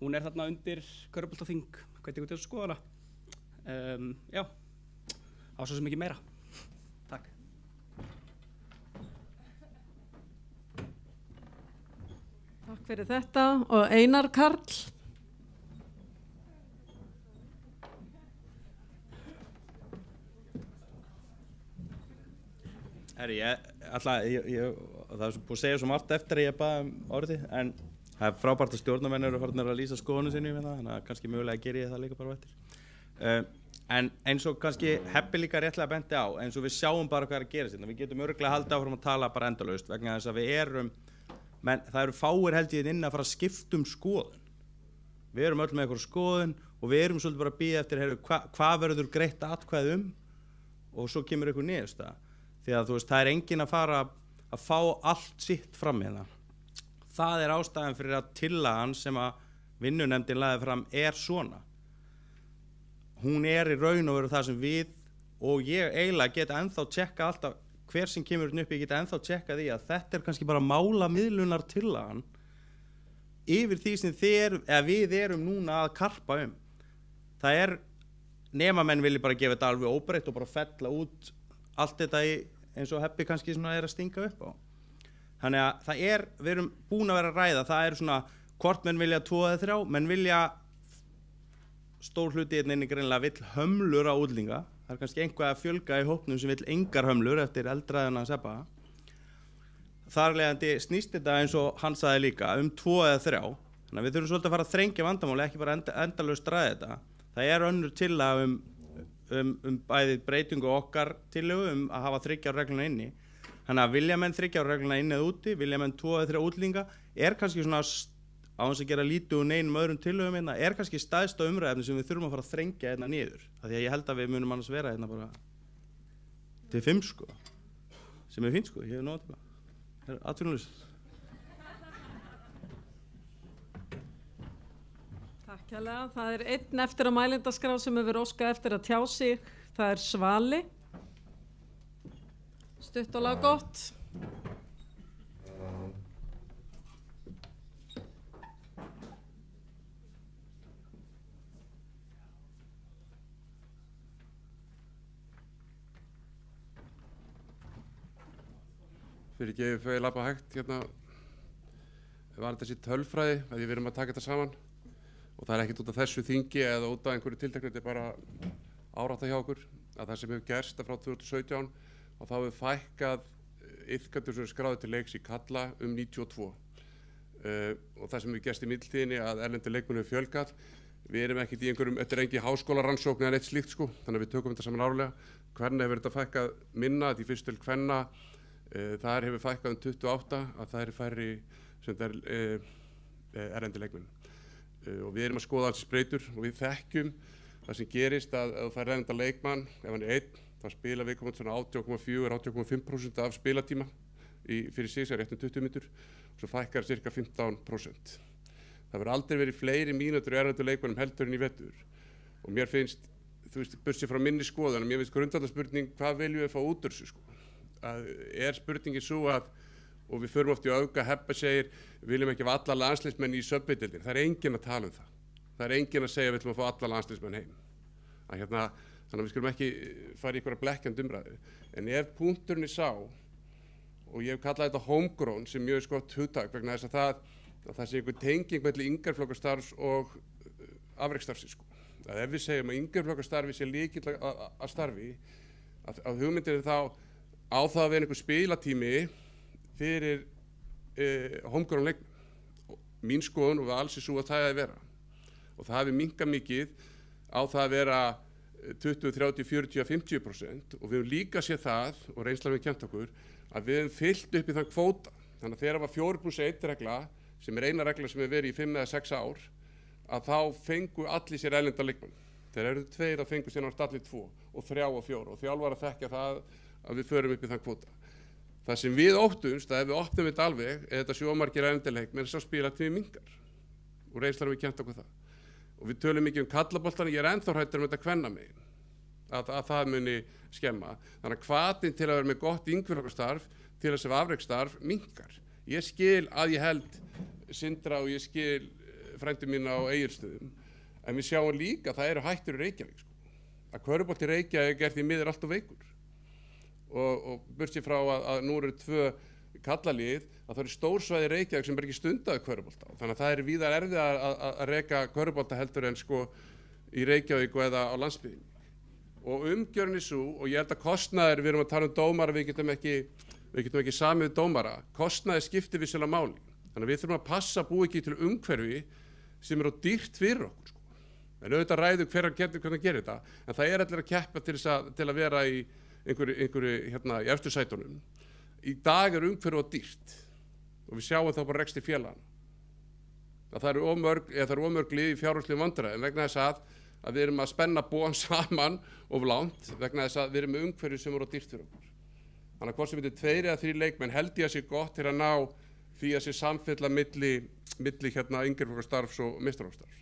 Hún þarna undir Körfuboltaþing, hvernig ykkur til að skoða hana. Já, á svo sem ekki meira. Takk. Takk fyrir þetta og Einar Karl. Herri, það er búið að segja svo margt eftir að ég baði orðið, en það er frábært að stjórnarmenn eru farin að lýsa skoðunum sinni við það, þannig að kannski mögulega gerir ég það líka bara eftir. En eins og kannski Heppi líka réttlega benti á, eins og við sjáum bara hvað er að gerast hérna, við getum örugglega haldið áfram að tala bara endalaust vegna þess að við það eru fáir held ég inn að fara að skipta skoðun. Við erum öll með eitthvað skoðun og við erum svolítið bara að bíða eftir hvað verður greitt atkvæði og svo kemur eitthvað niðurstaða. Því að þú veist, það er enginn að fara að fá allt sitt fram hérna. Það er ástæðan fyrir að tillagan sem að vinnunefndin lagði fram svona. Hún í raun og veru það sem við og ég eiginlega geta ennþá tjekka alltaf hver sem kemur upp, ég geta ennþá tjekka því að þetta kannski bara málamiðlunar tillagan yfir því sem við erum núna að karpa Það nema menn vilji bara gefa þetta alveg óbreytt og bara fella út allt þetta eins og Heppi kannski svona að stinga upp á. Þannig að við erum búin að vera að ræða, það svona hvort menn vilja 2 eða 3, menn vilja stór hluti inni greinlega vill hömlur á útlendinga. Það kannski einhvað að fjölga í hópnum sem vill engar hömlur eftir eldræðuna að seppa. Þar leiðandi snýst þetta eins og hann sagði líka 2 eða 3. Þannig að við þurfum svolítið að fara að þrengja vandamáli, ekki bara endalaust ræða þetta. Það önnur tillaga bæði breytingu okkar tillögu að hafa 3 ára regluna inni. Þannig að vilja menn 3 ára regluna inni eða úti, vilja menn 2 eða 3 útlendinga, kannski svona á þess að gera lítið úr neinum öðrum tillögum hérna, kannski stæðsta umræðefni sem við þurfum að fara að þrengja hérna niður. Því að ég held að við munum annars vera hérna bara til 5 sko, sem fínt sko, ég hef nóg tíma. Það atvinnulegs. Takk hérlega. Það einn eftir á mælendaskrá sem hefur óskað eftir að tjá sig. Það Svali. Stutt og laggott. Fyrir ekki ef ég labba hægt hérna var þessi tölfræði að við erum að taka þetta saman og það ekkert út af þessu þingi eða út af einhverju tilteknu, þetta bara árátta hjá okkur að það sem hefur gerst frá 2017 og þá hefur fækkað iðkendur sem skráði til leiks í kalla 92 og það sem hefur gerst í millitíðinni að erlendu leikmennu hefur fjölgað. Við erum ekkert í einhverjum, þetta engin háskólarannsókn eða neitt slíkt sko, þannig að við tökum þetta saman árlega. Hvernig hefur þetta fækkað minna, þetta í fyrst til kvenna þar hefur fækkað 28 að það færri sem það erlendi leikmenn. Og við erum að skoða alls breytur og við þekkjum það sem gerist að ef þú fær erlenda leikmann, ef hann er einn, þá spila viðkomandi svona 80,4–80,5% af spilatíma fyrir sig, sem réttum 20 mínútur, og svo fækkar cirka 15%. Það verður aldrei verið fleiri mínútur í erlendu leikmannum heldur en í vetur. Og mér finnst, þú veist, burtséð frá minni skoðun, mér finnst grundvallarspurning, hvað viljum við fá út úr þessu, sko? Spurningin svo að, og við förum oft í auka, Heppa segir, við viljum ekki hafa alla landsliðsmenn í subveideildinni. Það er enginn að tala um það. Það er enginn að segja við ætlum að fá alla landsliðsmenn heim. Þannig að við skulum ekki fara í einhverja blekkjandi umræðu. En ef punkturinn er sá, og ég hef kallað þetta homegrown sem mjög gott hugtak vegna þess að það sé einhver tenging milli yngreflokkastarfs og afreksstarfsins, sko. Að ef við segjum að yngreflokkastarfi sé lykill að starfi, að hugmyndir þá á það að vera einhver spilatími fyrir homegrown leikmenn. Mín skoðun og alls er svo að það að vera. Og það hefur minnkað mikið á það að vera 20, 30, 40, 50% og við höfum líka séð það, og reynslan við kennt okkur, að við höfum fyllt upp í þann kvóta. Þannig að þegar það var 4+1 regla, sem er eina regla sem hefur verið í 5 eða 6 ár, að þá fengu allir sér erlenda leikmenn. Þegar eru 2, þá fengu sér náttúrulega allir 2 og 3 og 4 og þjálfar að þekkja það að við förum upp í þann kvóta. Það sem við óttumst, að ef við opnum þetta alveg, er þetta sjómargir erlenda leikmenn sem spila til minnkar. Og reynslan við kennt okkur það. Og við tölum mikið kallaboltan, ég er ennþá hræddur þetta kvennamegin, að það muni skemma. Þannig að hvatinn til að vera með gott yngfélagsstarf til þess að afreksstarf minnkar. Ég skil að ég held Sindra og ég skil frændu mína á Egilsstöðum, en við sjáum líka að það eru hættur í Reykjavík, sko. Að körfubolti í Reykjavík er því miður alltof veikur. Og burtséð frá að nú eru 2 kallalið, að það eru stórsvæði Reykjavík sem er ekki stundaði körfubolta. Þannig að það er víðar erfið að reka körfubolta heldur en sko í Reykjavík eða á landsbyggðinni. Og umgjörn er svo, og ég held að kostnaðir, við erum að tala um dómara, við getum ekki samið við dómara, kostnaðir skiptir vissulega máli. Þannig að við þurfum að passa að búa ekki til umhverfi sem er á dýrt fyrir okkur, sko. En auðvitað ræðu hvernig gerir þetta, en það er allir að keppa til að vera í einhverju í efstu sætunum. Í dag er umhverfi á dýrt og við sjáum þá bara rekstri félagana. Það eru ómörg lið í fjárhagslegum vandræðum vegna þess að við erum að spenna bóan saman of langt vegna þess að við erum með umhverfi sem er á dýrt fyrir okkur. Þannig að hvort sem þetta 2 eða 3 leikmenn held ég að sé gott til að ná því að sé samfella milli yngirflokkarstarfs og meistaraflokkarstarfs.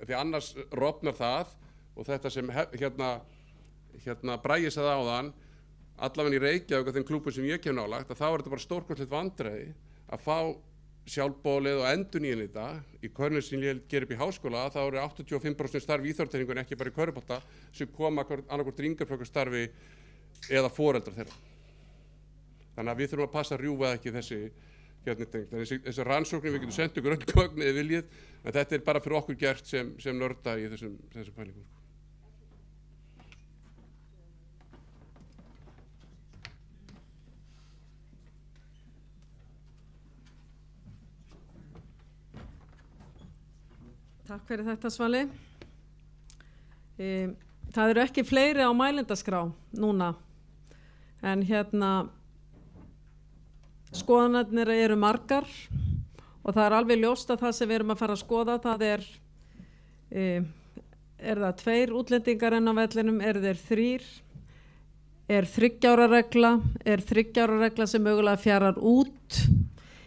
Því annars rofnar það og þetta sem Bragi sagði áðan, allavega í Reykjavík og þeim klúbum sem ég kem nálagt, að þá er þetta bara stórkostlegt vandræði að fá sjálfbólið og endurnýjun þetta. Í körnum sem ég ger upp í háskóla, þá eru 85% starf í íþróttahreyfingu en ekki bara í körfubolta sem koma annarkvort yngirflokkarstarfi eða foreldrar þeirra. Þannig að við þurfum að passa að rjúfa ekki þessi rannsóknir, við getum sendt ykkur öll gögn eða viljið, en þetta er bara fyrir okkur gert sem nörda í þessum pælingum. Takk fyrir þetta, Svali. Það eru ekki fleiri á mælendaskrá núna, en skoðanirnar eru margar og það er alveg ljóst að það sem við erum að fara að skoða, það er það 2 útlendingar enn á vellinum, þeir 3, er 3 ára regla, sem mögulega fjarar út,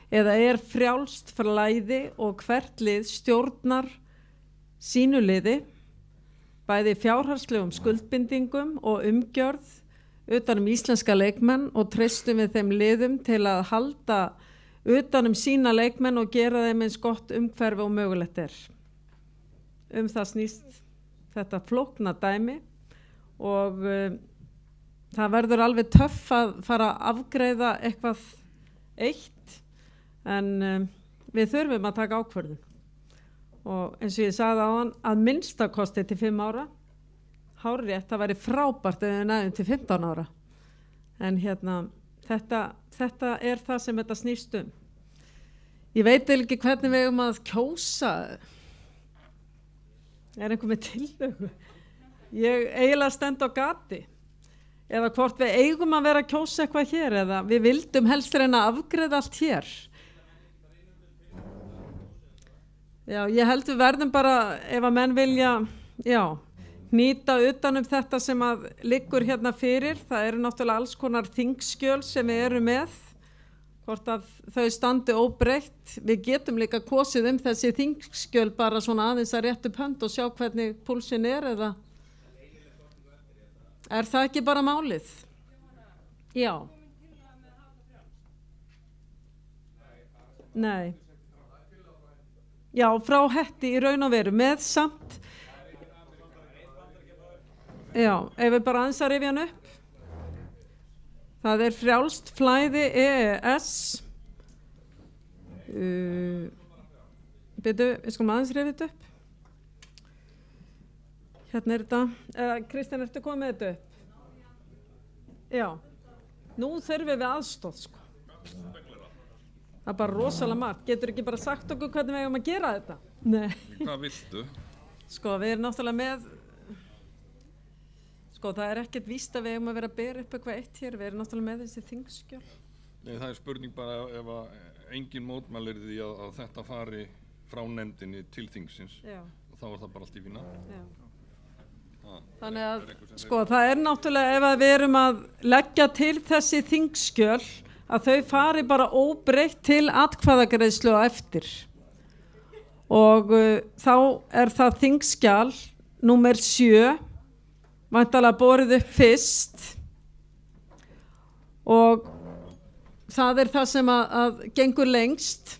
eða er frjálst flæði og hvert lið stjórnar sínu liði, bæði fjárhagslegum skuldbindingum og umgjörð utan íslenska leikmenn og treystum við þeim liðum til að halda utan sína leikmenn og gera þeim eins gott umhverfi og mögulegt er. Það snýst þetta flókna dæmi og það verður alveg töff að fara að afgreiða eitthvað eitt, en við þurfum að taka ákvörðun. Og eins og ég sagði áðan, að minnstakosti til 5 ára, hárrétt, það væri frábært ef við næðum til 15 ára. En þetta er það sem þetta snýst um. Ég veit ekki hvernig við eigum að kjósa. Er einhver með tillögu? Ég eiginlega stend á gati. Eða hvort við eigum að vera að kjósa eitthvað hér, eða við vildum helst reyna að afgreiða allt hér. Já, ég held við verðum bara, ef að menn vilja, já, hnýta utanum þetta sem að liggur hérna fyrir. Það eru náttúrulega alls konar þingskjöl sem við erum með, hvort að þau standi óbreytt. Við getum líka kosið þessi þingskjöl bara svona aðeins að rétta upp hönd og sjá hvernig púlsin eða er það ekki bara málið? Já. Nei. Já, frá Hetti í raun og veru með samt. Já, ef við bara aðeins að rifja hann upp. Það er frjálst flæði EES. Byrju, við skulum aðeins rifja þetta upp. Hérna er þetta. Kristján, ertu komið með þetta upp? Já. Nú þurfum við aðstoð, sko. Það er bara rosalega margt. Getur ekki bara sagt okkur hvernig við eigum að gera þetta? Nei. Hvað viltu? Sko, við erum náttúrulega með, sko, það er ekkert víst að við eigum að vera að bera upp eitthvað eitt hér. Við erum náttúrulega með þessi þingskjöl. Nei, það er spurning bara ef að engin mótmælir því að þetta fari frá nefndinni til þingsins. Já. Og þá er það bara allt í fína. Já. Þannig að, sko, það er náttúrulega ef að við erum að leggja til þessi þingskjöl að þau fari bara óbreytt til atkvæðagreiðslu á eftir. Og þá er það þingskjal númer 7, væntanlega borið upp fyrst, og það er það sem að gengur lengst.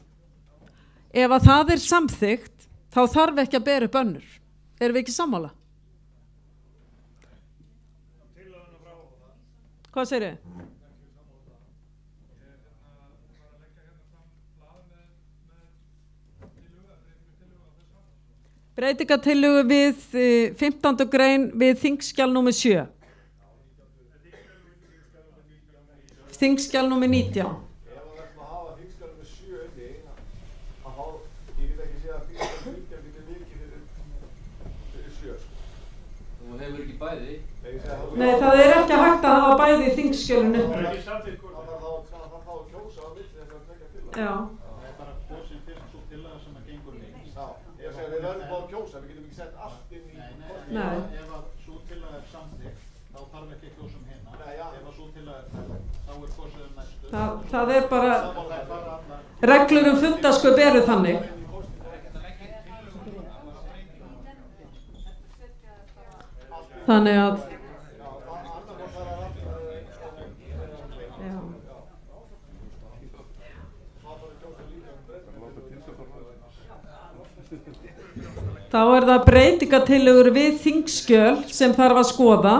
Ef að það er samþykkt, þá þarf ekki að bera upp önnur. Erum við ekki sammála? Hvað segir þið? Breytingatillögu við 15. grein við þingskjal númer 7. Þingskjal númer 19. Þú hefur ekki bæði. Nei, það er ekki hægt að hafa bæði í þingskjölinu. Það er ekki samþykkt hvort það þá að kjósa á milli þess að tvekja tillaga. Já. Það er bara kosin fyrst svo tillaga sem að gengur lengst. Já, ég segi við verðum bara að kjósa, við getum ekki sett allt inn í Nei, ef að svo tillaga er samþykkt, þá þarf ekki að kjósa hérna. Ef að svo tillaga er felld, þá er kosið næstu. Það er bara, reglur fundasköp eru þannig. Þannig að þá er það breytingatillögur við þingskjöl sem þarf að skoða.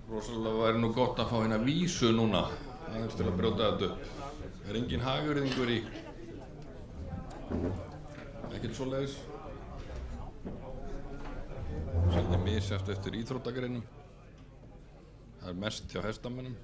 Rosalega væri nú gott að fá hérna vísu núna aðeins til að brjóta þetta upp. Er engin hagyrðingur í? Ekkert svoleiðis? Svolítið misjafnt eftir íþróttagreinum. Það er mest hjá hestamönnum.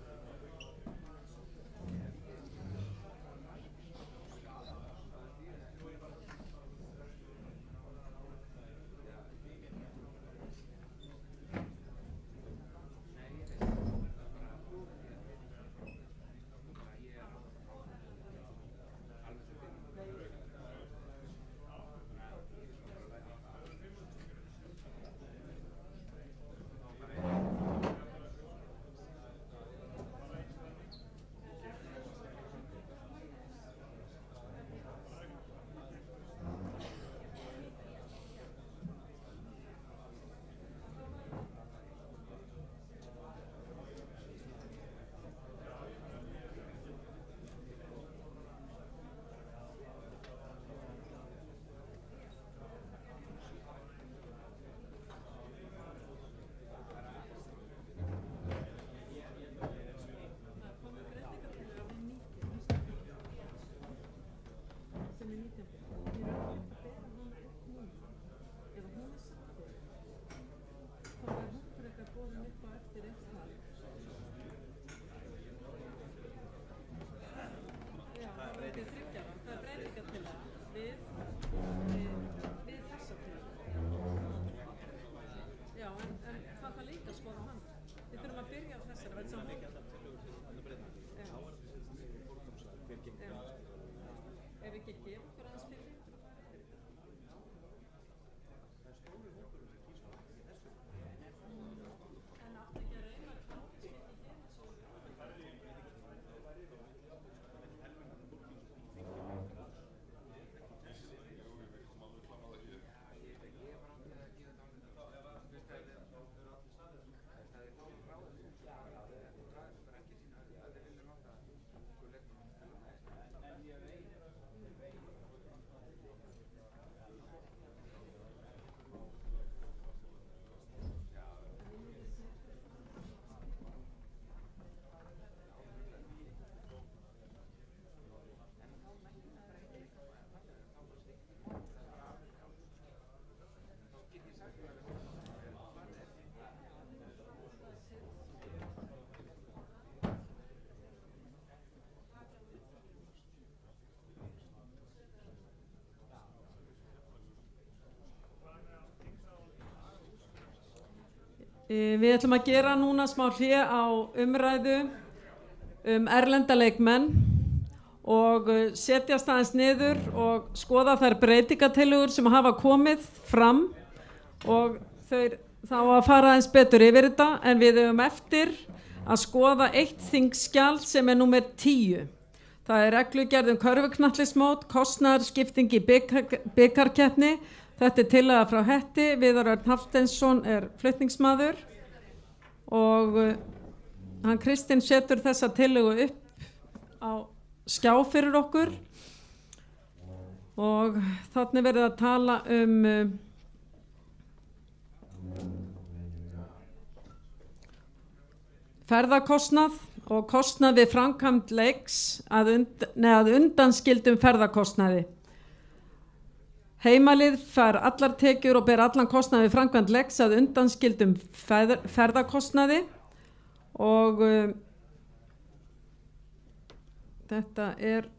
Við ætlum að gera núna smá hlé á umræðu erlenda leikmenn og setjast aðeins niður og skoða þær breytingatillögur sem hafa komið fram og þá að fara aðeins betur yfir þetta, en við höfum eftir að skoða eitt þingskjal sem er númer 10. Það er reglugerð um körfuknattleiksmót, kostnaðarskipting í bikarkeppni. Þetta er tillaga frá Hetti, Viðar Örn Hafsteinsson er flutningsmaður og hann Kristinn setur þessa tillögu upp á skjá fyrir okkur og þannig verið að tala ferðakostnað og kostnað við framkvæmd leiks að undanskildum ferðakostnaði. Heimalið fær allar tekjur og ber allan kostnað við framkvæmd leiks að undanskildum ferðakostnaði og þetta er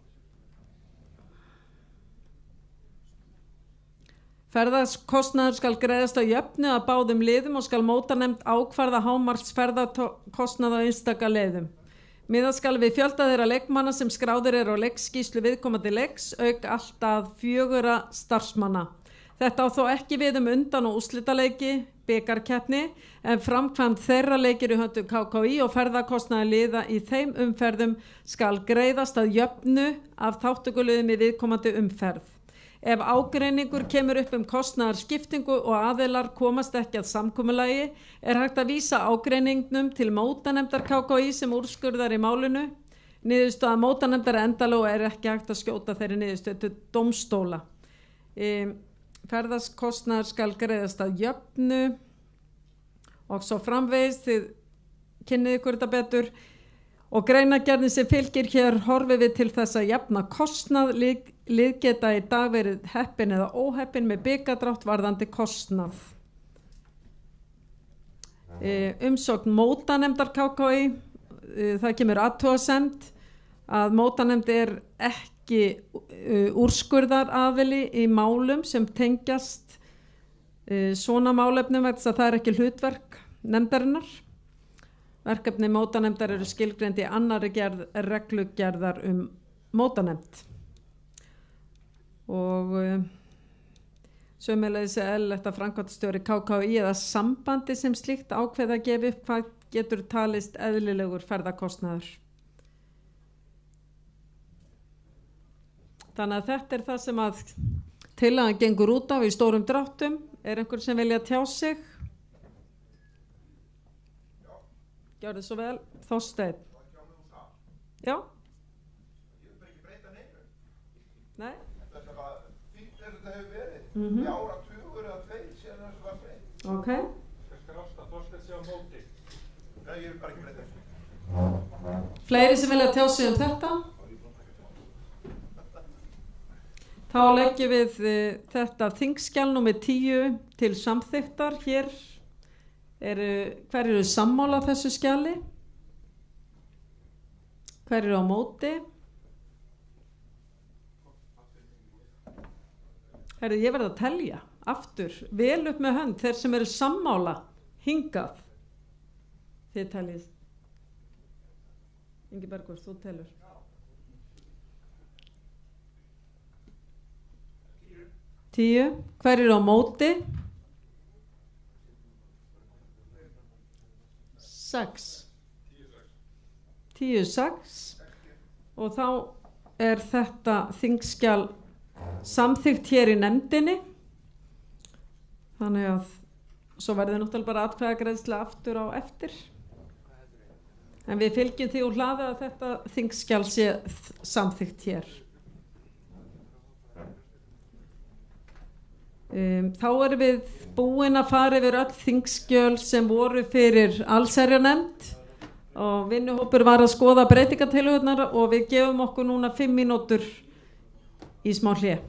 ferðakostnaður skal greiðast að jöfnu að báðum liðum og skal mótanefnd ákvarða hámarks ferðakostnað á einstaka liðum. Miðað skal við fjölda þeirra leikmanna sem skráðir eru á leikskýrslu viðkomandi leiks auk allt að 4 starfsmanna. Þetta á þó ekki við undan- og úrslitaleiki, bikarkeppni, en framkvæmd þeirra leikir í höndum KKÍ og ferðakostnaði liða í þeim umferðum skal greiðast að jöfnu af þátttökuliðum í viðkomandi umferð. Ef ágreiningur kemur upp kostnaðarskiptingu og aðilar komast ekki að samkomulagi, er hægt að vísa ágreiningnum til mótanefndar KKÍ sem úrskurðar í málinu. Niðurstaða mótanefndar er endanleg og er ekki hægt að skjóta þeirri niðurstöðu til dómstóla. Ferðakostnaður skal greiðast að jöfnu og svo framvegis, þið kynnið ykkur þetta betur. Og greinargerðin sem fylgir hér horfið við til þess að jafna kostnað, lið geta í dag verið heppin eða óheppin með bikardrátt varðandi kostnað. Umsókn mótanefndar KKÍ, það kemur athugasemd að mótanefnd er ekki úrskurðaraðili í málum sem tengjast svona málefnum vegna þess að það er ekki hlutverk nefndarinnar. Verkefni mótanefndar eru skilgreind í annarri reglugerðar mótanefnd. Og sömuleiðis er eðlilegt að framkvæmdastjóri KKÍ eða sambandi sem slíkt ákveða að gefa upp hvað getur talist eðlilegur ferðakostnaður. Þannig að þetta er það sem að tillagan gengur út á í stórum dráttum. Er einhver sem vilja tjá sig? Gjörðu svo vel, Þorsteinn. Já? Ég vil bara ekki breyta neinu. Nei? Þetta er bara fínt eins og þetta hefur verið. Í áratugur eða 2 síðan þessu var breytt. Ok. Ég skal rásta Þorsteinn sé á móti. Nei, ég vil bara ekki breyta neinu. Fleiri sem vilja tjá sig þetta? Þá leggjum við þetta þingskjal númer 10 til samþykktar hér. Hver eru sammála þessu skjali? Hver eru á móti? Herri, ég verð að telja aftur, vel upp með hönd, þeir sem eru sammála hingað. Þið teljið. Ingibergur, þú telur. Tíu. Hver eru á móti? 6. 10-6 og þá er þetta þingskjal samþykkt hér í nefndinni, þannig að svo verður náttúrulega bara atkvæðagreiðsla aftur á eftir, en við fylgjum því úr hlaði að þetta þingskjal sé samþykkt hér. Þá erum við búin að fara yfir öll þingskjöl sem voru fyrir allsherjarnefnd og vinnuhópur var að skoða breytingatillögurnar og við gefum okkur núna 5 mínútur í smá hlé.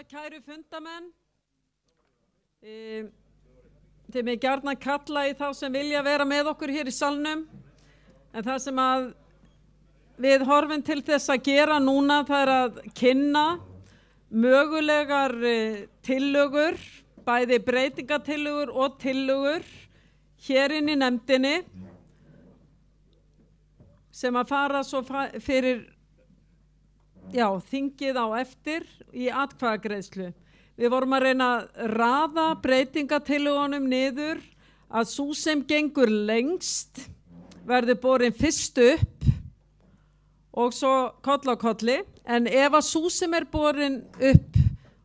kæru fundamenn. Þið mig gjarnan kalla í þá sem vilja vera með okkur hér í salnum. En það sem að við horfum til þess að gera núna, það er að kynna mögulegar tillögur, bæði breytingatillögur og tillögur hér inn í nefndinni sem að fara svo fyrir þingið á eftir í atkvæðagreiðslu. Við vorum að reyna að raða breytingatillögunum niður að sú sem gengur lengst verður borin fyrst upp og svo koll á kolli, en ef að sú sem er borin upp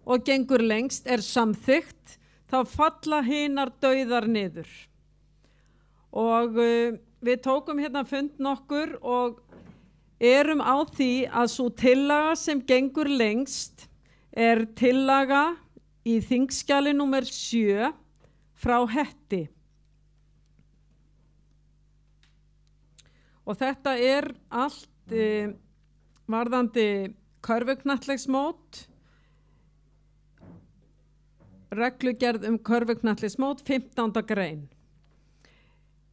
og gengur lengst er samþykkt, þá falla hinar dauðar niður. Og við tókum hérna fund nokkur og erum á því að svo tillaga sem gengur lengst er tillaga í þingskjali númer 7 frá Hetti. Og þetta er allt varðandi körfuknattleiksmót, reglugerð körfuknattleiksmót, 15. grein.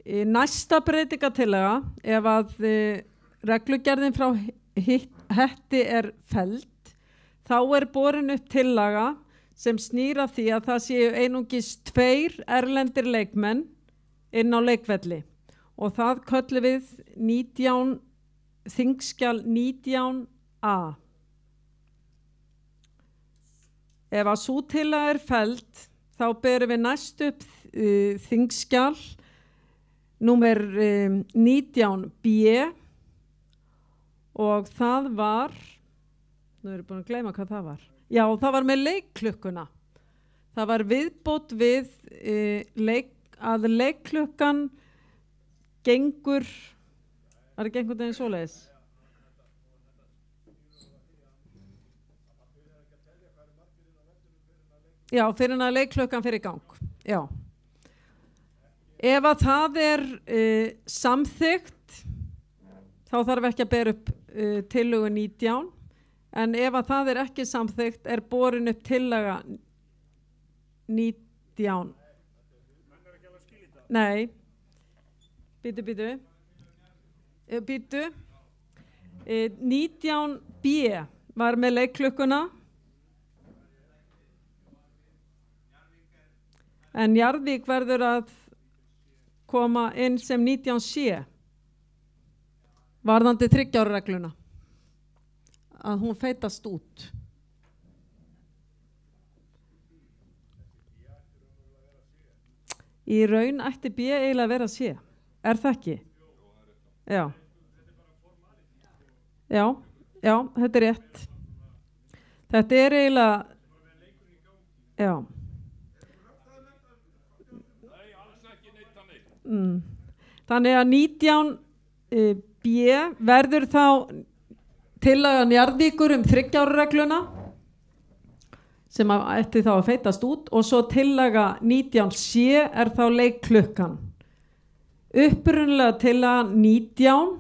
Í næsta breytingatillaga, ef að reglugerðin frá Hetti er felld, þá er borin upp tillaga sem snýra því að það séu einungis 2 erlendir leikmenn inn á leikvelli og það köllum við þingskjal 19a. Ef að sú tillaga er felld, þá berum við næst upp þingskjal númer 19b og það var, nú erum við búin að gleyma hvað það var. Já, það var með leikklukkuna. Það var viðbót við að leikklukkan gengur, er það gengur þegar svoleiðis? Já, fyrir að leikklukkan fyrir í gang. Já. Ef að það er samþykkt, þá þarf ekki að bera upp tillögu 19, en ef að það er ekki samþykkt er borin upp tillaga 19. Nei, býtu. 19b var með leikklukkuna, en Njarðvík verður að koma inn sem 19c varðandi 3 ára regluna, að hún feitast út. Í raun ætti B eiginlega að vera C, er það ekki? Já. Já, þetta er rétt. Þetta er eiginlega, já. Þannig að 19b verður þá tillaga Njarðvíkur 3 ára regluna sem ætti þá að feitast út og svo tillaga 19c er þá leikklukkan. Upprunalega tillaga 19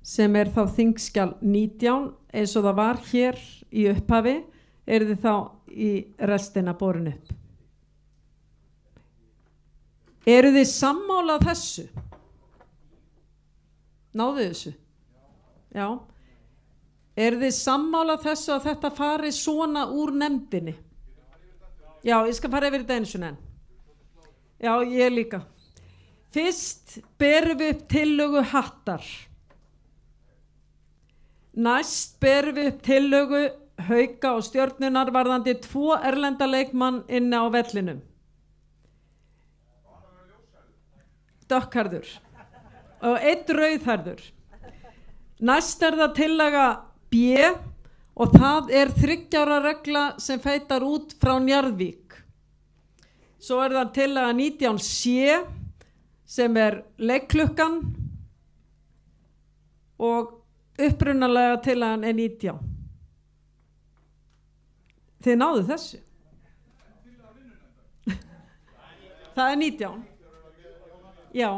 sem er þá þingskjal 19 eins og það var hér í upphafi er þið þá í restina borin upp. Eru þið sammála þessu? Náðu þessu? Já. Eru þið sammála þessu að þetta fari svona úr nefndinni? Já, ég skal fara yfir þetta einu sinni enn. Já, ég líka. Fyrst berum við upp tillögu Hattar. Næst berum við upp tillögu Hauka og Stjörnunar varðandi 2 erlenda leikmann inni á vellinum. Dökkharður og 1 rauðharður. Næst er það tillaga B og það er 3 ára regla sem feitar út frá Njarðvík. Svo er það tillaga 19c sem er leikklukkan og upprunalega tillagan er 19. Þið náðu þessu? Það er 19. Já.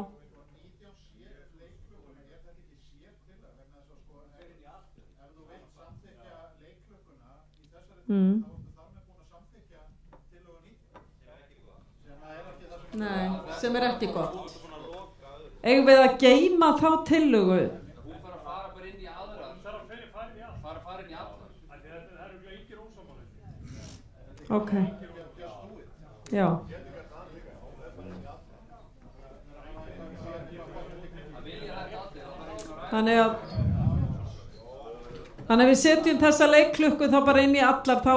Nei, sem ekki gott. Eigum við að geyma þá tillögu? Hún fara að fara bara inn í aðra. Hún þarf að fara inn í allar. Það eru ekki ósammála. Ok. Já. Þannig að við setjum þessa leikklukku þá bara inn í allar, þá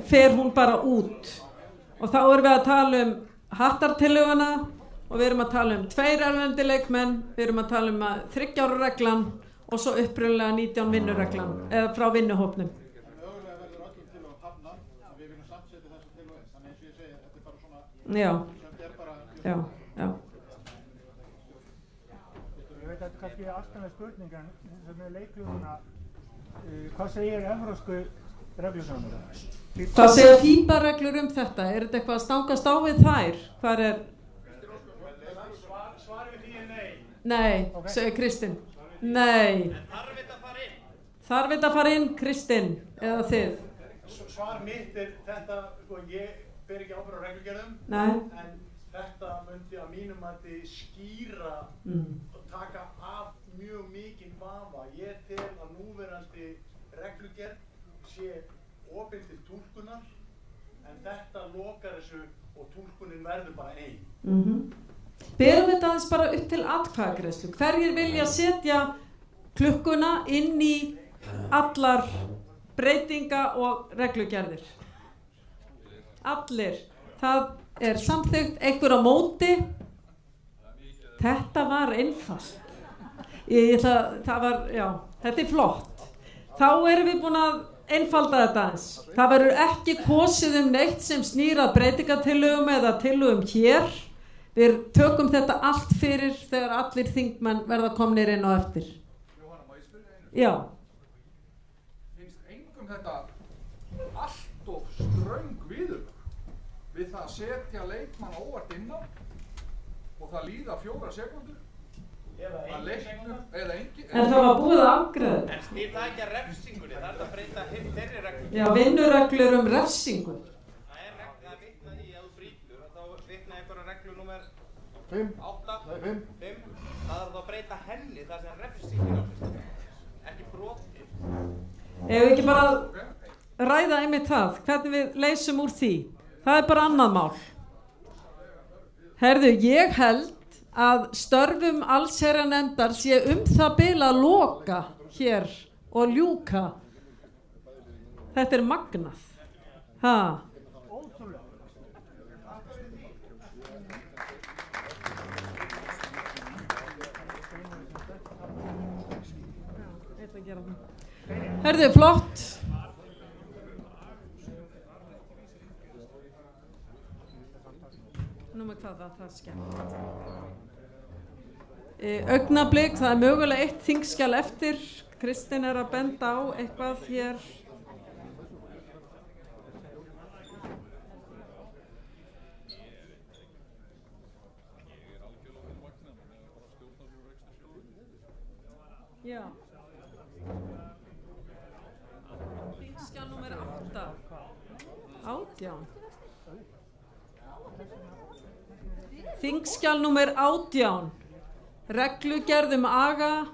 fer hún bara út. Og þá erum við að tala hattartillöguna og við erum að tala 2 erlendi leikmenn, við erum að tala 3 ára reglan og svo upprunalega 19 vinnureglan, eða frá vinnuhópnum. Já. Já, já. Ég veit að þetta er kannski aftanlega spurning, en sem er leikluguna, hvað segir evrópsku reglurnar? Hvað segja FIBA-reglur þetta? Er þetta eitthvað að stangast á við þær? Hvar er? Svarið við því er nei. Nei, segir Kristinn. Nei. En þarf þetta að fara inn? Þarf þetta að fara inn, Kristinn, eða þið? Svar mitt er þetta, sko, ég ber ekki ábyrgð á reglugerðum. Nei. En þetta myndi að mínum að þið skýra og taka af mjög mikinn vafa. Ég tel að núverandi reglugerð sé opinn til túlkunar, en þetta lokar þessu og túlkunin verður bara ein. Berum þetta aðeins bara upp til atkvæðagreiðslu. Hverjir vilja setja klukkuna inn í allar breytinga og reglugerðir? Allir. Það er samþykkt, einhver á móti. Þetta var einfalt. Það var, já, þetta er flott. Þá erum við búin að einfalda þetta aðeins. Það verður ekki kosið neitt sem snýr að breytingatillögum eða tillögum hér. Við tökum þetta allt fyrir þegar allir þingmenn verða komnir inn á eftir. Jóhanna, má ég spyrja einu? Já. Finnst engum þetta allt of ströng viðurlög við það að setja leikmann óvart inn á og það líða 4 sekúndur? Eða engin. En það var búið að afgreiða. En snýr það ekki að refsingunni? Það er að breyta þeirri reglum. Já, vinnureglur refsingu. Það er vitnað í að þú brýtur og þá vitnaði einhverja reglu númer 8. Það er þá að breyta henni þar sem refsingin áfyrst. Ekki brotið. Ef við ekki bara ræða einmitt það, hvernig við leysum úr því. Það er bara annað mál. Herðu, ég held að störfum allsherjarnefndar sé það bil að loka hér og ljúka. Þetta er magnað. Ha? Herðu, flott. Nú með hvað það er skemmt. Augnablik, það er mögulega eitt þingskjal eftir. Kristinn er að benda á eitthvað hér. Já. Þingskjal númer 8. 18. Þingskjal númer 18. Reglugerð aga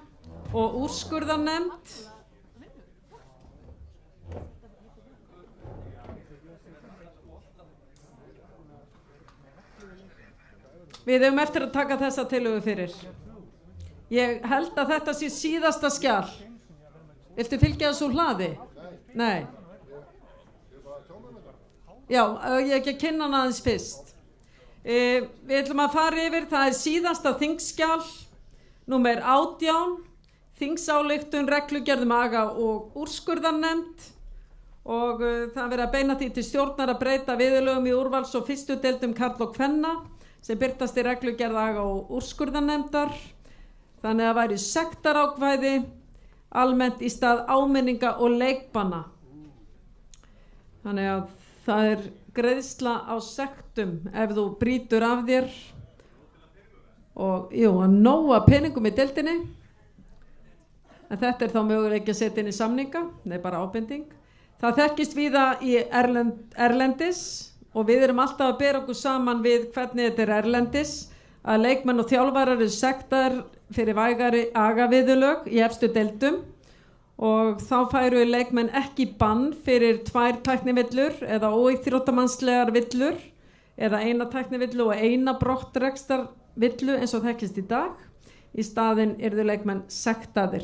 og úrskurðarnefnd. Við höfum eftir að taka þessa tillögu fyrir. Ég held að þetta sé síðasta skjal. Viltu fylgja þessu hlaði? Nei. Já, ég ekki að kynna hana aðeins fyrst. Við ætlum að fara yfir, það er síðasta þingskjal, númer 18, þingsályktun reglugerð aga og úrskurðarnefnd og það verið að beina því til stjórnar að breyta viðurlögum í úrvals- og fyrstu deildum karl og kvenna sem birtast í reglugerð aga og úrskurðarnefndar. Þannig að væri sektarákvæði almennt í stað áminninga og leikbanna. Þannig að það er greiðsla á sektum ef þú brýtur af þér og að nóga peningum í deildinni, en þetta er þá mögulega ekki að setja inn í samninga, það er bara ábending. Það þekkist víða í erlendis og við erum alltaf að bera okkur saman við hvernig þetta er erlendis, að leikmenn og þjálfarar eru sektar fyrir vægari agaviðurlög í efstu deildum og þá færu leikmenn ekki bann fyrir 2 tæknivillur eða óíþróttamannslegar villur eða 1 tæknivillu og 1 brottrekstrarvillu eins og þekkist í dag. Í staðinn yrðu leikmenn sektaðir.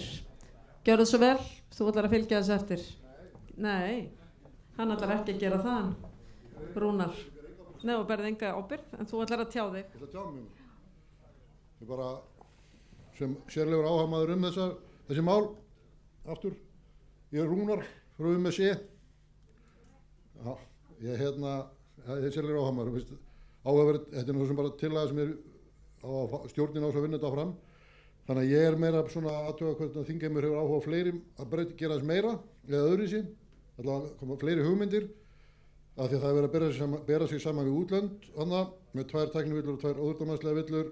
Gjörðu svo vel, þú ætlar að fylgja þessu eftir. Nei, hann ætlar ekki að gera það. Rúnar. Nei, og berði enga ábyrgð, en þú ætlar að tjá þig. Ég ætla að tjá mig. Ég bara, sem sérlegur áhagamaður þessi mál, aftur, ég er Rúnar, frá MSC. Já, ég það er sérlegur áhagamaður, áhugaverð, þetta er náttúrulega bara tillaga sem er stjórnin á þess að vinna þetta fram. Þannig að ég er meira svona aðtöga hvernig þingheimur hefur áhuga á fleiri að gera þess meira eða öðruvísi, allavega koma fleiri hugmyndir af því að það er verið að bera sig saman við útlönd annað, með 2 tæknivillur og 2 óðurdamannslega villur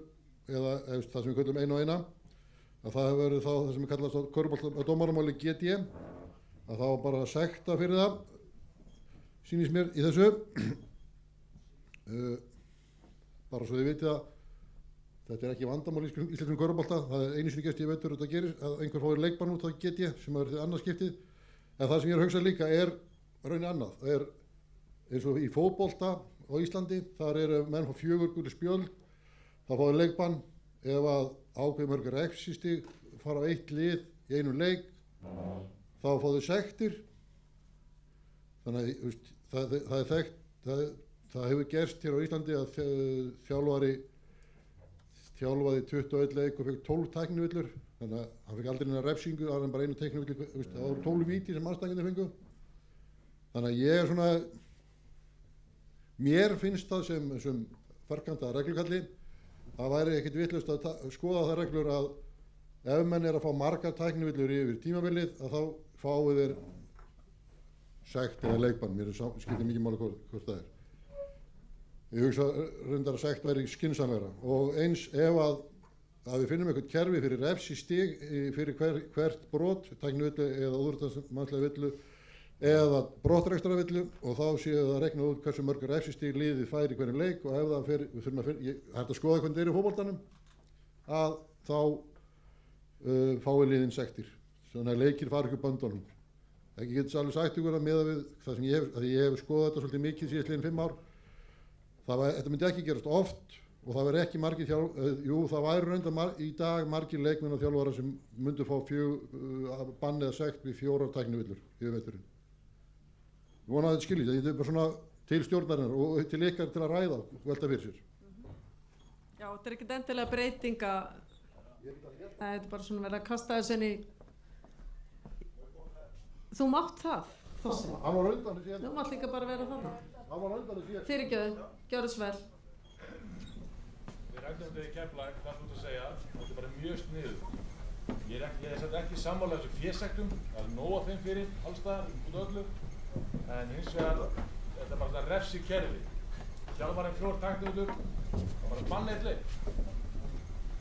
eða það sem við kallum 1 og 1 að það hefur verið þá það sem við kallast á körfubolta dómaramáli GD að þá bara sekta fyrir það sýnist mér í þessu bara svo þið vitið að þetta er ekki vandamál í íslenskum körfubolta, það er einu sinni gert ég veitur þetta gerir að einhver fái leikbann út á GD sem er þetta annað skiptið en það sem ég er að hugsa líka er raunin annað, það er eins og í fótbolta á Íslandi, þar eru menn fá 4 gulu spjöld, þá fáðu leikbann ef að ákveð mörg refsistig fara á 1 lið í einu leik, þá fáðu sektir, þannig að það er þekkt, það hefur gerst hér á Íslandi að þjálfaði 21 leik og fekk 12 tæknivillur, þannig að hann fekk aldrei neina refsingu, það var bara 1 tæknivillu, það voru 12 víti sem mannstækjandi fengu, þannig að ég er svona, mér finnst það sem farkanta reglukalli, það væri ekkit vitlaust að skoða það reglur að ef menn er að fá margar tæknivillur yfir tímabilið að þá fáið þeir sekt eða leikbann, mér skiptir mikið máli hvort það er. Ég hugsa reyndar að sekt væri skynsamlegra og eins ef að við finnum eitthvað kerfi fyrir refsistig fyrir hvert brot, tæknivillu eða óðurdamannslega villu eða brottrekstrarvillu og þá séu það að rekna út hversu mörg refsistig liðið fær í hverjum leik og ef það fyrir, við þurfum að hægt að skoða hvernig það er í fótboltanum að þá fái liðin sektir, svona að leikir fara ekki böndunum. Ekki getur alveg sagt ykkur að miða við það sem ég hef skoðað þetta svolítið mikið síðastliðin 5 ár. Þetta myndi ekki gerast oft og það verði ekki margir það væri reyndar í dag margir leikmenn og þjálfara sem myndu fá bann eða sekt við 4 tæknivillur yfir veturinn. Ég vona að þetta skiljið, þetta er bara svona til stjórnarinnar og til ykkar til að ræða og velta fyrir sér. Já, þetta er ekkert endilega breytinga, þetta er bara svona verið að kasta þessu inn í, þú mátt það, Þorsi. Hann var undan þessi Þú mátt líka bara vera þarna. Hann var undan þessi Fyrirgefðu, gjörðu svo vel. Við ræddum þetta í Keflavík, það er út að segja, þetta er bara mjög sniðugt. Ég er ekki sammála þessu fésektum, það er nóg af þeim fyrir allstaðar, út af öllu, en hins vegar, þetta er bara þetta refsi kerfi. Þjálfarinn 4 tæknivillur, það var að banna 1 leik.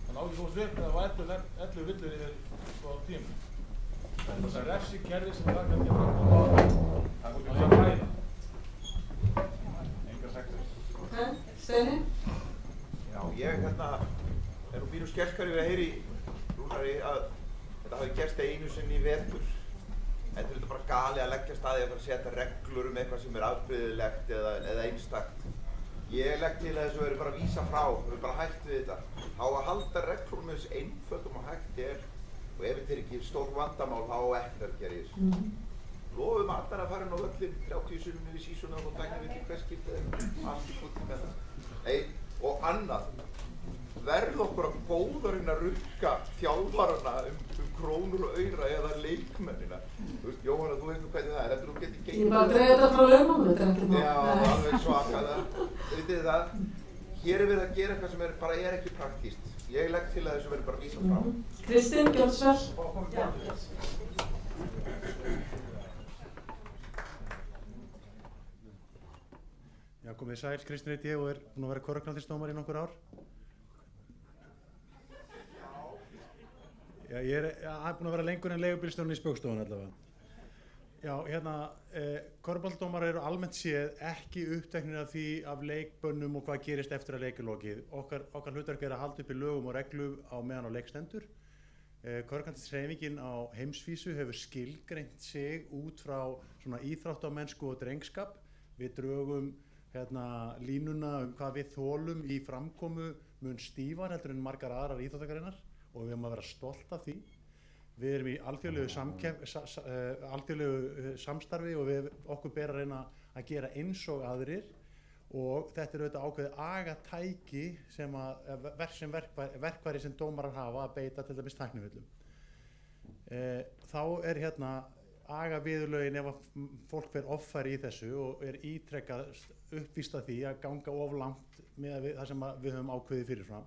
Þannig áður þú svipnið að það var 11 villur yfir á tímum. Það er þetta refsi kerfi sem það kannski að koma á það er ekki að ræða. Engar sektir. Steini? Já, ég er úr býrum skelkari við að heyri Rúnari að þetta hafi gerst einu sinni í vetur. Þetta er þetta bara gali að leggja staði að setja reglur eitthvað sem er afbrigðilegt eða einstakt. Ég legg til að þessu verður bara að vísa frá, við verðum bara hægt við þetta. Þá að halda reglur með þessu einföldum og hægt og ef þetta er ekki stór vandamál þá ekki að gera þessu. Lofum allar að fara inn á völlin 30 sinnum yfir sísona og tækna við til hvers skiptið allt í kvöldi með það. Og annað, verð okkur að góðarinn að rukka þjálfarana krónur og aura eða leikmennina. Þú veist, Jóhanna, þú veitum hvernig það er, eftir þú getur gengið. Ég bara dreif þetta frá lögmánu, þetta er ekki mál. Já, alveg svaka það. Vitið það, hér er verið að gera eitthvað sem bara er ekki praktískt. Ég legg til að þessu verður bara vísað frá. Kristinn, gjörðu svo vel. Já, komið sæl, Kristinn heiti ég og er búinn að vera körfuknattleiksdómari í nokkur ár. Já, ég er búinn að vera lengur en leigubílstjórinn í Spaugstofunni allavega. Já, körbáltadómar eru almennt séð ekki uppteknir af því af leikbönnum og hvað gerist eftir að leik er lokið. Okkar hlutverk er að halda upp í lögum og reglu á meðan á leik stendur. Körfuboltahreyfingin á heimsvísu hefur skilgreint sig út frá svona íþróttamennsku og drengskap. Við drögum línuna hvað við þolum í framkomu mun stífar heldur en margar aðrar íþróttagreinar og við höfum að vera stolt af því. Við erum í alþjóðlegu samstarfi og okkur ber að reyna að gera eins og aðrir og þetta er auðvitað ákveðið agatæki sem verkfæri sem dómarar hafa að beita til dæmis tæknivillum. Þá er agaviðurlögin ef að fólk fer offæri í þessu og er ítrekkað uppvíst að því að ganga of langt með það sem við höfum ákveðið fyrirfram,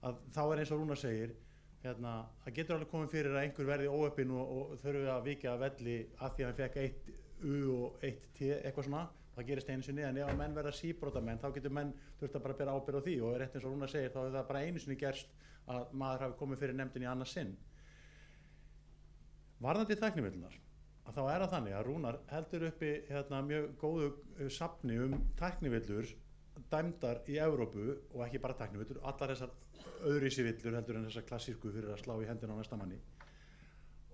að þá er eins og Rúnar segir, það getur alveg komið fyrir að einhver verði óöppin og þurfi að vikja að velli af því að hann fekk 1 U og 1 T, eitthvað svona, það gerist einu sinni, en ef að menn verða síbrotamenn þá getur menn þurft að bara bera ábyrgð á því og rétt eins og Rúnar segir þá er það bara einu sinni gerst að maður hafi komið fyrir nefndin í annað sinn. Varðandi tæknivillurnar, þá er það þannig að Rúnar heldur uppi mjög góðu safni tæknivillur dæmdar í Evrópu og ekki bara tæknivillur, allar þessar öðruvísi villur heldur en þessar klassísku fyrir að slá í hendina á næsta manni.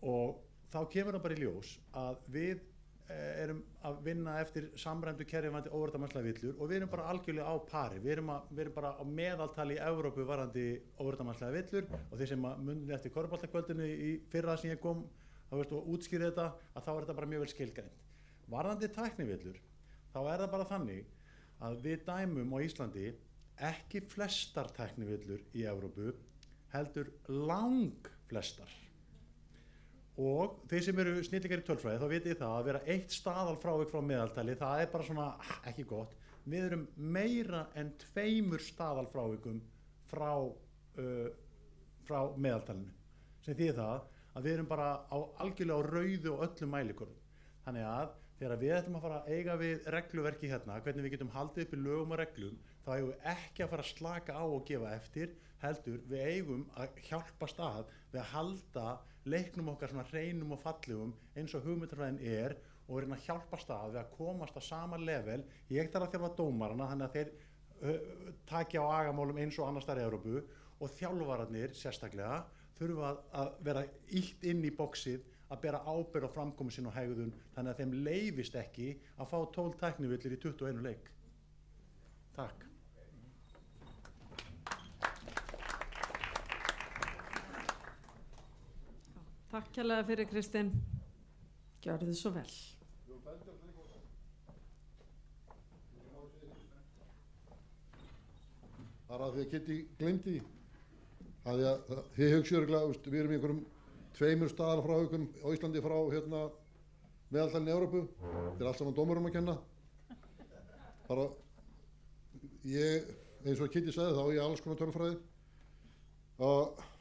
Og þá kemur það bara í ljós að við erum að vinna eftir samræmdu kerfivandi óvörðamannslega villur og við erum bara algjörlega á pari. Við erum bara á meðaltali í Evrópu varðandi óvörðamannslega villur og þeir sem munið eftir körfuboltakvöldinu í fyrra sem ég kom og útskýrði þetta, að þá er þetta bara mjög vel skilgreint. Varðandi tæknivillur, þá er það bara þannig að við dæmum á Íslandi ekki flestar tæknivillur í Evrópu, heldur langflestar. Og þeir sem eru snillingar í tölfræði, þá vitið það að vera 1 staðalfrávik frá meðaltali, það er bara svona ekki gott. Við erum meira en 2 staðalfrávikum frá meðaltalinu, sem þýðir það að við erum bara algjörlega á rauðu og öllum mælikvörðum. Þannig að þegar við ætlum að fara að eiga við regluverki hvernig við getum haldið upp í lögum og reglum, þá eigum við ekki að fara að slaka á og gefa eftir, heldur við eigum að hjálpast að við að halda leiknum okkar svona hreinum og fallegum eins og hugmyndafræðin er og reyna að hjálpast að við að komast á sama level. Ég þarf að þjálfa dómarana þannig að þeir taki á agamálum eins og annars staðar í Evrópu og þjálfararnir sérstaklega þurfa að vera ýtt inn í boxið að bera ábyrgð á framkomu sín og hegðun þannig að þeim leyfist ekki að fá 12 tæknivillir í 21 leik. Takk. Takk kærlega fyrir Kristinn. Gjörðu þið svo vel. Það er að því að Kitty gleymdi að þið hugsa örugglega, við erum í einhverjum 2 staðalfrávikum á Íslandi frá meðaltalinn í Evrópu. Þetta er allt saman dómurum að kenna. Bara ég, eins og Kitty sagði, þá ég alls konar tölfræði.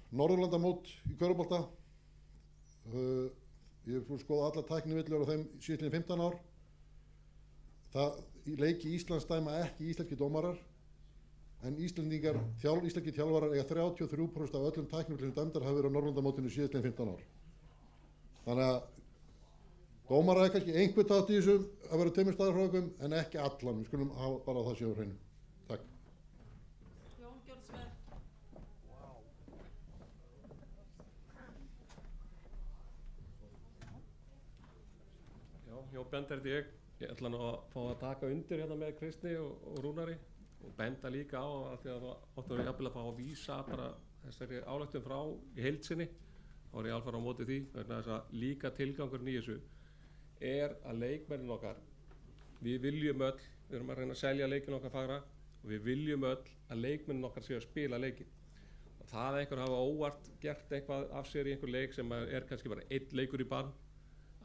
Norðurlandamót í körfubolta. Ég hef skoðað alla tæknivillur á þeim síðastliðin 15 ár. Það leiki Íslands dæma ekki íslenski dómarar. En íslenskir þjálfarar eiga 33% af öllum tæknivillum dæmdar hafa verið á Norðurlandamótinu síðastliðin 15 ár. Þannig að dómarar er kannski einhver þátt í þessu að vera 2 staðarfrávikum en ekki allan. Við skulum hafa bara það séu á hreinu. Takk. Jón, gjörðu svo vel. Já, Jón Bender heiti ég. Ég ætla nú að fá að taka undir hérna með Kristni og Rúnari og benda líka á að því að það áttu að jafnvel að fá að vísa bara þessari álættum frá í heild sinni. Þá er ég alveg á móti því vegna þess að líka tilgangurinn í þessu er að leikmennin okkar, við viljum öll, við erum að reyna að selja leikinn okkar fagra og við viljum öll að leikmennin okkar séu að spila leikinn. Og það að einhver hafa óvart gert eitthvað af sér í einhver leik sem er kannski bara 1 leikur í bann,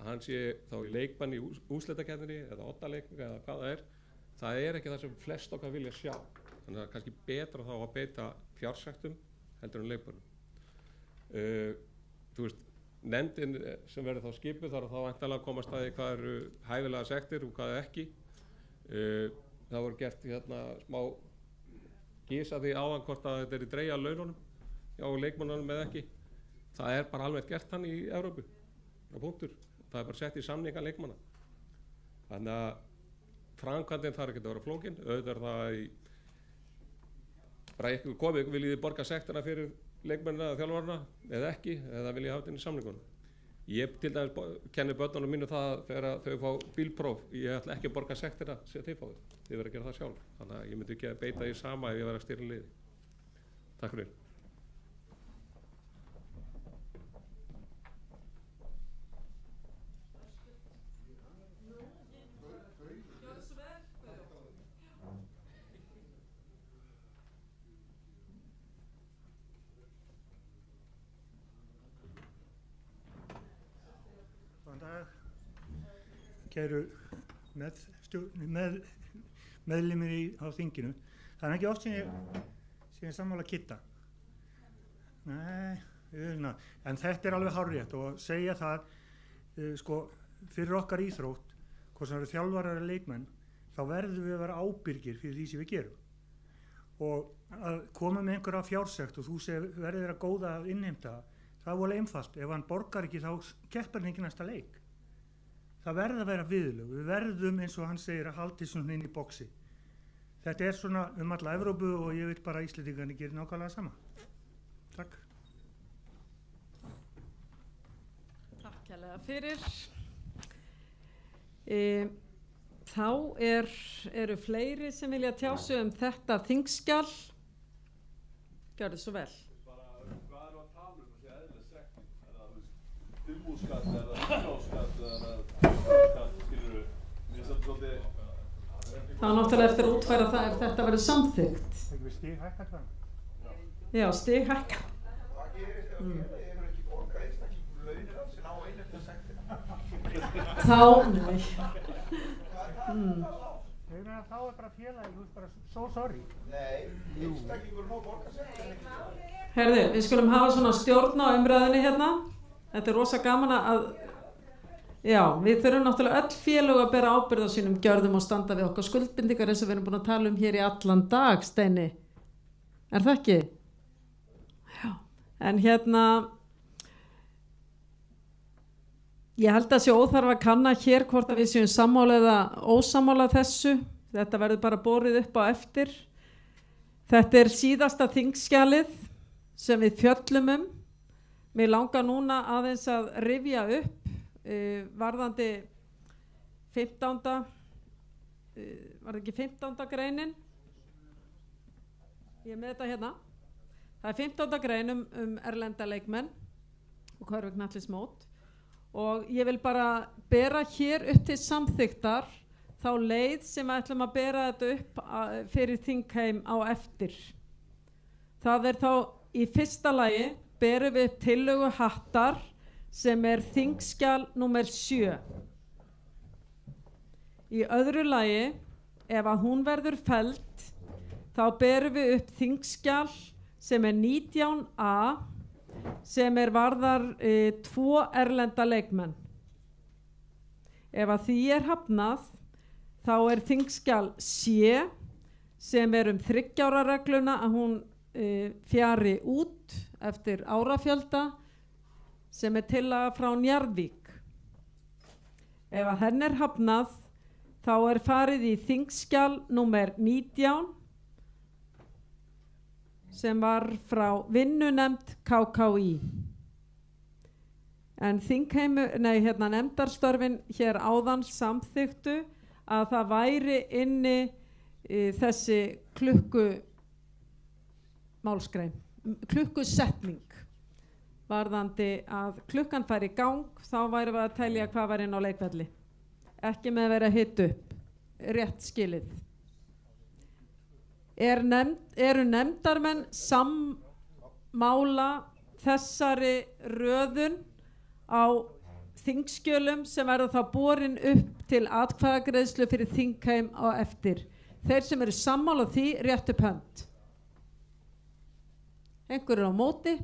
að hann sé þá í leikbann í úrslitakeppninni eða 8 leik eða hvað það er ekki það sem flest okkar vilja sjá. Þannig að það er kannski betra þá að beita fjársektum heldur en leikbönnum. Þú veist, nefndin sem verður þá skipuð þarf þá væntanlega að komast að því hvað eru hæfilega sektir og hvað ekki. Það voru gert smá gís að því áðan hvort að þetta er í dreigja laununum hjá leikmönnunum eða ekki. Það er bara alveg gert hann í Evrópu. Punktur. það er bara sett í samninga leikmanna. Þannig að framkvæmdin þarf ekki að vera flókin, auðvitað er það bara eitthvað komið, viljið þið borga sektina fyrir leikmennina eða þjálfarna eða ekki, eða viljið hafa þetta inn í samningunum. Ég til dæmis kenni börnunum mínu það þegar þau fá bílpróf, ég ætla ekki að borga sektina sem þið fáið, þið verður að gera það sjálf. Þannig að ég myndi ekki að beita því sama ef ég verður að stýra liði. Takk fyrir. Kæru meðlimir á þinginu. Það er ekki oft sem ég sammála Kitta. Nei, en þetta er alveg hárrétt og segja það, sko, fyrir okkar íþrótt, hvort sem eru þjálfarar eða leikmenn, þá verðum við að vera ábyrgir fyrir því sem við gerum. Og að koma með einhverja fjársekt og þú verður að góða að innheimta, það er volið einfalt. Ef hann borgar ekki þá keppar hann ekki næsta leik. Það verður að vera viðurlög. Við verðum, eins og hann segir, að halda svona inn í boxi. Þetta er svona alla Evrópu og ég vil bara að Íslendingarnir gera nákvæmlega sama. Takk. Takk hérlega fyrir. Þá eru fleiri sem vilja tjá sig þetta þingskjal. Gjörðu svo vel. Hvað eru að tala þessi eðlileg sekting? Er það umbúðskatt, er það útláðskatt, er það skatt, skilur við? Það er náttúrulega eftir að útfæra það ef þetta verður samþykkt. Þegar við stighækka það? Já, stighækka. Það gerist ef ég hefur ekki borgað einstaklingur launir af sem á einhverja sektina. Þá, nei. Þá er bara félagi, þú veist bara, so sorry. Nei, einstaklingur má borga sektina. Herðu, við skulum hafa svona stjórn á umræðinni hérna. Þetta er rosa gaman að, já, við þurfum náttúrulega öll félög að bera ábyrgð á sínum gjörðum og standa við okkar skuldbindingar eins og við erum búin að tala hér í allan dag, Steini. Er það ekki? Já, en hérna, ég held að sé óþarf að kanna hér hvort að við séum sammála eða ósammála þessu. Þetta verður bara borið upp á eftir. Þetta er síðasta þingskjalið sem við fjöllum Mér langar núna aðeins að rifja upp varðandi 15. Var það ekki 15. greinin? Ég er með þetta hérna. Það er 15. grein erlenda leikmenn og körfuknattleiksmót og ég vil bara bera hér upp til samþykktar þá leið sem við ætlum að bera þetta upp fyrir þingheim á eftir. Það er þá í fyrsta lagi berum við upp tillögu hattar sem er þingskjal númer 7. Í öðru lagi, ef að hún verður felld, þá berum við upp þingskjal sem er 19a sem er varðar 2 erlenda leikmenn. Ef að því er hafnað, þá er þingskjal C sem er 3 ára regluna að hún fjari út eftir árafjölda sem er tillaga frá Njarðvík. Ef að henn er hafnað, þá er farið í þingskjal númer 19 sem var frá vinnunefnd KKÍ. En nefndarstörfin hér áðan samþyktu að það væri inni þessi klukkusetning varðandi að klukkan færi í gang, þá væri við að telja hvað var inn á leikvelli. Ekki með að vera hitt upp, rétt skilið. Eru nefndarmenn sammála þessari röðun á þingskjölum sem verða þá borin upp til atkvæðagreiðslu fyrir þingheim á eftir? Þeir sem eru sammála því, rétt upp hönd. Einhverjir á móti.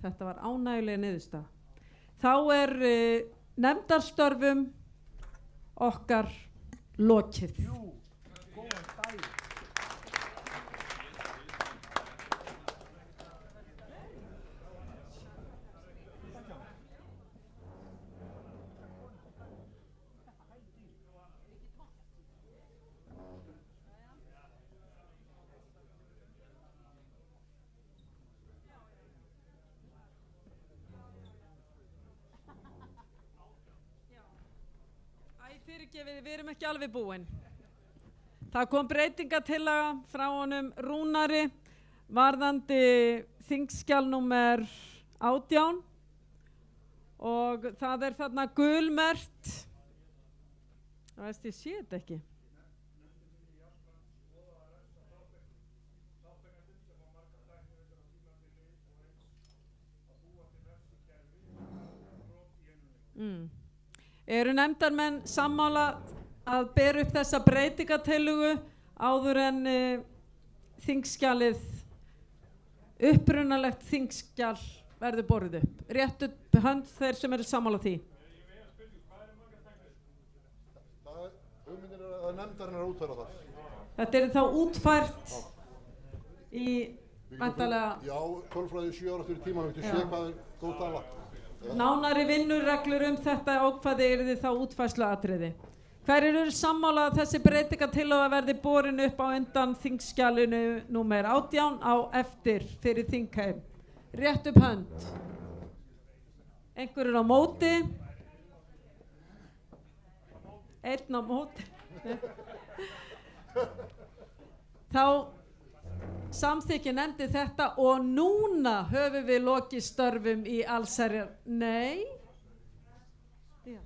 Þetta var ánægilega niðurstaða. Þá er nefndarstörfum okkar lokið. fyrirgefið, við erum ekki alveg búin. Það kom breytingatillaga frá honum Rúnari varðandi þingskjal númer 18 og það þarna gulmerkt. Það veist, ég sé þetta ekki. Eru nefndarmenn sammála að bera upp þessa breytingatillögu áður en þingskjalið, upprunalegt þingskjal verður borið upp? Rétt upp hönd þeir sem eru sammála því. Hugmyndin að nefndarinn að útfæra það. Þetta þá útfært í væntanlega... Já, tölfræði 7 ára fyrir tíma, við sé hvað góð tala. Nánari vinnureglur þetta ákvæði yrði þá útfærsluatriði. Hverjir eru sammála að þessi breytingatillöga verði borin upp á undan þingskjalinu númer 18 á eftir fyrir þingheim? Rétt upp hönd. Einhverjir á móti? Einn á móti. Þá samþykki nefndi þetta og núna höfum við lokið störfum í allsherjar. Nei. Já.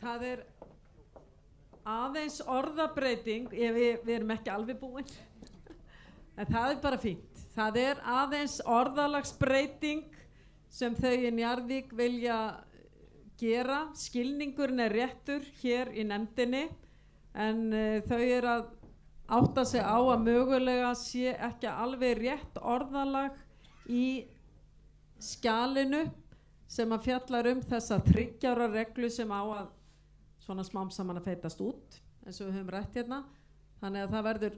Það aðeins orðabreyting, við erum ekki alveg búin, en það bara fínt. Það aðeins orðalagsbreyting sem þau í Njarðvík vilja gera. Skilningurinn réttur hér í nefndinni, en þau að átta sig á að mögulega sé ekki alveg rétt orðalag í skjalinu sem að fjallar þessa 3 ára reglu sem á að svona smám saman að feitast út, eins og við höfum rætt hérna. Þannig að það verður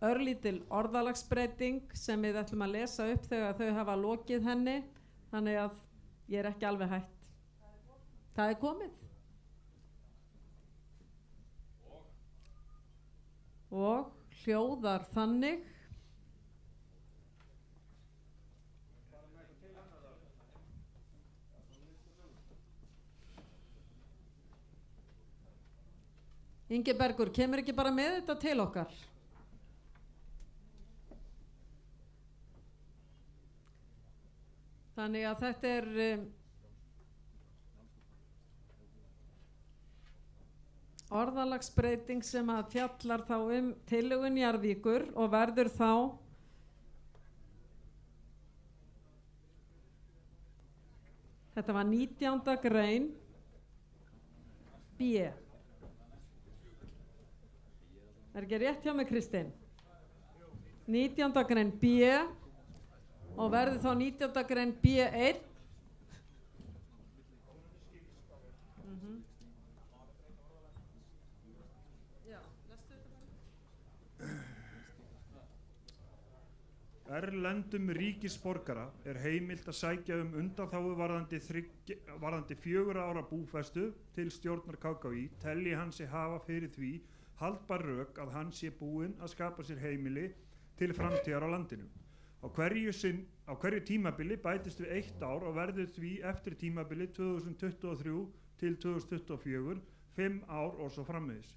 örlítil orðalagsbreyting sem við ætlum að lesa upp þegar þau hafa lokið henni. Þannig að ég ekki alveg hætt. Það komið. Og hljóðar þannig. Ingebergur, kemur ekki bara með þetta til okkar? Þannig að þetta orðalagsbreyting sem að fjallar þá tillögu Njarðvíkur og verður þá þetta var 19. grein B. Ekki rétt hjá mig, Kristinn? 19. grein B og verður þá 19. grein B1. Erlendum ríkisborgara heimilt að sækja undanþágu varðandi 4 ára búfestu til stjórnar KKÍ telji hann sig hafa fyrir því haldbar rök að hann sé búinn að skapa sér heimili til framtíðar á landinu. Á hverju tímabili bætist við 1 ár og verður því eftir tímabili 2023 til 2024 5 ár og svo framvegis.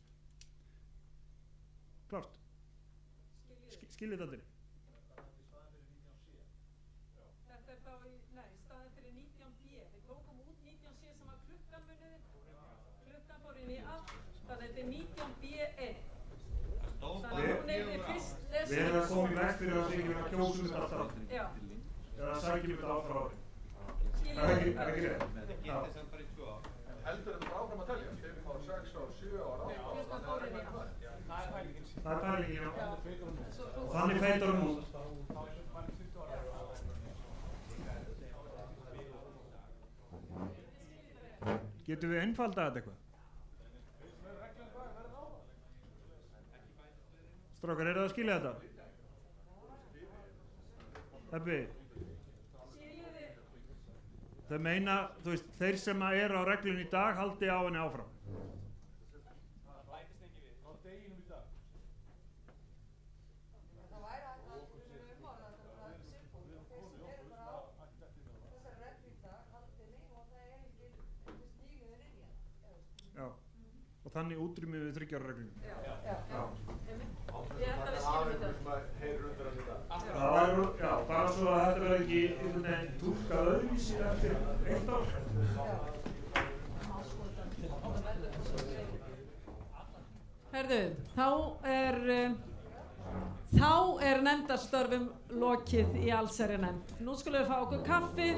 Klart? Skiljið þetta? Klukkan fór inn í 8, þannig að þetta er 19B1. Þannig að hún er fyrst lesið. Við erum að koma í veg fyrir að það sé ekki verið að kjósa þetta alltaf. Já. Eða sækjum þetta áfram ári. Það er ekki rétt. Heldur þetta bara áfram að telja? 5 ár, 6 ár, 7 ár, 8 ár? Það er pælingin. Það er pælingin, já. Og þannig feitar hún út. Getum við einfaldað þetta eitthvað? Strákar, eru það að skilja þetta? Ebbi? Þau meina, þú veist, þeir sem eru á reglunni í dag haldi á henni áfram. Það bætist ekki við. Á deginum í dag. Það væri að umorða þetta simpúl og þeir sem eru bara á þessari reglu í dag haldinni og það er enginn stíguður inn í hana. Já, og þannig útrýmum við 3 ára reglunni. Já. Ég held að við séum þetta. Heyrir undir hann í dag. Það var, já, bara svo að þetta verði ekki einhvern veginn túlkað öðruvísi eftir 1 ár. Herðu, þá er nefndarstörfum lokið í allsherjarnefnd. Nú skulum við fá okkur kaffi,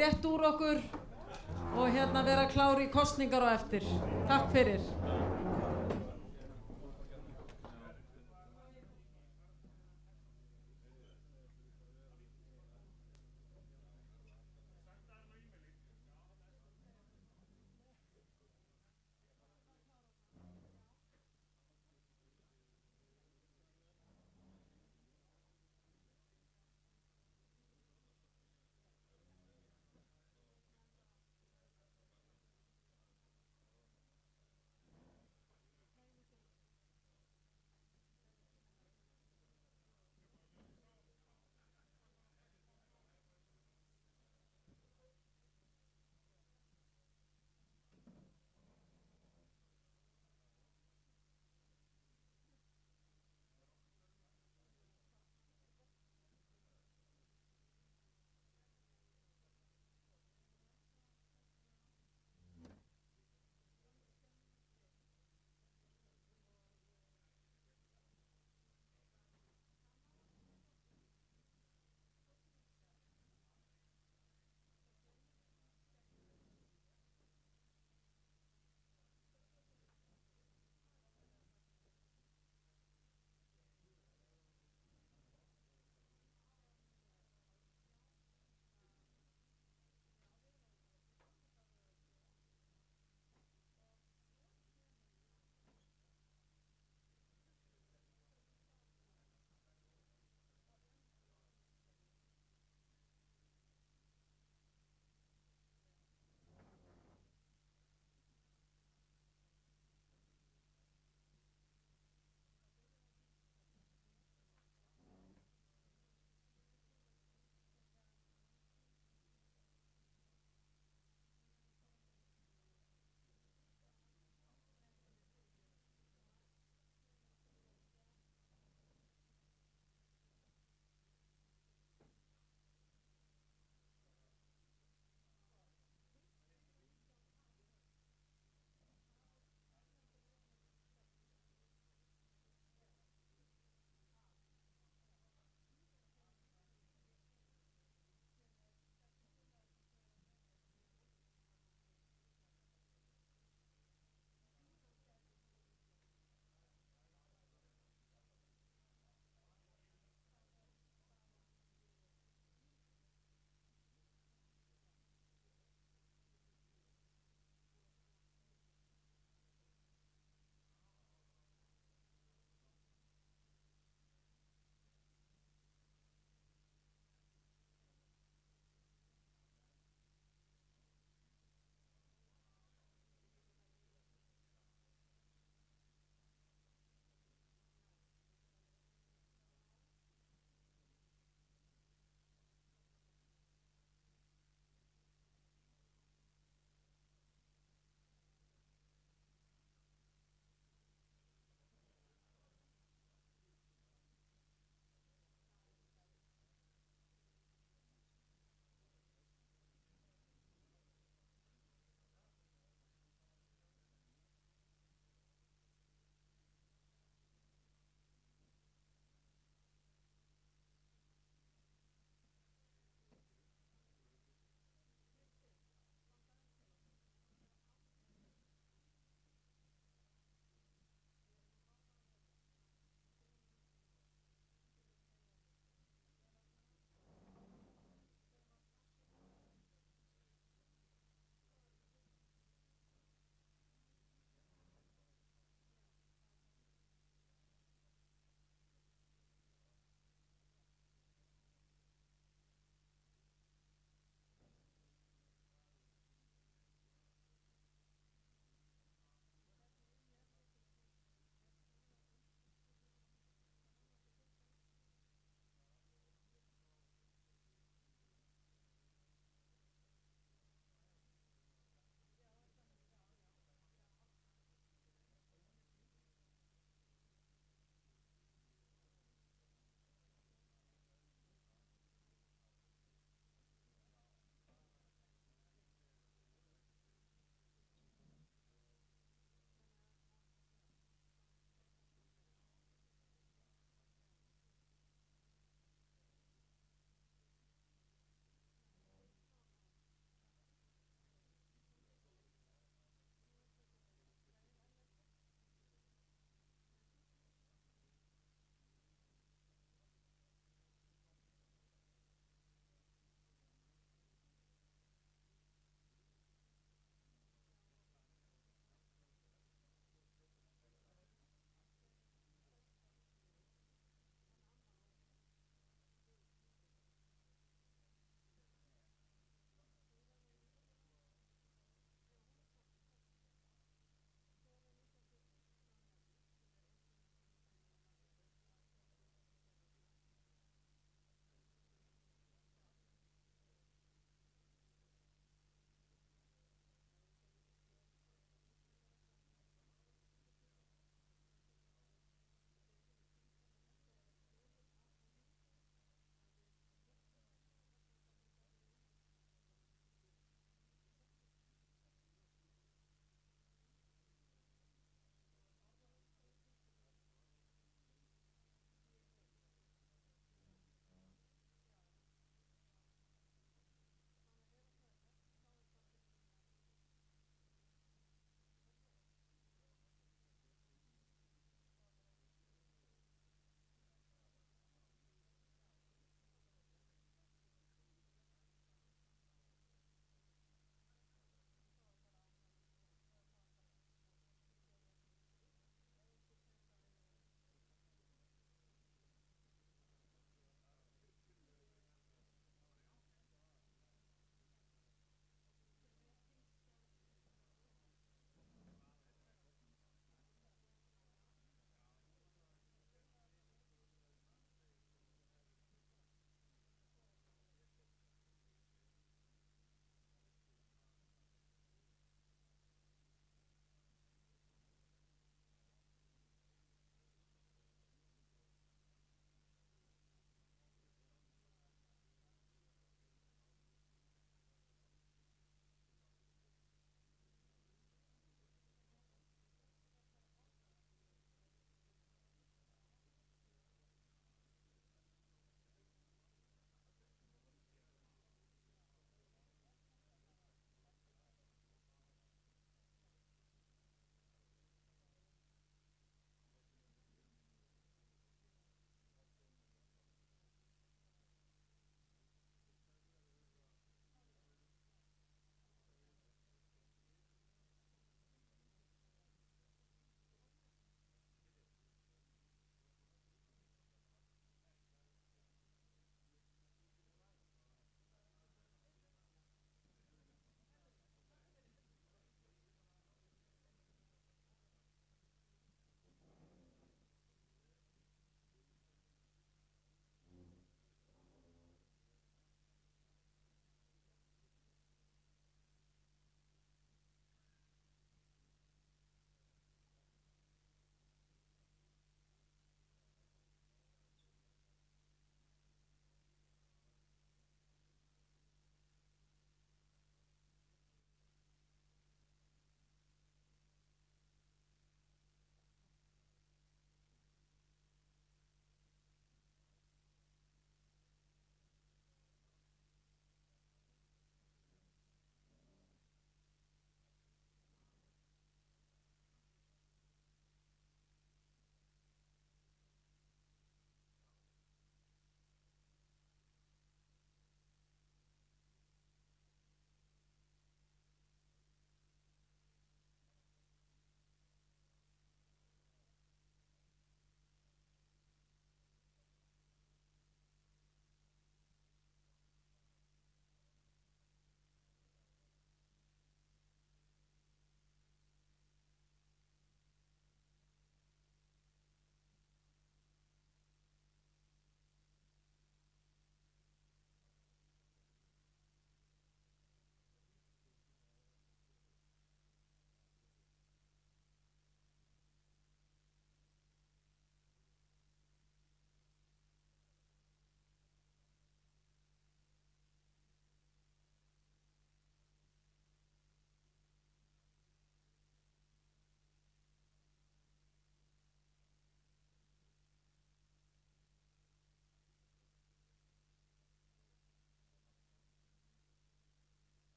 rétt úr okkur og vera klári í kosningar á eftir. Takk fyrir.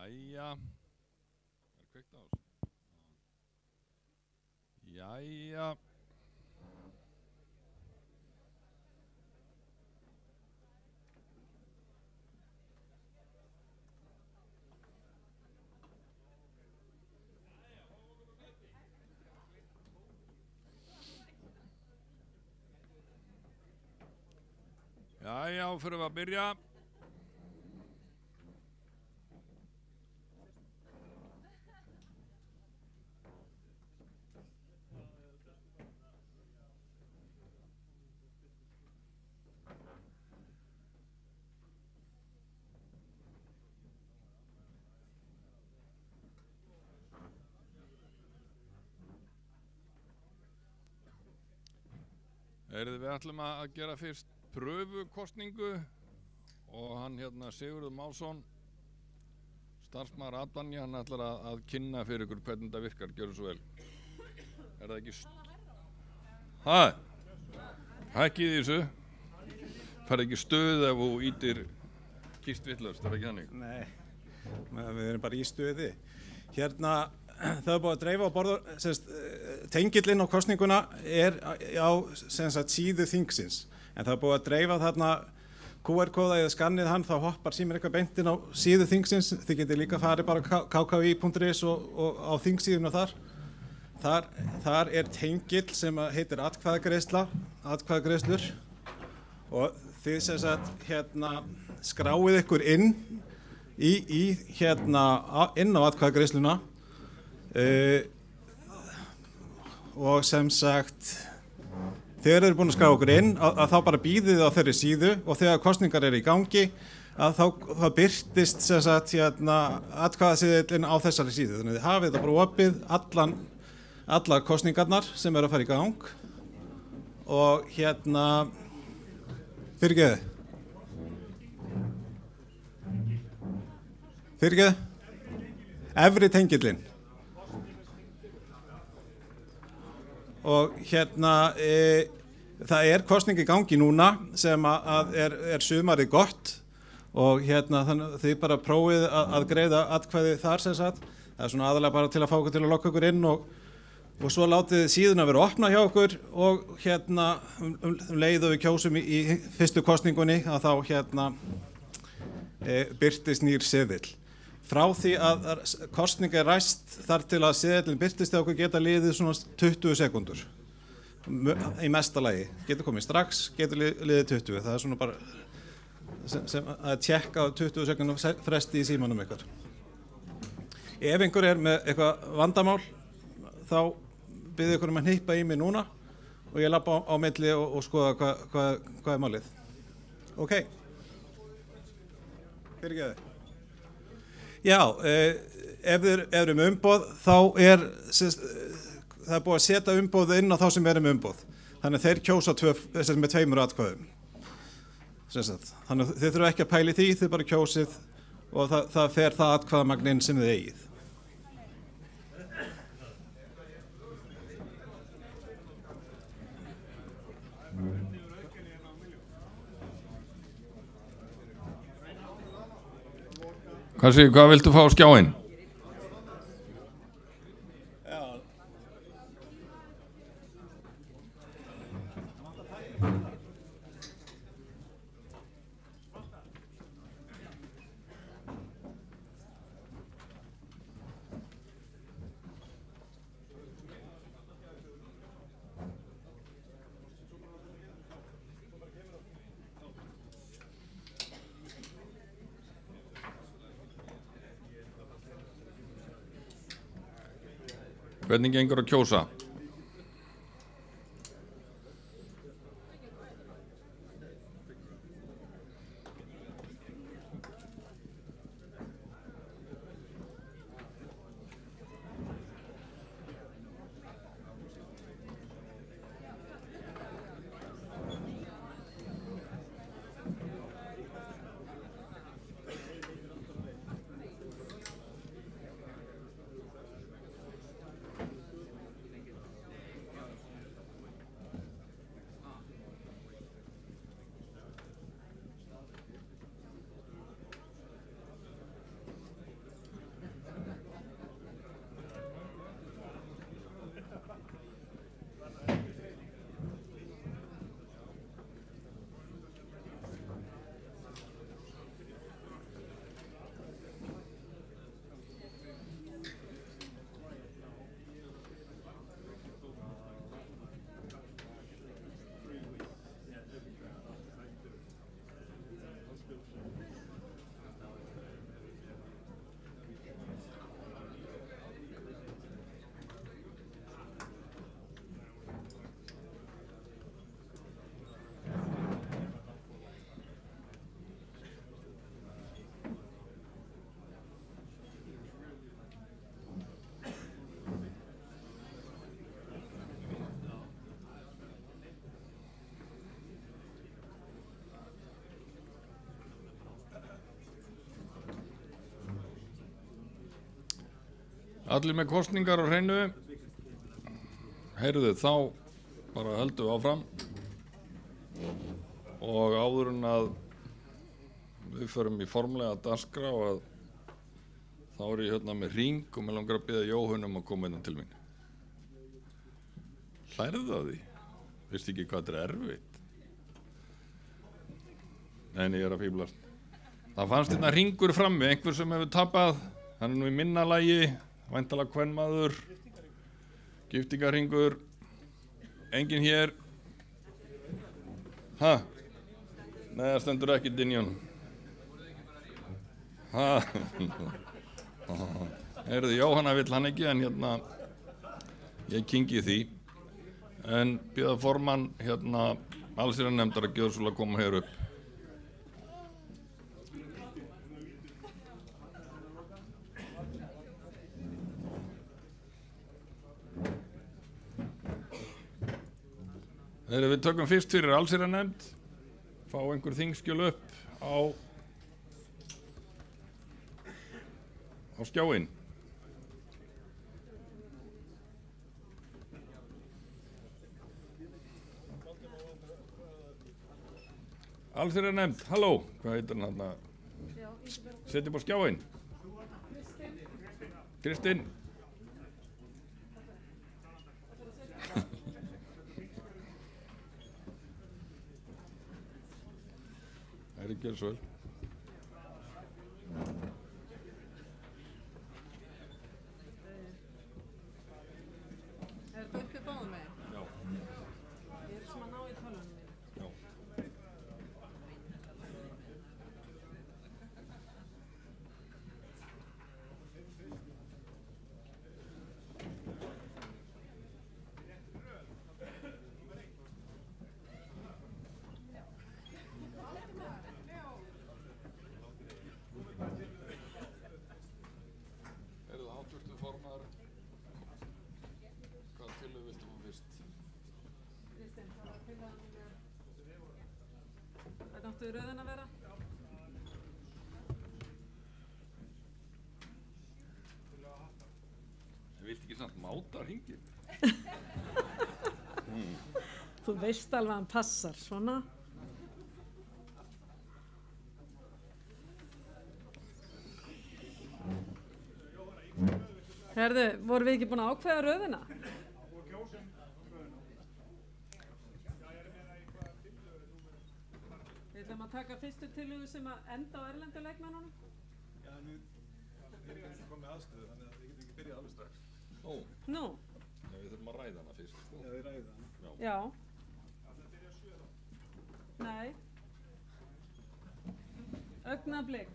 Jæja. Er kveikt á þessu? Jæja. Jæja, fyrir við að byrja. Við ætlum að gera fyrst pröfukostningu og hann hérna Sigurður Másson, starfsmaður Advanja, hann ætlar að kynna fyrir ykkur hvernig þetta virkar, gjörðu svo vel. Er það ekki hækkið í þessu, færði ekki stuð ef þú ítir kýrt vitlaust, er það ekki þannig? Nei, við erum bara í stuði. Hérna, það er búið að dreifa á borður, tengillinn á kostninguna er á síðu þingsins, en það er búið að dreifa þarna QR-kóða eða skannið hann, þá hoppar símir eitthvað beint inn á síðu þingsins. Þið getið líka farið bara kki.is og á þingsíðuna þar er tengill sem heitir atkvæðagreiðslur og þið hérna skráið ykkur inn inn á atkvæðagreiðsluna og sem sagt þegar þið eru búin að skrá okkur inn að þá bara býðið þið á þeirri síðu og þegar kosningar eru í gangi að þá birtist sem sagt atkvæðaseðillinn á þessari síðu, þannig að þið hafið það bara opið allar kosningarnar sem eru að fara í gang og fyrirgeðu efri tengillinn og það er kosning í gangi núna sem er sumarið gott og þannig þið bara prófið að greiða atkvæði þar sem sagt. Það er svona aðalega bara til að fá okkur til að lokka okkur inn og svo látið síðuna vera opna hjá okkur og leið og við kjósum í fyrstu kosningunni að þá birtist nýr seðill. Frá því að kosning er ræst þar til að seðillinn birtist þegar okkur geta liðið svona 20 sekúndur í mesta lagi. Getur komið strax, getur liðið 20. Það er svona bara sem að tjekka á 20 sekúndum fresti í símanum ykkar. Ef einhver er með eitthvað vandamál þá bið ykkur að hnippa í mig núna og ég labba á milli og skoða hvað er málið. Ok. Fyrirgeðu. Já, ef þið eru með umboð þá það er búið að setja umboð inn á þá sem eru með umboð. Þannig að þeir kjósa með 2 atkvæðum. Þannig að þið þurfa ekki að pæli því, þið bara kjósið og það fer það atkvæðamagn inn sem þið eigið. Hvað viltu fá á skjáinn? Hvernig gengur að kjósa? Allir með kosningar á hreinu. Heyrðu, þá bara höldum við áfram. Og áður en að við förum í formlega dagskrá að þá er ég hérna með hring og mér langar að biðja Jóhann að koma inn til mín. Hlærðu það því? Veistu ekki hvað þetta er erfitt? Nei, ég er að fíblast. Það fannst hérna hringur frammi, einhver sem hefur tapað. Hann er nú í minnalagi, væntanlega kvenmaður, giftingarhringur, enginn hér. Ha? Nei, það stendur ekki inn í honum. Ha? Heyrðu, Jóhanna vill hann ekki, en hérna, ég kyngi því. En bíða formann hérna allsherjarnefndar að gjöra að koma hér upp. Þegar við tökum fyrst fyrir allsherjarnefnd, fá einhver þingskjöl upp á skjáinn. Allsherjarnefnd, halló, hvað heitir hann þarna? Setjum á skjáinn. Kristinn. Það er ekki svo vel. Er þetta uppið báðum megin? Já. Ég er sem að ná í tölunum mín. Já. Hvernig áttu röðin að vera? Þú vilt ekki samt máta hringinn? Þú veist alveg að hann passar, svona. Herðu, vorum við ekki búin að ákveða röðina? Við ætlum að taka fyrstu tillögu sem að enda á erlendu leikmennunum. Já, nú er ég eins og komið aðstöðu, þannig að við getum ekki byrjað alveg strax. Ó. Nú. Já, við þurfum að ræða hana fyrst, sko. Já, við ræða hana. Já. Nei. Augnablik.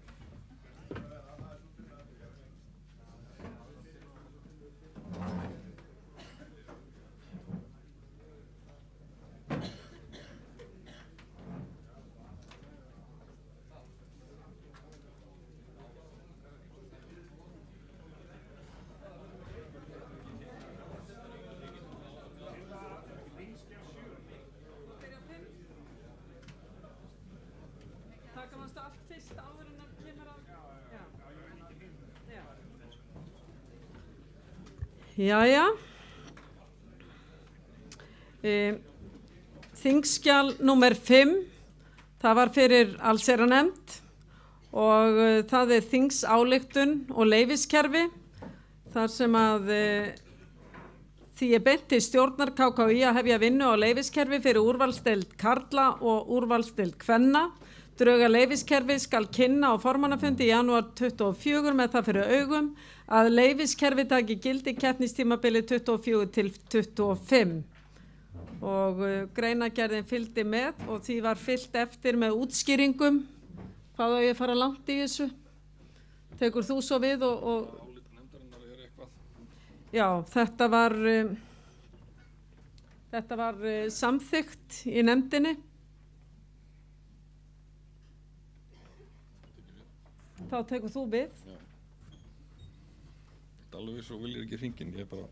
Taka mannstu allt fyrst áður en það kemur á... Já. Jæja. Þingskjal númer 5, það var fyrir allsherjarnefnd og það er þingsályktun og leyfiskerfi þar sem að því er beint til stjórnar KKÍ að hefja vinnu á leyfiskerfi fyrir úrvalsdeild karla og úrvalsdeild kvenna. Drög að leyfiskerfi skal kynna á formannafundi í janúar 24 með það fyrir augum að leyfiskerfi taki gildi keppnistímabili 24 til 25 og greinagerðin fylgdi með og því var fylgt eftir með útskýringum. Hvað á ég að fara langt í þessu? Tekur þú svo við og... Já, þetta var samþykkt í nefndinni. Þá tekur þú við. Já. Þetta alveg svo viljir ekki hringinn, ég er bara...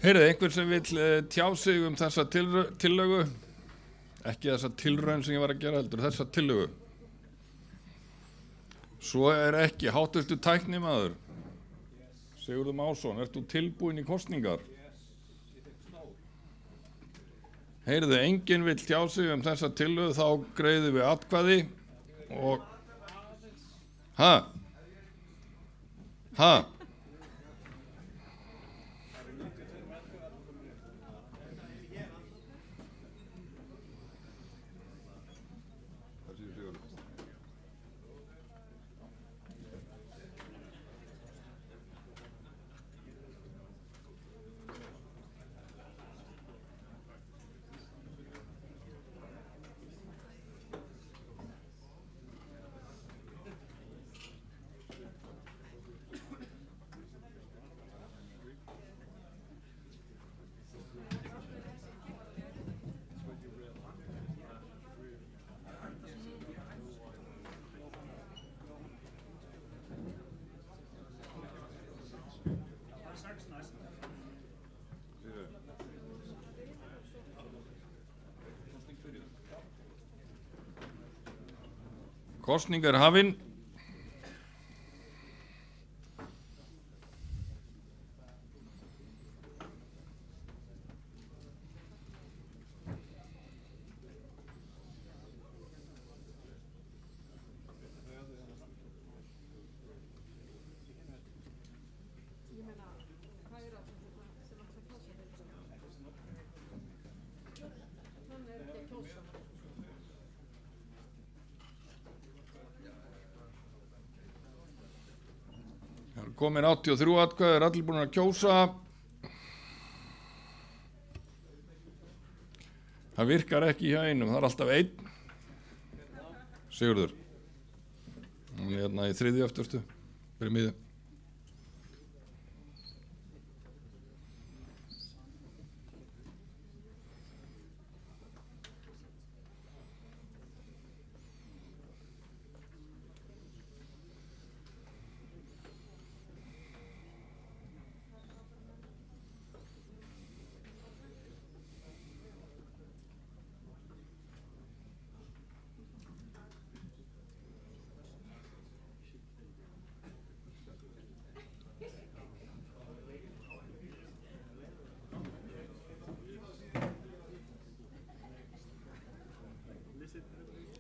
Heyrðu, einhver sem vill tjá sig þessa tillögu, ekki þessa tilraun sem ég var að gera heldur, þessa tillögu. Svo er ekki. Háttvirtur tæknimaður Sigurður Másson, ert þú tilbúin í kosningar? Heyrðu, enginn vill tjá sig þessa tillögu, þá greiðum við atkvæði og kosning er hafin. Komin 83 atkvæði, allir búin að kjósa. Það virkar ekki hjá einum, það alltaf einn. Sigurður. Hérna í þriðju eftirstu, fyrir miðju.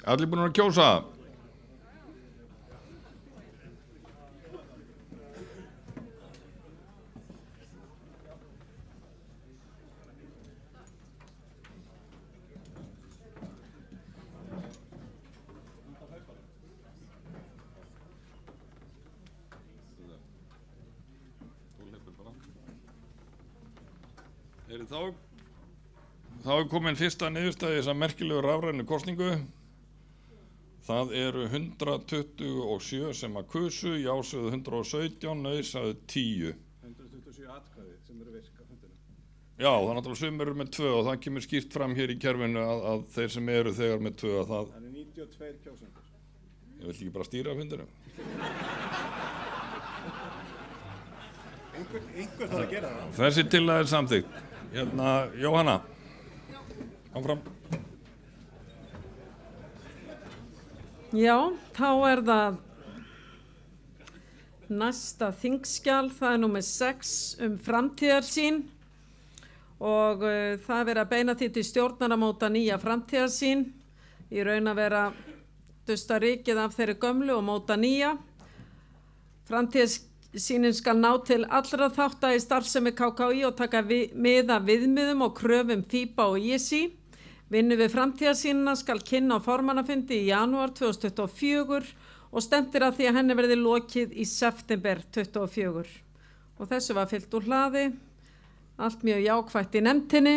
Allir búin að kjósa. Þá er komin fyrsta niðurstaða í þessa merkilegu rafrænu kosningu. Það eru 127 sem að kusu, já sögðu 117, nei sagði 10. 127 atkvæði sem eru virk á fundinu. Já, það er náttúrulega sumir eru með 2 og það kemur skýrt fram hér í kerfinu að þeir sem eru þegar með 2 að það... Það eru 92 kjósendur. Ég vil ekki bara stýra fundinu. Einhver þarf að gera það. Þessi tillaga er samþykkt. Hérna, Jóhanna. Áfram. Já, þá er það næsta þingskjal, það er númer 6 framtíðarsýn og það er verið að beina því til stjórnar að móta nýja framtíðarsýn, í raun að vera dusta rykið af þeirri gömlu og móta nýja. Framtíðarsýnin skal ná til allra þátta í starfsemi KKÍ og taka mið af viðmiðum og kröfum FIBA og ISI. Vinnu við framtíðarsýnina skal kynna á formannafundi í janúar 2024 og stefnt að því að henni verði lokið í september 2024. Og þessu var fyllt úr hlaði, allt mjög jákvætt í nefndinni.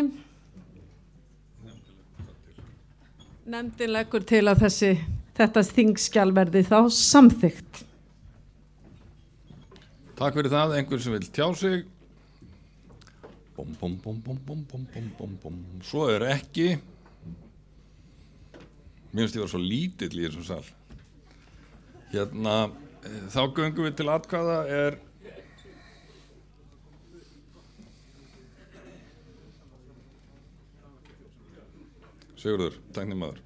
Nefndin leggur til að þetta þingskjal verði þá samþykkt. Takk fyrir það, einhver sem vil tjá sig. Svo er ekki. Mér finnst ég var svo lítill í þessum sal. Hérna, þá göngum við til atkvæða Sigurður, tæknimaður.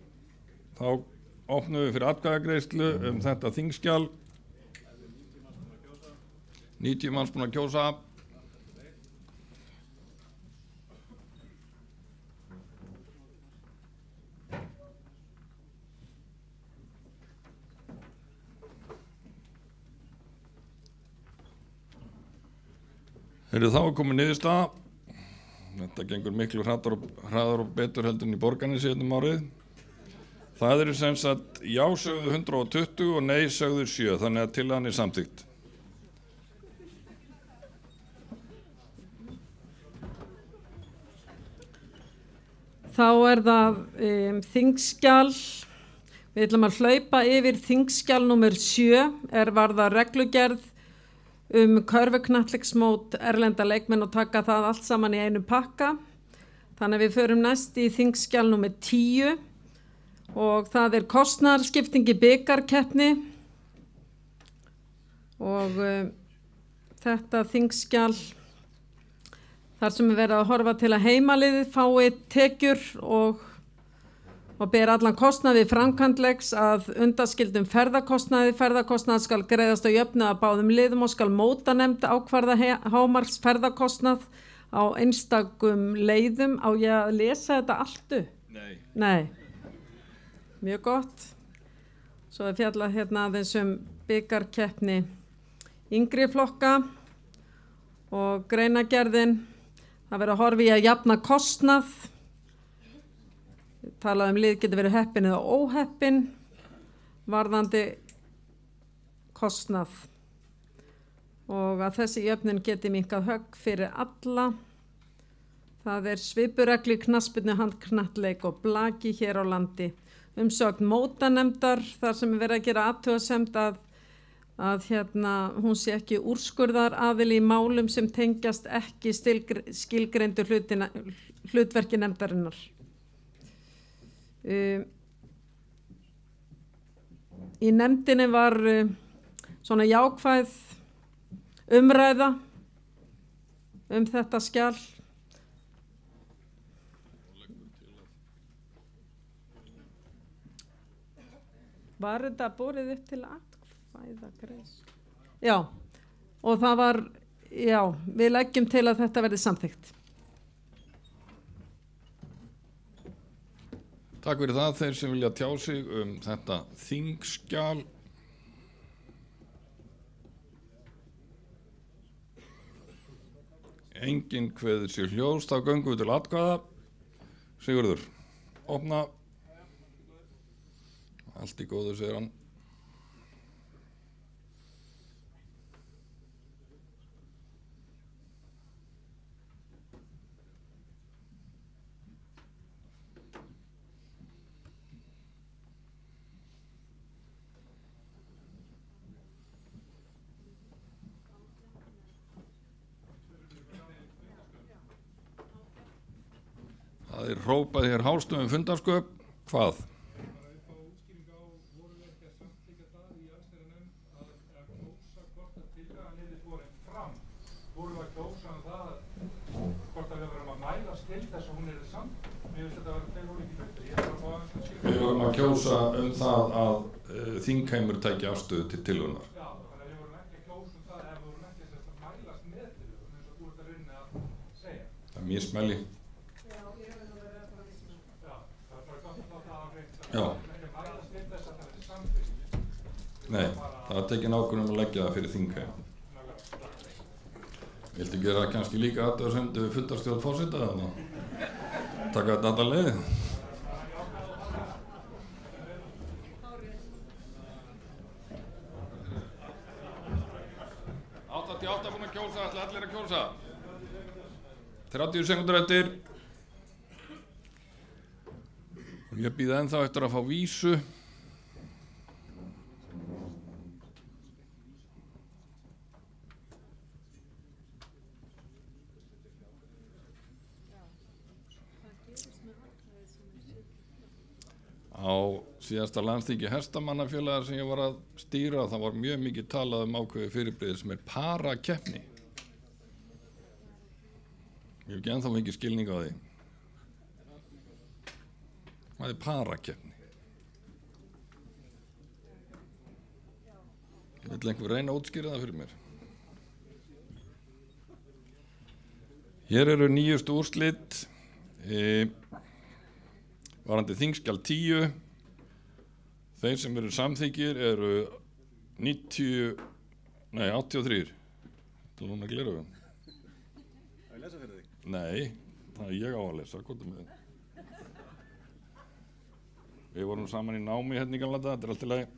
Þá opnum við fyrir atkvæðagreiðslu þetta þingskjal 90 manns búin að kjósa. Þá er komið niðurstaða. Þetta gengur miklu hraðar og betur heldur en í Borgarnesi árið. Það eru sem sagt já sögðu 120 og nei sögðu 7, þannig að tillagan er samþykkt. Þá er það þingskjal, við ætlum að hlaupa yfir þingskjal númer 7, varðar reglugerð körfuknattleiksmót erlenda leikmenn og taka það allt saman í einu pakka. Þannig að við förum næst í þingskjal númer 10 og það er kostnaðarskipting í bikarkeppni og þetta þingskjal þar sem er verið að horfa til að heimaliðið fái tekjur og ber allan kostnað við framkvæmdleiks að undanskildum ferðakostnaði. Ferðakostnað skal greiðast á jöfnu að báðum liðum og skal mótanefnd ákvarða hámarks ferðakostnað á einstakum leiðum. Á ég að lesa þetta allt upp? Nei. Mjög gott. Svo er fjallað hérna aðeins bikarkeppni yngri flokka og greinagerðin. Það verður að horfa í að jafna kostnað. Talað lið getur verið heppin eða óheppin varðandi kostnað og að þessi jöfnun geti minnkað högg fyrir alla. Það er svipureglu knattspyrnu, handknattleik og blaki hér á landi. Umsögn mótanefndar þar sem er verið að gera athugasemd að hún sé ekki úrskurðar aðili í málum sem tengjast ekki skilgreindu hlutverki nefndarinnar. Í nefndinni var svona jákvæð umræða þetta skjal. Var þetta borið upp til atkvæðagreiðslu? Já, og það var, við leggjum til að þetta verði samþykkt. Takk fyrir það þeir sem vilja tjá sig þetta þingskjal. Enginn kveður sér hljóðs, þá göngum við til atkvæða. Sigurður, opna. Allt í góðu, segir hann. Það er hrópað hér hástöfum fundarsköp. Hvað? Við vorum að kjósa það að þingheimur tæki afstöðu til tillögunnar. Já, þannig að við vorum ekki að kjósa það ef við vorum ekki að mælast með tillögunum eins og þú ert að reyna að segja. Það er mjög smelli. Já. Nei, það er tekin ákvörðun að leggja það fyrir þingheim. Viltu gera kannski líka athugasemd við fundarstjórn forseta eða taka þetta alla leið? 88 búin að kjósa, ætla allir að kjósa. 30 sekúndur eftir. Ég býð ennþá eftir að fá vísu. Á síðasta landsþingi hestamannafélagar sem ég var að stýra, það var mjög mikið talað ákveðið fyrirbrigði sem parakeppni. Ég hef ekki ennþá mikið skilning á því. Það er parakeppni. Vill einhver reyna að útskýra það fyrir mér? Hér eru nýjustu úrslit varandi þingskjal 10. Þeir sem eru samþykir eru 83. Það núna gleru við. Það er lesa fyrir þig? Nei, það er ég á að lesa. Við vorum saman í námi hérna í gamla daga, þetta er allt í lagi.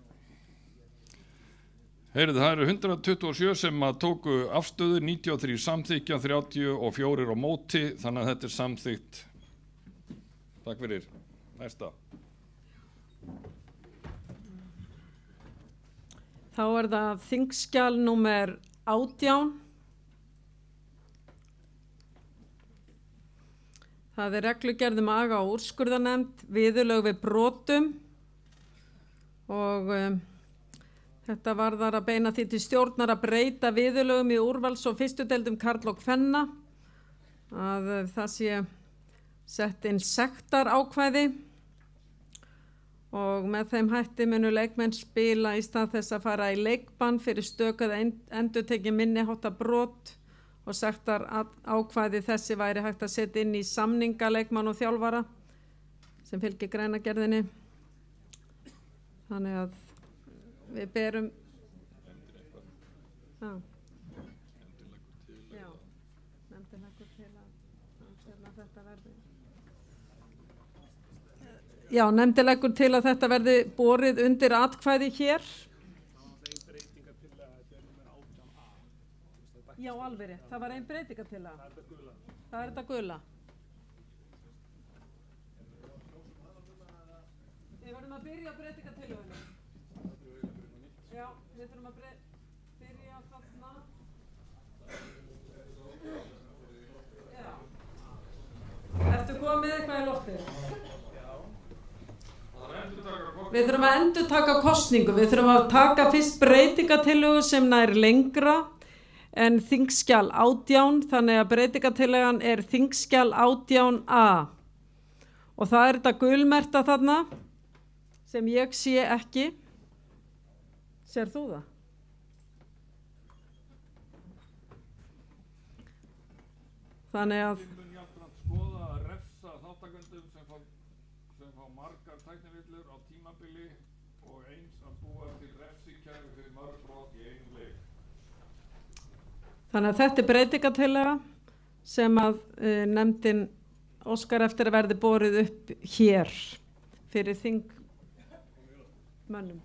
Heyrðu, það eru 127 sem að tóku afstöðu, 93 samþykja, 34 á móti, þannig að þetta er samþykkt. Takk fyrir. Næsta. Þá er það þingskjal númer 18. Það er reglugerð um aga- og úrskurðarnefnd, viðurlög við brotum og þetta varðar að beina því til stjórnar að breyta viðurlögum í úrvals- og fyrstudeildum karla og kvenna, að það sé sett inn sektarákvæði og með þeim hætti munu leikmenn spila í stað þess að fara í leikbann fyrir stökað endurtekið minniháttar brot og sektarákvæði þessi væri hægt að setja inn í samninga leikmann og þjálfara sem fylgir greinargerðinni. Þannig að við berum nefndin leggur til að þetta verði nefndin leggur til að þetta verði borið undir atkvæði hér. Já, alveg rétt. Það var ein breytingartillaga. Það er þetta gula. Við verðum að byrja á breytingartillögunni. Já, við þurfum að byrja þarna. Já. Ertu komið eitthvað í loftið? Við þurfum að endurtaka kosningu. Við þurfum að taka fyrst breytingartillögu sem nær lengra en þingskjal 18, þannig að breytingartillagan er þingskjal 18a og það er þetta gulmerta þarna sem ég sé ekki. Sér þú það? Þannig að skoða að refsa þáttakendum sem fá margar tæknivillur á tímabili og eins að búa til refsikerfi fyrir mörg brot í einum leik. Þannig að þetta er breytingartillaga sem að nefndin óskar eftir að verði borið upp hér fyrir þingmönnum.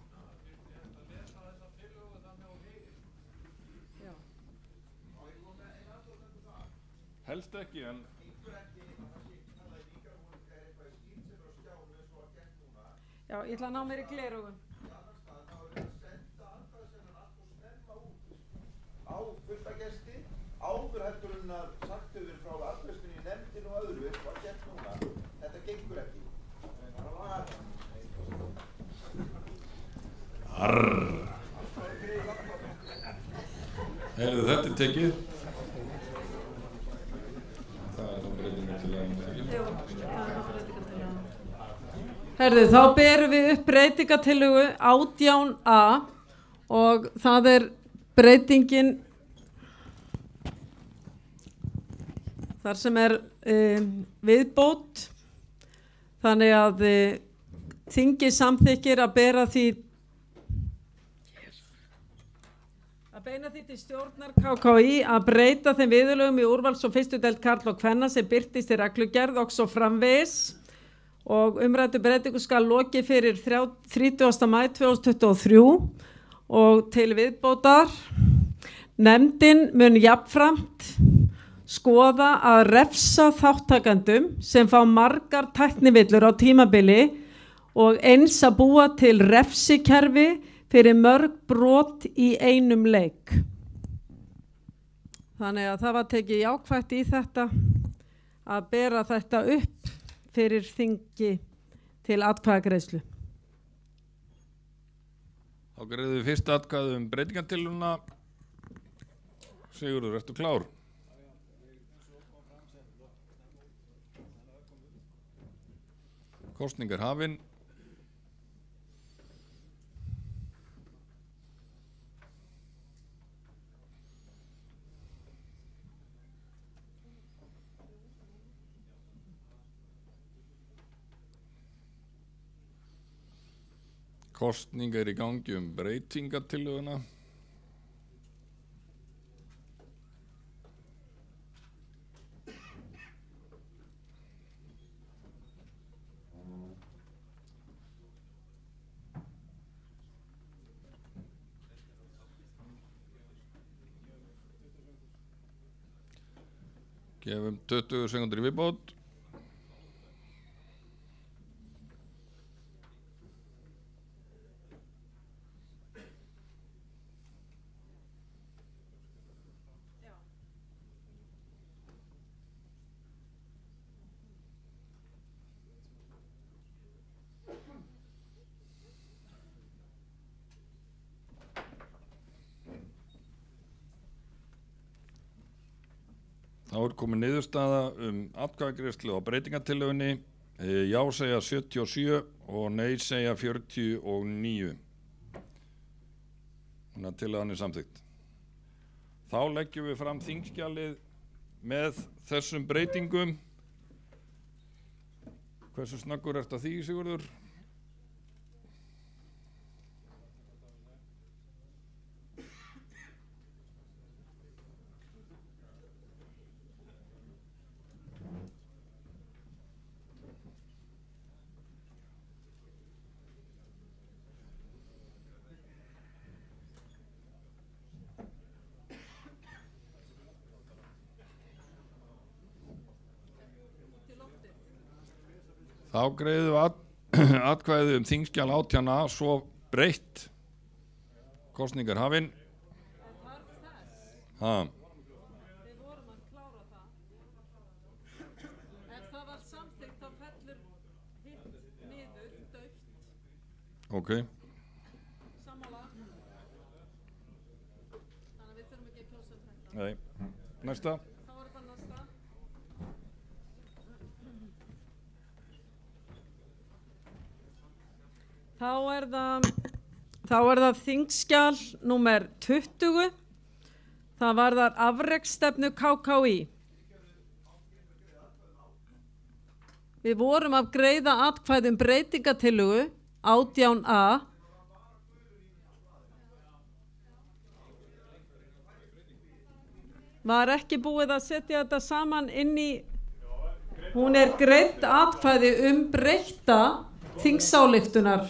Helst ekki, en Já, ég ætla að ná mér í gleraugun. Á fullt gesti, áður heldur en að sagt hefur verið frá afgreiðslunni í nefndinu og öðru, var gert núna, þetta gengur ekki. Það var Heyrðu, þetta er tekið. Það er þá breytingartillagan. Herðu, þá berum við upp breytingartillögu 18a og það er breytingin þar sem er viðbót, þannig að þingið samþykkir að beina því til stjórnar KKÍ að breyta þeim viðurlögum í úrvals- og fyrstudeild karla og kvenna sem birtist í reglugerð og svo framvegis og umræddu breytingu skal lokið fyrir 30. maí 2023 og til viðbótar nefndin mun jafnframt skoða að refsa þáttakendum sem fá margar tæknivillur á tímabili og eins að búa til refsikerfi fyrir mörg brot í einum leik. Þannig að það var tekið jákvætt í þetta að bera þetta upp fyrir þingi til atkvæðagreiðslu. Þá greiðum við fyrst atkvæði breytingartillöguna. Sigurður, ertu klár? Kosning er hafin. Kosning er í gangi breytingatillöguna. Gefum 20 sekundur í viðbót. Þá er komin niðurstaða atkvæðagreiðslu á breytingatillögunni. Já segja 77 og nei segja 49. Þannig að tillagan er samþykkt. Þá leggjum við fram þingskjalið með þessum breytingum. Hversu snöggur ert að því, Sigurður? Þá greiðum við atkvæði þingskjal 18a svo breytt. Kosningar hafin. Ha. Við vorum að klára það. Ef það var samþykkt þá fellur hitt niður, dautt. Ok. Sammála. Þannig að við þurfum ekki að kjósa þetta. Nei. Næsta. Þá er það næsta. Þá er það þingskjal númer 20. Það varðar afreksstefnu KKÍ. Við vorum að greiða atkvæði breytingatillögu 18a. Var ekki búið að setja þetta saman inn í, hún er greidd atkvæði breytta þingsályktunar,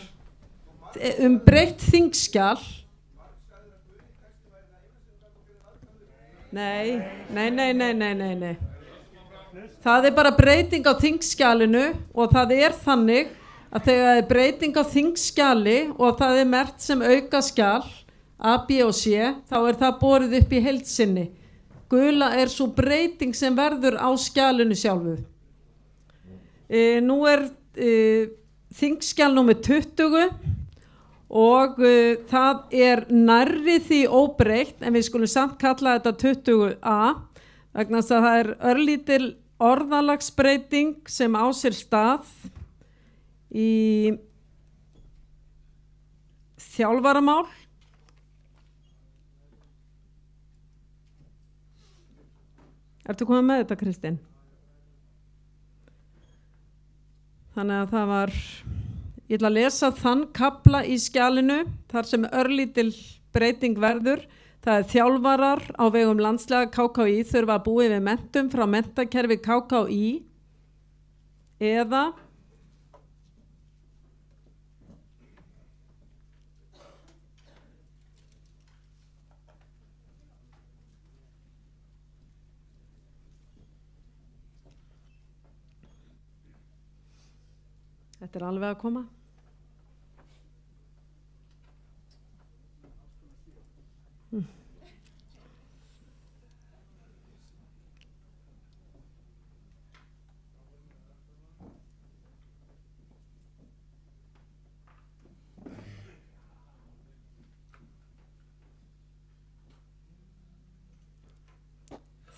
breytt þingskjal. Nei. Það er bara breyting á þingskjalinu og það er þannig að þegar það er breyting á þingskjali og það er merkt sem aukaskjal A, B og C, þá er það borið upp í heild sinni. Gula er svo breyting sem verður á skjalinu sjálfu. Nú er þingskjal númer 20 og það er nærri því óbreytt, en við skulum samt kalla þetta 20a vegna þess að það er örlítil orðalagsbreyting sem á sér stað í þjálfaramál. Ertu komið með þetta, Kristín? Þannig að það var, ég ætla að lesa þann kafla í skjalinu þar sem örlítil breyting verður. Það er þjálfarar á vegum landslega KKÍ þurfa að búi við menntun frá menntakerfi KKÍ eða þetta er alveg að koma.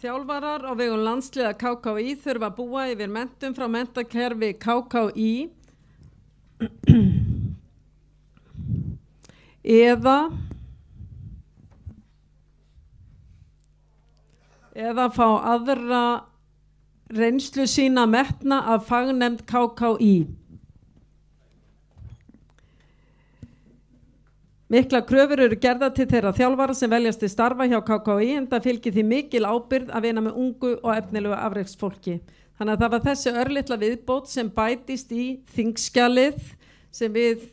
Þjálfarar á vegum landsliða KKÍ þurfa að búa yfir menntun frá menntakerfi KKÍ eða fá aðra reynslu sína metna af fagnefnd KKÍ. Mikla kröfur eru gerðar til þeirra þjálfara sem veljast til starfa hjá KKÍ en það fylgir því mikil ábyrgð að vinna með ungu og efnilegu afreksfólki. Þannig að það var þessi örlitla viðbót sem bætist í þingskjalið sem við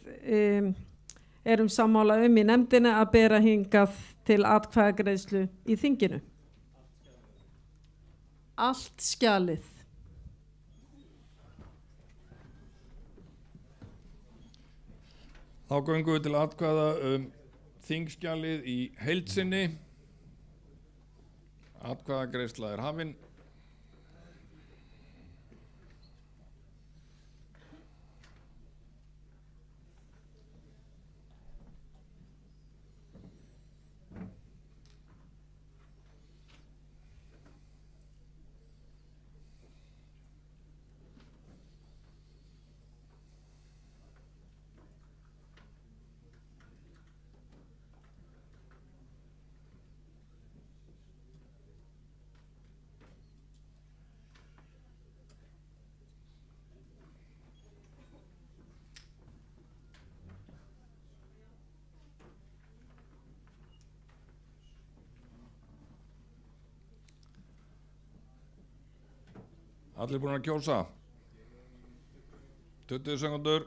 erum sammála í nefndinni að bera hingað til atkvæðagreiðslu í þinginu. Allt skjalið. Þá göngum við til atkvæða þingskjalið í heild sinni. Atkvæðagreiðsla er hafin. Allir búin að kjósa? 20 sekúndur.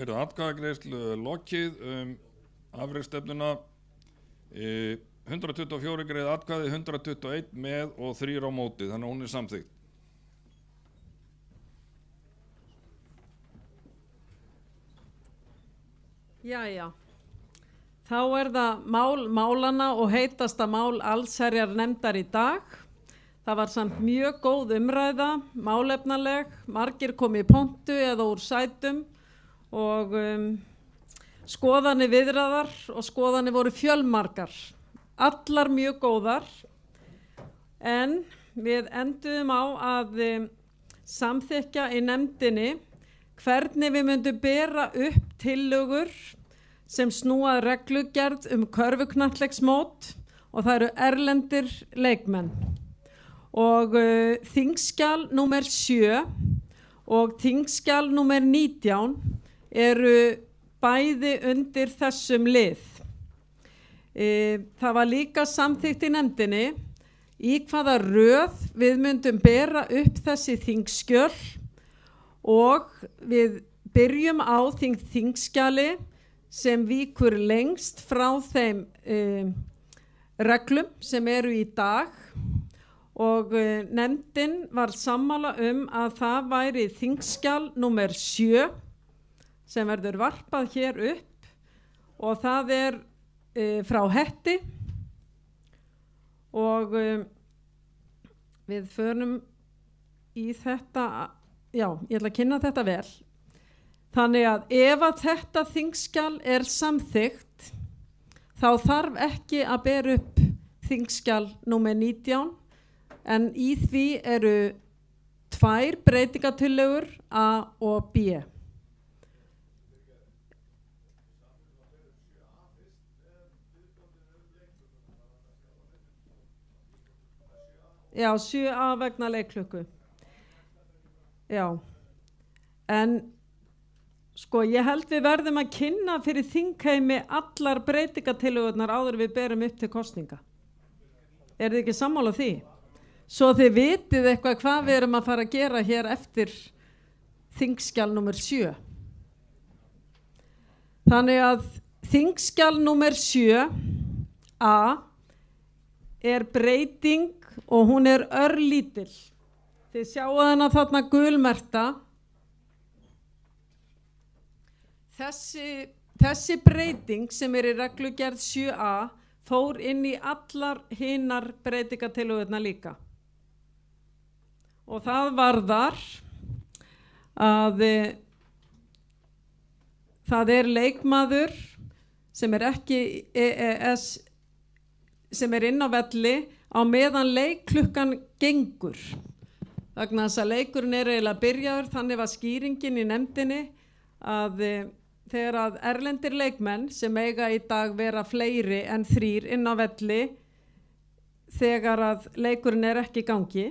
Atkvæðagreiðslu lokið afreiksstefnuna 124 greið atkvæði, 121 með og 3 á móti, þannig að hún er samþykkt. Jæja, þá er það mál málana og heitasta mál allsherjar nefndar í dag. Það var samt mjög góð umræða, málefnaleg, margir komi í pontu eða úr sætum og skoðanir viðraðar og skoðanir voru fjölmargar, allar mjög góðar, en við enduðum á að samþykkja í nefndinni hvernig við myndum bera upp tillögur sem snúað reglugerð körfuknattleiksmót og það eru erlendir leikmenn. Og þingskjal númer 7 og þingskjal númer 19 eru bæði undir þessum lið. Það var líka samþykkt í nefndinni í hvaða röð við myndum bera upp þessi þingskjöl og við byrjum á þingskjali sem víkur lengst frá þeim reglum sem eru í dag og nefndin var sammála að það væri þingskjal númer 7 sem verður varpað hér upp og það er frá Hetti og við förum í þetta, já, ég ætla að kynna þetta vel. Þannig að ef að þetta þingskjal er samþykkt þá þarf ekki að bera upp þingskjal númer 19 en í því eru 2 breytingatillögur A og B. Já, 7A vegna leikklukku. Já, en sko ég held við verðum að kynna fyrir þingheimi allar breytingatillögurnar áður við berum upp til kosninga. Er þið ekki sammála því? Svo þið vitið eitthvað hvað við erum að fara að gera hér eftir þingskjal númer 7. Þannig að þingskjal númer 7A er breyting og hún er örlítil. Þið sjáu hana þarna gulmerta. Þessi breyting sem er í reglugerð 7A fór inn í allar hinar breytingatillögurnar líka. og það varðar að það er leikmaður sem er ekki EES sem er inn á velli á meðan leikklukkan gengur. Vegna þess að leikurinn er eiginlega byrjaður, þannig var skýringin í nefndinni að þegar að erlendir leikmenn sem eiga í dag vera fleiri en 3 inn á velli þegar að leikurinn er ekki í gangi.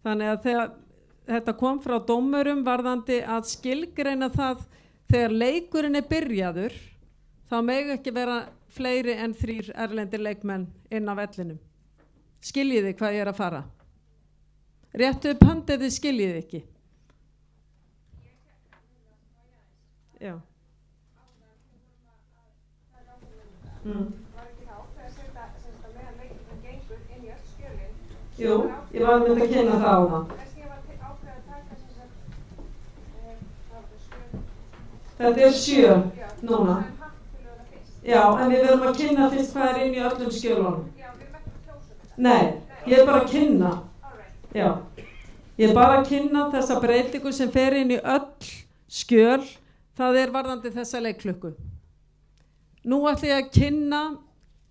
Þannig að þetta kom frá dómurum varðandi að skilgreina það þegar leikurinn er byrjaður þá mega ekki vera fleiri en 3 erlendir leikmenn inn á vellinum. Skiljiði hvað ég er að fara? Réttu upp hönd ef þið skiljiði ekki. Já. Var ekki það ákveð að setja meðan leikurinn gengur inn í öll skjölin? Jú, ég var myndi að kynna það á það. Þess ég var ákveð að taka Þetta er 7 núna. Já, en við verðum að kynna fyrst hvað er inn í öllum skjölunum. Já, við verðum að kjósa þetta. Nei, ég er bara að kynna. Já, ég er bara að kynna þessa breytingu sem fer inn í öll skjöl, það er varðandi þessa leikklukku. Nú ætla ég að kynna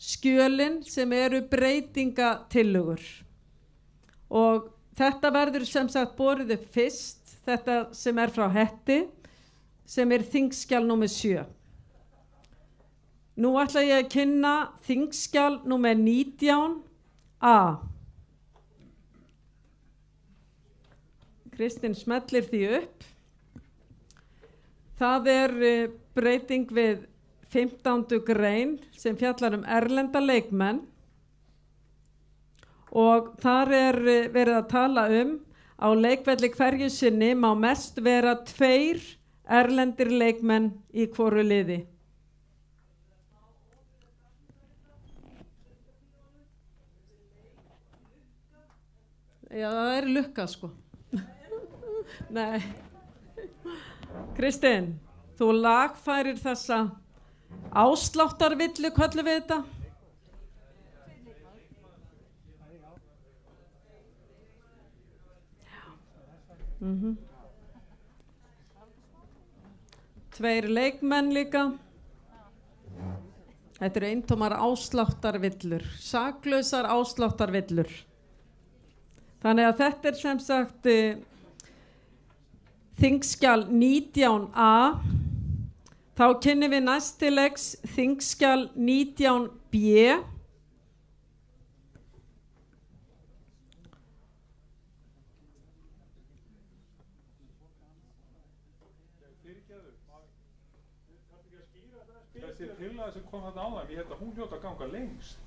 skjölin sem eru breytingatillögur. Og þetta verður sem sagt borið upp fyrst, þetta sem er frá Hetti, sem er þingskjal númer 7. Nú ætla ég að kynna þingskjal númer 19a. Kristinn smellir því upp. Það er breyting við 15. grein sem fjallar erlenda leikmenn og þar er verið að tala á leikvelli hverju sinni má mest vera 2 erlendir leikmenn í hvoru liði. Já, það er lukka sko. Nei. Kristinn, þú lagfærir þessa ásláttarvillu, köllum við þetta? Já. 2 leikmenn líka. Þetta eru eintómar ásláttarvillur, saklausar ásláttarvillur. Þannig að þetta er sem sagt þingskjal 19a, þá kynnum við næstilegs þingskjal 19b. Þessi tillaga sem kom þarna áðan, ég held að hún hljóta að ganga lengst.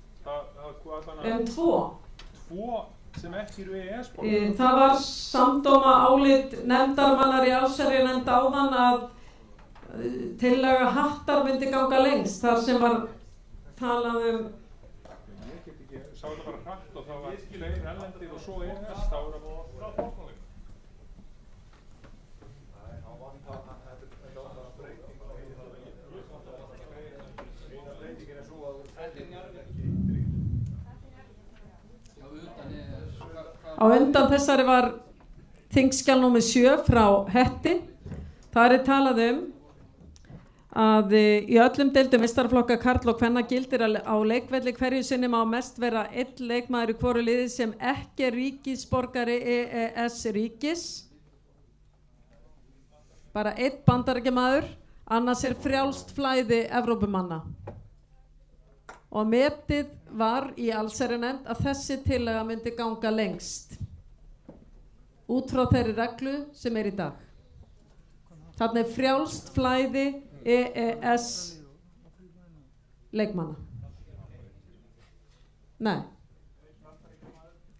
2 sem ekki eru EES-borgarar. Það var samdóma álit nefndarmannar í allsherjarnefnd áðan að tillaga Hattar myndi ganga lengst þar sem var talað Ég get ekki, sá þetta bara hratt og það var fleiri erlendir og svo EES, þá er það bara fórnáleik. Á undan þessari var þingskjal númer 7 frá Hetti. Það er talað að í öllum deildum meistaraflokka karl og kvenna gildir á leikvelli hverju sinni má mest vera 1 leikmaður í hvoru liði sem ekki er ríkisborgari EES ríkis. Bara 1 bandaríkjamaður, annars er frjálst flæði Evrópumanna. Og metið var í allsherjarnefnd að þessi tillaga myndi ganga lengst út frá þeirri reglu sem er í dag. Þarna er frjálst flæði EES leikmanna. Nei.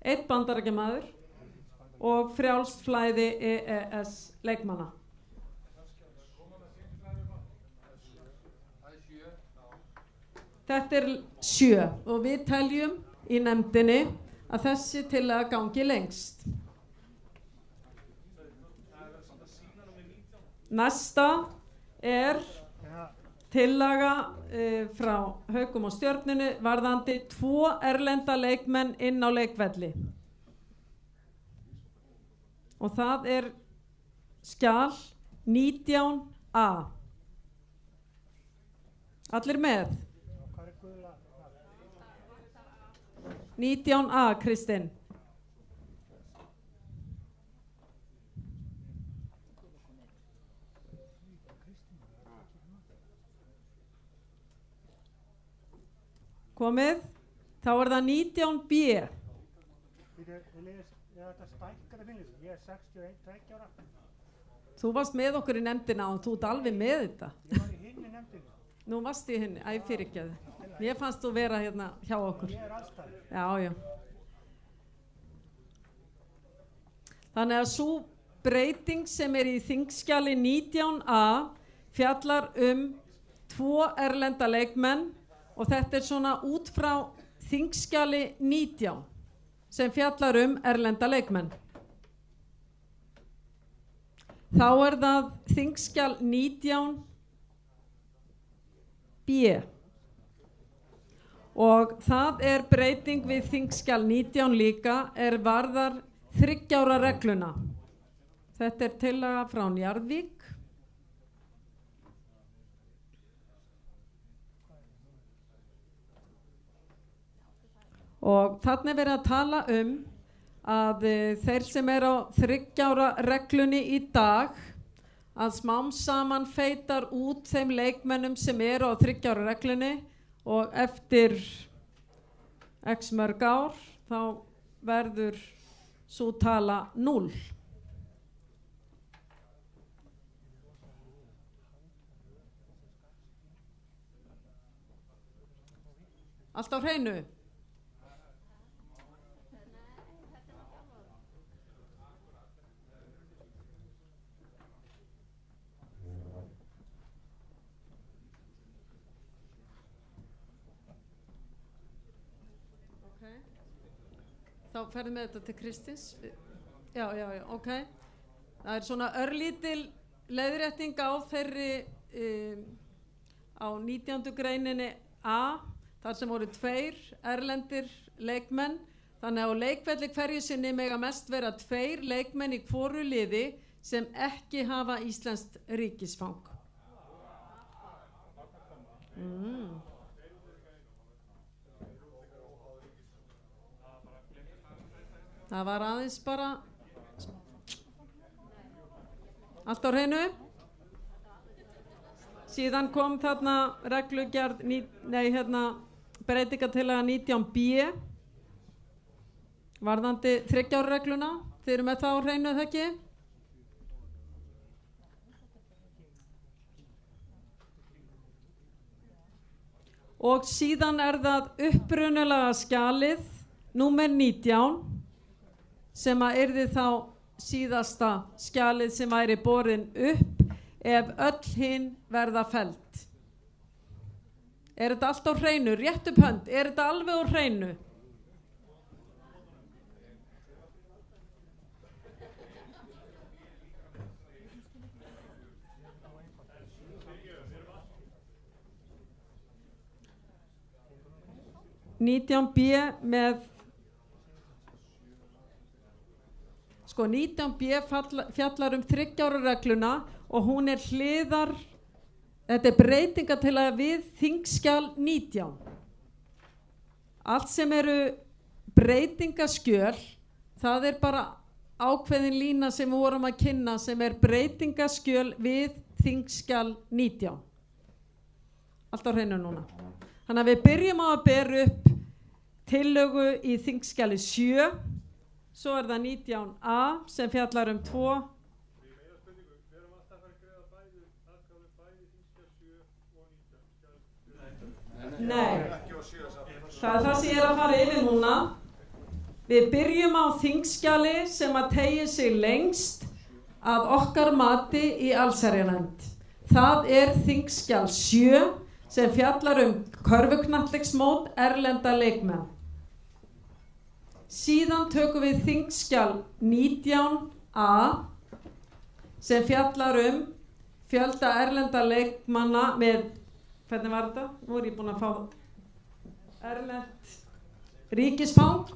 1 bandaríkjamaður og frjálst flæði EES leikmanna. Þetta er 7 og við teljum í nefndinni að þessi tillaga gangi lengst. Næsta er tillaga frá Haukum og Stjörnunni varðandi 2 erlenda leikmenn inn á leikvelli. og það er skjal 19a. Allir með? 19a, Kristinn. Komið? Þá er það 19b. Ég er 61 ára. Þú varst með okkur í nefndina og þú ert alveg með þetta. Ég var í hinni nefndinu. Nú varst í hinni, fyrirgeðu. Mér fannst þú vera hérna hjá okkur. Ég er allstað. Já. Þannig að sú breyting sem er í þingskjali 19a fjallar 2 erlenda leikmenn og þetta er svona út frá þingskjali 19 sem fjallar erlenda leikmenn. Þá er það þingskjal 19b og það er breyting við þingskjal 19 líka er varðar 3 ára regluna. Þetta er tillaga frá Njarðvík. Og þarna er verið að tala að þeir sem er á 3 ára reglunni í dag að smám saman feitar út þeim leikmennum sem eru á 3 ára reglunni og eftir x mörg ár þá verður svo tala 0. Allt á hreinu? Þá ferðum við þetta til Kristins. Já, ok. Það er svona örlítil leiðrétting á þeirri á 19. greininni A, þar sem voru 2 erlendir leikmenn. Þannig að á leikvelli hverju sinni mega mest vera 2 leikmenn í hvoru liði sem ekki hafa íslenskt ríkisfang. Það var aðeins bara allt á hreinu. Síðan kom þarna reglugerð, breytingatillaga 19b varðandi 3 ára regluna. Þið eru með það á hreinu, eða ekki? Og síðan er það upprunalega skjalið númer 19 sem að yrði þá síðasta skjalið sem væri borin upp ef öll hinn verða felld. Er þetta allt á hreinu? Rétt upp hönd, er þetta alveg á hreinu? (19b) með 19b fjallar 3 ára regluna og hún er hliðar, þetta er breytingatillaga við þingskjal 19. Allt sem eru breytingaskjöl, það er bara ákveðin lína sem við vorum að kynna sem er breytingaskjöl við þingskjal 19. Allt á hreinu núna. Þannig að við byrjum á að bera upp tillögu í þingskjali 7. Svo er það 19a sem fjallar 2. Nei, það er það sem ég er að fara yfir núna. Við byrjum á þingskjali sem að teygja sig lengst að okkar mati í allsherjarnefnd. Það er þingskjal 7 sem fjallar körfuknattleiksmót erlenda leikmenn. Síðan tökum við þingskjal 19a sem fjallar fjölda erlenda leikmanna með, hvernig var þetta? Nú er ég búin að fá erlend ríkisfang,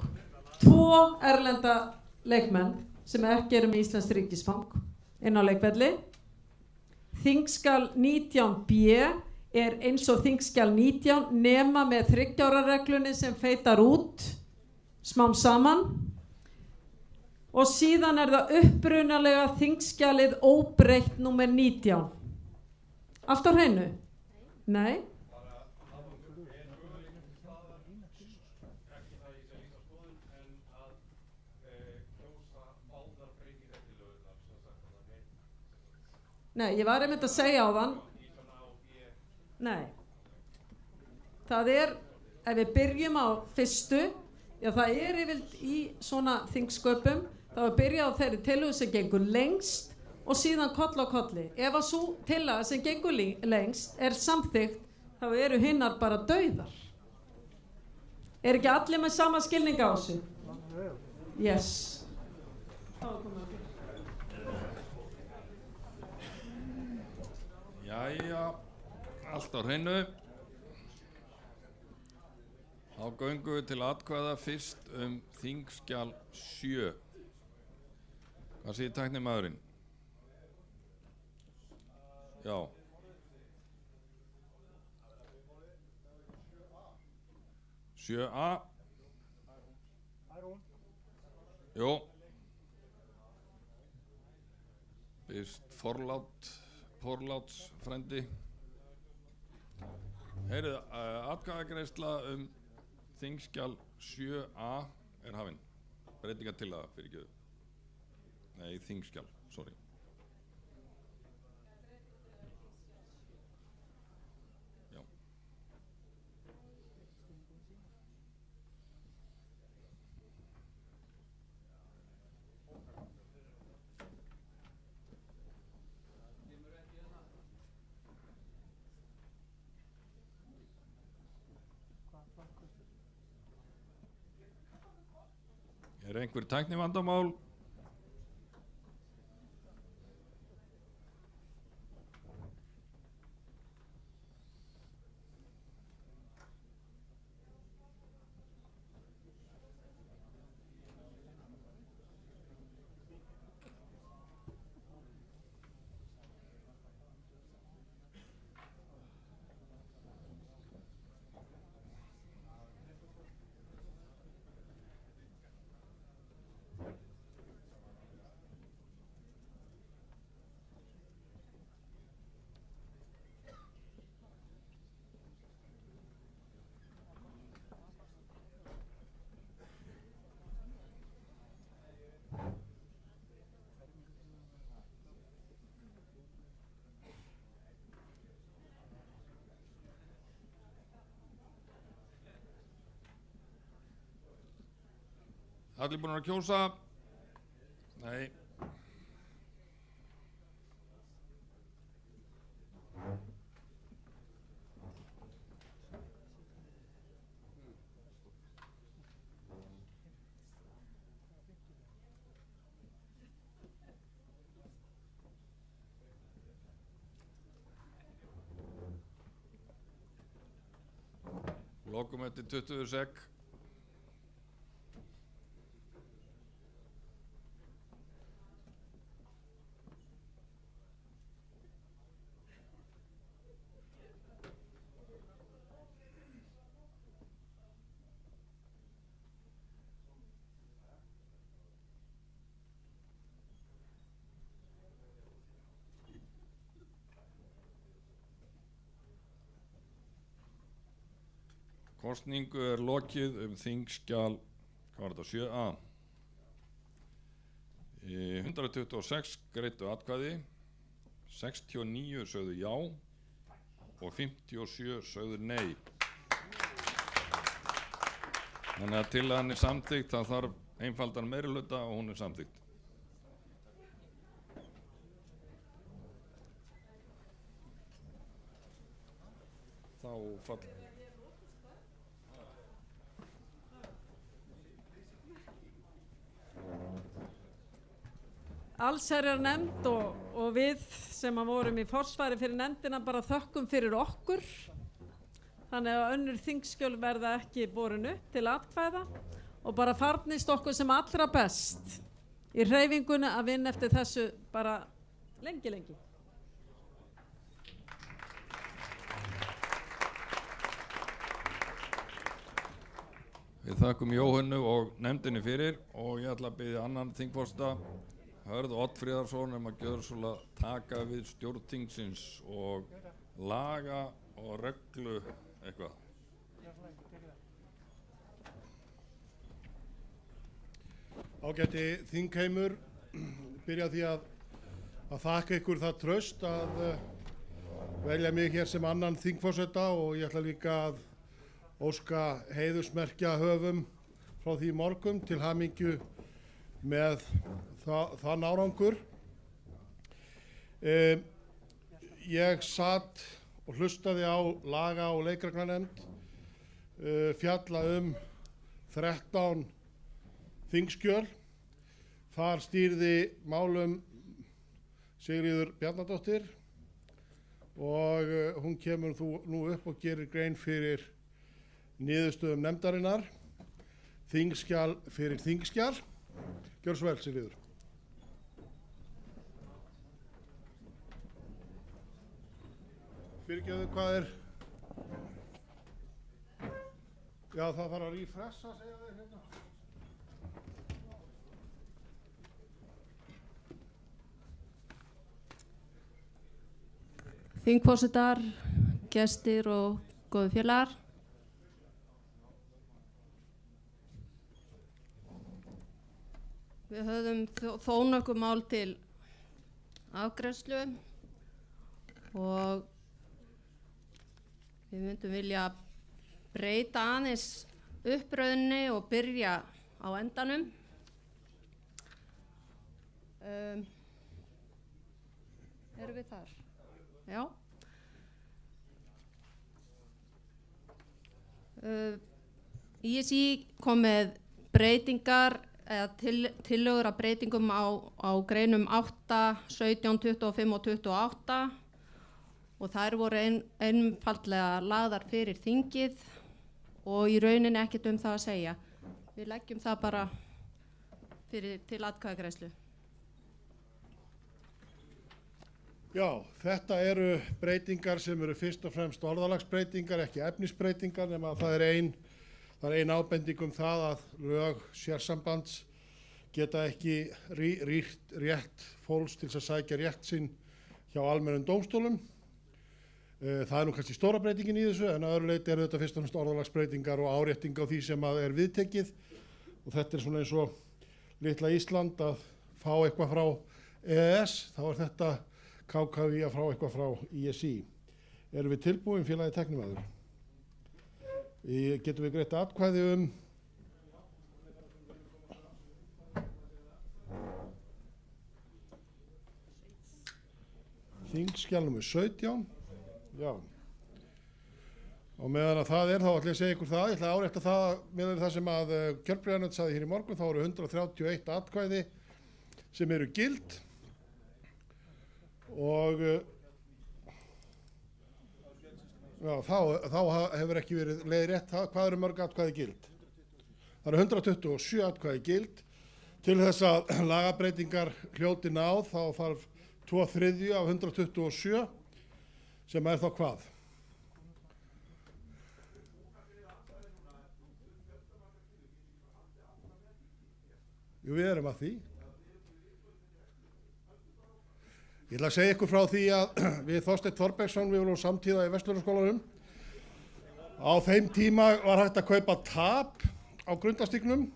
2 erlenda leikmenn sem ekki eru með Íslands ríkisfang inn á leikvelli. Þingskjal 19b er eins og þingskjal 19 nema með 3 ára reglunni sem feitar út smám saman. Og síðan er það upprunalega þingskjalið óbreytt númer 19. Allt á hreinu? Nei. Nei, ég var einmitt að segja á þann. Nei. Það er, ef við byrjum á fyrstu, já það er yfirleitt í svona þingsköpum, þá er byrjað á þeirri tillögu sem gengur lengst og síðan koll á kolli. Ef að sú tillaga sem gengur lengst er samþykkt, þá eru hinnar bara dauðar. Er ekki allir með sama skilning á þessu? Yes. Jæja, allt á hreinu. Þá göngum við til atkvæða fyrst þingskjal 7. Hvað segir tæknimaðurinn? Já. Sjö A. Jó. Fyrst forláts frendi. Heyrið, atkvæðagreiðsla þingskjal 7A er hafin. Breytingatillaga fyrir gjöðu. Nei, þingskjal, sorry. Já. Er einhver tæknivandamál? Allir búin að kjósa? Nei. Lokum eftir 20 sek. Kosningu er lokið þingskjal, hvað var þetta, 7A. 126 greiddu atkvæði, 69 sögðu já og 57 sögðu nei. Þannig að tillagan er samþykkt, það þarf einfaldan meirihluta og hún er samþykkt. Þá fall... Allsherjar nefnd og við sem að vorum í forsvari fyrir nefndina bara þökkum fyrir okkur. Þannig að önnur þingskjöl verða ekki borin upp til atkvæða og bara farnist okkur sem allra best í hreyfingunni að vinna eftir þessu bara lengi. Við þakkum Jóhönnu og nefndinni fyrir og ég ætla að biðja annan þingforsta, Hörð Oddfríðarsson, að gjöra svolítið taka við stjórnþingsins og laga og reglu eitthvað. Ágæti þingheimur, byrja því að þakka ykkur það traust að velja mig hér sem annan þingforseta og ég ætla líka að óska heiðursmerkja höfum frá því morgun til hamingju með þann árangur. Ég satt og hlustaði á laga- og leikreglunefnd fjalla 13 þingskjöl. Þar stýrði málum Sigríður Bjarnadóttir og hún kemur nú upp og gerir grein fyrir niðurstöðum nefndarinnar, þingskjal fyrir þingskjal. Gjörðu svo vel, Sigríður. Fyrirgefðu, hvað er? Já, það þarf að refressa, segja þeir hérna. Þingforsetar, gestir og góðu félagar. Við höfðum þó nokkuð mál til afgreiðslu og við myndum vilja breyta aðeins uppröðinni og byrja á endanum. Erum við þar? Já. ISÍ kom með breytingar eða tillögur að breytingum á greinum 8, 17, 25 og 28 og þær voru einfaldlega lagðar fyrir þingið og í rauninni ekkert það að segja. Við leggjum það bara til atkvæðagreiðslu. Já, þetta eru breytingar sem eru fyrst og fremst orðalagsbreytingar, ekki efnisbreytingar, nema að það er ein ábending það að lög sérsambands geta ekki rýrt rétt fólks til að sækja rétt sinn hjá almennum dómstólum. Það er nú kannski stóra breytingin í þessu, en að öðru leyti eru þetta fyrst og fremst orðalagsbreytingar og árétting á því sem er viðtekið og þetta er svona eins og litla Ísland að fá eitthvað frá EES, þá er þetta KKÍ að fá eitthvað frá ISÍ. Erum við tilbúin, félagi tæknimaður? Getum við greitt atkvæði þingskjal númer 17? Já. Og meðan að það er, þá ætla ég að segja ykkur það, ég ætla að árétta það með það sem að kjörbréfanefnd sagði hér í morgun, þá eru 131 atkvæði sem eru gild og já, þá hefur ekki verið leiðrétt hvað eru mörg atkvæði gild. Það eru 127 atkvæði gild. Til þess að lagabreytingar hljóti náð þá þarf 2/3 af 127 sem er þá hvað? Jú, við erum að því. Ég ætla að segja ykkur frá því að við Þorsteinn Þorbergsson, við vorum samtíða í Vestlunarskólanum. Á þeim tíma var hægt að kaupa tap á grundastíknum.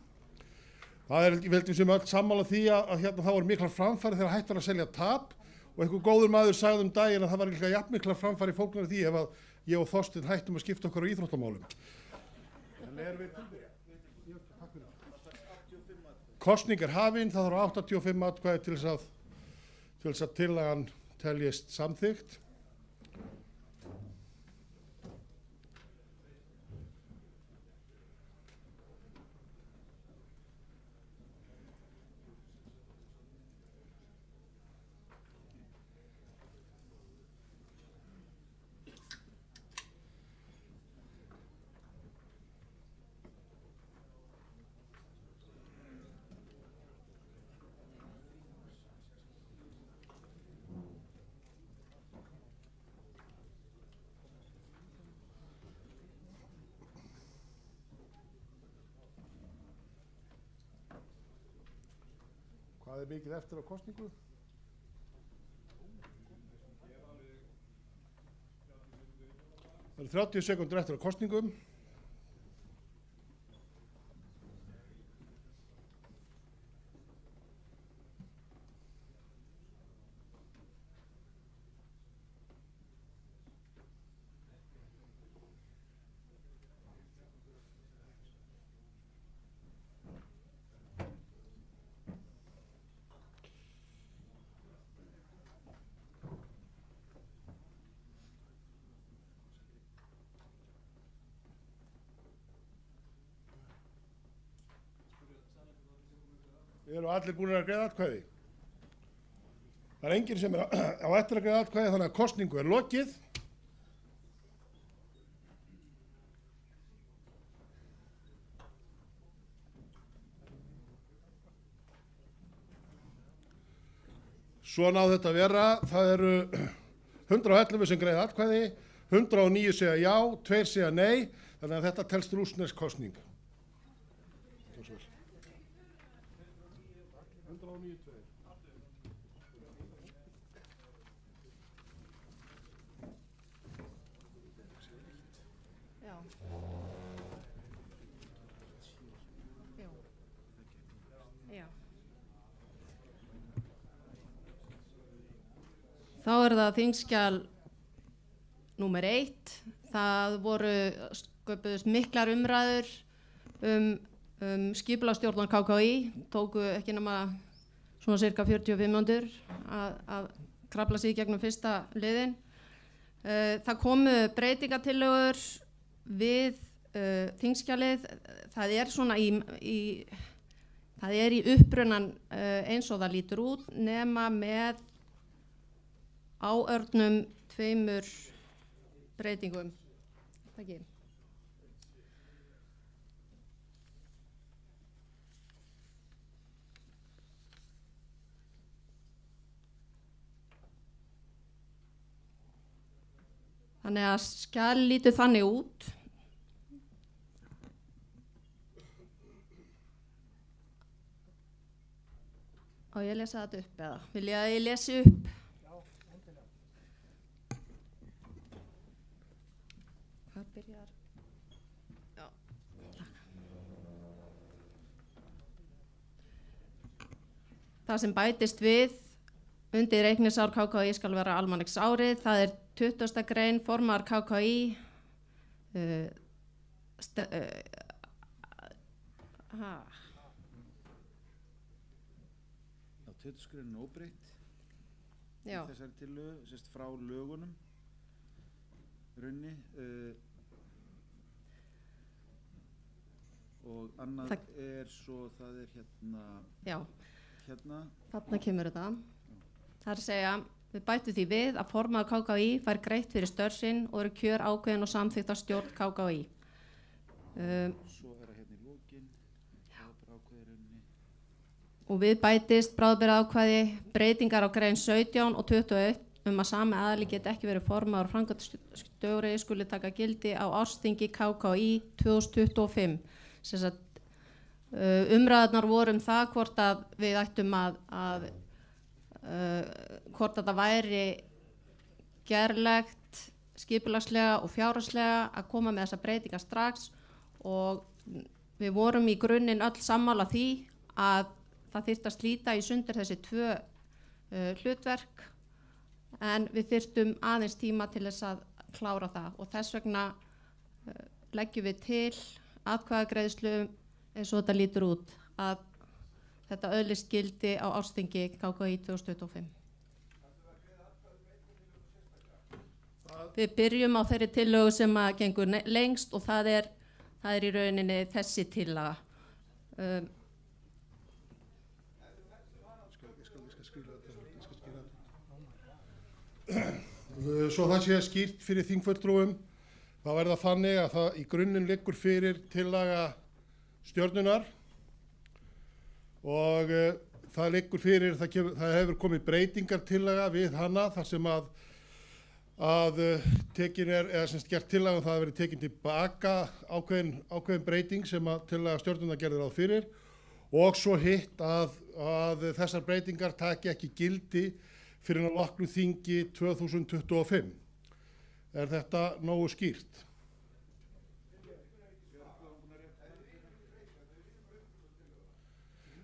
Það er, ég veldi sem öll sammála því að hérna það voru miklar framfæri þegar hægt var að selja tap og einhver góður maður sagði daginn að það var líka jafn miklar framfæri fólknar því ef að ég og Þorsteinn hættum að skipta okkur á íþróttamálum. Kosning er hafin, það þarf 85 atkvæði til þess að tillagan teljist samþykkt. Hvað er mikið eftir á kosningu? Það eru 30 sekundur eftir á kosningum. Eru allir búin að greiða atkvæði? Það er enginn sem er á eftir að greiða atkvæði, þannig að kosningu er lokið. Svona á þetta að vera. Það eru 111 sem greiða atkvæði, 109 segja já, 2 segja nei, þannig að þetta telst rússnesk kosning. Þá er það þingskjal númer 1. Það voru sköpuðust miklar umræður skipulagsstjórnar KKÍ, tóku ekki nema svona cirka 45 mínútur að krafla sig í gegnum fyrsta liðin. Það komu breytingatillögur við þingskjalið. Það er svona það er í upprunnan eins og það lítur út, nema með áörnum 2 breytingum. Takk. Þannig að skjal lítur þannig út. Á ég að lesa þetta upp eða? Vil ég að ég lesi upp? Hvað byrjar? Já. Það sem bætist við undir reikningsár KKÍ skal vera almanaksárið. Það er 20. grein, formaður KKÍ Já, 20. greinin óbreytt í þessari tillögu, sérst frá lögunum runni og annað er svo það er hérna. Já, þarna kemur þetta. Það er að segja, við bætum því við að formaður KKÍ fær greitt fyrir störf sinn og eru kjör ákveðin og samþykkt af stjórn KKÍ. Svo er það hérna í lokin, bráðabirgðaákvæði og við bætist bráðabirgðaákvæði breytingar á grein 17 og 21 að sami aðili geti ekki verið formaður og framkvæmdastjóri skuli taka gildi á ársþingi KKÍ 2025. Umræðurnar voru það hvort að við ættum hvort að það væri gerlegt skipulagslega og fjárhagslega að koma með þessa breytingar strax, og við vorum í grunninn öll sammála því að það þyrfti að slíta í sundur þessi 2 hlutverk, en við þyrftum aðeins tíma til þess að klára það, og þess vegna leggjum við til atkvæðagreiðslu eins og þetta lítur út, að þetta öðlist gildi á ársþingi KKÍ 2025. Við byrjum á þeirri tillögu sem að gengur lengst, og það er í rauninni þessi tillaga. Svo það sé skýrt fyrir þingfulltrúum, þá er það þannig að það í grunninn liggur fyrir tillaga stjórnunar og það liggur fyrir, það hefur komið breytingartillaga við hana þar sem að tekin eða semst gert tillaga það að verið tekin tilbaka ákveðin breyting sem að tillaga stjórnunar gerði ráð fyrir, og svo hitt að þessar breytingar taki ekki gildi fyrir að loknu þingi 2025. Er þetta nógu skýrt?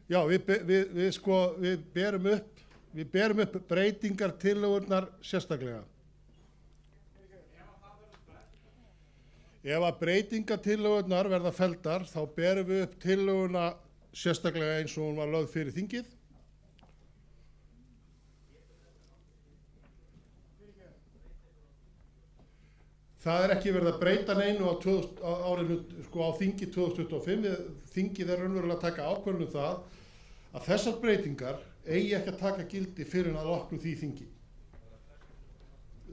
Já, við berum upp breytingar tillögurnar sérstaklega. Ef að breytingatillögurnar verða felldar, þá berum við upp tillöguna sérstaklega eins og hún var lögð fyrir þingið. Það er ekki verið að breyta neinu á árinu, á þingi 2025. Þingið er raunverulega að taka ákvörðun það að þessar breytingar eigi ekki að taka gildi fyrir að loknu því þingi.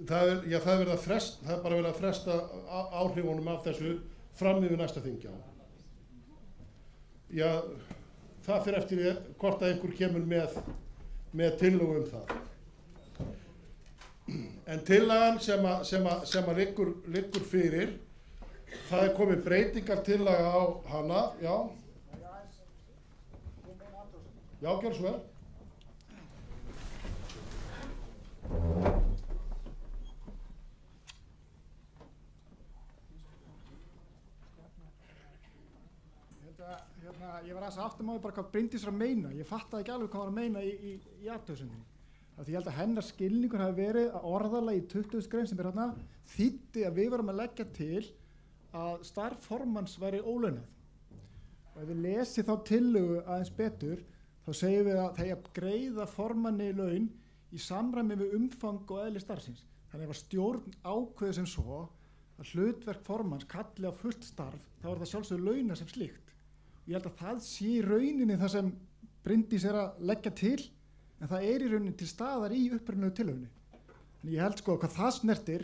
Það er bara verið að fresta áhrifunum af þessu fram yfir næsta þingi. Já, það fyrir eftir hvort að einhver kemur með tillögu það. En tillagan sem að liggur fyrir, það er komið breytingartillaga á hana, já. Já, gjör svo vel. Ég var aðeins aftur máið bara hvað Bryndís var að meina. Ég fattaði ekki alveg hvað var að meina í athugasemdinni. Því ég held að hennar skilningur hafi verið að orðalagi í 20. grein sem er hérna þýddi að við varum að leggja til að starf formanns væri ólaunað. Og ef við lesið þá tillögu aðeins betur, þá segjum við að það er að greiða formanni laun í samræmi við umfang og eðli starfsins. Þannig ef að stjórn ákveði sem svo að hlutverk formanns kalli á fullt starf, þá er það sjálfsögðu launa sem slíkt. Ég held að það sé í rauninni það sem Bryndís er að leggja til, en það er í rauninni til staðar í upprunalegu tillögunni. En ég held hvað það snertir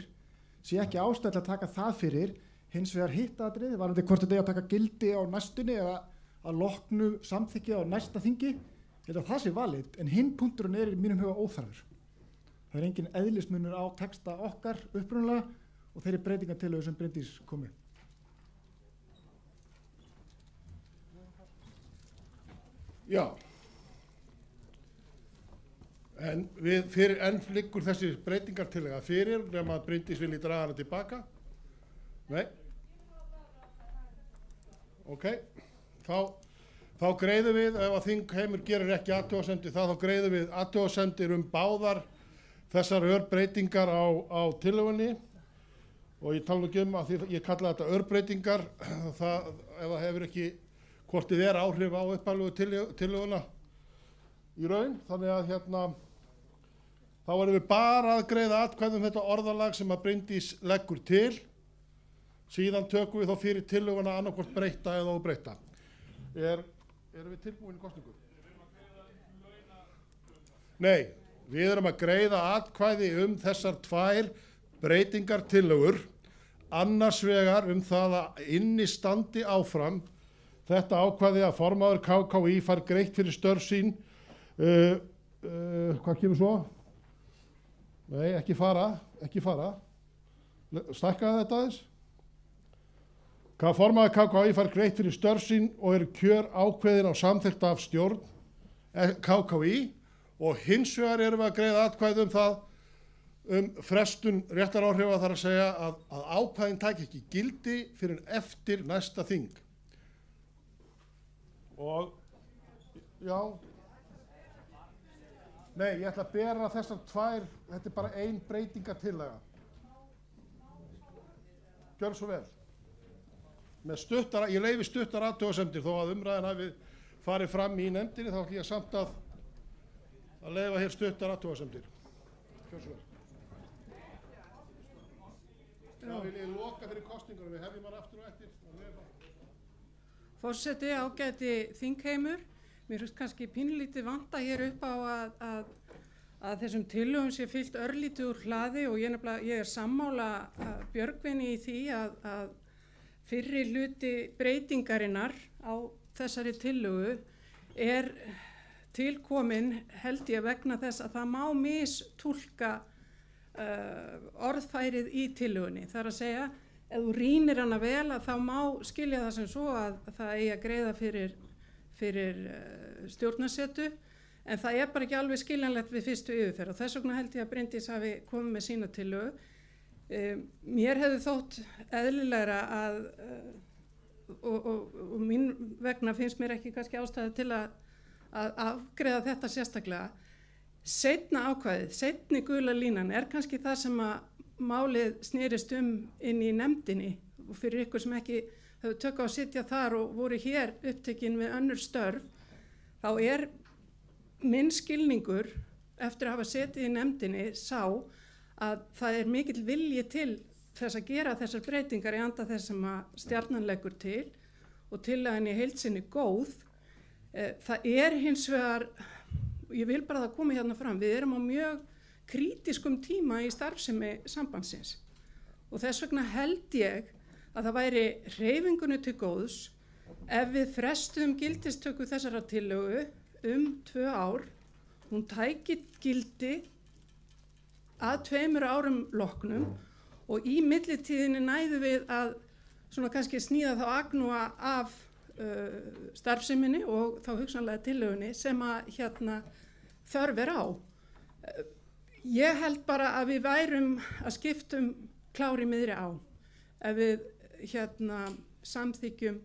sé ekki ástæða að taka það fyrir, hins vegar hitt atriði, varðandi hvort þetta er að taka gildi á næstunni eða að loknu samþykki á næsta þingi, ég held að það sé valið, en hinn punkturinn er í mínum huga óþarfur. Það er engin eðlismunur á texta okkar upprunalega og þeirri breytingartillögu sem Bryndís kom með. Já, en liggur þessi breytingartillaga fyrir nema að Bryndís vilji draga hana tilbaka? Nei? Ok, þá greiðum við, ef að þingheimur gerir ekki athugasemdir þá greiðum við athugasemdir báðar þessar örbreytingar á tillögunni og ég tala ekki að því ég kalla þetta örbreytingar, ef það hefur ekki hvort þið er áhrif á upphaflegu tillöguna í raun, þannig að þá erum við bara að greiða atkvæði þetta orðalag sem að Bryndís leggur til, síðan tökum við þá fyrir tillöguna annarkvort breyta eða óbreyta. Erum við tilbúin í kosningu? Nei, við erum að greiða atkvæði þessar tvær breytingartillögur, annars vegar það að inni standi áfram þetta ákvæði að formaður KKÍ fær greitt fyrir störf sín, hvað kemur svo? Nei, ekki fara, stækkaði þetta aðeins. Formaður KKÍ fær greitt fyrir störf sín og eru kjör ákveðin á samþykkt af stjórn KKÍ og hins vegar erum við að greiða atkvæði það frestun réttaráhrifa, þar að segja að ákvæðin taki ekki gildi fyrir eftir næsta þing. Og, já, nei, ég ætla að bera þessar tvær, þetta er bara ein breytingartillaga. Gjörðu svo vel. Ég leyfi stuttar athugasemdir, þó að umræðan hafi farið fram í nefndinni, þá ætla ég samt að leyfa hér stuttar athugasemdir. Gjörðu svo vel. Já, vil ég loka fyrir kosningunum, við hefjum hann aftur og eftir. Forseti, ágæti þingheimur, mér finnst kannski pínlítið vanta hér upp á að þessum tillögum sé fyllt örlítið úr hlaði og ég er sammála Björgvini í því að fyrri hluti breytingarinnar á þessari tillögu er tilkomin held ég vegna þess að það má mistúlka orðfærið í tillögunni. Það er að segja, ef þú rýnir hana vel að þá má skilja það sem svo að það eigi að greiða stjórnarsetu, en það er bara ekki alveg skiljanlegt við fyrstu yfirferð og þess vegna held ég að Bryndís hafi komið með sína tillögu. Mér hefði þótt eðlilegra að, og mín vegna finnst mér ekki kannski ástæði til að afgreiða þetta sérstaklega. Seinna ákvæðið, seinni gula línan er kannski það sem að málið snerist inn í nefndinni og fyrir ykkur sem ekki hefur tök á að sitja þar og voru hér upptekin við önnur störf, þá er minn skilningur eftir að hafa setið í nefndinni sá að það er mikill vilji til þess að gera þessar breytingar í anda þess sem að stjarnan leggur til og tillagan í heild sinni góð. Það er hins vegar, ég vil bara það koma hérna fram, við erum á mjög krítiskum tíma í starfsemi sambandsins og þess vegna held ég að það væri hreyfingunni til góðs ef við frestuðum gildistöku þessara tillögu 2 ár, hún tæki gildi að 2 árum loknum og í millitíðinni næðu við að svona kannski sníða þá agnúa af starfseminni og þá hugsanlega tillögunni sem að þörf er á. Ég held bara að við værum að skiptum klári miðri á ef við samþykjum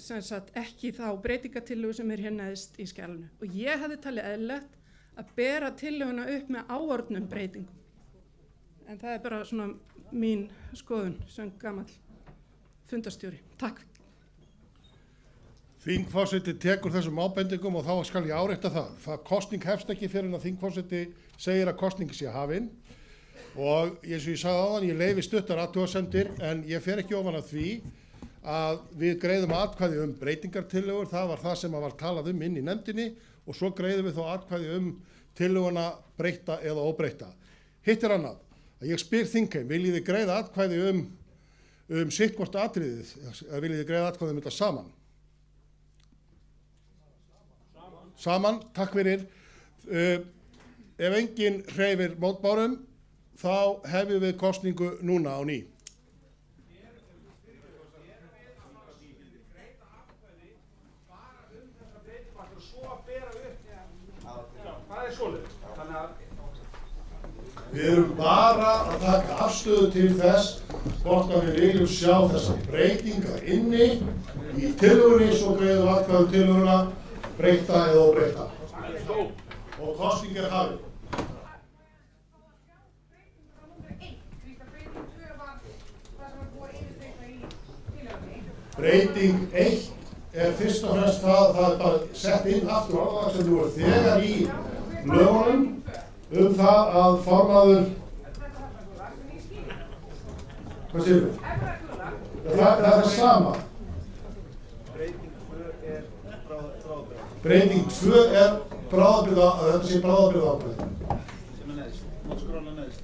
sem sagt ekki þá breytingatillögu sem er neðst í skjalinu og ég hefði talið eðlilegt að bera tillöguna upp með áorðnum breytingum en það er bara svona mín skoðun sem gamall fundarstjóri. Takk. Þingforseti tekur þessum ábendingum og þá skal ég árétta það kosning hefst ekki fyrir en að þingforseti segir að kosning sé hafin og eins og ég sagði áðan, ég leyfi stuttar athugasemdir en ég fer ekki ofan að því að við greiðum atkvæði breytingartillögur, það var það sem var talað inn í nefndinni og svo greiðum við þá atkvæði tillöguna breytta eða óbreytta. Hitt er annað, að ég spyr þingheim, viljið þið greiða atkvæði sitt hvort atriðið, eða viljið þið greiða atkvæði þetta saman? Saman, takk fyrir. Ef enginn hreyfir mótbárum, þá hefjum við kosningu núna á ný. Við erum bara að taka afstöðu til þess hvort að við viljum sjá þessar breytingar inni í tillögunni, svo greiðum atkvæði tillöguna breyta eða óbreyta. Og kosning er hafin. Breyting 1 er fyrst og fremst það er bara sett inn aftur orðalag sem voru þegar í lögunum það að formaður hvað séum við? Það er það sama. Breyting 2 er bráðabirgða, þetta sé bráðabirgða ákvæði. Sem er neðst, má skróla neðst.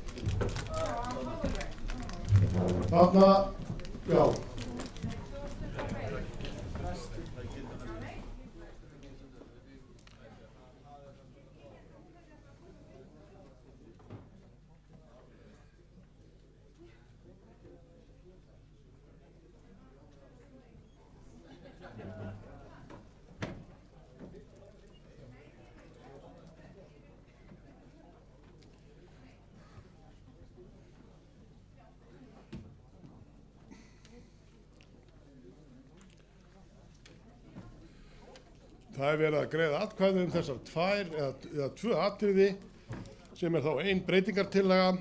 Þarna, já. Það er verið að greiða atkvæði þessar 2 atriði sem er þá 1 breytingartillaga.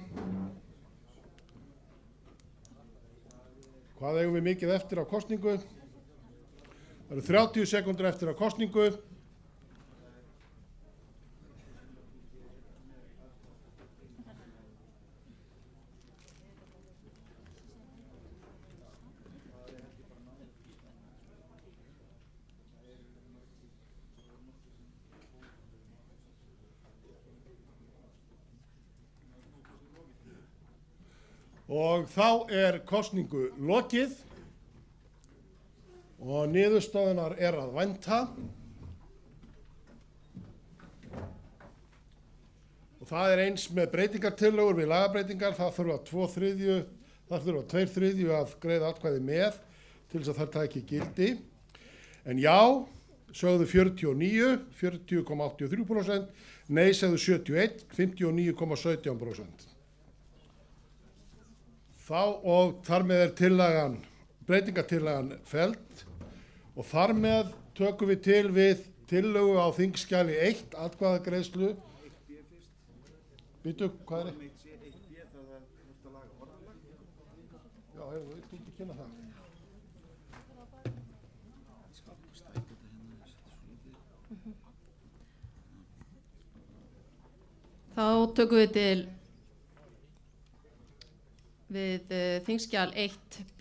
Hvað eigum við mikið eftir á kosningu? Það eru 30 sekúndur eftir á kosningu. Og þá er kosningu lokið og niðurstöðunar er að vænta. Og það er eins með breytingartillögur við lagabreytingar, það þurfa 2/3 að greiða atkvæði með til þess að það taki gildi. En já, sögðu 49, 40,83%, nei sögðu 71, 59,17%. Þá og þar með er breytingatillagan felld og þar með tökum við til við tillögu á þingskjali 1 atkvæðagreiðslu. Býtu, hvað er? Já, við tókum ekki kynna það. Þá tökum við til við þingskjal 1b.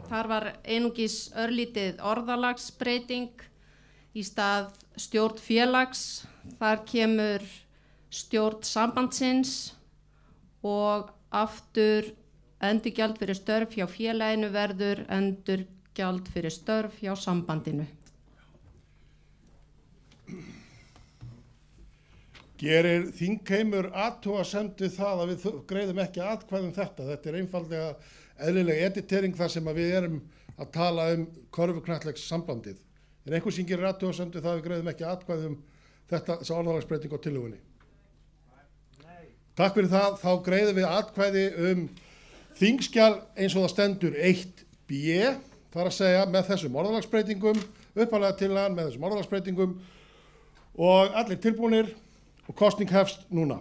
Þar var einungis örlítið orðalagsbreyting í stað stjórn félags. Þar kemur stjórn sambandsins og aftur endurgjald fyrir störf hjá félaginu verður endurgjald fyrir störf hjá sambandinu. Gerir þingheimur athugasemd við það að við greiðum ekki atkvæði þetta? Þetta er einfaldlega eðlileg editering þar sem að við erum að tala körfuknattleikssambandið. Er einhver sem gerir athugasemd við það að við greiðum ekki atkvæði þessa orðalagsbreyting á tillögunni? Takk fyrir það, þá greiðum við atkvæði þingskjal eins og það stendur 1b, þar að segja með þessum orðalagsbreytingum, upphaflega tillagan með þessum orðalagsbreytingum og allir tilbúnir. Og kosning hefst núna.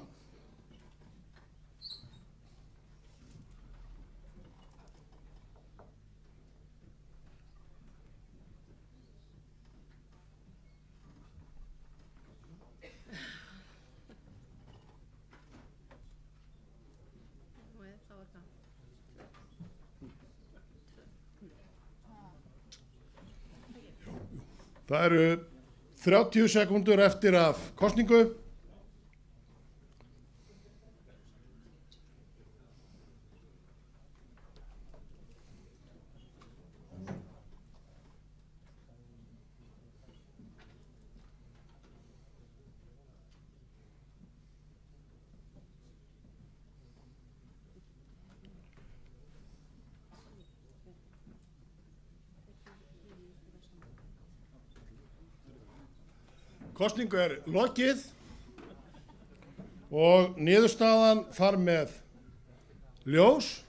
Það eru 30 sekúndur eftir af kosningu. Kosningu er lokið og niðurstaðan þar með ljós.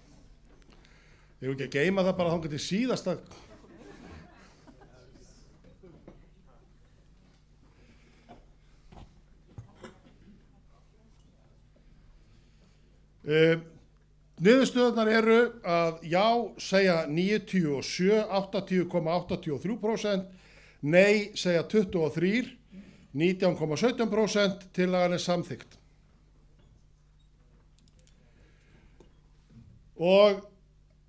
Ég vil ekki að geyma það bara þangað til síðasta. Niðurstöðunar eru að já segja 97, 80,83%, nei segja 23, 19,17%, tillagan er samþykkt. Og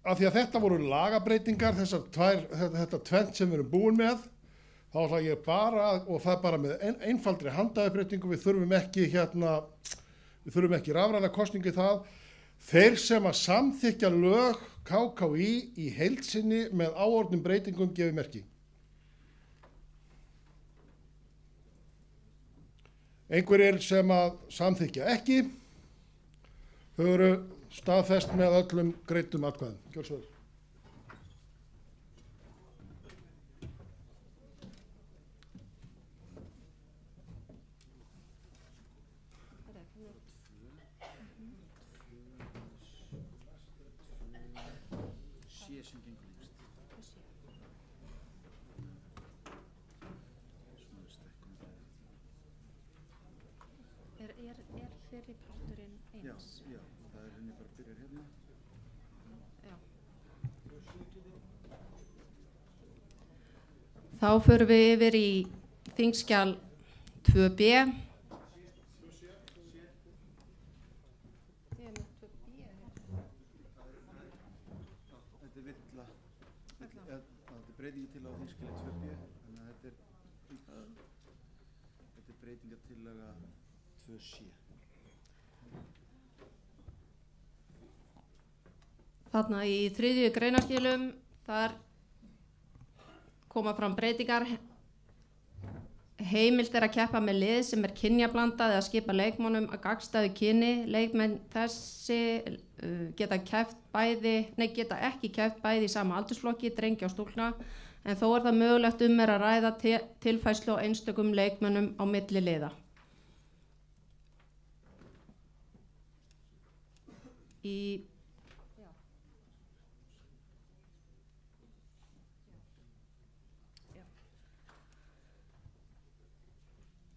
af því að þetta voru lagabreytingar, þetta tvennt sem við erum búin með, þá ætla ég bara, og það bara með einfaldri handauppbreytingu, við þurfum ekki rafræna kosningu í það, þeir sem að samþykkja lög KKÍ í heild sinni með áorðnum breytingum gefi merki. Einhverjir sem að samþykja ekki, þau eru staðfest með öllum greiddum atkvæðum. Gjörðu svo vel. Er fyrri parturinn eins? Já, það er henni bara byrjar hérna. Já. Þá förum við yfir í þingskjal 2b. Þetta er villa, þetta er breytingi til á þingskjali 2b, þannig að þetta er breytingatillaga 2c. Þarna í 3. greinarskilum, þar koma fram breytingar. Heimilt er að keppa með lið sem er kynjablandað eða skipa leikmönnum að gagnstæðu kyni. Leikmenn þessi geta ekki keppt bæði í sama aldursflokki, drengja og stúlkna, en þó það mögulegt að ræða tilfærslu á einstökum leikmönnum á milli liða.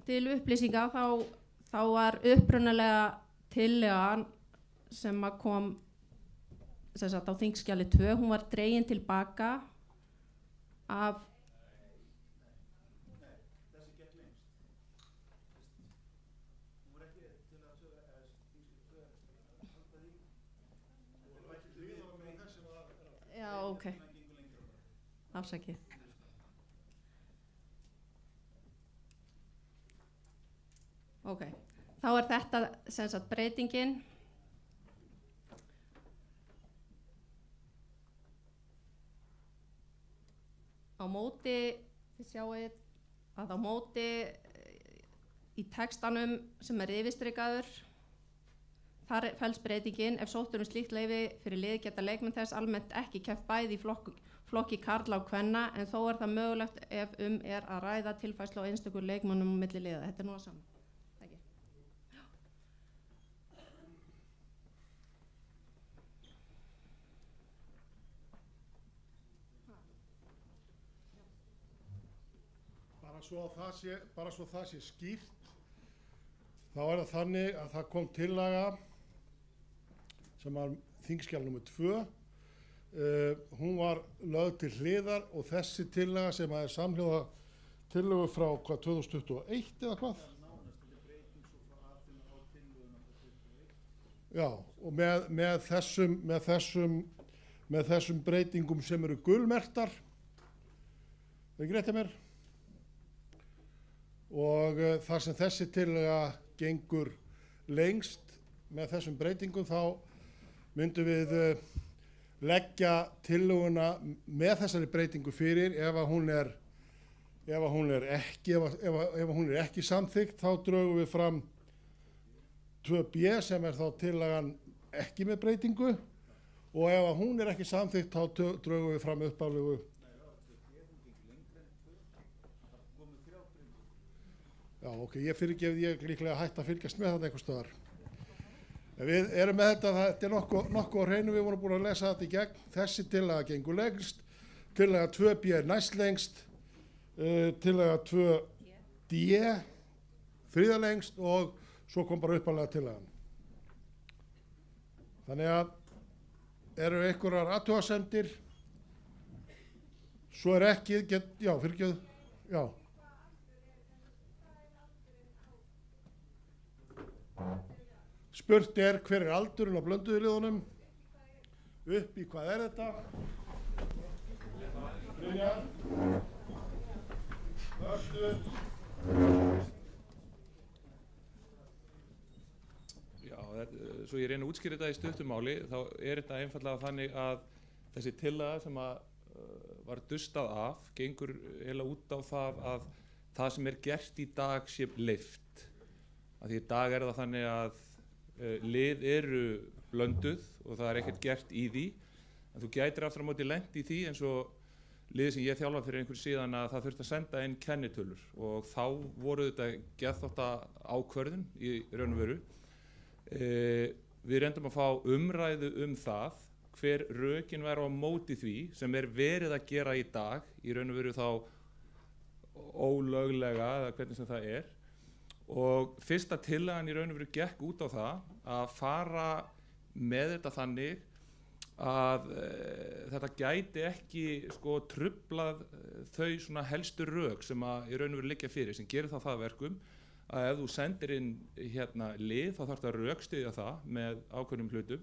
Til upplýsinga þá var upprunalega tillagan sem kom sem sagt á þingskjali 2, hún var dregin tilbaka af Já, ok. Afsakið. Ok, þá þetta sem sagt breytingin. Á móti, þið sjáið að á móti í textanum sem yfirstrikaður, þar felst breytingin, ef sótt slíkt leyfi fyrir lið geta leikmenn þess almennt ekki keppt bæði í flokki karla og kvenna, en þó það mögulegt ef að ræða tilfærslu á einstökum leikmönnum á milli liða. Þetta nú það sama. Bara svo það sé skýrt, þá það þannig að það kom tillaga sem var þingskjal nr. 2, hún var lögð til hliðar og þessi tillaga sem er samhljóða tillögu frá 2021 eða hvað? Já, og með þessum breytingum sem eru gulmerktar, það ekki rétt hjá mér? Og þar sem þessi tillaga gengur lengst með þessum breytingum þá myndum við leggja tillöguna með þessari breytingu fyrir ef hún er ekki samþykkt þá drögum við fram 2b sem þá tillagan ekki með breytingu og ef hún er ekki samþykkt þá drögum við fram upphaflegu. Já, ok, ég líklega hætti að fylgjast með þetta einhvers staðar. Við erum með þetta er nokkuð á hreinu, við vorum búin að lesa þetta í gegn. Þessi tillaga gengur lengst, tillaga 2b er næst lengst, tillaga 2d þriðja lengst og svo kom bara upphaflega tillagan. Þannig að eru einhverjar athugasemdir, svo ekki, já, fyrirgefðu, já. Spurt hver er aldurinn á blönduðu liðunum, upp í hvað er þetta? Brynjar, Östur. Já, svo ég reyni að útskýra þetta í stuttumáli, þá er þetta einfallega þannig að þessi tillaga sem var dustað af, gengur eiginlega út á það sem er gert í dag sé leyft. Því í dag það þannig að lið eru blönduð og það ekkert gert í því, en þú gætir aftur á móti lent í því eins og liðið sem ég þjálfaði fyrir einhver síðan að það þurfti að senda inn kennitölur og þá voru þetta geðþótta ákvörðun í raun og veru. Við reyndum að fá umræðu það hver rökin væri á móti því sem verið að gera í dag, í raun og veru þá ólöglega eða hvernig sem það er. Og fyrsta tillagan í raun og veru gekk út á það að fara með þetta þannig að þetta gæti ekki trublað þau svona helstu rök sem í raun og veru liggja fyrir, sem gerir það verkum að ef þú sendir inn lið þá þarf það að rökstyðja það með ákveðnum hlutum.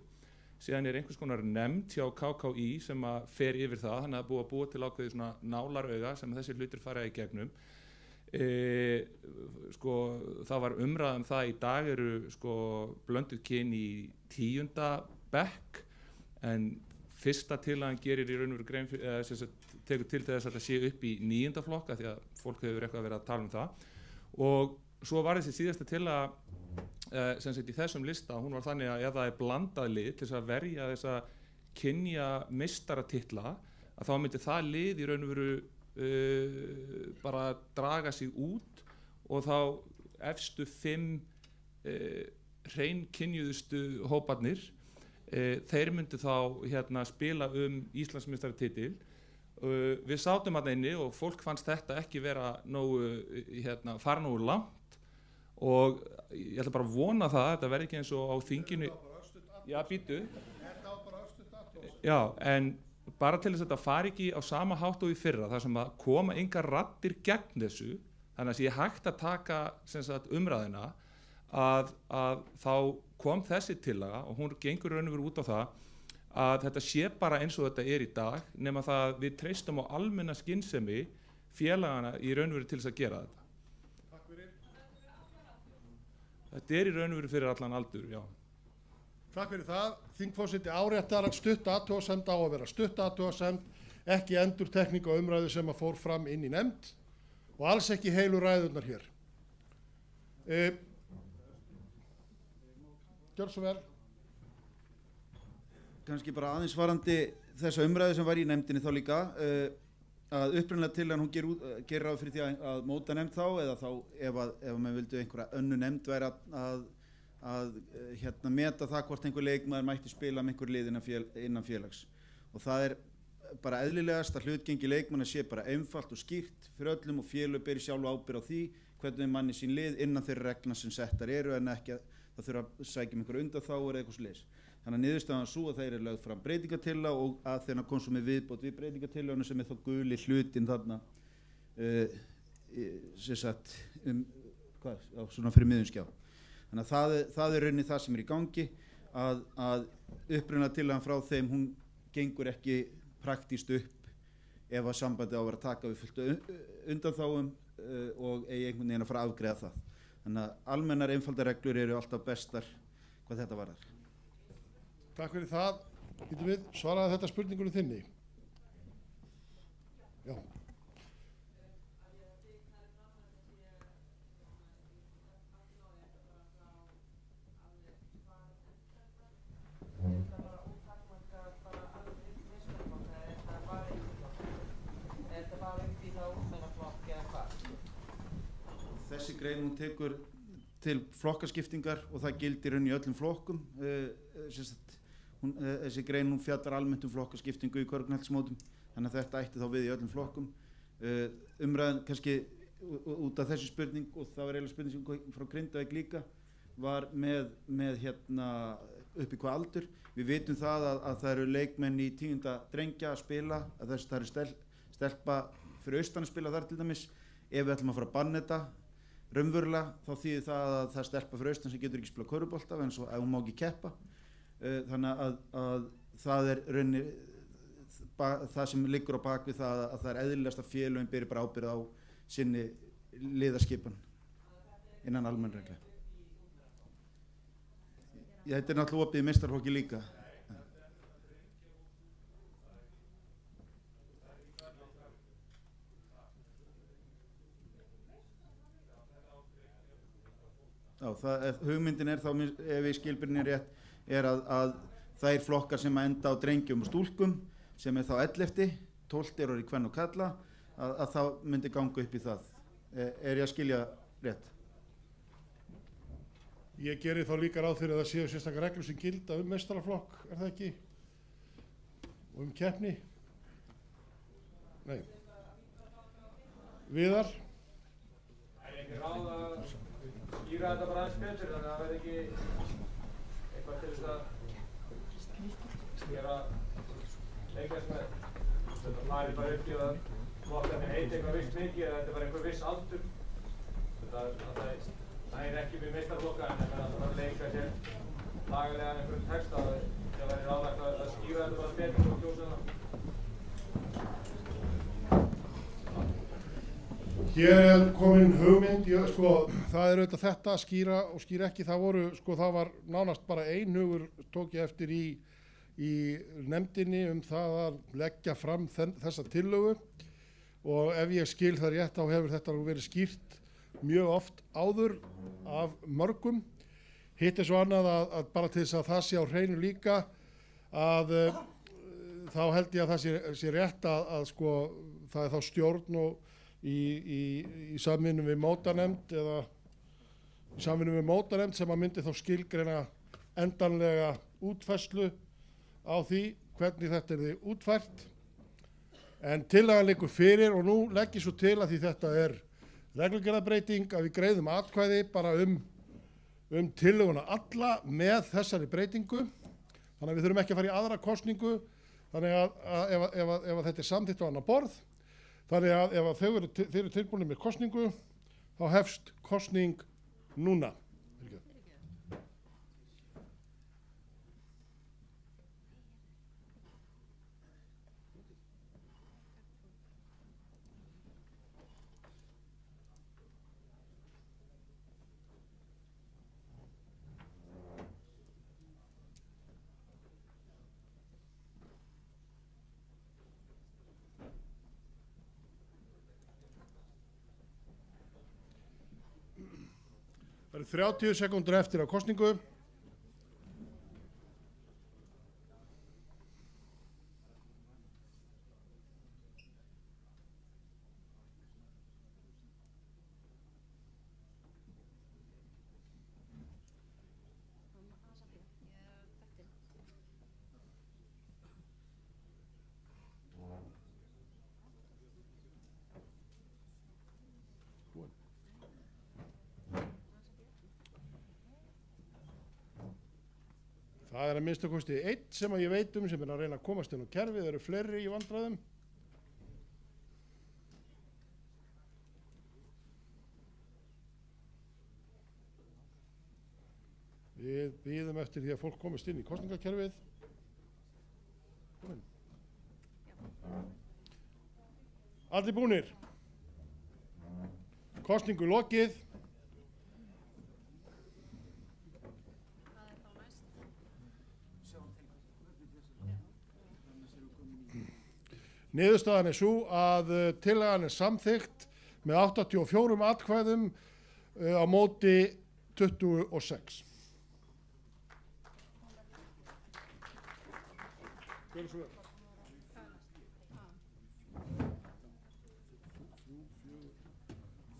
Síðan einhvers konar nefnd hjá KKÍ sem fer yfir það, þannig að búið að búa til ákveðið svona nálarauga sem þessi hlutir fara í gegnum. Það var umræðan það í dag eru blönduð kyn í 10. bekk en fyrsta tillagan gerir í raun og veru grein tekur til þess að það sé upp í 9. flokk því að fólk hefur eitthvað verið að tala það og svo var þessi síðasta tillaga í þessum lista, hún var þannig að ef það blandað lið til þess að verja þessa kynja meistaratitla að þá myndi það lið í raun og veru bara draga sig út og þá efstu 5 hreinkynjuðustu hóparnir, þeir myndu þá spila Íslandsmeistaratitil. Við sátum að inni og fólk fannst þetta ekki vera nógu, fara nógu langt og ég ætla bara að vona það að þetta verði ekki eins og á þinginu. Já, býtu. Já, en bara til þess að þetta fari ekki á sama hátt og í fyrra, þar sem að koma engar raddir gegn þessu, þannig að ég hægt að taka umræðina að þá kom þessi tillaga og hún gengur raun og veru út á það að þetta sé bara eins og þetta í dag, nema það við treystum á almenna skynsemi félagana í raun og veru til þess að gera þetta. Takk fyrir. Þetta í raun og veru fyrir allan aldur, já. Takk fyrir það. Þingforseti áréttar að stutt athugasemd á að vera stutt athugasemd, ekki endurtekning á umræðu sem að fór fram inn í nefnd og alls ekki heilu ræðurnar hér. Gjör svo vel. Kannski bara aðeins varandi þessa umræðu sem var í nefndinni þá líka, að upprunalega til hann hún gerir ráð fyrir því að móta nefnd þá, eða þá ef maður vildu einhverja önnu nefnd væri að meta það hvort einhver leikmaður mætti spila með einhver lið innan félags. Og það bara eðlilegast að hlutgengi leikmanna sé bara einfalt og skýrt fyrir öllum og félög beri sjálf ábyrgð á því hvernig manni sín lið innan þeirra reglna sem settar eru, en ekki að það þurfa að sækja einhverja undanþágur eða eitthvað svoleiðis. Þannig að niðurstaðan svo að þeir eru lögð fram breytingartillaga og að þeirna kom svo með viðbót við breytingartillaguna sem þá guli hlutin þarna sem sagt svona fyrir miðumskjá. Þannig að það rauninni það sem í gangi að upprunatillagan frá þeim hún gengur ekki praktíst upp ef að sambandi á að vera að taka við fullt undanþágum og eigi einhvern veginn að fara að afgreiða það. Þannig að almennar einfaldar reglur eru alltaf bestar hvað þetta varðar. Takk fyrir það. Getum við svaraði þetta spurningunum þinni? Já. Þessi grein hún tekur til flokkaskiptingar og það gildir í öllum flokkum. Þessi grein hún fjallar almennt flokkaskiptingu í körfuboltamótum, þannig að þetta ætti þá við í öllum flokkum. Umræðan kannski út af þessi spurning, og það var eiginlega spurning frá Grindavík líka, var með upp í hvað aldur. Við vitum það að það eru leikmenn í 10. drengja að spila, að það eru stelpa fyrir austan að spila þar til dæmis. Ef við ætlum að fara að banna þetta raunverulega, þá þýðir það að það stelpa fyrir austan sem getur ekki spila körfubolta en svo ef hún má ekki keppa. Þannig að það raunni það sem liggur á bakvið það að það eðlilegast að félögin beri bara ábyrgð á sinni liðaskipan innan almennregla. Þetta náttúrulega opið í meistaraflokki líka. Hugmyndin þá, ef ég skilbyrni rétt, að þær flokkar sem enda á drengjum og stúlkum, sem þá 11, 12 eru í kvenn og kalla, að það myndi ganga upp í það. Ég að skilja rétt? Ég geri þá líka ráð fyrir að það séu sérstakar reglur sem gilda meistaraflokk, það ekki? Og keppni? Nei. Viðar? Það ekki ráð að skýra þetta bara aðeins betur, þannig að það verði ekki eitthvað til þess að gera leikast með. Þetta fari bara upp í að flokkarnir heiti eitthvað viss mikið eða þetta var einhver viss aldur. Það ekki við meistaraflokka en það er að leika sér lagalega einhverjum texta að það verði ráðlagt að skýra þetta bara betur og kjósa það. Hér komin hugmynd, það er auðvitað þetta að skýra og skýra ekki, það var nánast bara einhugur tók ég eftir í nefndinni það að leggja fram þessa tillögu og ef ég skil það rétt þá hefur þetta verið skýrt mjög oft áður af mörgum. Hitt svo annað að bara til þess að það sé á hreinu líka að þá held ég að það sé rétt að sko, það er þá stjórn og í samvinnu við mótanemnd eða í samvinnu við mótanemnd sem að myndi þá skilgreina endanlega útfærslu á því hvernig þetta er því útfært. En tillagan liggur fyrir og nú legg ég svo til að því þetta er reglugerðarbreyting að við greiðum atkvæði bara tillöguna alla með þessari breytingu. Þannig að við þurfum ekki að fara í aðra kosningu, þannig að ef þetta er samþykkt á annað borð, þannig að ef þeir eru tilbúinir með kosningu, þá hefst kosning núna. Það eru 30 sekúndur eftir á kosningu. Það er að minnsta kosti einn sem að ég veit sem er að reyna að komast inn á kerfið, það eru fleiri í vandræðum. Við bíðum eftir því að fólk komist inn í kosningakerfið. Allir búnir. Kosningu lokið. Niðurstaðan er svo að tillagan er samþykkt með 84 atkvæðum á móti 26. Gjörðu svo vel.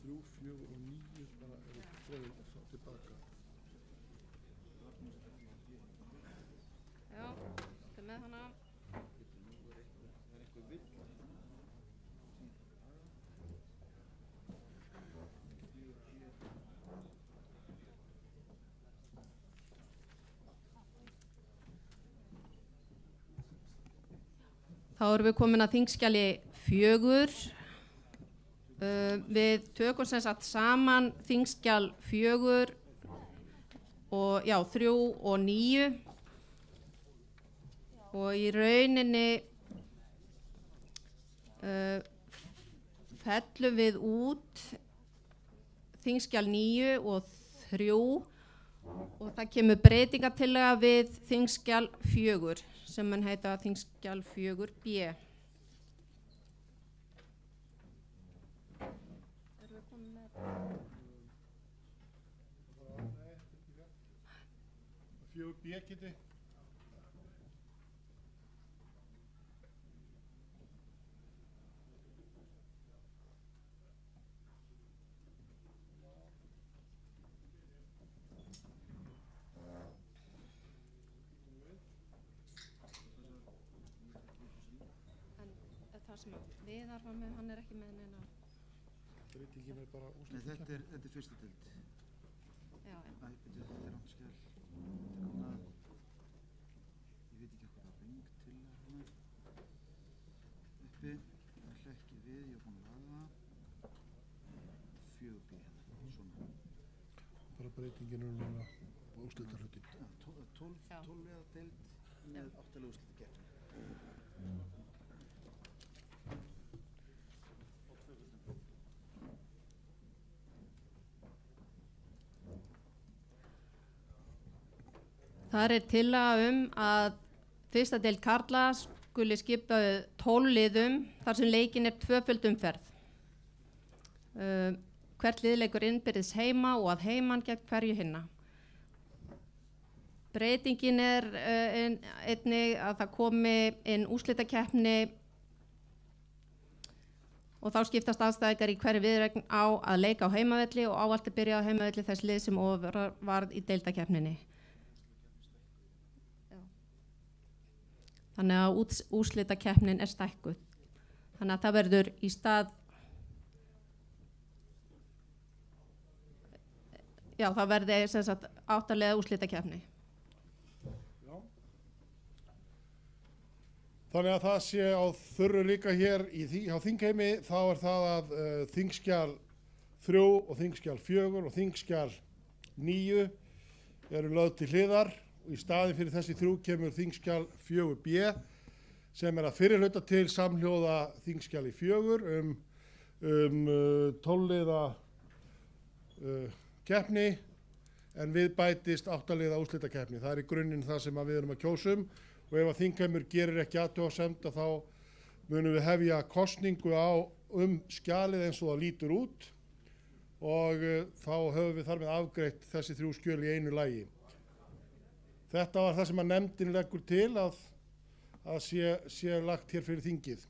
3, 4 og 9 bara eru fleiri tilbaka. Já, þetta er með hana. Þá erum við komin að þingskjali 4. Við tökum sem sagt saman þingskjal 4 og 3 og 9 og í rauninni fellum við út þingskjal 9 og 3 og það kemur breytingartillaga við þingskjal 4 sem mun heita þingskjal 4b. Erum við komin með 4b geti? Viðar var með, hann er ekki með neina. Breytingin er bara Nei, þetta er fyrsta deild. Já, já. Æ, þetta er rangskjal. Ég veit ekki hvað það ring til hérna. Uppi, það ætla ekki við, ég er búin að laga það. 4b hérna, svona. Bara breytingin er núna úrslita hluti. 12 eða deild með 8 úrslita gegn. Það er tillaga að fyrsta deild karla skuli skipa 12 liðum þar sem leikin er tvöföld umferð. Hvert lið leikur innbyrðis heima og að heiman gegn hverju hinna. Breytingin einnig að það komi inn úrslitakeppni og þá skiptast aðstæðingar í hverju viðureign á að leika á heimavelli og ávallt að byrja á heimavelli þess lið sem varð í deildakeppninni. Þannig að úrslitakeppnin stækkuð. Þannig að það verður í stað, það verði sem sagt 8 liða úrslitakeppni. Þannig að það sé á þurru líka hér á þingheimi, þá það að þingskjal 3 og þingskjal 4 og þingskjal 9 eru lögð til hliðar og í staðin fyrir þessi 3 kemur þingskjal 4b sem að fyrirhluta til samhljóða þingskjali 4 um 12 liða keppni en við bætist 8 liða úrslitakeppni. Það í grunninn það sem við erum að kjósa og ef að þingheimur gerir ekki athugasemd þá munum við hefja kosningu skjalið eins og það lítur út og þá höfum við þar með afgreitt þessi 3 skjöl í einu lagi. Þetta var það sem að nefndin leggur til að sé lagt hér fyrir þingið.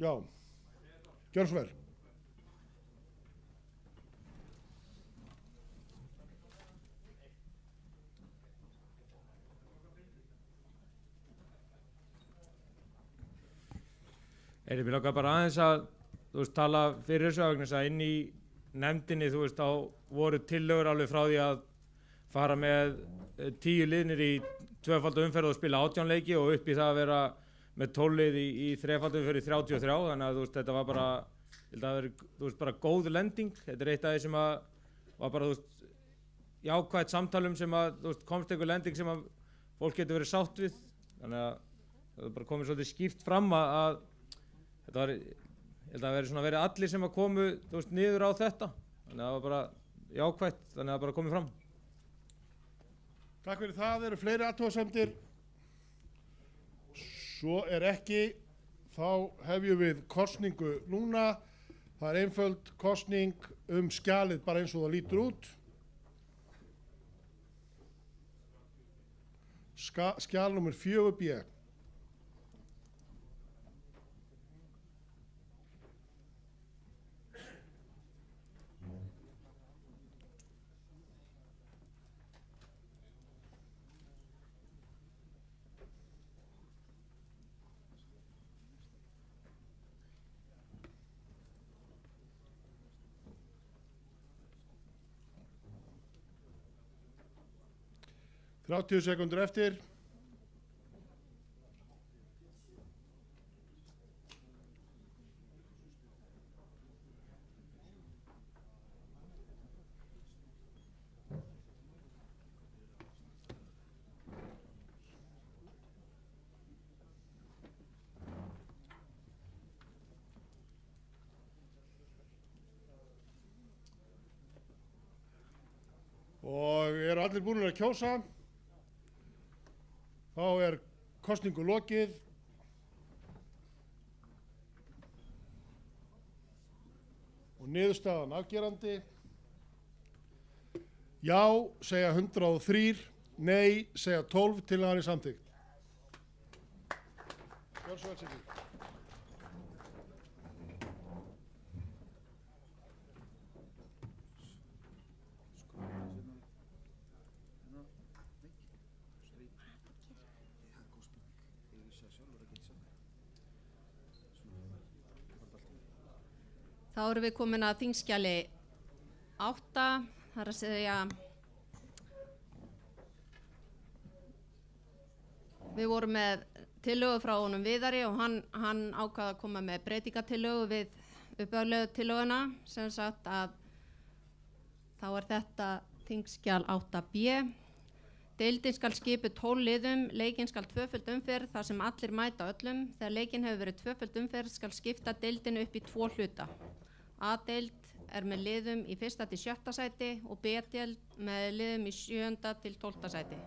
Já, gjörðu svo vel. Mér langar bara aðeins að tala fyrir þessu vegna þess að inn í nefndinni þá voru tillögur alveg frá því að fara með 10 liðnir í 2-falda umferð og spila 18 leiki og upp í það að vera með 12 lið í 3-falda umferð í 33, þannig að þetta var bara, ég held að það veri bara góð lending. Þetta eitt af því sem var bara jákvætt samtalum sem að komst einhver lending sem að fólk getur verið sátt við, þannig að það bara komið svolítið skýrt fram að þetta var, ég held að verið allir sem að komu niður á þetta, þannig að það var bara jákvætt, þannig að það bara komið fram. Takk fyrir það, eru fleiri athugasemdir? Svo ekki, þá hefjum við kosningu núna, það einföld kosning skjalið bara eins og það lítur út. Skjal númer 4b. Þrjátíu sekúndur eftir. Og eru allir búin að kjósa? Þá kosningu lokið. Og niðurstaðan afgerandi. Já segja 103, nei segja 12 til að hann samþykkt. Gjörðu svo vel, Siggi. Þá erum við komin að þingskjali 8, þar að segja við vorum með tillögu frá honum Viðari og hann ákvað að koma með breytingatillögu við upphaflegu tillöguna, sem sagt að þá þetta þingskjal 8b. Deildin skal skipuð 12 liðum, leikinn skal tvöföld umferð þar sem allir mæta öllum. Þegar leikinn hefur verið tvöföld umferð skal skipta deildinu upp í 2 hluta. A-deild með liðum í 1. til 7. sæti og B-deild með liðum í 7. til 12. sæti.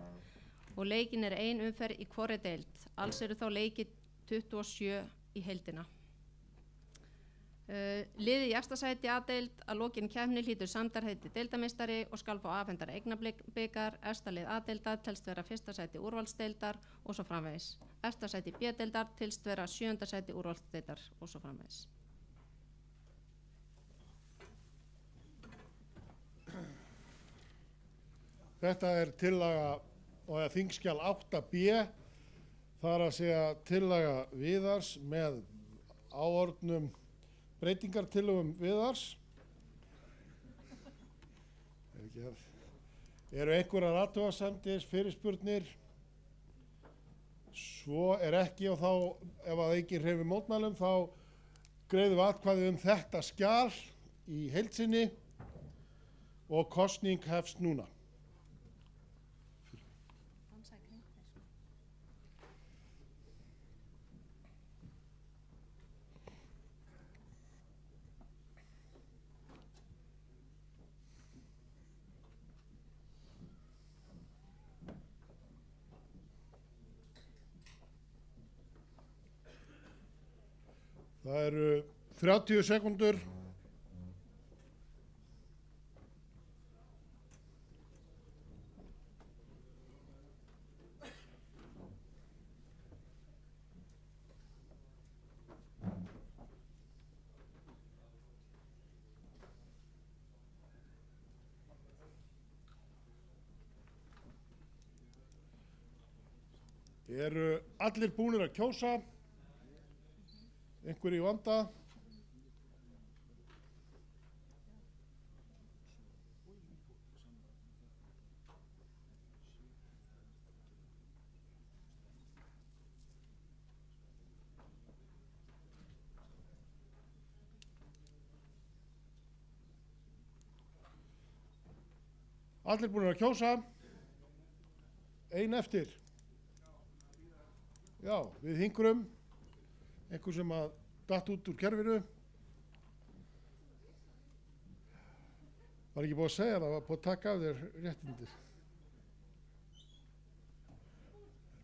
Og leikinn 1 umferð í hvorri deild. Alls eru þá leikir 27 í heildina. Liðið í efsta sæti A-deild að lokinni keppni hlýtur samdarheiti deildameistari og skal fá afhendara eignabikar. Efsta lið A-deildar telst vera fyrsta sæti úrvalsdeildar og svo framvegis. Efsta sæti B-deildar telst vera 7. sæti úrvalsdeildar og svo framvegis. Þetta er tillaga og þingskjal 8b, það er að segja tillaga Viðars með áorðnum breytingartillögum Viðars. Eru einhverjar athugasemdir, fyrirspurnir? Svo er ekki, og þá ef að enginn hreyfir mótmælum þá greiðum við atkvæði þetta skjal í heild sinni og kosning hefst núna. Það eru 30 sekúndur. Eru allir búnir að kjósa? Einhver í vanda? Allir búin að kjósa? Ein eftir. Já, við hingrum. Einhver sem að datt út úr kerfinu. Var ekki búið að segja það, var búið að taka af þér réttindir.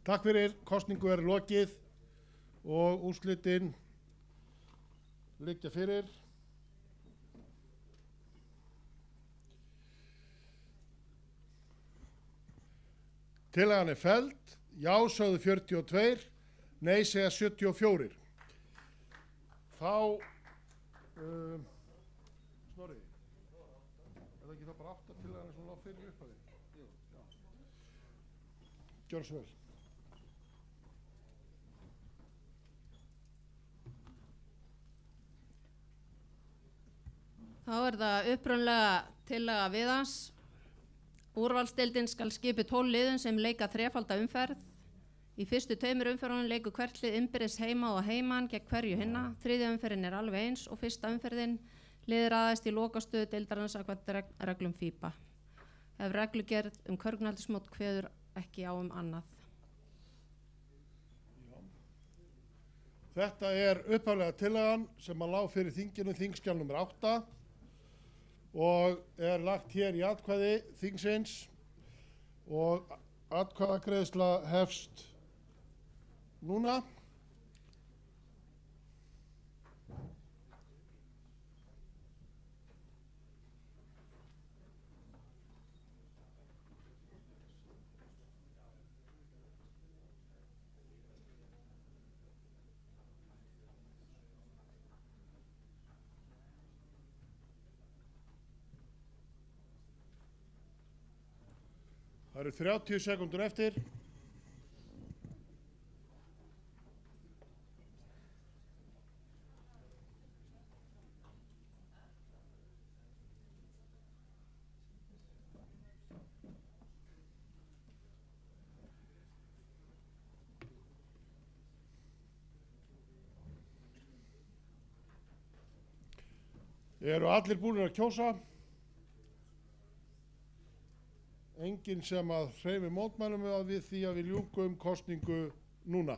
Takk fyrir, kosningu er lokið og úrslitin liggja fyrir. Tillagan er felld, já sögðu 42, nei segja 74. Þá, Snorri, er það ekki þá bara 8 tillagan sem lág fyrir upphafi? Já. Gjörðu svo vel. Þá er það upprunlega tillaga Viðars. Úrvalsdeildin skal skipi 12 liðum sem leika þrefalda umferð. Í fyrstu 2 umferðunum leikur hvert lið innbyrðis heima og heiman gegn hverju hinna. 3. umferðin er alveg eins og 1. umferðin liðir aðeins í lokastöðu deildarins samkvæmt reglum FIBA. Ef reglugerð körfuboltaaldismót kveður ekki á annað. Þetta er upphaflega tillagan sem að lá fyrir þinginu, þingskjal nr. 8 og er lagt hér í atkvæði þingsins og atkvæðagreiðsla hefst núna. Það eru 30 sekúndur eftir. Eru allir búnir að kjósa? Enginn sem að hreyfi mótmælum við því að við ljúkum kosningu núna.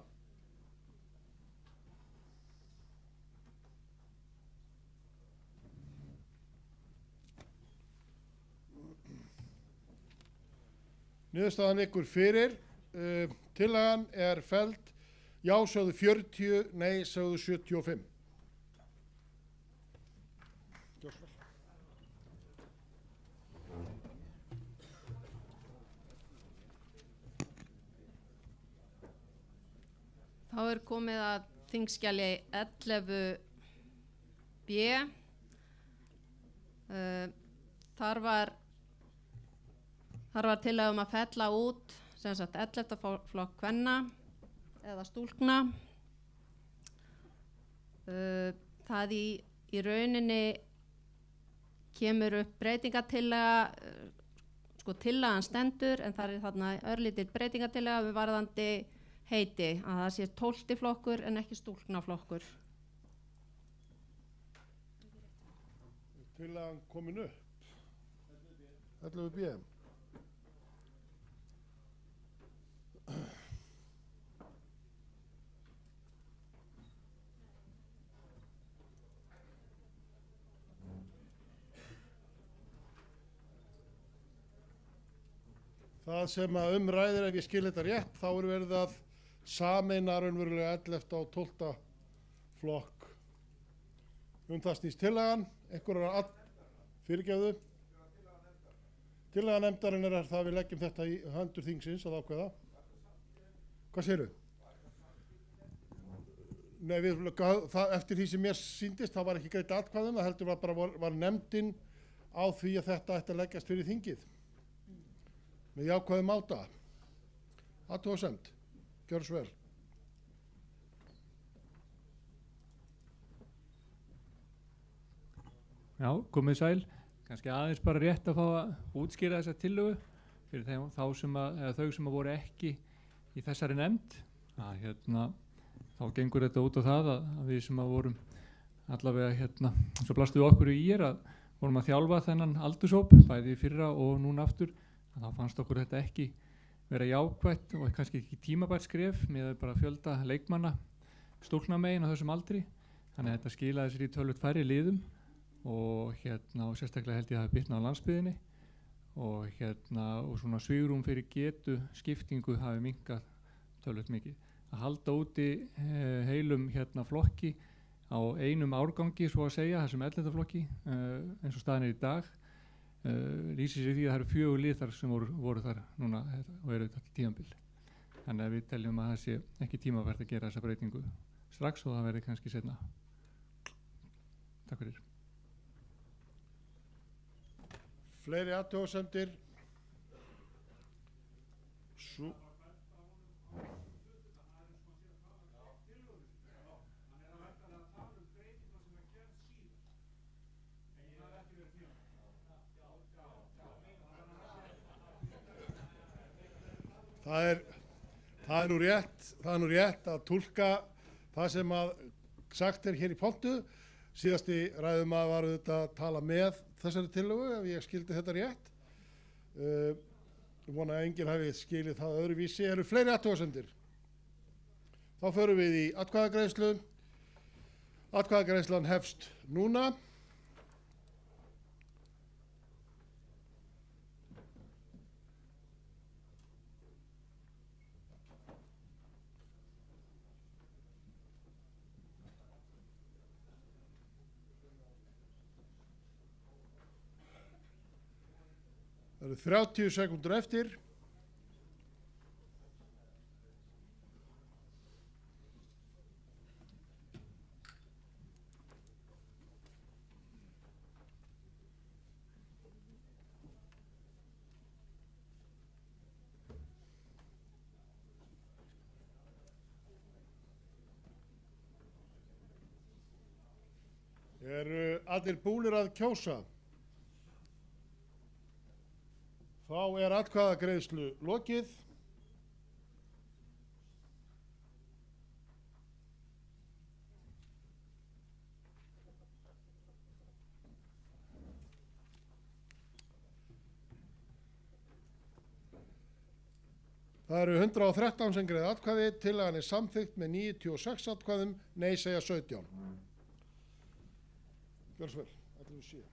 Niðurstaðan liggur fyrir. Tillagan er felld. Já sögðu 40, nei sögðu 75. Gjörðu svo vel. Þá er komið að þingskjali 11b. Þar var tillaga að fella út sem sagt 11. flokk kvenna eða stúlkna. Það í rauninni kemur upp breytingatillaga, tillagan stendur en það er þarna örlítil breytingatillaga við varðandi heiti, að það sé 12. flokkur en ekki stúlknaflokkur. Tillagan komin upp. 11b. Það sem að ræðir, ef ég skil þetta rétt, þá er verið að sameina raunverulega 11. og 12. flokk. Það snýst tillagan, einhverjar fyrirgefðu. Tillaga nefndarinnar er það að við leggjum þetta í hendur þingsins að ákveða. Hvað segirðu? Nei, eftir því sem mér sýndist, það var ekki greitt atkvæðum, það heldur var nefndin á því að þetta ætti að leggjast fyrir þingið. Með jákvæðum máta. Athugasemd. Gjörðu svo vel. Já, komið sæl. Kannski aðeins bara rétt að fá að útskýra þessa tillögu fyrir þau sem voru ekki í þessari nefnd. Þá gengur þetta út á það að við sem vorum allavega svo blastu okkur í að vorum að þjálfa þennan aldurshóp, bæði fyrra og núna aftur. Þá fannst okkur þetta ekki vera jákvætt og kannski ekki tímabært skref með bara fjölda leikmanna stúlknamegin á þessum aldri. Þannig að þetta skilaði sér í tölvöld færri liðum og sérstaklega held ég að það bitna á landsbyggðinni og svona svigrúm fyrir getu skiptingu hafi minnkað tölvöld mikið. Að halda úti heilum flokki á einum árgangi svo að segja, þessum 11. flokki eins og staðan er í dag, lýsir sér því að það eru 4 lið þar sem voru þar núna og eru þetta tímabil. Þannig að við teljum að það sé ekki tímabært að gera þessa breytingu strax og það verði kannski seinna. Takk fyrir. Fleiri athugasemdir? Það er nú rétt að túlka það sem að sagt er hér í pontu. Síðasti ræðum að var þetta að tala með þessari tillögu ef ég skildi þetta rétt. Ég vona að enginn hafi skilið það öðruvísi. Eru fleiri athugasemdir? Þá förum við í atkvæðagreiðslu. Atkvæðagreiðslan hefst núna. Það eru 30 sekúndur eftir. Eru allir búnir að kjósa? Þá er atkvæðagreiðslu lokið. Það eru 113 sem greiða atkvæði, tillagan er samþykkt með 96 atkvæðum, nei segja 17. Gjörðu svo vel, 11.7.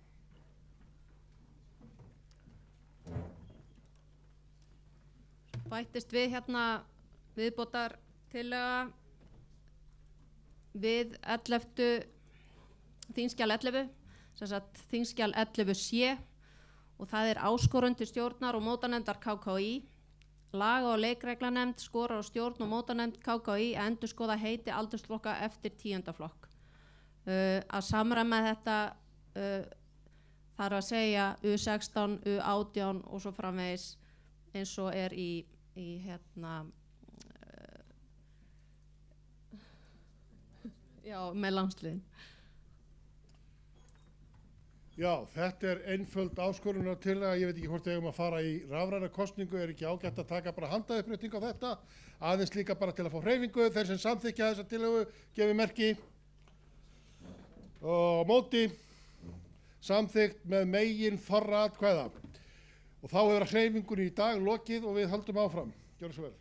Bættist við viðbótar tillaga við 11. þingskjal 11 sem sagt þingskjal 11C og það er áskorun til stjórnar og mótanefndar KKÍ. Laga- og leikreglanefnd skorar á stjórn og mótanefnd KKÍ að endurskoða heiti aldursflokka eftir 10. flokk. Að samræma þetta þarf að segja U16, U18 og svo framvegis eins og er í með landsliðin. Já, þetta er einföld áskorunartillaga, ég veit ekki hvort við eigum að fara í rafræna kosningu, er ekki ágætt að taka bara handaupprétting á þetta, aðeins líka bara til að fá hreyfingu, þeir sem samþykkja þessa tillögu gefi merki og móti, samþykkt með megin þorra atkvæða og þá hefur hreyfingunni í dag lokið og við höldum áfram. Gjörðu svo vel.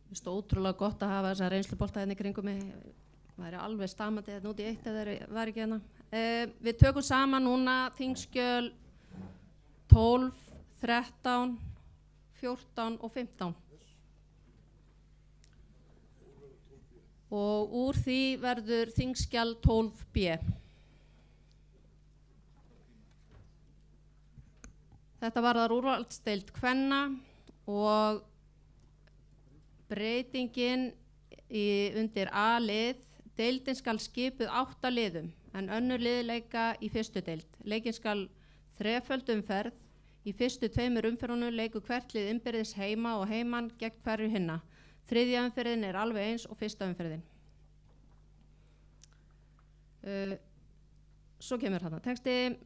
Mér finnst ótrúlega gott að hafa þessa reynslubolta hérna í kringum mig. Það væri alveg stamandi hérna út í eitt ef það var ekki hérna. Við tökum saman núna þingskjöl 12, 13, 14 og 15. Og úr því verður þingskjal 12B. Þetta varðar úrvalsdeild kvenna og breytingin undir A-lið. Deildin skal skipuð 8 liðum en önnur lið leika í fyrstu deild. Leikin skal þreföld umferð. Í fyrstu 2 umferðunum leikur hvert lið innbyrðis heima og heiman gegn hverju hinna. 3. umferðin er alveg eins og 1. umferðin. Svo kemur þarna texti.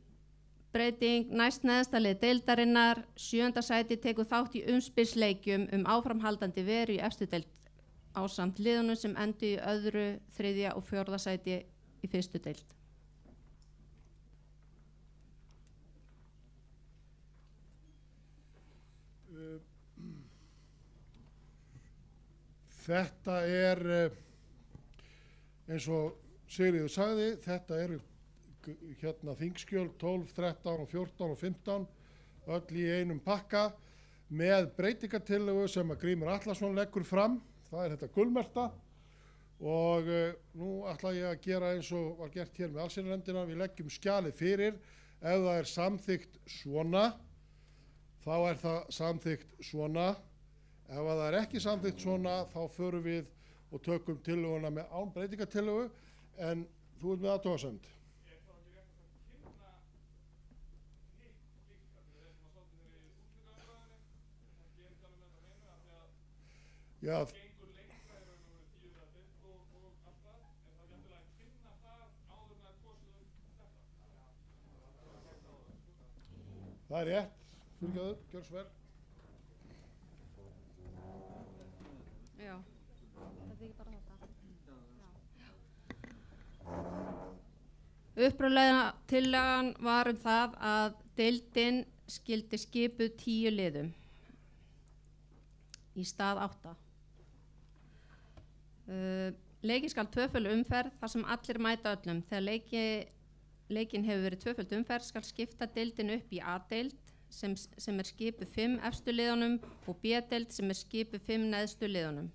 Breyting næst neðsta lið deildarinnar. 7. sæti tekur þátt í umspilsleikjum áframhaldandi veru í efstu deild ásamt liðunum sem endu í 2., 3. og 4. sæti í fyrstu deild. Þetta er eins og Sigríður sagði, þetta eru hérna þingskjöl 12, 13 og 14 og 15 öll í einum pakka með breytingartillögu sem að Grímur Atlason leggur fram. Það er þetta gulmerta og nú ætla ég að gera eins og var gert hér með allsherjarnefndina. Við leggjum skjalið fyrir. Ef það er samþykkt svona, þá er það samþykkt svona. Ef það er ekki samþykkt svona, þá förum við og tökum tillöguna með án breytingartillögu, en þú ert með athugasemd. Já. Það er rétt, fyrirgefðu, gjör svo vel. Já, þetta er ekki bara þetta. Upprunalega tillagan var það að deildin skyldi skipuð 10 liðum í stað 8. Leikin skal tvöföld umferð þar sem allir mæta öllum. Þegar leikin hefur verið tvöföld umferð skal skipta deildin upp í A-deild sem er skipuð 5 efstu liðunum og B-deild sem er skipuð 5 neðstu liðunum.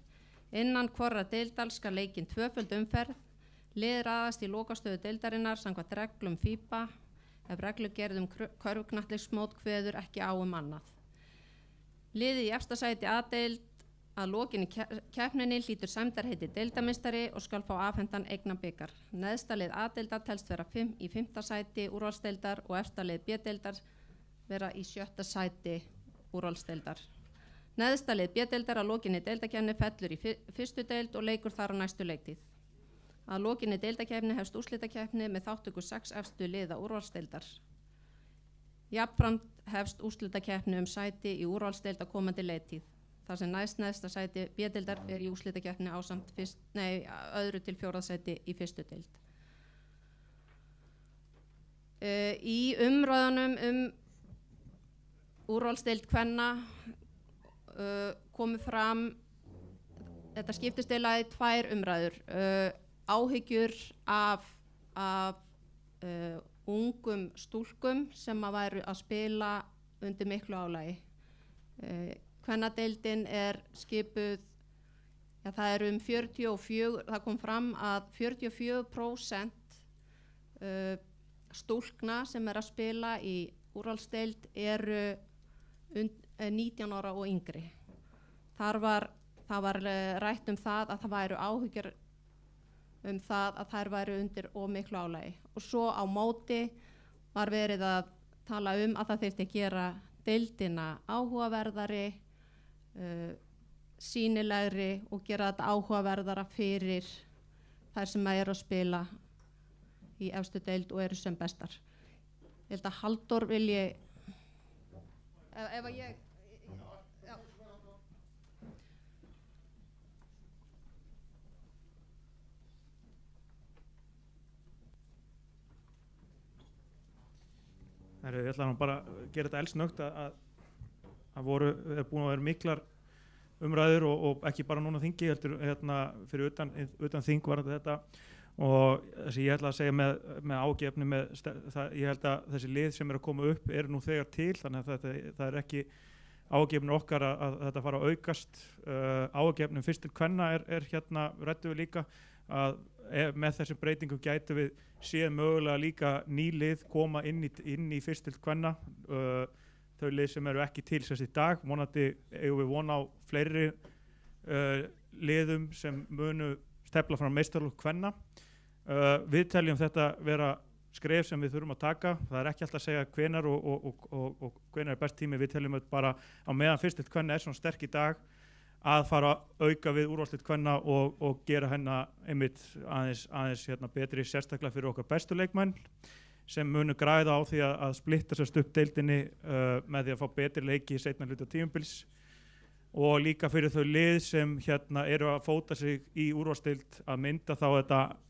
Innan hvorra deildal skal leikin tvöföld umferð. Lið raðast í lokastöðu deildarinnar samkvæmt reglum FIBA ef reglugerð körfuknattleiksmót kveður ekki á annað. Liðið í efsta sæti A-deild að lokinni keppninni hlýtur sæmdarheiti deildameistari og skal fá afhentan eignabikar. Neðsta lið A-deildar telst vera í 5. sæti úrvalsdeildar og efsta lið B-deildar vera í 7. sæti úrvalsdeildar. Neðsta lið B-deildar að lokinni deildakeppni fellur í 1. deild og leikur þar á næstu leiktíð. Að lokinni deildakeppni hefst úrslitakeppni með þátttöku 6 efstu liða úrvalsdeildar. Jafnframt hefst úrslitakeppni sæti í úrvalsdeild á komandi leiktíð. Þar sem næsta sæti B-deildar er í úrslitakeppni ásamt 2. til 4. sæti í 1. deild. Í umræðunum úrvalsdeild kvenna komu fram þetta skiptist eiginlega í 2 umræður. Áhyggjur af ungum stúlkum sem að væru að spila undir miklu álagi. Kvennadeildin skipuð, það eru 44, það kom fram að 44% stúlkna sem að spila í úrvalsdeild eru 19 ára og yngri. Það var rætt það að það væru áhyggjur það að þær væru undir of miklu álagi. Og svo á móti var verið að tala að það þyrfti að gera deildina áhugaverðari, sýnilegri og gera þetta áhugaverðara fyrir þær sem eru að spila í efstu deild og eru sem bestar. Ég held að Halldór vilji, ef að ég, já. Ég ætla nú bara að gera þetta eldsnöggt að er búin að vera miklar umræður og ekki bara núna þingi, heldur fyrir utan þing var þetta. Og þessi ég ætla að segja með ágefni ég held að þessi lið sem að koma upp eru nú þegar til, þannig að það ekki ágefni okkar að þetta fara að aukast. Ágefnum fyrst til kvenna ræddum við líka að með þessum breytingum gætu við séð mögulega líka ný lið koma inn í fyrst til kvenna. Þau lið sem eru ekki til sérst í dag, vonandi eigum við von á fleiri liðum sem munu stefla fram meistaralok kvenna. Við teljum þetta vera skref sem við þurfum að taka. Það er ekki alltaf að segja hvenær og hvenær er best tími. Við teljum þetta bara á meðan fyrst til kvenna svona sterk í dag að fara að auka við úrvalsdeild kvenna og gera hennar einmitt aðeins betri, sérstaklega fyrir okkar bestu leikmenn sem munu græða á því að splitta sérst upp deildinni með því að fá betri leiki í seinna hluta tímabils. Og líka fyrir þau lið sem eru að fóta sig í úrvalsdeild að mynda þá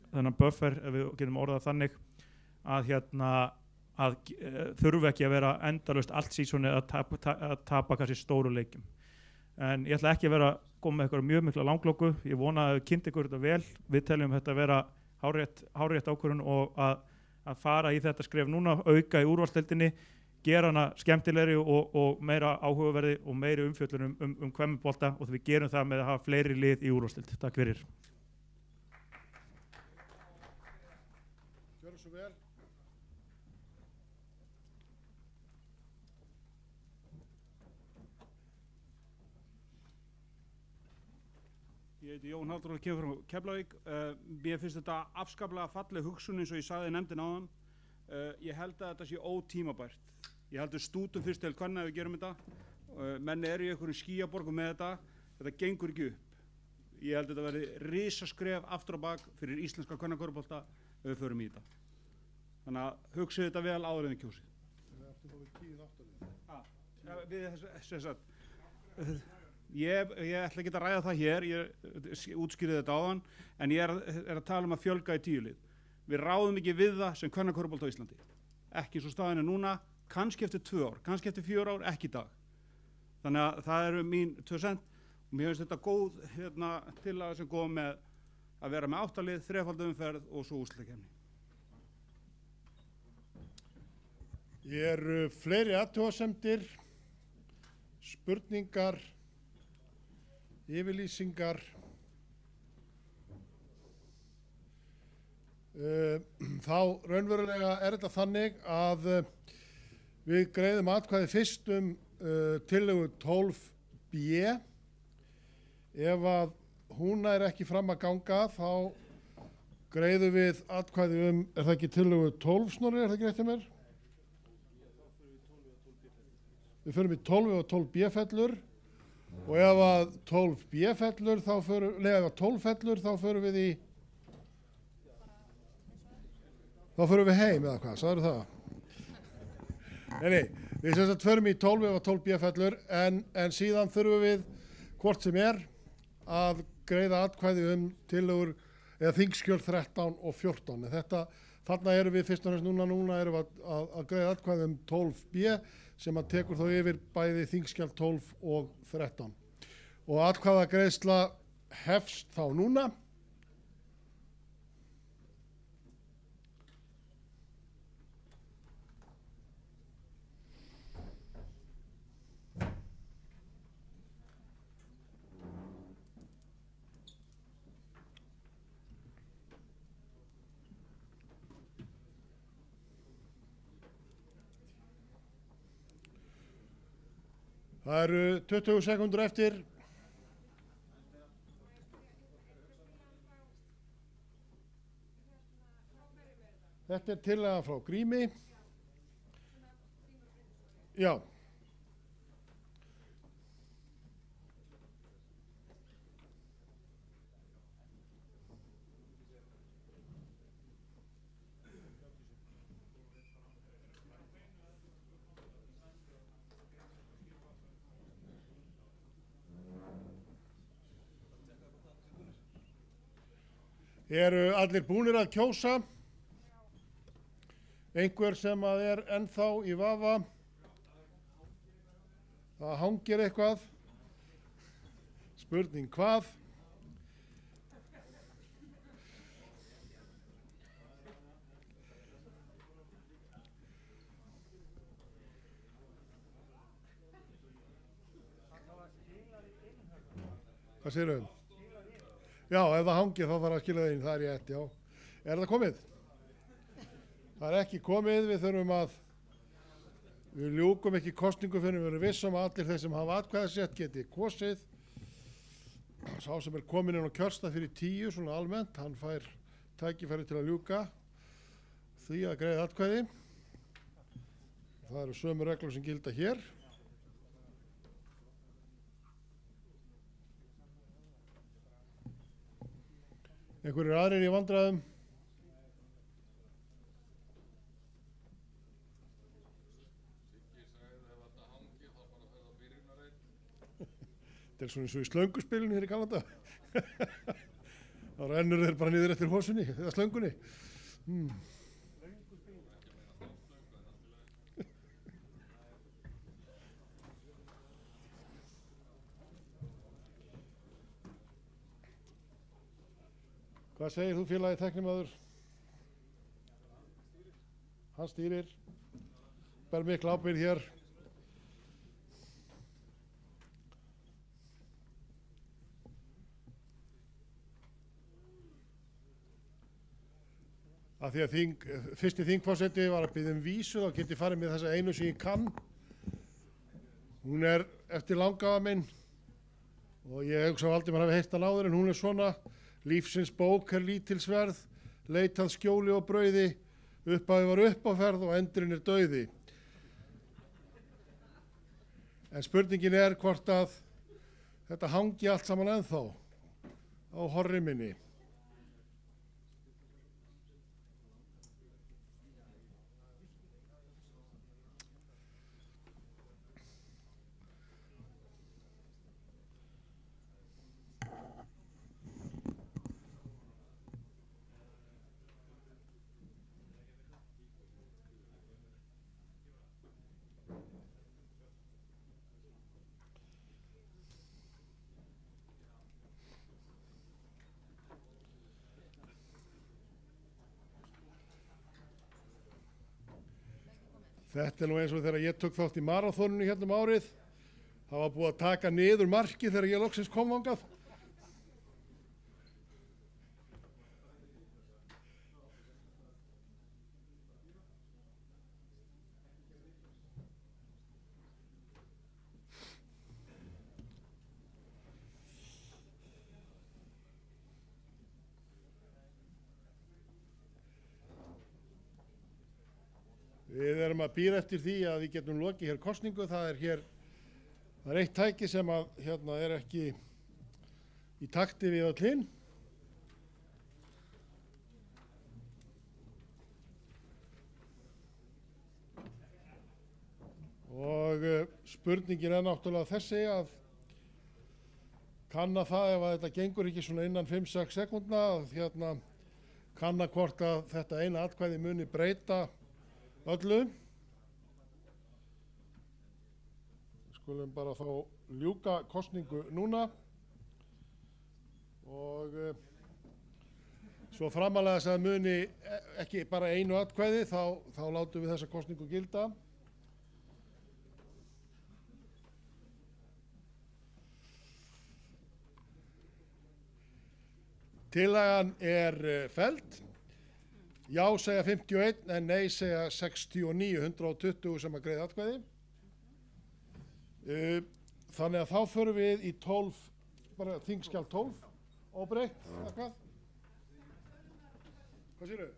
þennan buffer, ef við getum orðað þannig, að þurfi ekki að vera endalaust allt sísoni að tapa kannski stóru leikjum. En ég ætla ekki að vera að koma með eitthvað mjög mikla langlóku. Ég vona að kynnt ykkur þetta vel. Við teljum þetta að vera hárrétt ákvörðun og að fara í þetta skref núna, auka í úrvalsdeildinni, gera hana skemmtilegri og meira áhugaverði og meiri umfjöllun kvennabolta og við gerum það með að hafa fleiri lið í úrvalsdeild. Takk fyrir. Gjörðu svo vel. Ég heiti Jón Halldór og kemur frá Keflavík. Mér finnst þetta afskaplega falleg hugsun eins og ég sagði nefndin áðan. Ég held að þetta sé ótímabært. Ég held að stútum fyrst til kvenna ef við gerum þetta. Menn eru í einhverjum skýjaborgum með þetta. Þetta gengur ekki upp. Ég held að þetta verði risaskref aftur á bak fyrir íslenska kvennakörfubolta ef við förum í þetta. Þannig að hugsið þetta vel áður en þið kjósið. Ég ætla ekki að ræða það hér, ég útskýrði þetta áðan, en ég er að tala að fjölga í 10 lið. Við ráðum ekki við það sem kvennakörfubolta á Íslandi. Ekki svo staðan núna, kannski eftir 2 ár, kannski eftir 4 ár, ekki í dag. Þannig að það eru mín 2%. Og mér finnst þetta góð tillaga sem góð með að vera með 8 lið, 3-falda umferð og svo úrslitakeppni. Eru fleiri athugasemdir, spurningar, yfirlýsingar? Þá raunverulega þetta þannig að við greiðum atkvæði fyrst tillögu 12b. Ef að hún er ekki fram að ganga þá greiðum við atkvæði er það ekki tillögu 12, Snorri, er það ekki rétt hjá mér? Við förum í 12 og 12b fellur og ef að 12b fellur þá ef að 12 fellur þá förum við heim eða hvað, sagður það? Nei, við sem sagt förum í 12 ef að 12b fellur en síðan þurfum við hvort sem er að greiða atkvæði tillögur eða þingskjöl 13 og 14. Þarna erum við fyrst og næst núna erum við að greiða atkvæði 12b sem að tekur þá yfir bæði þingskjal 12 og 13. Og atkvæðagreiðsla hefst þá núna. Það eru 20 sekúndur eftir. Þetta er tillaga frá Grími. Já. Eru allir búnir að kjósa? Einhver sem að er ennþá í vafa? Það hangir eitthvað? Spurning hvað? Hvað segirðu? Já, ef það hangir þá þarf að skila það inn, það er rétt, já. Er það komið? Það er ekki komið, við þurfum að, við ljúkum ekki kosningu fyrir við erum vissum að allir þeir sem hafa atkvæðasett geti kosið. Sá sem er komin inn á kjörstað fyrir 10, svona almennt, hann fær tækifæri til að ljúka því að greiða atkvæði. Það eru sömu reglur sem gilda hér. Einhverjir aðrir í vandræðum? Þetta er svona eins og í slönguspilinu hér í Kanada. Þá rennur þeir bara niður eftir hosunni, eða slöngunni. Hvað segir þú félagi tæknimaður? Hann stýrir. Ber mikla ábyrgð hér. Af því að fyrsti þingforseti var að biðja um vísu, þá get ég farið með þessa einu sem ég kann. Hún er eftir langafa minn og ég hugsa að Valdimar hafi heyrt hann áður en hún er svona: lífsins bók er lítilsverð, leitað skjóli og brauði, upphafi var uppáferð og endurinn er dauði. En spurningin er hvort að þetta hangi allt saman ennþá á horri minni. Þetta er nú eins og þegar ég tók þátt í maraþoninu hérna árið. Það var búið að taka niður markið þegar ég loksins kom þangað. Við erum að bíða eftir því að við getum lokið hér kosningu. Það er eitt tæki sem að hérna er ekki í takti við öll hin. Og spurningin er náttúrulega þessi að kanna það ef að þetta gengur ekki svona innan 5-6 sekúndna, að hérna kanna hvort að þetta eina atkvæði muni breyta öllu. Skulum bara þá ljúka kosningu núna. og svo framalega þess að muni ekki bara einu atkvæði þá látum við þessa kosningu gilda. Tillagan felld. Já segja 51 en nei segja 69, 120 sem að greiða atkvæði. Þannig að þá förum við í 12, bara þingskjal 12, óbreytt, eða hvað? Hvað séru?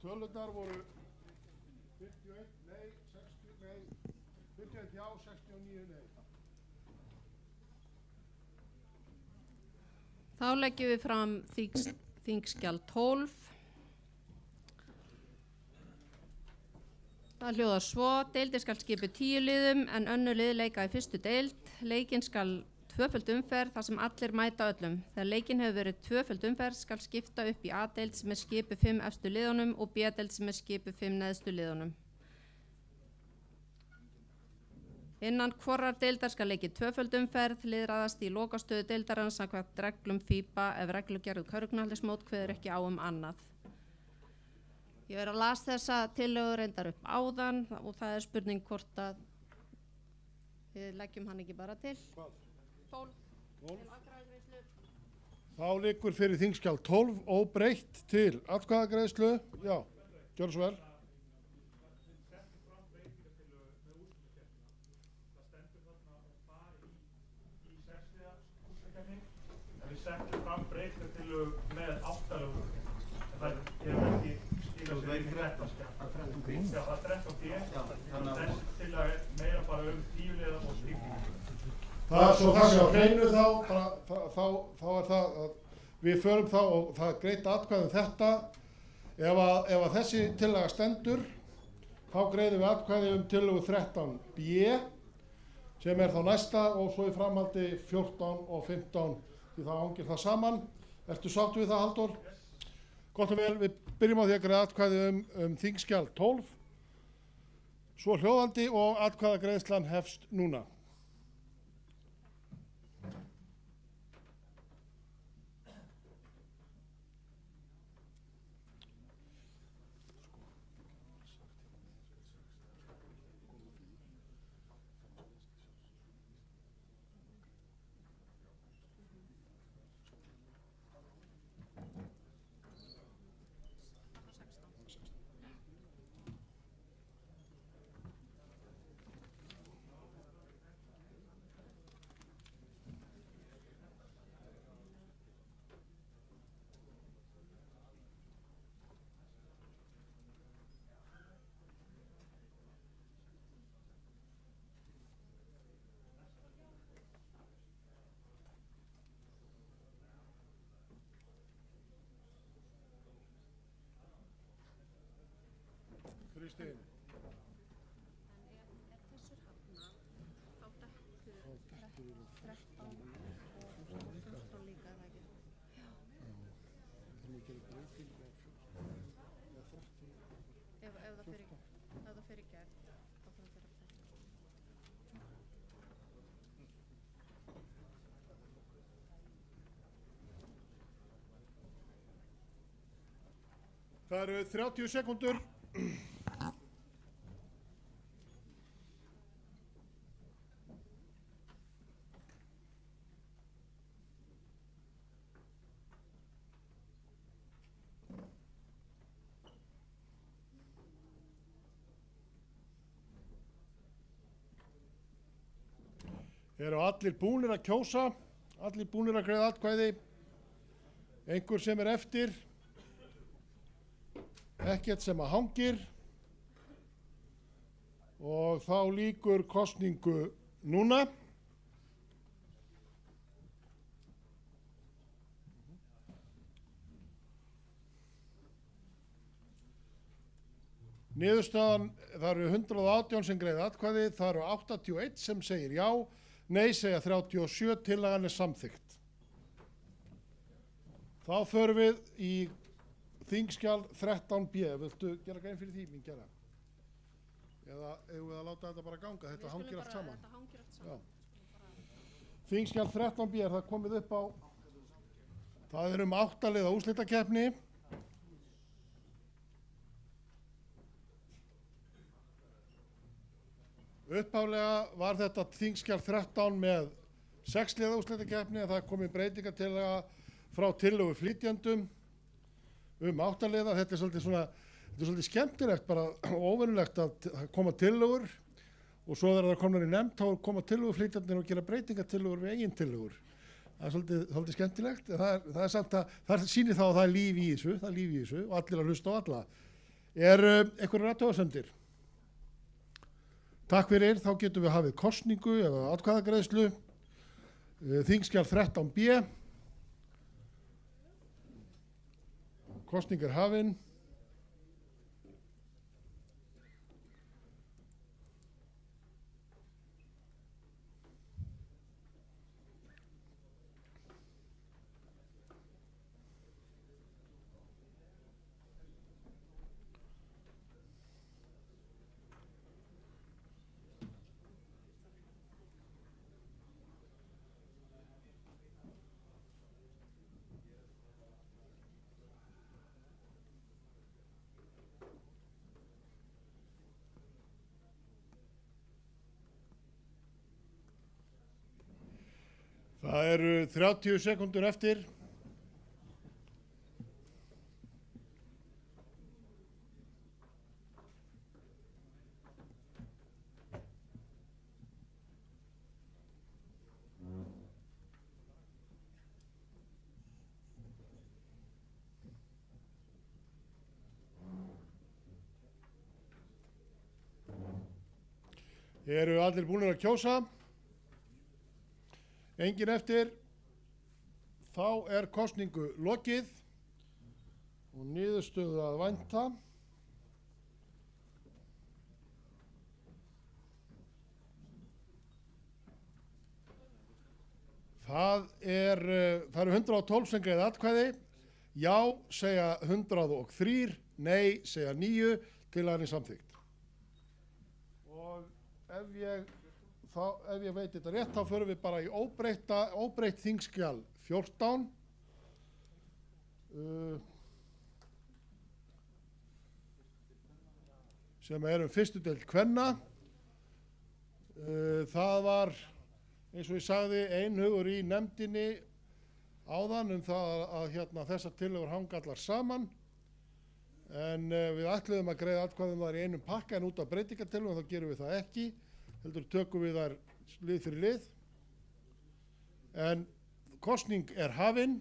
Tölurnar voru 51, nei, 60, nei, 51 já, 69 nei. Þá leggjum við fram þingskjal 12. Það hljóðar svo: deildin skal skipa 10 liðum en önnur lið leika í fyrstu deild. Leikinn skal tvöföld umferð þar sem allir mæta öllum. Þegar leikinn hefur verið tvöföld umferð skal skipta upp í A-deild sem er skipu 5 efstu liðunum og B-deild sem er skipu 5 neðstu liðunum. Innan hvorrar deildar skal leikið tvöföld umferð, liðraðast í lokastöðu deildarins samkvæmt reglum FIBA ef reglugerð körfuknattleiksmót kveður ekki á annað. Ég verið að las þessa tillögu reyndar upp áðan og það er spurning hvort að við leggjum hann ekki bara til. 12. Þá liggur fyrir þingskjal 12 óbreytt til atkvæðagreiðslu. Já, gjörðu svo vel. Við settum fram breytingartillögu með 8 lögum. Það er ekki skilað sér í 13 skjal. Já, það er 13 D. Þessi tillaga er meira bara 10 liða og stífningu. Það er svo það sem á hreinu þá er það að við förum þá og það er greitt atkvæði þetta. Ef að þessi tillaga stendur, þá greiðum við atkvæði tillögu 13B sem er þá næsta og svo í framhaldi 14 og 15 því þá hangir það saman. Ertu sáttu við það, Halldór? Gott og vel, við byrjum á því að greiða atkvæði þingskjal 12. Svo hljóðandi og atkvæðagreiðslan hefst núna. Kristín. Það eru 30 sekúndur. Eru allir búnir að kjósa, allir búnir að greiða atkvæði, einhver sem er eftir, ekkert sem að hangir og þá lýkur kosningu núna. Niðurstaðan, það eru 118 sem greiða atkvæði, það eru 81 sem segir já, nei segja 37, tillagan er samþykkt. Þá förum við í þingskjal 13B. Viltu gera grein fyrir því, mín gera? Eða eigum við að láta þetta bara ganga, þetta hangir allt saman. Já. Þingskjal 13B, er það komið upp á Það er 8 liða úrslitakeppni. Upphaflega var þetta þingskjal 13 með 6 liða úrslitakeppni en það komið breytingartillaga frá tillögu flytjendum 8 liða. Þetta er svolítið skemmtilegt, bara óvenjulegt að koma tillögur og svo þegar það komnar í nefnd þá koma tillögu flytjendur og gera breytingartillögur við eigin tillögur. Það er svolítið skemmtilegt. Það er samt að það sýnir þá að það er líf í þessu og allir að hlusta á alla. Einhverjar athugasemdir? Takk fyrir, þá getum við hafið kosningu eða atkvæðagreiðslu. Þingskjal 13b. Kosning er hafin. Það eru 30 sekúndur eftir. Eru allir búnir að kjósa? Engin eftir, þá er kosningu lokið og niðurstöðu að vænta. Það eru 112 sem greiða atkvæði, já segja 103, nei segja 9 til að hann er samþykkt. Og ef ég veit þetta rétt, þá förum við bara í óbreytt þingskjal 14. Sem er fyrstu deild kvenna. Það var, eins og ég sagði, einhugur í nefndinni áðan það að þessar tillögur hanga allar saman. En við ætluðum að greiða atkvæðum þar í einum pakka en út af breytingartillögum þá gerum við það ekki. Heldur tökum við þær lið fyrir lið. En kosning er hafin.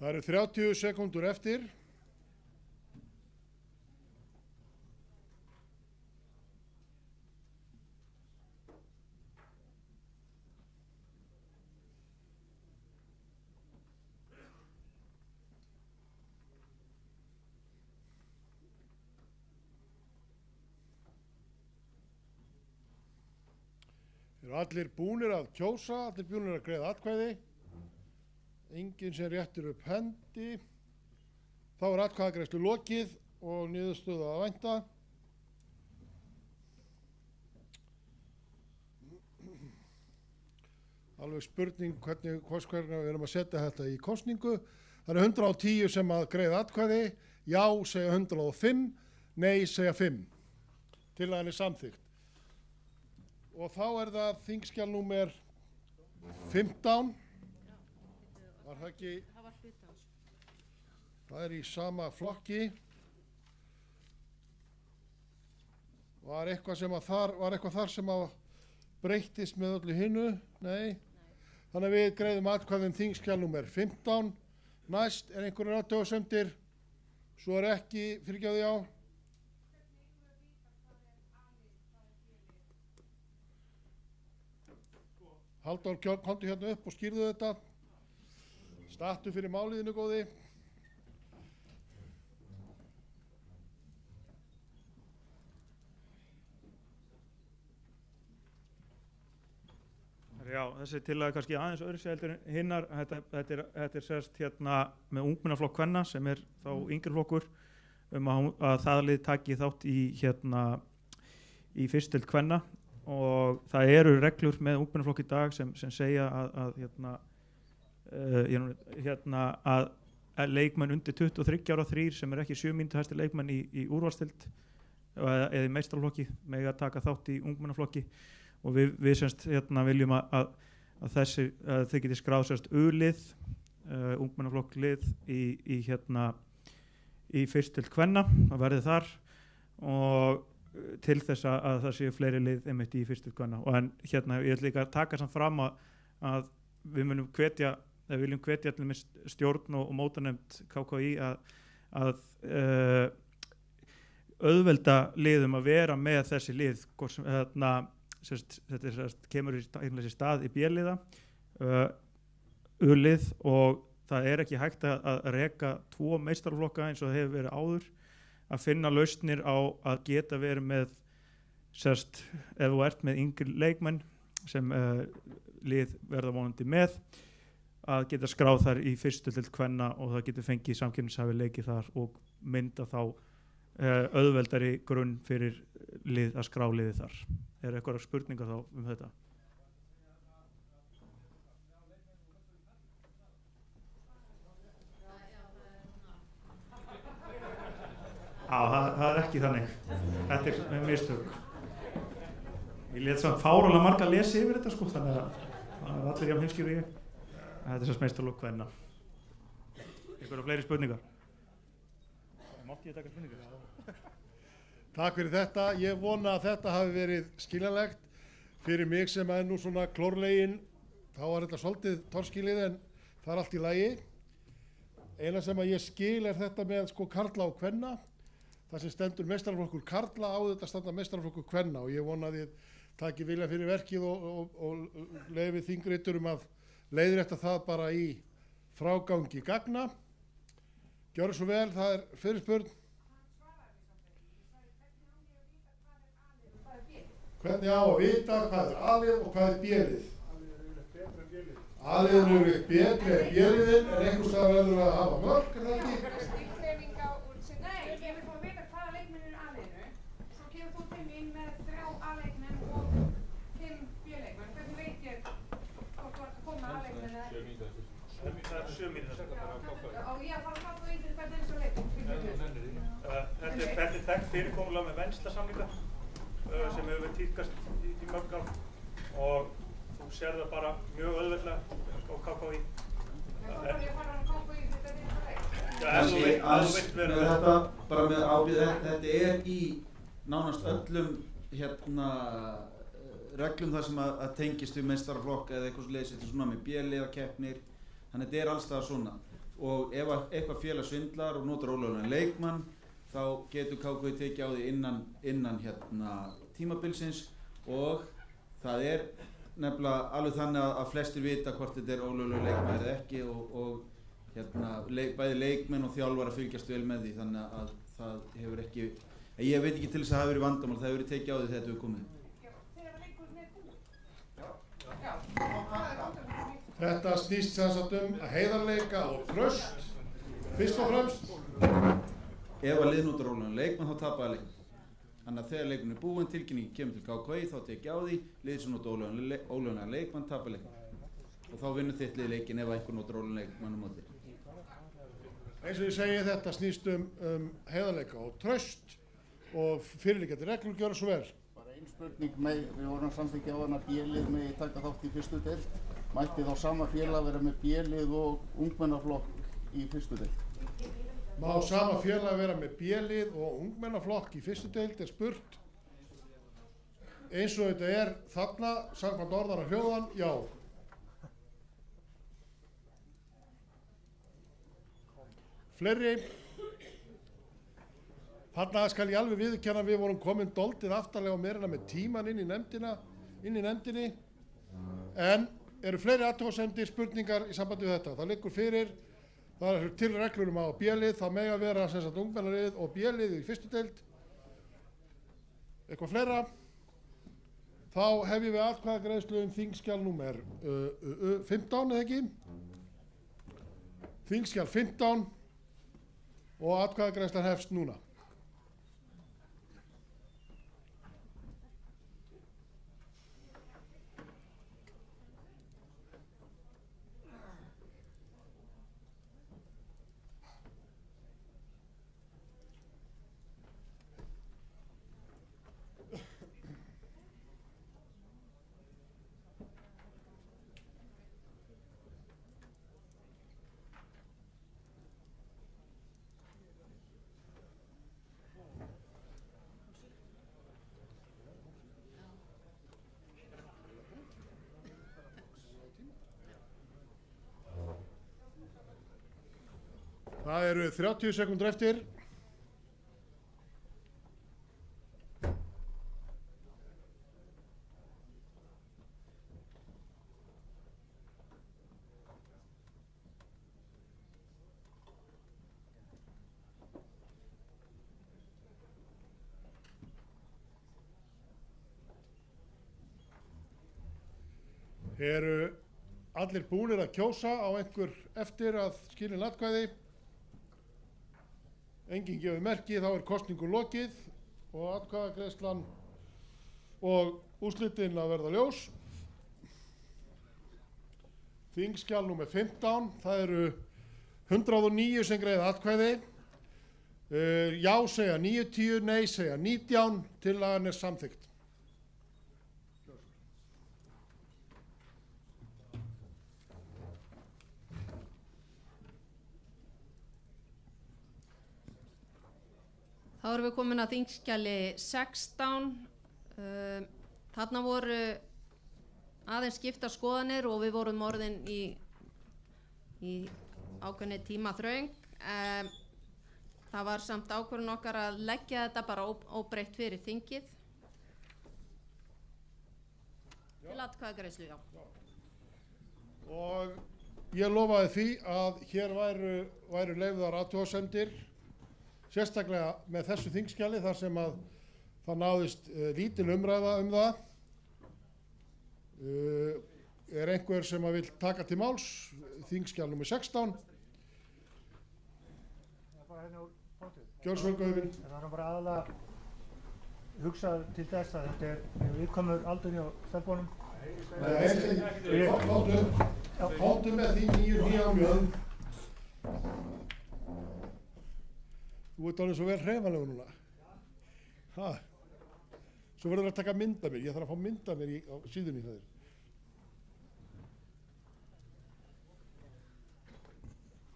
Það eru 30 sekúndur eftir. Eru allir búnir að kjósa, allir búnir að greiða atkvæði. Enginn sem réttir upp hendi. Þá er atkvæðagreiðslu lokið og niðurstöðu að vænta. Alveg spurning hvernig við erum að setja þetta í kosningu. Það eru 110 sem að greiða atkvæði. Já segja 105, nei segja 5. Tillagan er samþykkt. Og þá er það þingskjal númer 15. Var það ekki? Það var hluti á þessu. Það er í sama flokki. Var eitthvað þar sem að breyttist með öllu hinnu? Nei. Þannig að við greiðum atkvæðum þingskjal númer 15. Næst er einhverjar athugasemdir. Svo er ekki, fyrirgefðu já. Halldór, komdu hérna upp og skýrðu þetta. Stattu fyrir máliðinu góði. Já, þessi tillaga kannski aðeins öðru sér heldur en hinnar. Þetta er sérst hérna með ungmennaflokk kvenna sem er þá yngri flokkur að það lið taki þátt í hérna í fyrstild kvenna og það eru reglur með ungmennaflokk í dag sem segja að leikmenn undir 23 ára 3 sem er ekki 7 mínútu hæsti leikmenn í úrvalstild eða í meistaraflokki mega taka þátt í ungmennaflokki. Og við semst viljum að þau geti skráð semst U-lið, ungmennaflokklið í fyrstild kvenna, það verði þar og til þess að það séu fleiri lið einmitt í fyrstild kvenna. Og en ég ætla líka að taka samt fram að við viljum hvetja til stjórn og mótanefnd KKÍ að auðvelda liðum að vera með þessi lið, þetta kemur í stað í B-liða, U-lið og það er ekki hægt að reka 2 meistaraflokka eins og það hefur verið áður, að finna lausnir á að geta verið með ef þú ert með yngri leikmenn sem lið verða vonandi með, að geta skráð þar í fyrstu til kvenna og það getur fengið samkeppnishæfi leiki þar og mynda þá auðveldari grunn fyrir lið að skrá liði þar. Er eitthvað spurningar þá þetta? Það er ekki þannig. Þetta er mistök. Ég lét samt fárulega marga að lesa yfir þetta sko, þannig að það er allir jafn heimskir og ég. Þetta er sérst meistarlokk kvenna. Eitthvað fleiri spurningar? Mátti ég taka spurningar? Takk fyrir þetta. Ég vona að þetta hafi verið skiljanlegt fyrir mig sem er nú svona klórlegin. Þá var þetta svolítið torskilið en það er allt í lagi. Eina sem að ég skil er þetta með sko karla og kvenna. Það sem stendur meistaraflokkur karla á þetta standa meistaraflokkur kvenna og ég vona að þið taki vilja fyrir verkið og leyfi þingriturum að leiðrétta það bara í frágangi gagna. Gjörðu svo vel, það er fyrirspurn. Hvernig á að vita hvað er A-lið og hvað er B-lið? A-liðin er yfirleitt betri en B-liðin en einhvers staðar verður að hafa mörk, er það ekki? Nei, ég vil fá að vita hvaða leikmenn eru A-liðinu. Svo kemur þú til mín með 3 A-leikmenn og 5 B-leikmenn. Hvernig veit ég hvort þú ert að koma A-leikmenn eða ekki? Það er 7 mínútur. Og ég að fara að kalla í hvernig eins og leikum. Þetta er þekkt fyrirkomulag með venslasamlinga sem hefur verið tíðkast í mörg ár og þú sér það bara mjög auðveldlega á KKÍ. Þá er ég að fara að KKÍ þetta er eins og leik. Þetta bara með ábyrð, þetta er í nánast öllum reglum þar sem að tengist við meistaraflokk eða eitthvað svoleiðis, þetta er svona með B-liðakeppnir, þannig að þetta er alls staðar svona og ef eitthvað félag svindlar og notar ólöglegan leikmann þá getur KKÍ tekið á því innan tímabilsins og það er nefnilega alveg þannig að flestir vita hvort þetta er ólöglegur leikmann eða ekki og bæði leikmenn og þjálfar að fylgjast vel með því þannig að það hefur ekki, ég veit ekki til þess að það hefur verið vandamál, það hefur verið tekið á því þegar þetta hefur komið. Þetta snýst sem sagt að heiðarleika og traust fyrst og fremst. Ef að lið notar ólöglegan leikmann þá tapaði leikmann. Þannig að þegar leikmann er búinn, tilkynning kemur til KKÍ þá tekið á því, liðið sem notar ólöglegan leikmann tapaði leikmann. Og þá vinnur þitt lið leikinn ef einhver notar ólöglegan leikmann á móti. Eins og ég segi þetta snýst heiðarleika og traust og fyrirliggjandi reglur gjörðu svo vel. Bara ein spurning með, við vorum samþykkja á hana B-lið með taka þátt í fyrstu deild. Mætti þá sama félag vera með B-lið og ungmennaflokk í fyrstu deild? Má sama félag vera með B-lið og ungmennaflokk í fyrstu deild er spurt. Eins og þetta er þarna, samkvæmt orðan og hljóðan, já. Fleiri. Þarna skal ég alveg viðurkenna við vorum komin doldið aftarlega á meirina með tíman inn í nefndinni. En eru fleiri athugasemdir, spurningar í sambandi við þetta? Það liggur fyrir, það eru til reglur um A- og B-lið, það mega vera sem sagt ungmennalið og B-lið í fyrstu deild. Eitthvað fleira? Þá hefjum við atkvæðagreiðslu þingskjal númer 15, eða ekki? Þingskjal 15 og atkvæðagreiðslan hefst núna. Það eru 30 sekúndur eftir. Eru allir búnir að kjósa á einhver eftir að skilin atkvæði? Enginn gefur merki, þá er kosningu lokið og atkvæðagreiðslan og úrslitin að verða ljós. Þingskjal númer 15, það eru 109 sem greiða atkvæði. Já segja 90, nei segja 19, tillagan er samþykkt. Þá erum við komin að þingskjali 16. Þarna voru aðeins skiptar skoðanir og við vorum orðin í ákveðni tíma þröng. Það var samt ákvörðun okkar að leggja þetta bara óbreytt fyrir þingið. Til atkvæðagreiðslu, já. Og ég lofaði því að hér væru leyfðar athugasemdir, sérstaklega með þessu þingskjali þar sem að það náðist lítil umræða um það. Er einhver sem að vil taka til máls? Þingskjal nummer 16. Gjörðsvölgauðurinn. Það er bara aðalega hugsað til þess að þetta er viðkomur aldur hjá stelpunum. Fátu með því nýju mjög. Þú ert alveg svo vel hreyfanlegur núna. Ha. Svo verður að taka mynd af mér. Ég þarf að fá mynd af mér á síðunni það.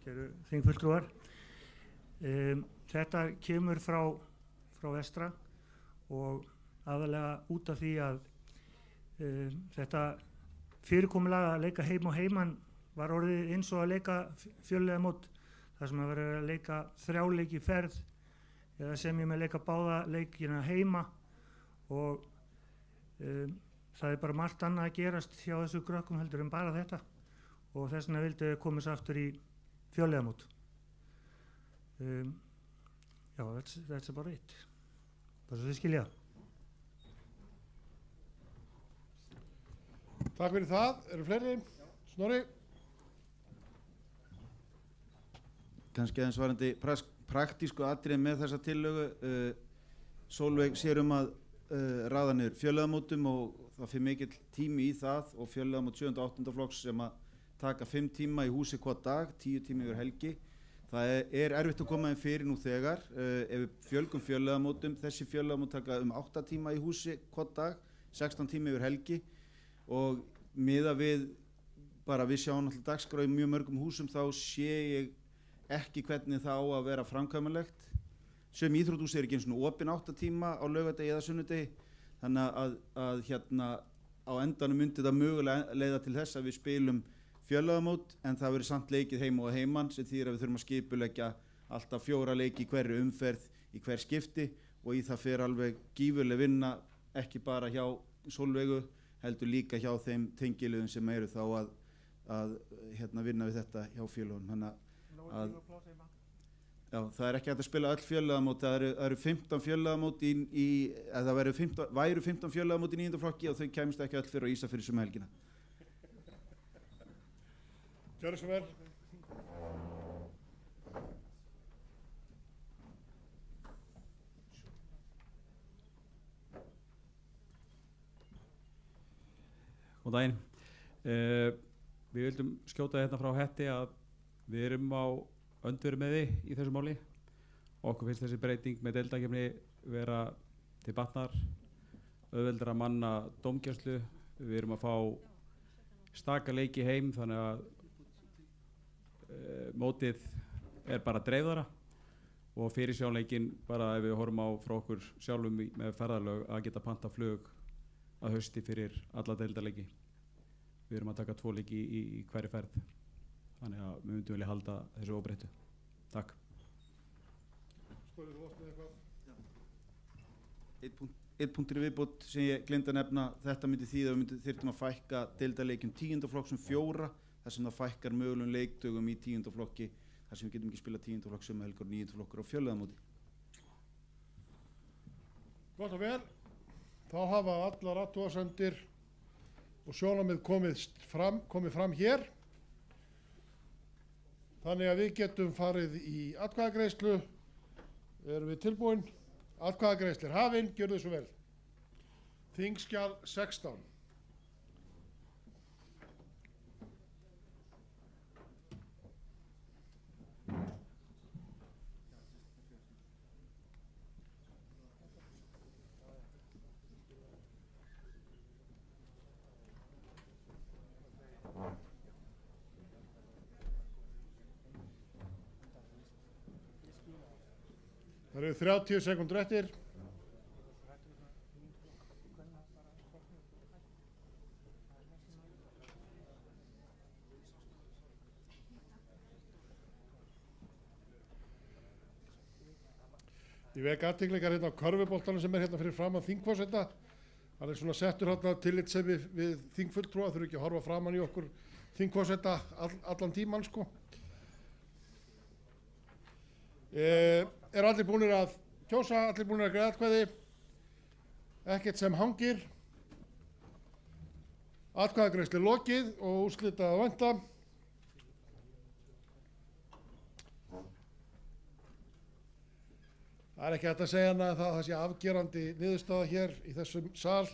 Kæru þingfulltrúar. Þetta kemur frá vestra og aðalega út af því að þetta fyrirkomulag að leika heim og heiman var orðið eins og að leika fjölliðamót. Það sem að vera að leika 3 leiki í ferð eða sem ég með leika báða leikina heima og það er bara margt annað að gerast hjá þessu krökkum heldur en bara þetta og þess vegna vildi við komast aftur í fjölliðamót. Já, that's about it. Bara svo þið skilja. Takk fyrir það. Eru fleiri? Snorri? Kannski aðeins varandi praktísku atriði með þessa tillögu. Sólveig sér að raða niður fjölliðamótum og það fyrir mikill tími í það og fjölliðamót 7. og 8. flokks sem að taka 5 tíma í húsi hvern dag, 10 tíma yfir helgi. Það er erfitt að koma inn fyrir nú þegar. Ef við fjölgum fjölliðamótum, þessi fjölliðamót taka 8 tíma í húsi hvern dag, 16 tíma yfir helgi og miða við við sjáum náttúrulega dagskrá í mjög mörgum húsum þá sé ég ekki hvernig það á að vera framkvæmanlegt. Sem íþróttahús er ekki eins og opin 8 tíma á laugardegi eða sunnudegi þannig að á endanum myndi það mögulega leiða til þess að við spilum fjölliðamót en það verður samt leikið heim og heiman sem þýðir að við þurfum að skipuleggja alltaf 4 leiki í hverju umferð í hver skipti og í það fer alveg gífurleg vinna ekki bara hjá Sólveigu heldur líka hjá þeim tengiliðum sem eru þá að vinna við þetta hjá félögunum. Þannig að já, það er ekki hægt að spila öll félögamót, það eru 15 félögamót það væru 15 félögamót í 9. flokki og þau kæmist ekki öll fyrir á Ísafirði sem helgina. Gjörðu svo vel. Góðan daginn. Við vildum skjóta hérna frá hetti að við erum á öndveru með því í þessu máli. Okkur finnst þessi breyting með deildakefni vera til batnar, auðveldara manna dómgæslu. Við erum að fá staka leiki heim þannig að mótið er bara dreifðara og fyrirsjónleikin bara ef við horfum á frá okkur sjálfum með ferðarlög að geta panta flug að hausti fyrir alla deildarleiki. Við erum að taka 2 leiki í hverri ferð. Þannig að við myndum vilja halda þessu óbreyttu. Takk. Skoður þú oft með eitthvað? Einn punktur í viðbót sem ég gleymdi að nefna, þetta myndi þýða að við þyrftum að fækka deildarleikjum 10. flokks 4, þar sem það fækkar mögulegum leikdögum í 10. flokki, þar sem við getum ekki spila 10. flokk sem helgur 9. flokkur á fjölliðamóti. Gott og vel. Þá hafa allar athugasemdir og sjónarmið komið fram hér. Þannig að við getum farið í atkvæðagreiðslu. Erum við tilbúin? Atkvæðagreiðslu er hafin, gjörðu svo vel. Þingskjal 16. Það eru 30 sekúndur eftir. Ég vek athyglingar hérna á körfuboltanum sem er hérna fyrir framan þingforseta. Hann er svona settur hérna tillitssemi við þingfulltrúa, þurfi ekki að horfa framan í okkur þingforseta allan tíman sko. Er allir búinir að kjósa, allir búinir að greiða atkvæði, ekkert sem hangir. Atkvæðagreiðslu lokið og úrslitað að vænta. Það er ekki hægt að segja hana að það sé afgerandi niðurstaða hér í þessum sal.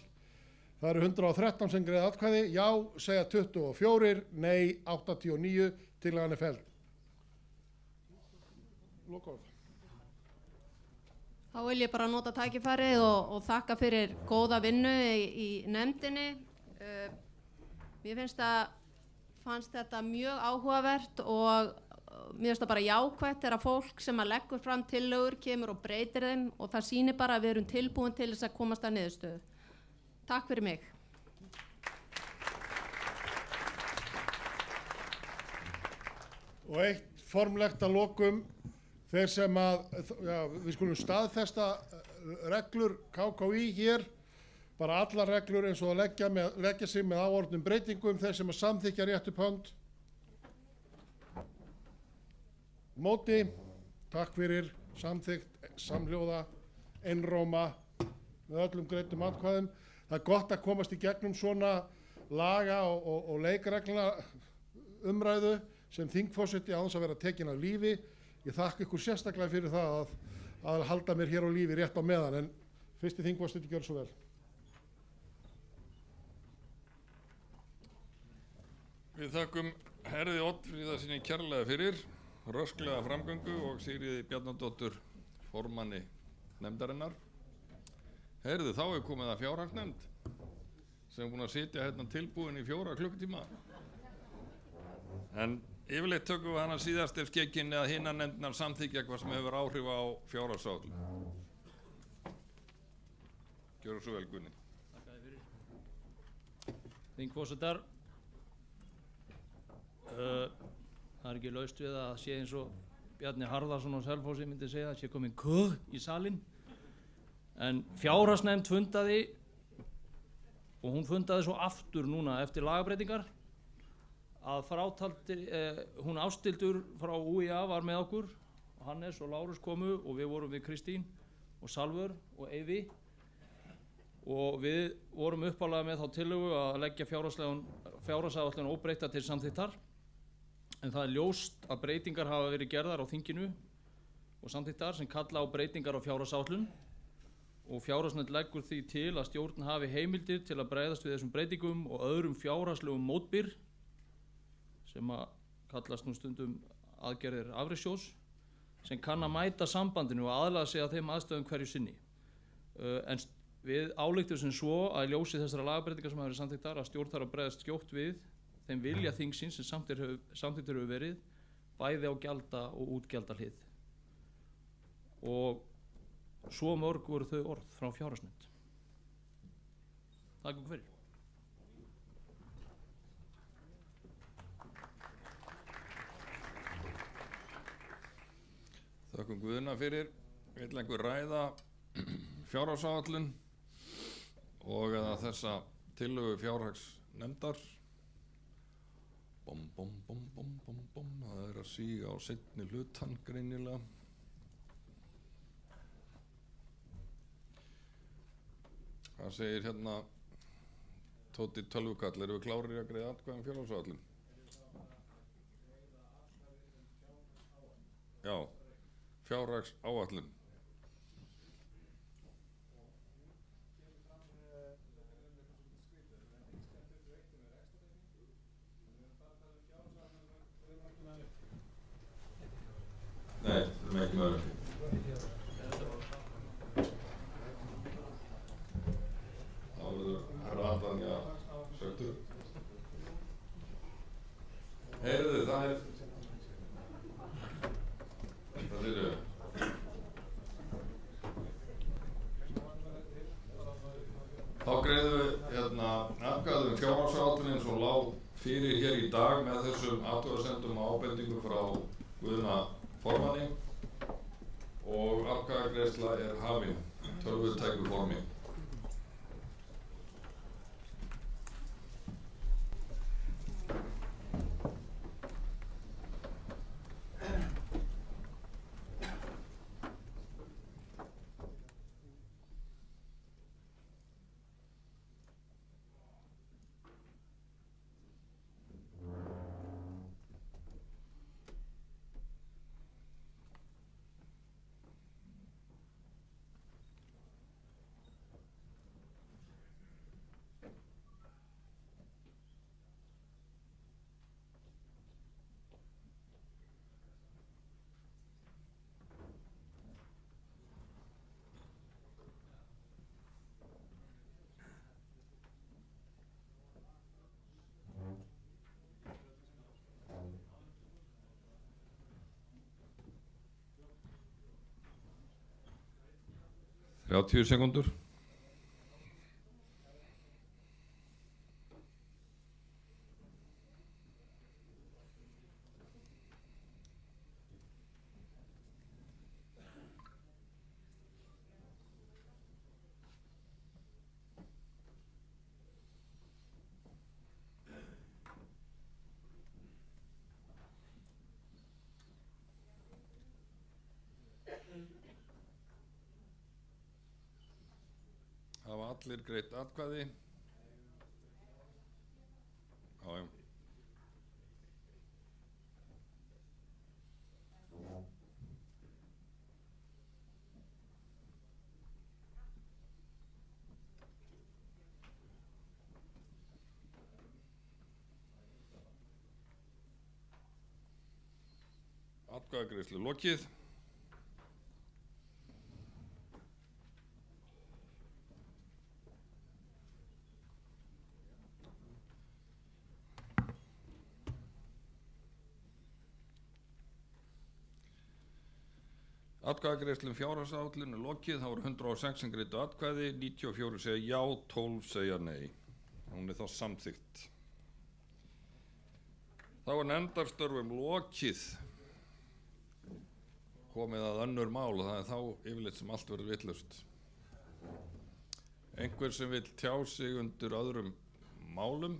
Það eru 113 sem greiða atkvæði, já segja 24, nei 89, tillagan er felld. Lokaorð. Þá vil ég bara nota tækifærið og þakka fyrir góða vinnu í nefndinni. Mér fannst þetta mjög áhugavert og mér finnst það bara jákvætt þegar fólk sem að leggur fram tillögur kemur og breytir þeim og það sýnir bara að við erum tilbúin til þess að komast að niðurstöðu. Takk fyrir mig. Og eitt formlegt að lokum. Þeir sem við skulum staðfesta reglur KKÍ hér, bara allar reglur eins og að leggja sig með áorðnum breytingum, þeir sem að samþykja rétt upp hönd. Móti, takk fyrir, samþykkt, samhljóða, einróma, með öllum greiddum atkvæðum. Það er gott að komast í gegnum svona laga og leikreglna umræðu sem þingforseti án þess að vera tekin af lífi. Ég þakka ykkur sérstaklega fyrir það að halda mér hér á lífi rétt á meðan, en fyrsti þingforseti gjör svo vel. Við þakkum Herði Oddfríðarsyni kærlega fyrir, rösklega framgöngu og Sigríði Bjarnadóttur formanni nefndarinnar. Herði, þá er komið að fjárhagsnefnd sem er búin að sitja hérna tilbúin í 4 klukkutíma. En yfirleitt tökum við hana síðast ef skekkinni að hinna nefndinar samþykja hvað sem hefur áhrif á fjárhagsáætlun. Gjörðu svo vel, Gunni. Þakka þér fyrir. Þingforsetar, það er ekki laust við að sé eins og Bjarni Harðarsson á Selfossi myndi segja að sé komin í salinn. En fjárhagsnefnd fundaði og hún fundaði svo aftur núna eftir lagabreitingar að frátaldir, hún Ásthildur frá UIA var með okkur, Hannes og Lárus komu og við vorum við Kristín og Salvör og Eyvi og við vorum uppálega með þá tillögu að leggja fjárhagsáætlun óbreytta til samþykktar, en það er ljóst að breytingar hafa verið gerðar á þinginu og samþykktar sem kalla á breytingar á fjárhagsáætlun og fjárhagsnefnd leggur því til að stjórn hafi heimildir til að bregðast við þessum breytingum og öðrum fjárhagslegum mótbyr sem að kallast nú stundum aðgerðir afrekssjóðs sem kann að mæta sambandinu og aðlaga sig að þeim aðstöðum hverju sinni. En við ályktum sem svo að í ljósi þessara lagabreytingar sem hafa verið samþykktar að stjórn þarf að bregðast skjótt við þeim vilja þingsins sem samþykktur hefur verið bæði á gjalda og útgjalda hlið. Og svo mörg voru þau orð frá fjárhagsnefnd. Takk fyrir. Þökkum Guðna fyrir. Vill einhver ræða fjárhagsáætlun og eða þessa tillögu fjárhagsnefndar? Það er að síga á seinni hlutann greinilega. Hvað segir hérna Tóti Tölvukall, erum við klárir að greiða atkvæði fjárhagsáætlun? Já, fjárhagsáætlun. Nei, það er ekki mögulegt. Þá verður herra Adanja sögtur. Heyrðu, það er... Hvað þýrðu? Þá greiðum við atkvæðum fjárhagsáætlun eins og lá fyrir hér í dag með þessum athugasemdum og ábendingum frá Guðna formanni og atkvæðagreiðsla er hafin tölvutæku formi. Já, 10 sekúndur. Hafa allir greitt atkvæði? Já, já. Atkvæðagreiðslu lokið. Atkvæðagreiðslum fjárhagsáætlun er lokið, þá eru 106 sem greiddu atkvæði, 94 segja já, 12 segja nei. Hún er þá samþykkt. Þá er nefndarstörfum lokið. Komið að önnur mál og það er þá yfirleitt sem allt verður vitlaust. einhver sem vill tjá sig undir öðrum málum?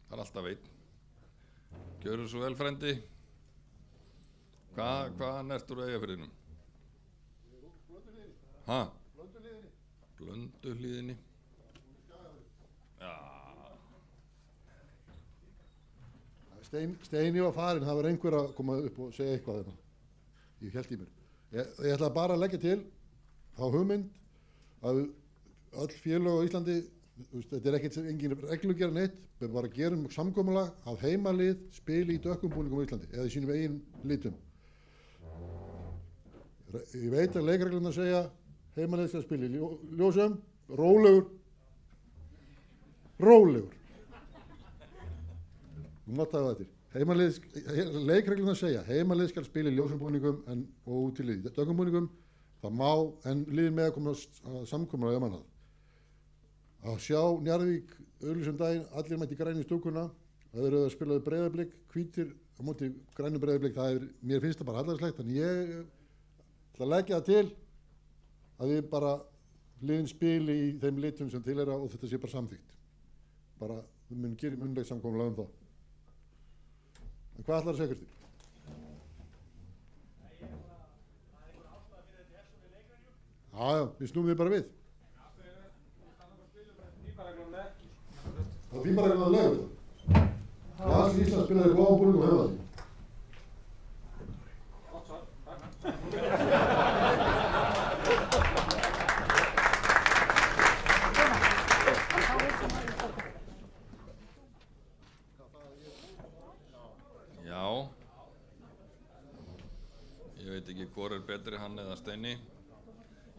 Það alltaf einn. Gjörðu svo vel, frendi. Hvaðan ertu úr Eyjafirðinum? Ha? Blönduhlíðinni. Já. Steini var farin, það var einhver að koma upp og segja eitthvað þarna. Ég held í mér. Ég ætla bara að leggja til þá hugmynd að öll félög á Íslandi, þetta er ekkert engin reglugerð neitt, við bara gerum samkomulag að heimalið spili í dökkum búningum á Íslandi eða í sínum eigin litum. Ég veit að leikreglurnar segja heimalið skal spila í ljósum, rólegur. Þú notaðu þetta. Leikreglurnar segja heimalið skal spila í ljósum búningum og út í lið. Dökkum búningum, það má, en liðin með að koma að samkomulag um annað. Að sjá Njarðvík auglýsum daginn, allir mætti græni í stúkuna, það eru að spila Breiðablik, hvítir á móti grænum Breiðablik, mér finnst það bara hallarslegt, þannig ég ætla að leggja það til að við bara liðin spili í þeim litum sem til og þetta sé bara samþykkt. Bara, við munum gera munnlegt samkomulag um það. En hvað ætlar að segja til? Já, við snúum við bara við. Það er bara eitthvað að lögum það. Landsliðið Íslands spilaði í bláum búningum og heimalið. Já. Ég veit ekki hvor er betri, hann eða Steini.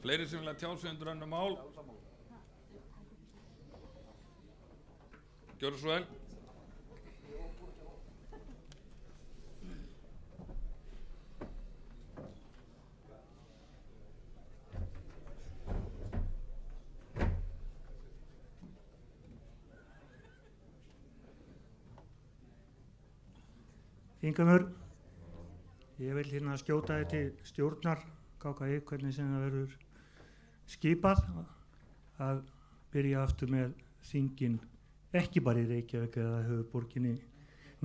Fleiri sem vilja tjá sig undir önnur mál. Gjörðu svo vel. Þingheimur, ég vil hérna skjóta þið til stjórnar KKÍ, hvernig sem það verður skipað að byrja aftur með þingin ekki bara í Reykjavík eða höfuðborginni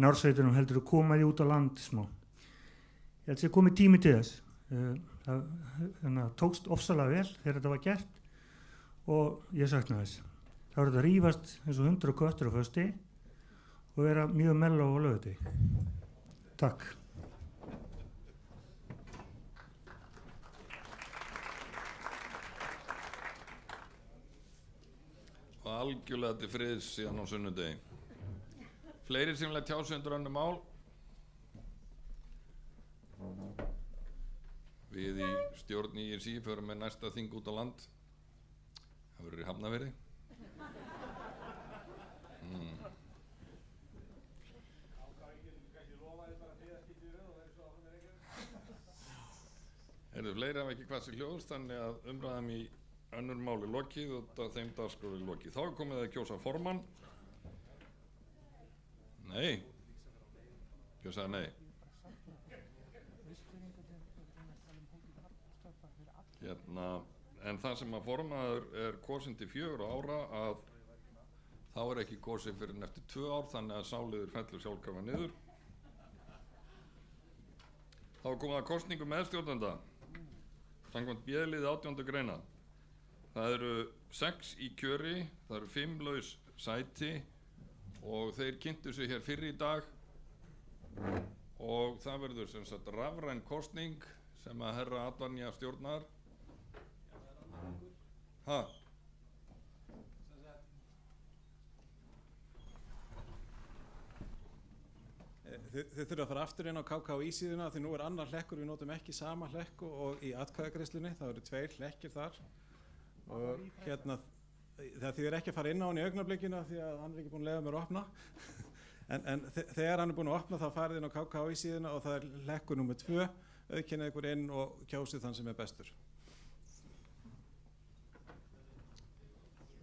nársveitunum, heldur að koma því út á land smá. Ég held að það komið tími til þess. Það tókst ofsalega vel þegar þetta var gert og ég sakna þess. Það voru þetta að rífast eins og 100 köttur á fösti og vera mjög melló á laugardegi. Takk. Og algjörlega til friðs síðan á sunnudegi. Fleiri sem vilja tjá sig undir önnur mál? Við í stjórn ISÍ förum með næsta þing út á land. Það verður í Hafnarfirði. Heyrðu, fleiri hafa ekki hvað sér hljóðst, þannig að umræðum í önnur máli lokið og þeim dagskrá er lokið. Þá er komið að kjósa formann. Nei. Ég sagði nei. En það sem að formaður er kosin til 4 ára, að þá er ekki kosin fyrir en eftir 2 ár, þannig að sáliður fellur sjálfkrafa niður. Þá er komið að kosningu meðstjórnenda. Samkvæmt B-lið 18. greina. Það eru 6 í kjöri, það eru 5 laus sæti og þeir kynntu sig hér fyrr í dag og það verður sem sagt rafræn kosning sem að herra Advanja stjórnar. Ha? Þið þurfa að fara aftur inn á KKÍ síðuna því nú er annar hlekkur, við notum ekki sama hlekku og í atkvæðagreiðslunni, það eru 2 hlekkir þar og hérna það þýðir ekki að fara inn á hann í augnablikinu því að hann er ekki búin að leyfa mér að opna en þegar hann er búin að opna þá farið inn á KKÍ síðuna og það er hlekkur nummer 2, auðkennið ykkur inn og kjósið þann sem er bestur.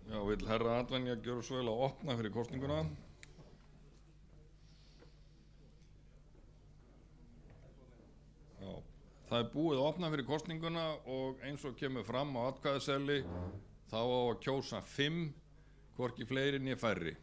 Já, vil herra Advanja gjöra svo vel að opna fyrir kosninguna. Já, Það er búið að opna fyrir kosninguna og eins og kemur fram á atkvæðaseðli þá á að kjósa 5, hvorki fleiri né færri.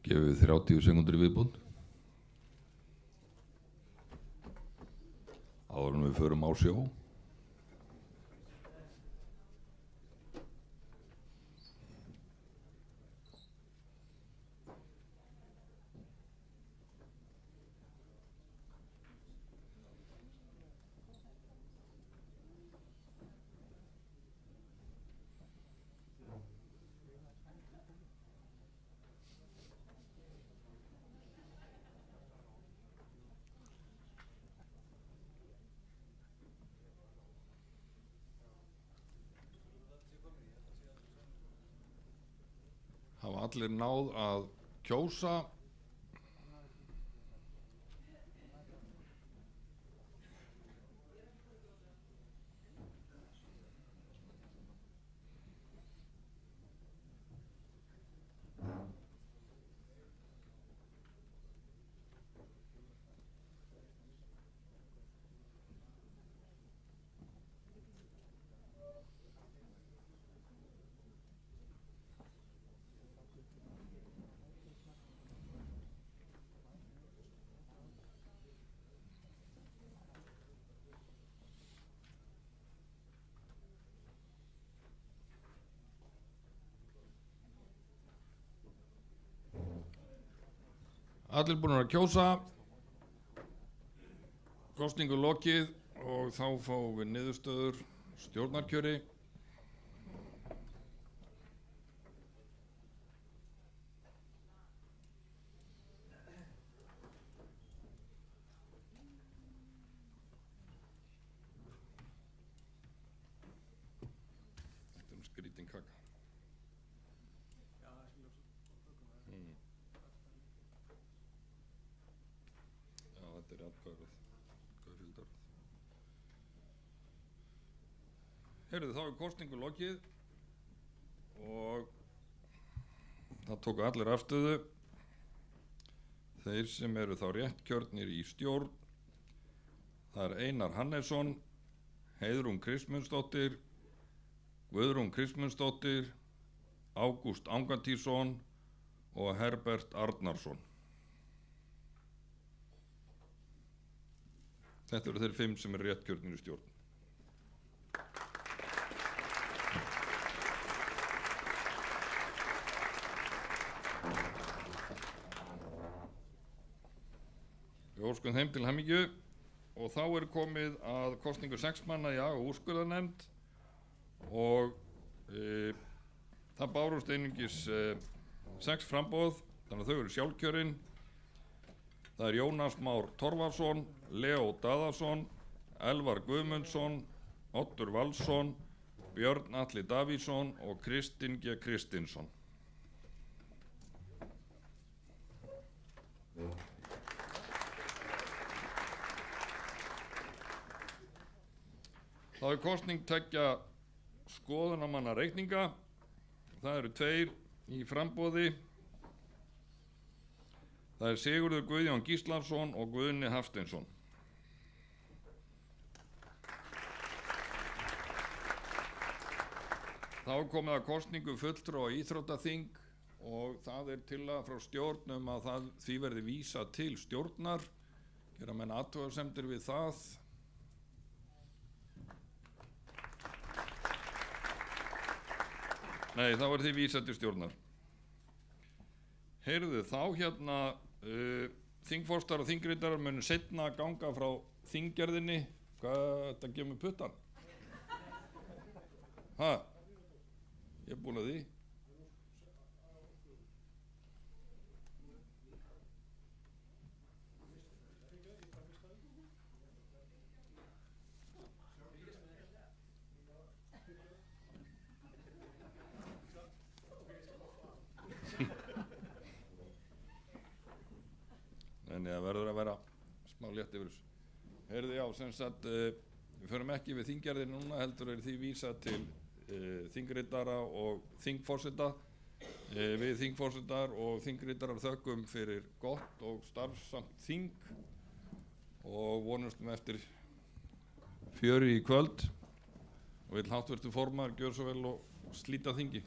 Gefum við 30 sekúndur í viðbútt. Áður en við förum á sjó. Hafa allir náð að kjósa. Allir búin að kjósa, kosningu lokið og þá fáum við niðurstöður stjórnarkjöri. Þetta skrýtin kaka. Heyrðu, þá er kosningu lokið og það tóku allir afstöðu. Þeir sem eru þá réttkjörnir í stjórn, það er Einar Hannesson, Heiðrún Kristmundsdóttir, Guðrún Kristmundsdóttir, Ágúst Angantýsson og Herbert Arnarsson. Þetta eru þeir 5 sem eru réttkjörnir í stjórn. Við óskum þeim til hamingju og þá er komið að kosningu 6 manna í ag- og úrskurðarnefnd og það bárust einungis 6 framboð, þannig að þau eru sjálfkjörin. Það er Jónas Már Torfarsson, Leó Daðarsson, Elvar Guðmundsson, Oddur Valsson, Björn Atli Davíðsson og Kristinn G. Kristinsson. Þá er kosning 2 skoðunarmanna reikninga. Það eru 2 í framboði. Það er Sigurður Guðjón Gíslason og Guðni Hafsteinsson. Þá er komið að kosningu fulltrúa íþróttaþing og það er tillaga frá stjórn að því verði vísað til stjórnar. Gera menn athugasemdir við það. Nei, þá er því vísað til stjórnar. Heyrðu, þá hérna þingforstar og þingritar munu seinna ganga frá þinggerðinni. Hvað þetta gefur puttan? Ha? Ég er búin að því. En það verður að vera smá létt yfir þessu. Heyrðu, já, sem sagt, við förum ekki við þinggerðin núna, heldur er því vísað til þingritara og þingforseta. Við þingforsetar og þingritarar þökkum fyrir gott og starfsamt þing og vonumstum eftir fjöri í kvöld og vil háttvirtur formaður gjör svo vel og slíta þingi.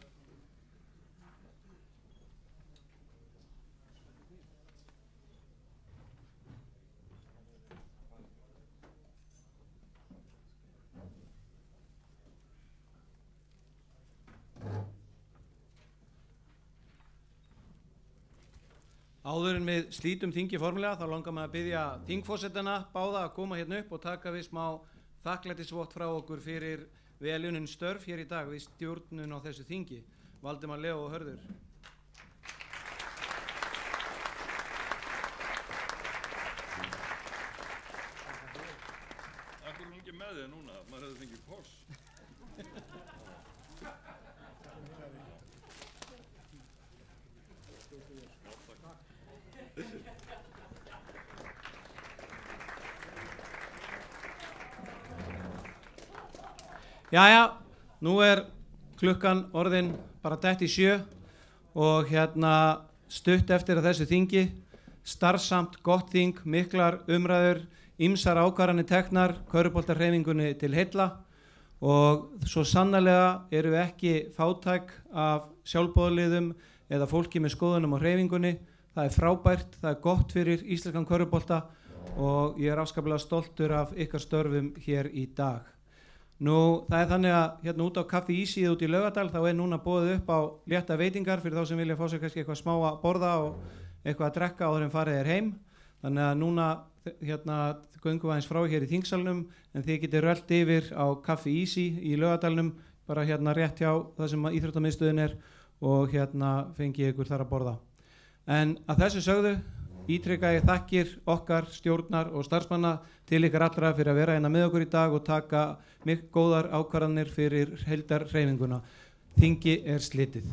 Áður en við slítum þingi formulega þá langar maður að biðja þingforsetana báða að koma hérna upp og taka við smá þakklætisvott frá okkur fyrir vel unnin störf hér í dag við stjórnun á þessu þingi. Valdimar, Leó og Hörður. Akkur er ekki með þig núna, maður hefði fengið koss. Jæja, nú er klukkan orðin bara dett í 7 og hérna stutt eftir að þessu þingi, starfsamt gott þing, miklar umræður, ýmsar ákvarðanir teknar, körfuboltahreyfingunni til heilla og svo sannarlega eru við ekki fátæk af sjálfboðaliðum eða fólki með skoðunum á hreyfingunni. Það er frábært, það er gott fyrir íslenskan körfubolta og ég er afskaplega stoltur af ykkar störfum hér í dag. Nú, það er þannig að hérna út á Kaffi Easy út í Laugardal þá er núna boðið upp á létta veitingar fyrir þá sem vilja fá sér kannski eitthvað smá að borða og eitthvað að drekka áður en farið er heim. Þannig að núna hérna göngum við aðeins frá hér í þingsalnum en þið getið rölt yfir á Kaffi Easy í Laugardalnum bara hérna rétt hjá það sem íþróttamiðstöðin er og hérna fengið ykkur þar að borða. En að þessu sögðu ítreka ég þakkir okkar stjórnar og starfsmanna til ykkar allra fyrir að vera hérna með okkur í dag og taka mikið góðar ákvarðanir fyrir heildarhreyfinguna. Þingi er slitið.